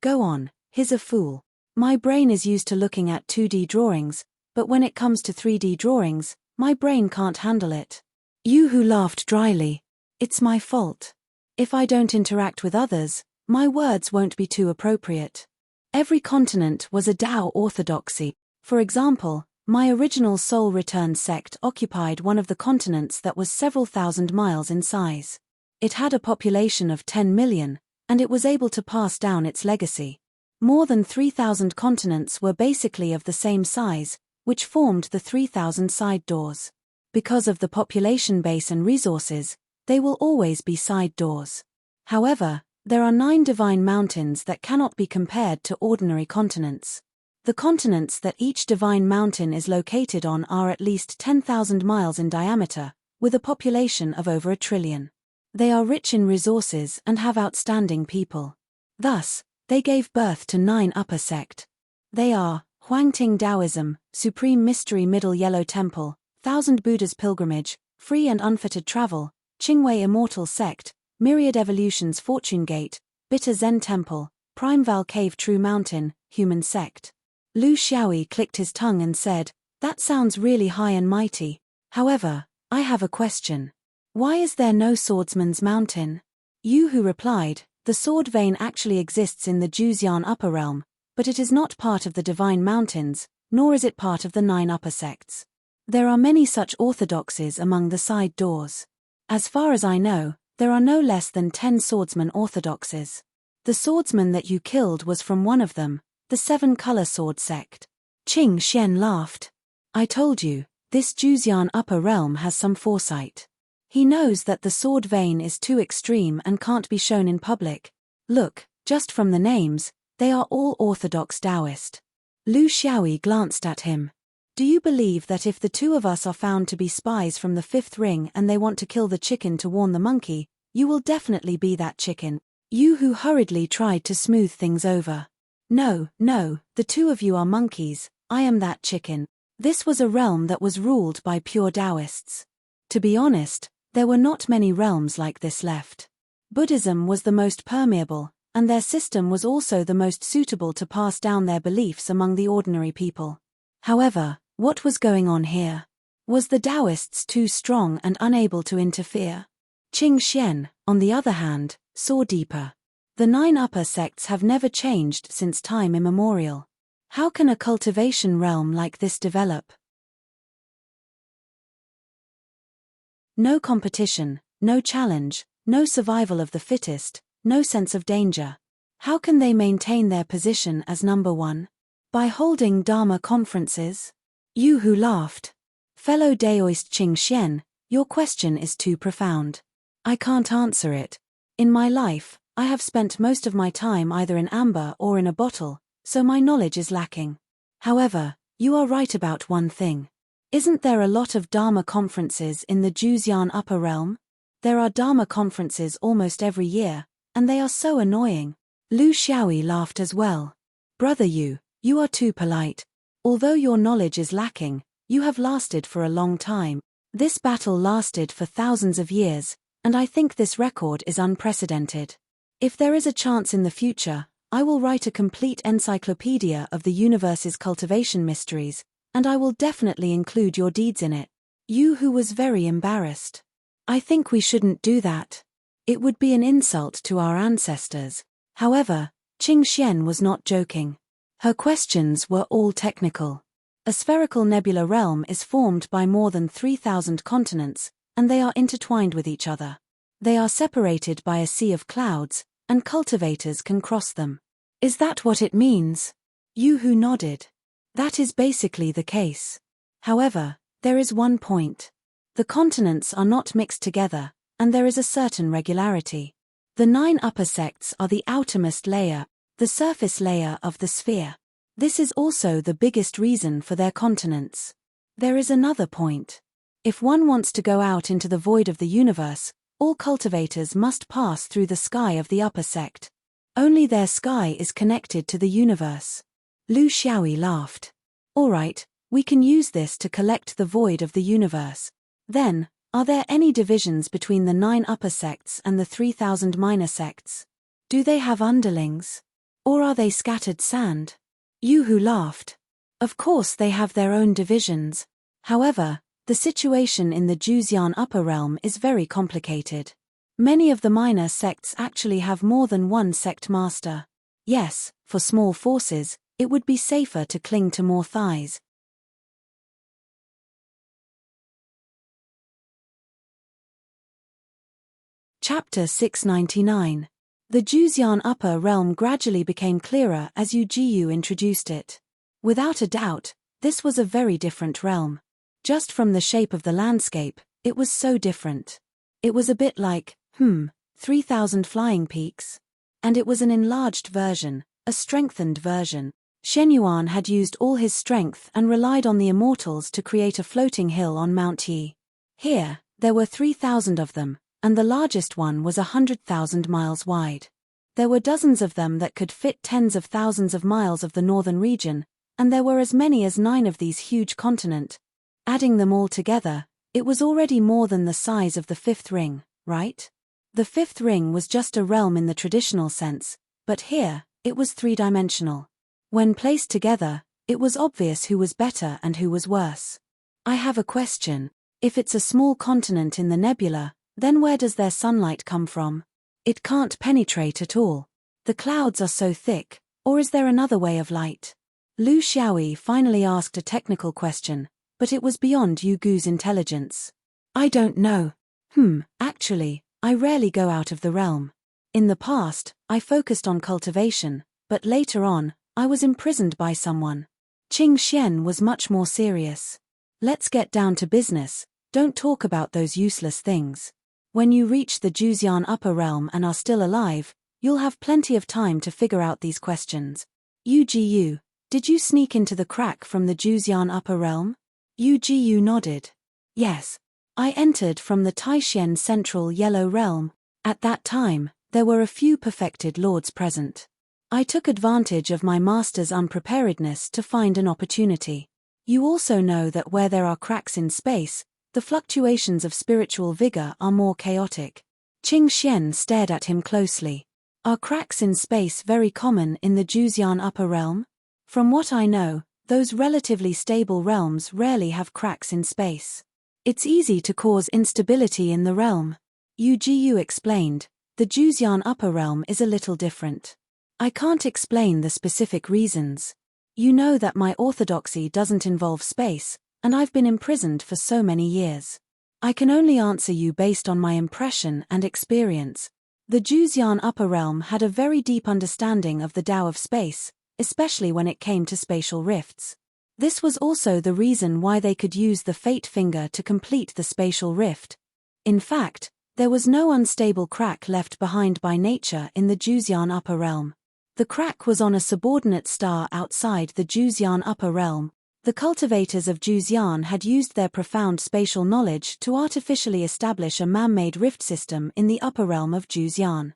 Go on, he's a fool. My brain is used to looking at 2D drawings, but when it comes to 3D drawings, my brain can't handle it. Yu laughed dryly. It's my fault. If I don't interact with others, my words won't be too appropriate. Every continent was a Tao orthodoxy. For example, my original Soul Return sect occupied one of the continents that was several thousand miles in size. It had a population of 10 million, and it was able to pass down its legacy. More than 3,000 continents were basically of the same size, which formed the 3,000 side doors. Because of the population base and resources, they will always be side doors. However, there are 9 divine mountains that cannot be compared to ordinary continents. The continents that each divine mountain is located on are at least 10,000 miles in diameter, with a population of over 1 trillion. They are rich in resources and have outstanding people. Thus, they gave birth to 9 upper sect. They are Huangting Taoism, Supreme Mystery Middle Yellow Temple, Thousand Buddha's Pilgrimage, Free and Unfettered Travel, Qingwei Immortal Sect, Myriad Evolutions Fortune Gate, Bitter Zen Temple, Primeval Cave True Mountain, Human Sect. Lu Xiaoyi clicked his tongue and said, That sounds really high and mighty. However, I have a question. Why is there no swordsman's mountain? Yu replied, the sword vein actually exists in the Juzian upper realm, but it is not part of the divine mountains, nor is it part of the 9 upper sects. There are many such orthodoxies among the side doors. As far as I know, there are no less than 10 swordsman orthodoxies. The swordsman that you killed was from one of them, the 7-color sword sect. Qing Xian laughed. I told you, this Juzian upper realm has some foresight. He knows that the sword vein is too extreme and can't be shown in public. Look, just from the names, they are all orthodox Taoist. Lu Xiaoyi glanced at him. Do you believe that if the 2 of us are found to be spies from the 5th ring and they want to kill the chicken to warn the monkey, you will definitely be that chicken? Yu hurriedly tried to smooth things over. No, the 2 of you are monkeys, I am that chicken. This was a realm that was ruled by pure Taoists. To be honest, there were not many realms like this left. Buddhism was the most permeable, and their system was also the most suitable to pass down their beliefs among the ordinary people. However, what was going on here? Was the Taoists too strong and unable to interfere? Qing Xian, on the other hand, saw deeper. The 9 upper sects have never changed since time immemorial. How can a cultivation realm like this develop? No competition, no challenge, no survival of the fittest, no sense of danger. How can they maintain their position as number 1? By holding Dharma conferences? Yu laughed. Fellow Daoist Qing Xian, your question is too profound. I can't answer it. In my life, I have spent most of my time either in amber or in a bottle, so my knowledge is lacking. However, you are right about one thing. Isn't there a lot of Dharma conferences in the Juzian upper realm? There are Dharma conferences almost every year, and they are so annoying. Lu Xiaoyi laughed as well. Brother you are too polite. Although your knowledge is lacking, you have lasted for a long time. This battle lasted for thousands of years, and I think this record is unprecedented. If there is a chance in the future, I will write a complete encyclopedia of the universe's cultivation mysteries, and I will definitely include your deeds in it. Yu was very embarrassed. I think we shouldn't do that. It would be an insult to our ancestors. However, Qing Xian was not joking. Her questions were all technical. A spherical nebula realm is formed by more than 3,000 continents, and they are intertwined with each other. They are separated by a sea of clouds, and cultivators can cross them. Is that what it means? Yu nodded. That is basically the case. However, there is one point. The continents are not mixed together, and there is a certain regularity. The 9 upper sects are the outermost layer, the surface layer of the sphere. This is also the biggest reason for their continents. There is another point. If one wants to go out into the void of the universe, all cultivators must pass through the sky of the upper sect. Only their sky is connected to the universe. Lu Xiaoyi laughed. All right, we can use this to collect the void of the universe. Then, are there any divisions between the 9 upper sects and the 3,000 minor sects? Do they have underlings? Or are they scattered sand? Yu laughed. Of course they have their own divisions. However, the situation in the Juzian upper realm is very complicated. Many of the minor sects actually have more than one sect master. Yes, for small forces, it would be safer to cling to more thighs. Chapter 699. The Juzian upper realm gradually became clearer as Yu introduced it. Without a doubt, this was a very different realm. Just from the shape of the landscape, it was so different. It was a bit like, 3,000 flying peaks. And it was an enlarged version, a strengthened version. Shenyuan had used all his strength and relied on the immortals to create a floating hill on Mount Yi. Here, there were 3,000 of them, and the largest one was 100,000 miles wide. There were dozens of them that could fit tens of thousands of miles of the northern region, and there were as many as 9 of these huge continents. Adding them all together, it was already more than the size of the 5th ring, right? The 5th ring was just a realm in the traditional sense, but here, it was 3-dimensional. When placed together, It was obvious who was better and who was worse. I have a question. If it's a small continent in the nebula, then where does their sunlight come from? It can't penetrate at all. The clouds are so thick, or is there another way of light? Lu Xiaoyi finally asked a technical question, but it was beyond Yu Gu's intelligence. I don't know. Actually, I rarely go out of the realm. In the past, I focused on cultivation, but later on, I was imprisoned by someone. Qing Xian was much more serious. Let's get down to business, don't talk about those useless things. When you reach the Juxian upper realm and are still alive, you'll have plenty of time to figure out these questions. Yu, did you sneak into the crack from the Juxian upper realm? Yu nodded. Yes. I entered from the Taishen central yellow realm. At that time, there were a few perfected lords present. I took advantage of my master's unpreparedness to find an opportunity. You also know that where there are cracks in space, the fluctuations of spiritual vigor are more chaotic. Qing Xian stared at him closely. Are cracks in space very common in the Juxian upper realm? From what I know, those relatively stable realms rarely have cracks in space. It's easy to cause instability in the realm. Yu explained, the Juxian upper realm is a little different. I can't explain the specific reasons. You know that my orthodoxy doesn't involve space, and I've been imprisoned for so many years. I can only answer you based on my impression and experience. The Juxian upper realm had a very deep understanding of the Tao of space, especially when it came to spatial rifts. This was also the reason why they could use the fate finger to complete the spatial rift. In fact, there was no unstable crack left behind by nature in the Juxian upper realm. The crack was on a subordinate star outside the Juxian upper realm. The cultivators of Juxian had used their profound spatial knowledge to artificially establish a man-made rift system in the upper realm of Juxian.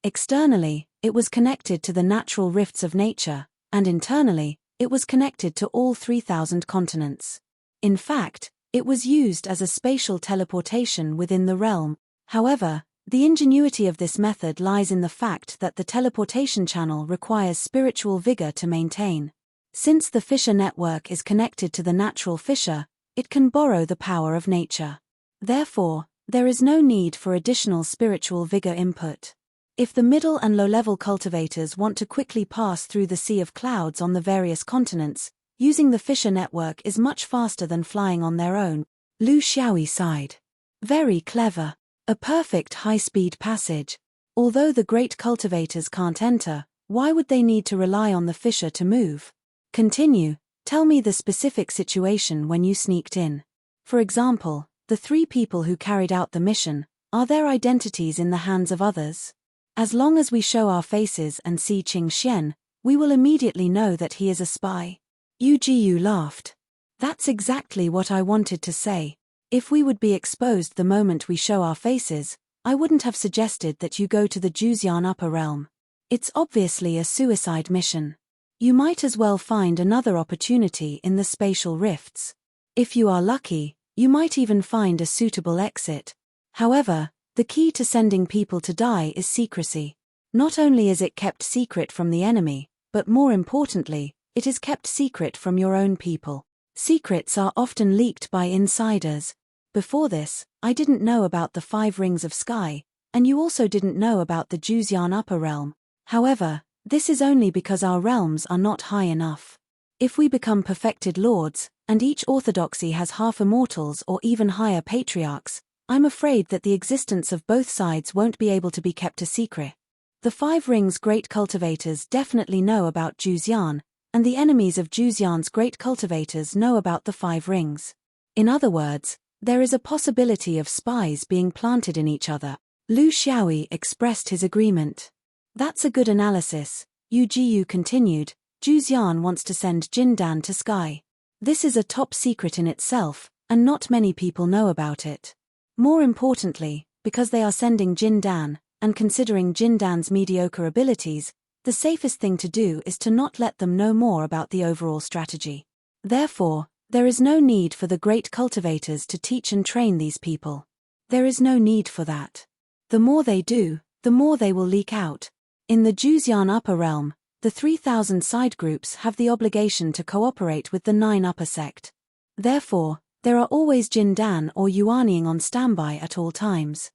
Externally, it was connected to the natural rifts of nature, and internally, it was connected to all 3,000 continents. In fact, it was used as a spatial teleportation within the realm. However, the ingenuity of this method lies in the fact that the teleportation channel requires spiritual vigor to maintain. Since the fissure network is connected to the natural fissure, it can borrow the power of nature. Therefore, there is no need for additional spiritual vigor input. If the middle and low-level cultivators want to quickly pass through the sea of clouds on the various continents, using the fissure network is much faster than flying on their own. Lu Xiaoyi sighed. Very clever. A perfect high-speed passage. Although the great cultivators can't enter, why would they need to rely on the fissure to move? Continue, tell me the specific situation when you sneaked in. For example, the 3 people who carried out the mission, are their identities in the hands of others? As long as we show our faces and see Qing Xian, we will immediately know that he is a spy. Yu laughed. That's exactly what I wanted to say. If we would be exposed the moment we show our faces, I wouldn't have suggested that you go to the Juxian upper realm. It's obviously a suicide mission. You might as well find another opportunity in the spatial rifts. If you are lucky, you might even find a suitable exit. However, the key to sending people to die is secrecy. Not only is it kept secret from the enemy, but more importantly, it is kept secret from your own people. Secrets are often leaked by insiders. Before this, I didn't know about the 5 rings of sky, and you also didn't know about the Juxian upper realm. However, this is only because our realms are not high enough. If we become perfected lords, and each orthodoxy has half immortals or even higher patriarchs, I'm afraid that the existence of both sides won't be able to be kept a secret. The 5 rings great cultivators definitely know about Juxian, and the enemies of Juxian's great cultivators know about the 5 rings. In other words, there is a possibility of spies being planted in each other. Lu Xiaoyi expressed his agreement. That's a good analysis. Yu continued, Juxian wants to send Jindan to Sky. This is a top secret in itself, and not many people know about it. More importantly, because they are sending Jindan, and considering Jindan's mediocre abilities, the safest thing to do is to not let them know more about the overall strategy. Therefore, there is no need for the great cultivators to teach and train these people. There is no need for that. The more they do, the more they will leak out. In the Juxian upper realm, The 3,000 side groups have the obligation to cooperate with the 9 upper sect. Therefore, there are always Jindan or Yuaniing on standby at all times.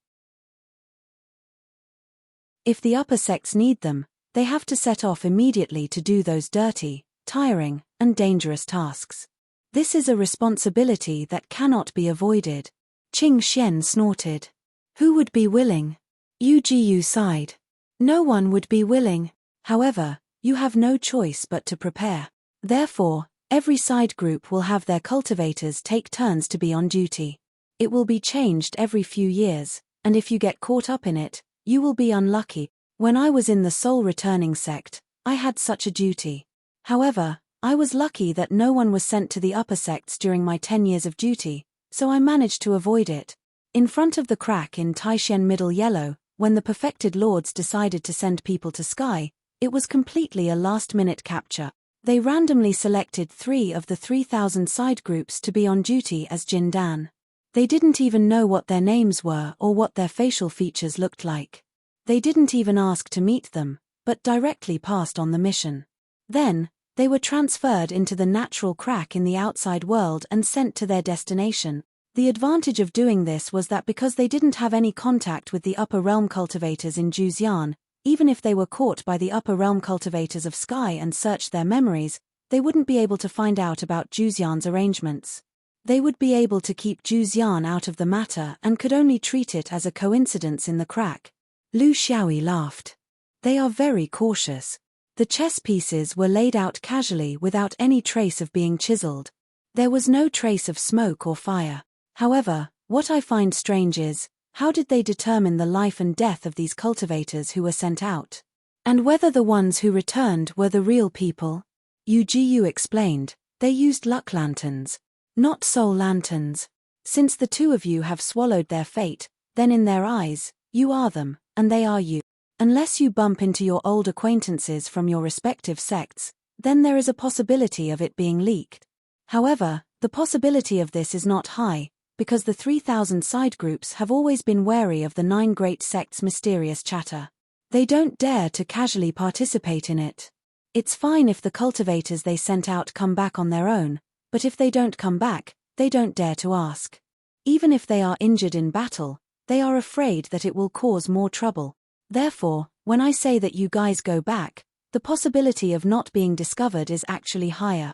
If the upper sects need them, they have to set off immediately to do those dirty, tiring, and dangerous tasks. This is a responsibility that cannot be avoided. Qing Xian snorted. Who would be willing? Yu Jiyu sighed. No one would be willing. However, you have no choice but to prepare. Therefore, every side group will have their cultivators take turns to be on duty. It will be changed every few years, and if you get caught up in it, you will be unlucky. When I was in the soul returning sect, I had such a duty. However, I was lucky that no one was sent to the upper sects during my 10 years of duty, so I managed to avoid it. In front of the crack in Taishen Middle Yellow, when the perfected lords decided to send people to Sky, it was completely a last-minute capture. They randomly selected 3 of the 3,000 side groups to be on duty as Jindan. They didn't even know what their names were or what their facial features looked like. They didn't even ask to meet them, but directly passed on the mission. Then, they were transferred into the natural crack in the outside world and sent to their destination. The advantage of doing this was that because they didn't have any contact with the upper realm cultivators in Juzian, even if they were caught by the upper realm cultivators of Sky and searched their memories, they wouldn't be able to find out about Juzian's arrangements. They would be able to keep Juzian out of the matter and could only treat it as a coincidence in the crack. Lu Xiaoyi laughed. They are very cautious. The chess pieces were laid out casually without any trace of being chiseled. There was no trace of smoke or fire. However, what I find strange is, how did they determine the life and death of these cultivators who were sent out? And whether the ones who returned were the real people? Yu Jiyu explained, they used luck lanterns, not soul lanterns. Since the 2 of you have swallowed their fate, then in their eyes, you are them, and they are you. Unless you bump into your old acquaintances from your respective sects, then there is a possibility of it being leaked. However, the possibility of this is not high, because the 3,000 side groups have always been wary of the 9 great sects' mysterious chatter. They don't dare to casually participate in it. It's fine if the cultivators they sent out come back on their own, but if they don't come back, they don't dare to ask. Even if they are injured in battle, they are afraid that it will cause more trouble. Therefore, when I say that you guys go back, the possibility of not being discovered is actually higher.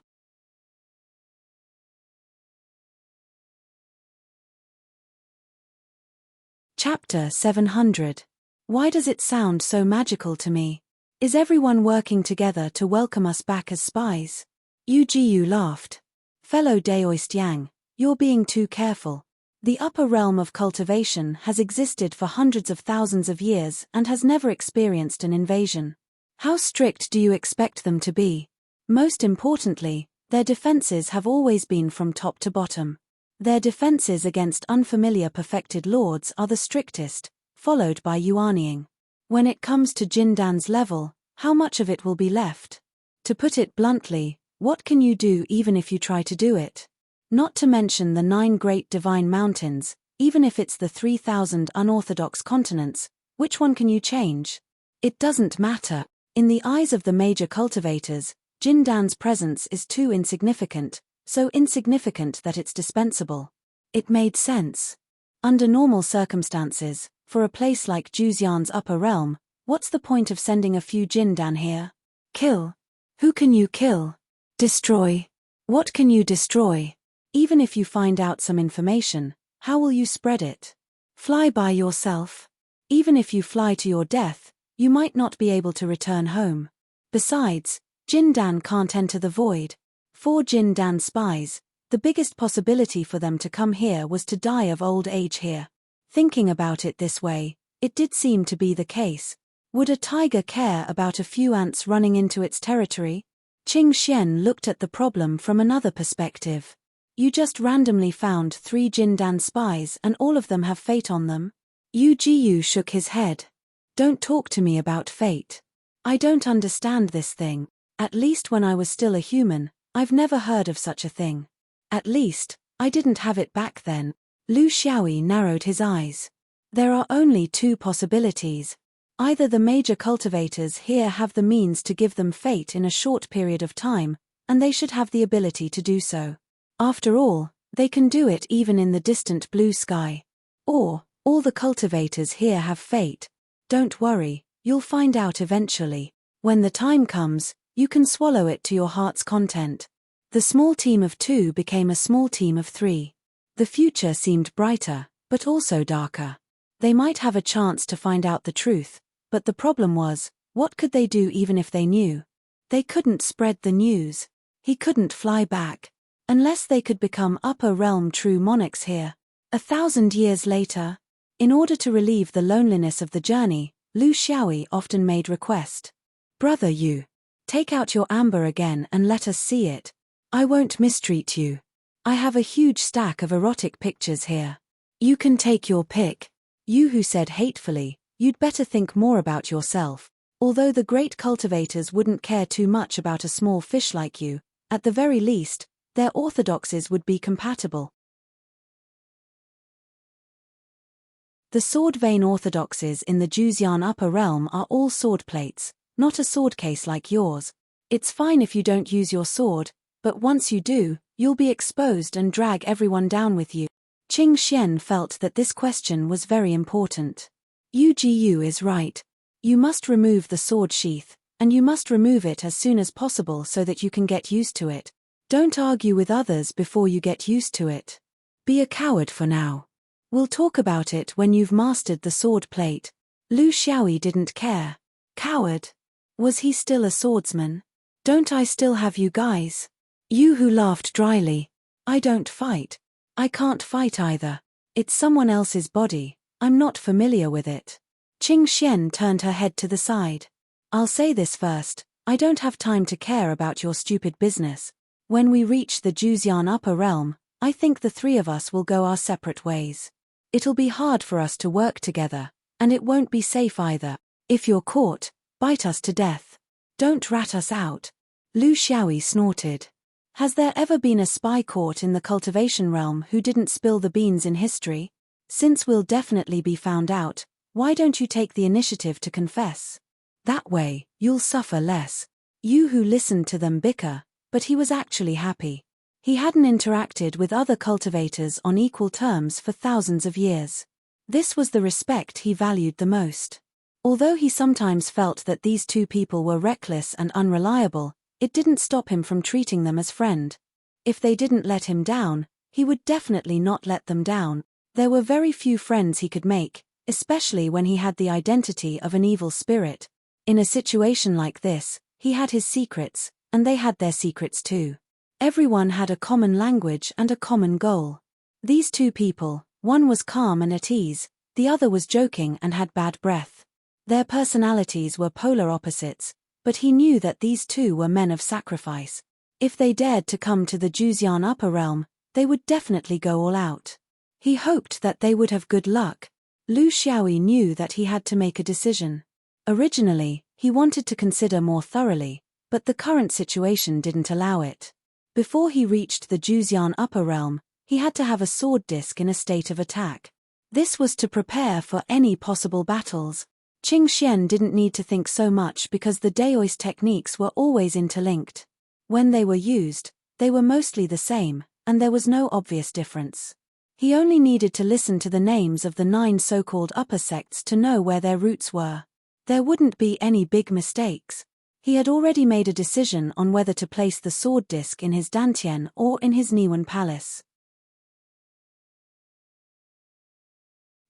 Chapter 700. Why does it sound so magical to me? Is everyone working together to welcome us back as spies? Yu Jiyu laughed. Fellow Daoist Yang, you're being too careful. The upper realm of cultivation has existed for hundreds of thousands of years and has never experienced an invasion. How strict do you expect them to be? Most importantly, their defenses have always been from top to bottom. Their defenses against unfamiliar perfected lords are the strictest, followed by Yuaniing. When it comes to Jindan's level, how much of it will be left? To put it bluntly, what can you do even if you try to do it? Not to mention the 9 great divine mountains, even if it's the 3,000 unorthodox continents, which one can you change? It doesn't matter. In the eyes of the major cultivators, Jindan's presence is too insignificant, so insignificant that it's dispensable. It made sense. Under normal circumstances, for a place like Juzian's upper realm, what's the point of sending a few Jindan here? Kill. Who can you kill? Destroy. What can you destroy? Even if you find out some information, how will you spread it? Fly by yourself. Even if you fly to your death, you might not be able to return home. Besides, Jindan can't enter the void. 4 Jindan spies, the biggest possibility for them to come here was to die of old age here. Thinking about it this way, it did seem to be the case. Would a tiger care about a few ants running into its territory? Qing Xian looked at the problem from another perspective. You just randomly found 3 Jindan spies and all of them have fate on them? Yu Jiyu shook his head. Don't talk to me about fate. I don't understand this thing. At least when I was still a human, I've never heard of such a thing. At least, I didn't have it back then. Lu Xiaoyi narrowed his eyes. There are only 2 possibilities. Either the major cultivators here have the means to give them fate in a short period of time, and they should have the ability to do so. After all, they can do it even in the distant blue sky. Or, all the cultivators here have fate. Don't worry, you'll find out eventually. When the time comes, you can swallow it to your heart's content. The small team of 2 became a small team of 3. The future seemed brighter, but also darker. They might have a chance to find out the truth, but the problem was, what could they do even if they knew? They couldn't spread the news. He couldn't fly back. Unless they could become upper realm true monarchs here. 1,000 years later, in order to relieve the loneliness of the journey, Lu Xiaoyi often made request. Brother Yu, take out your amber again and let us see it. I won't mistreat you. I have a huge stack of erotic pictures here. You can take your pick. Yu Hu said hatefully, you'd better think more about yourself. Although the great cultivators wouldn't care too much about a small fish like you, at the very least, their orthodoxies would be compatible. The sword vein orthodoxies in the Juxian upper realm are all sword plates, not a sword case like yours. It's fine if you don't use your sword, but once you do, you'll be exposed and drag everyone down with you. Qing Xian felt that this question was very important. Yu Jiyu is right. You must remove the sword sheath, and you must remove it as soon as possible so that you can get used to it. Don't argue with others before you get used to it. Be a coward for now. We'll talk about it when you've mastered the sword plate. Lu Xiaoyi didn't care. Coward? Was he still a swordsman? Don't I still have you guys? Yu Hu laughed dryly. I don't fight. I can't fight either. It's someone else's body. I'm not familiar with it. Qing Xian turned her head to the side. I'll say this first, I don't have time to care about your stupid business. When we reach the Juxian upper realm, I think the 3 of us will go our separate ways. It'll be hard for us to work together, and it won't be safe either. If you're caught, bite us to death. Don't rat us out. Lu Xiaoyi snorted. Has there ever been a spy caught in the cultivation realm who didn't spill the beans in history? Since we'll definitely be found out, why don't you take the initiative to confess? That way, you'll suffer less. Yu Hu listened to them bicker, but he was actually happy. He hadn't interacted with other cultivators on equal terms for thousands of years. This was the respect he valued the most. Although he sometimes felt that these 2 people were reckless and unreliable, it didn't stop him from treating them as friend. If they didn't let him down, he would definitely not let them down. There were very few friends he could make, especially when he had the identity of an evil spirit. In a situation like this, he had his secrets, and they had their secrets too. Everyone had a common language and a common goal. These 2 people, one was calm and at ease, the other was joking and had bad breath. Their personalities were polar opposites, but he knew that these 2 were men of sacrifice. If they dared to come to the Juxian upper realm, they would definitely go all out. He hoped that they would have good luck. Lu Xiaoyi knew that he had to make a decision. Originally, he wanted to consider more thoroughly, but the current situation didn't allow it. Before he reached the Juxian upper realm, he had to have a sword disc in a state of attack. This was to prepare for any possible battles. Qing Xian didn't need to think so much because the Daoist techniques were always interlinked. When they were used, they were mostly the same, and there was no obvious difference. He only needed to listen to the names of the 9 so-called upper sects to know where their roots were. There wouldn't be any big mistakes. He had already made a decision on whether to place the sword disc in his dantian or in his Niwen palace.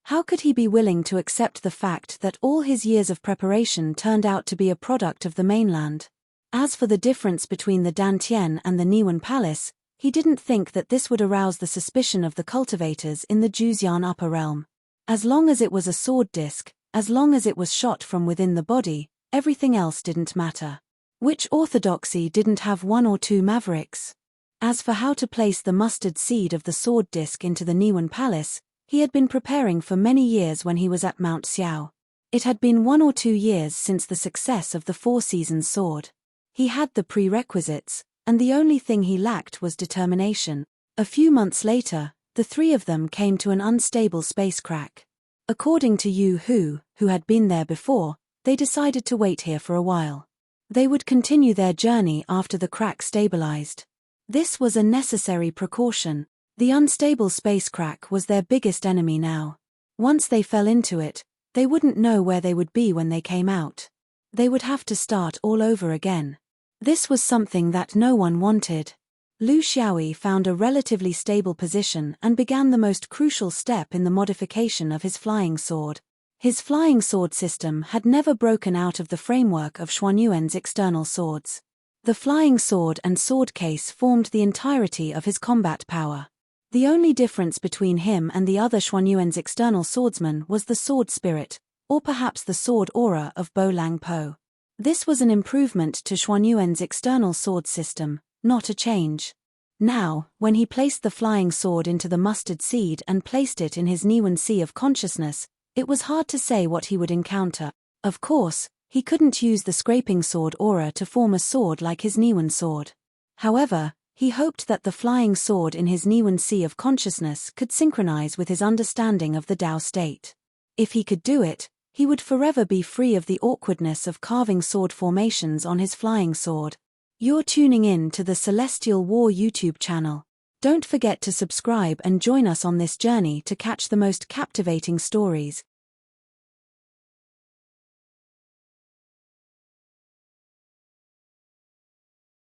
How could he be willing to accept the fact that all his years of preparation turned out to be a product of the mainland? As for the difference between the dantian and the Niwen palace, he didn't think that this would arouse the suspicion of the cultivators in the Juxian upper realm. As long as it was a sword disc, as long as it was shot from within the body, everything else didn't matter. Which orthodoxy didn't have 1 or 2 mavericks? As for how to place the mustard seed of the sword disc into the Niwen palace, he had been preparing for many years when he was at Mount Xiao. It had been 1 or 2 years since the success of the 4 Seasons sword. He had the prerequisites, and the only thing he lacked was determination. A few months later, the 3 of them came to an unstable space crack. According to Yu Hu, who had been there before, they decided to wait here for a while. They would continue their journey after the crack stabilized. This was a necessary precaution. The unstable space crack was their biggest enemy now. Once they fell into it, they wouldn't know where they would be when they came out. They would have to start all over again. This was something that no one wanted. Lu Xiaoyi found a relatively stable position and began the most crucial step in the modification of his flying sword. His flying sword system had never broken out of the framework of Xuanyuan's external swords. The flying sword and sword case formed the entirety of his combat power. The only difference between him and the other Xuanyuan's external swordsmen was the sword spirit, or perhaps the sword aura of Bo Lang Po. This was an improvement to Xuanyuan's external sword system, not a change. Now, when he placed the flying sword into the mustard seed and placed it in his Niwen Sea of consciousness, it was hard to say what he would encounter. Of course, he couldn't use the scraping sword aura to form a sword like his Niwen sword. However, he hoped that the flying sword in his Niwen Sea of consciousness could synchronize with his understanding of the Tao state. If he could do it, he would forever be free of the awkwardness of carving sword formations on his flying sword. You're tuning in to the Celestial War YouTube channel. Don't forget to subscribe and join us on this journey to catch the most captivating stories.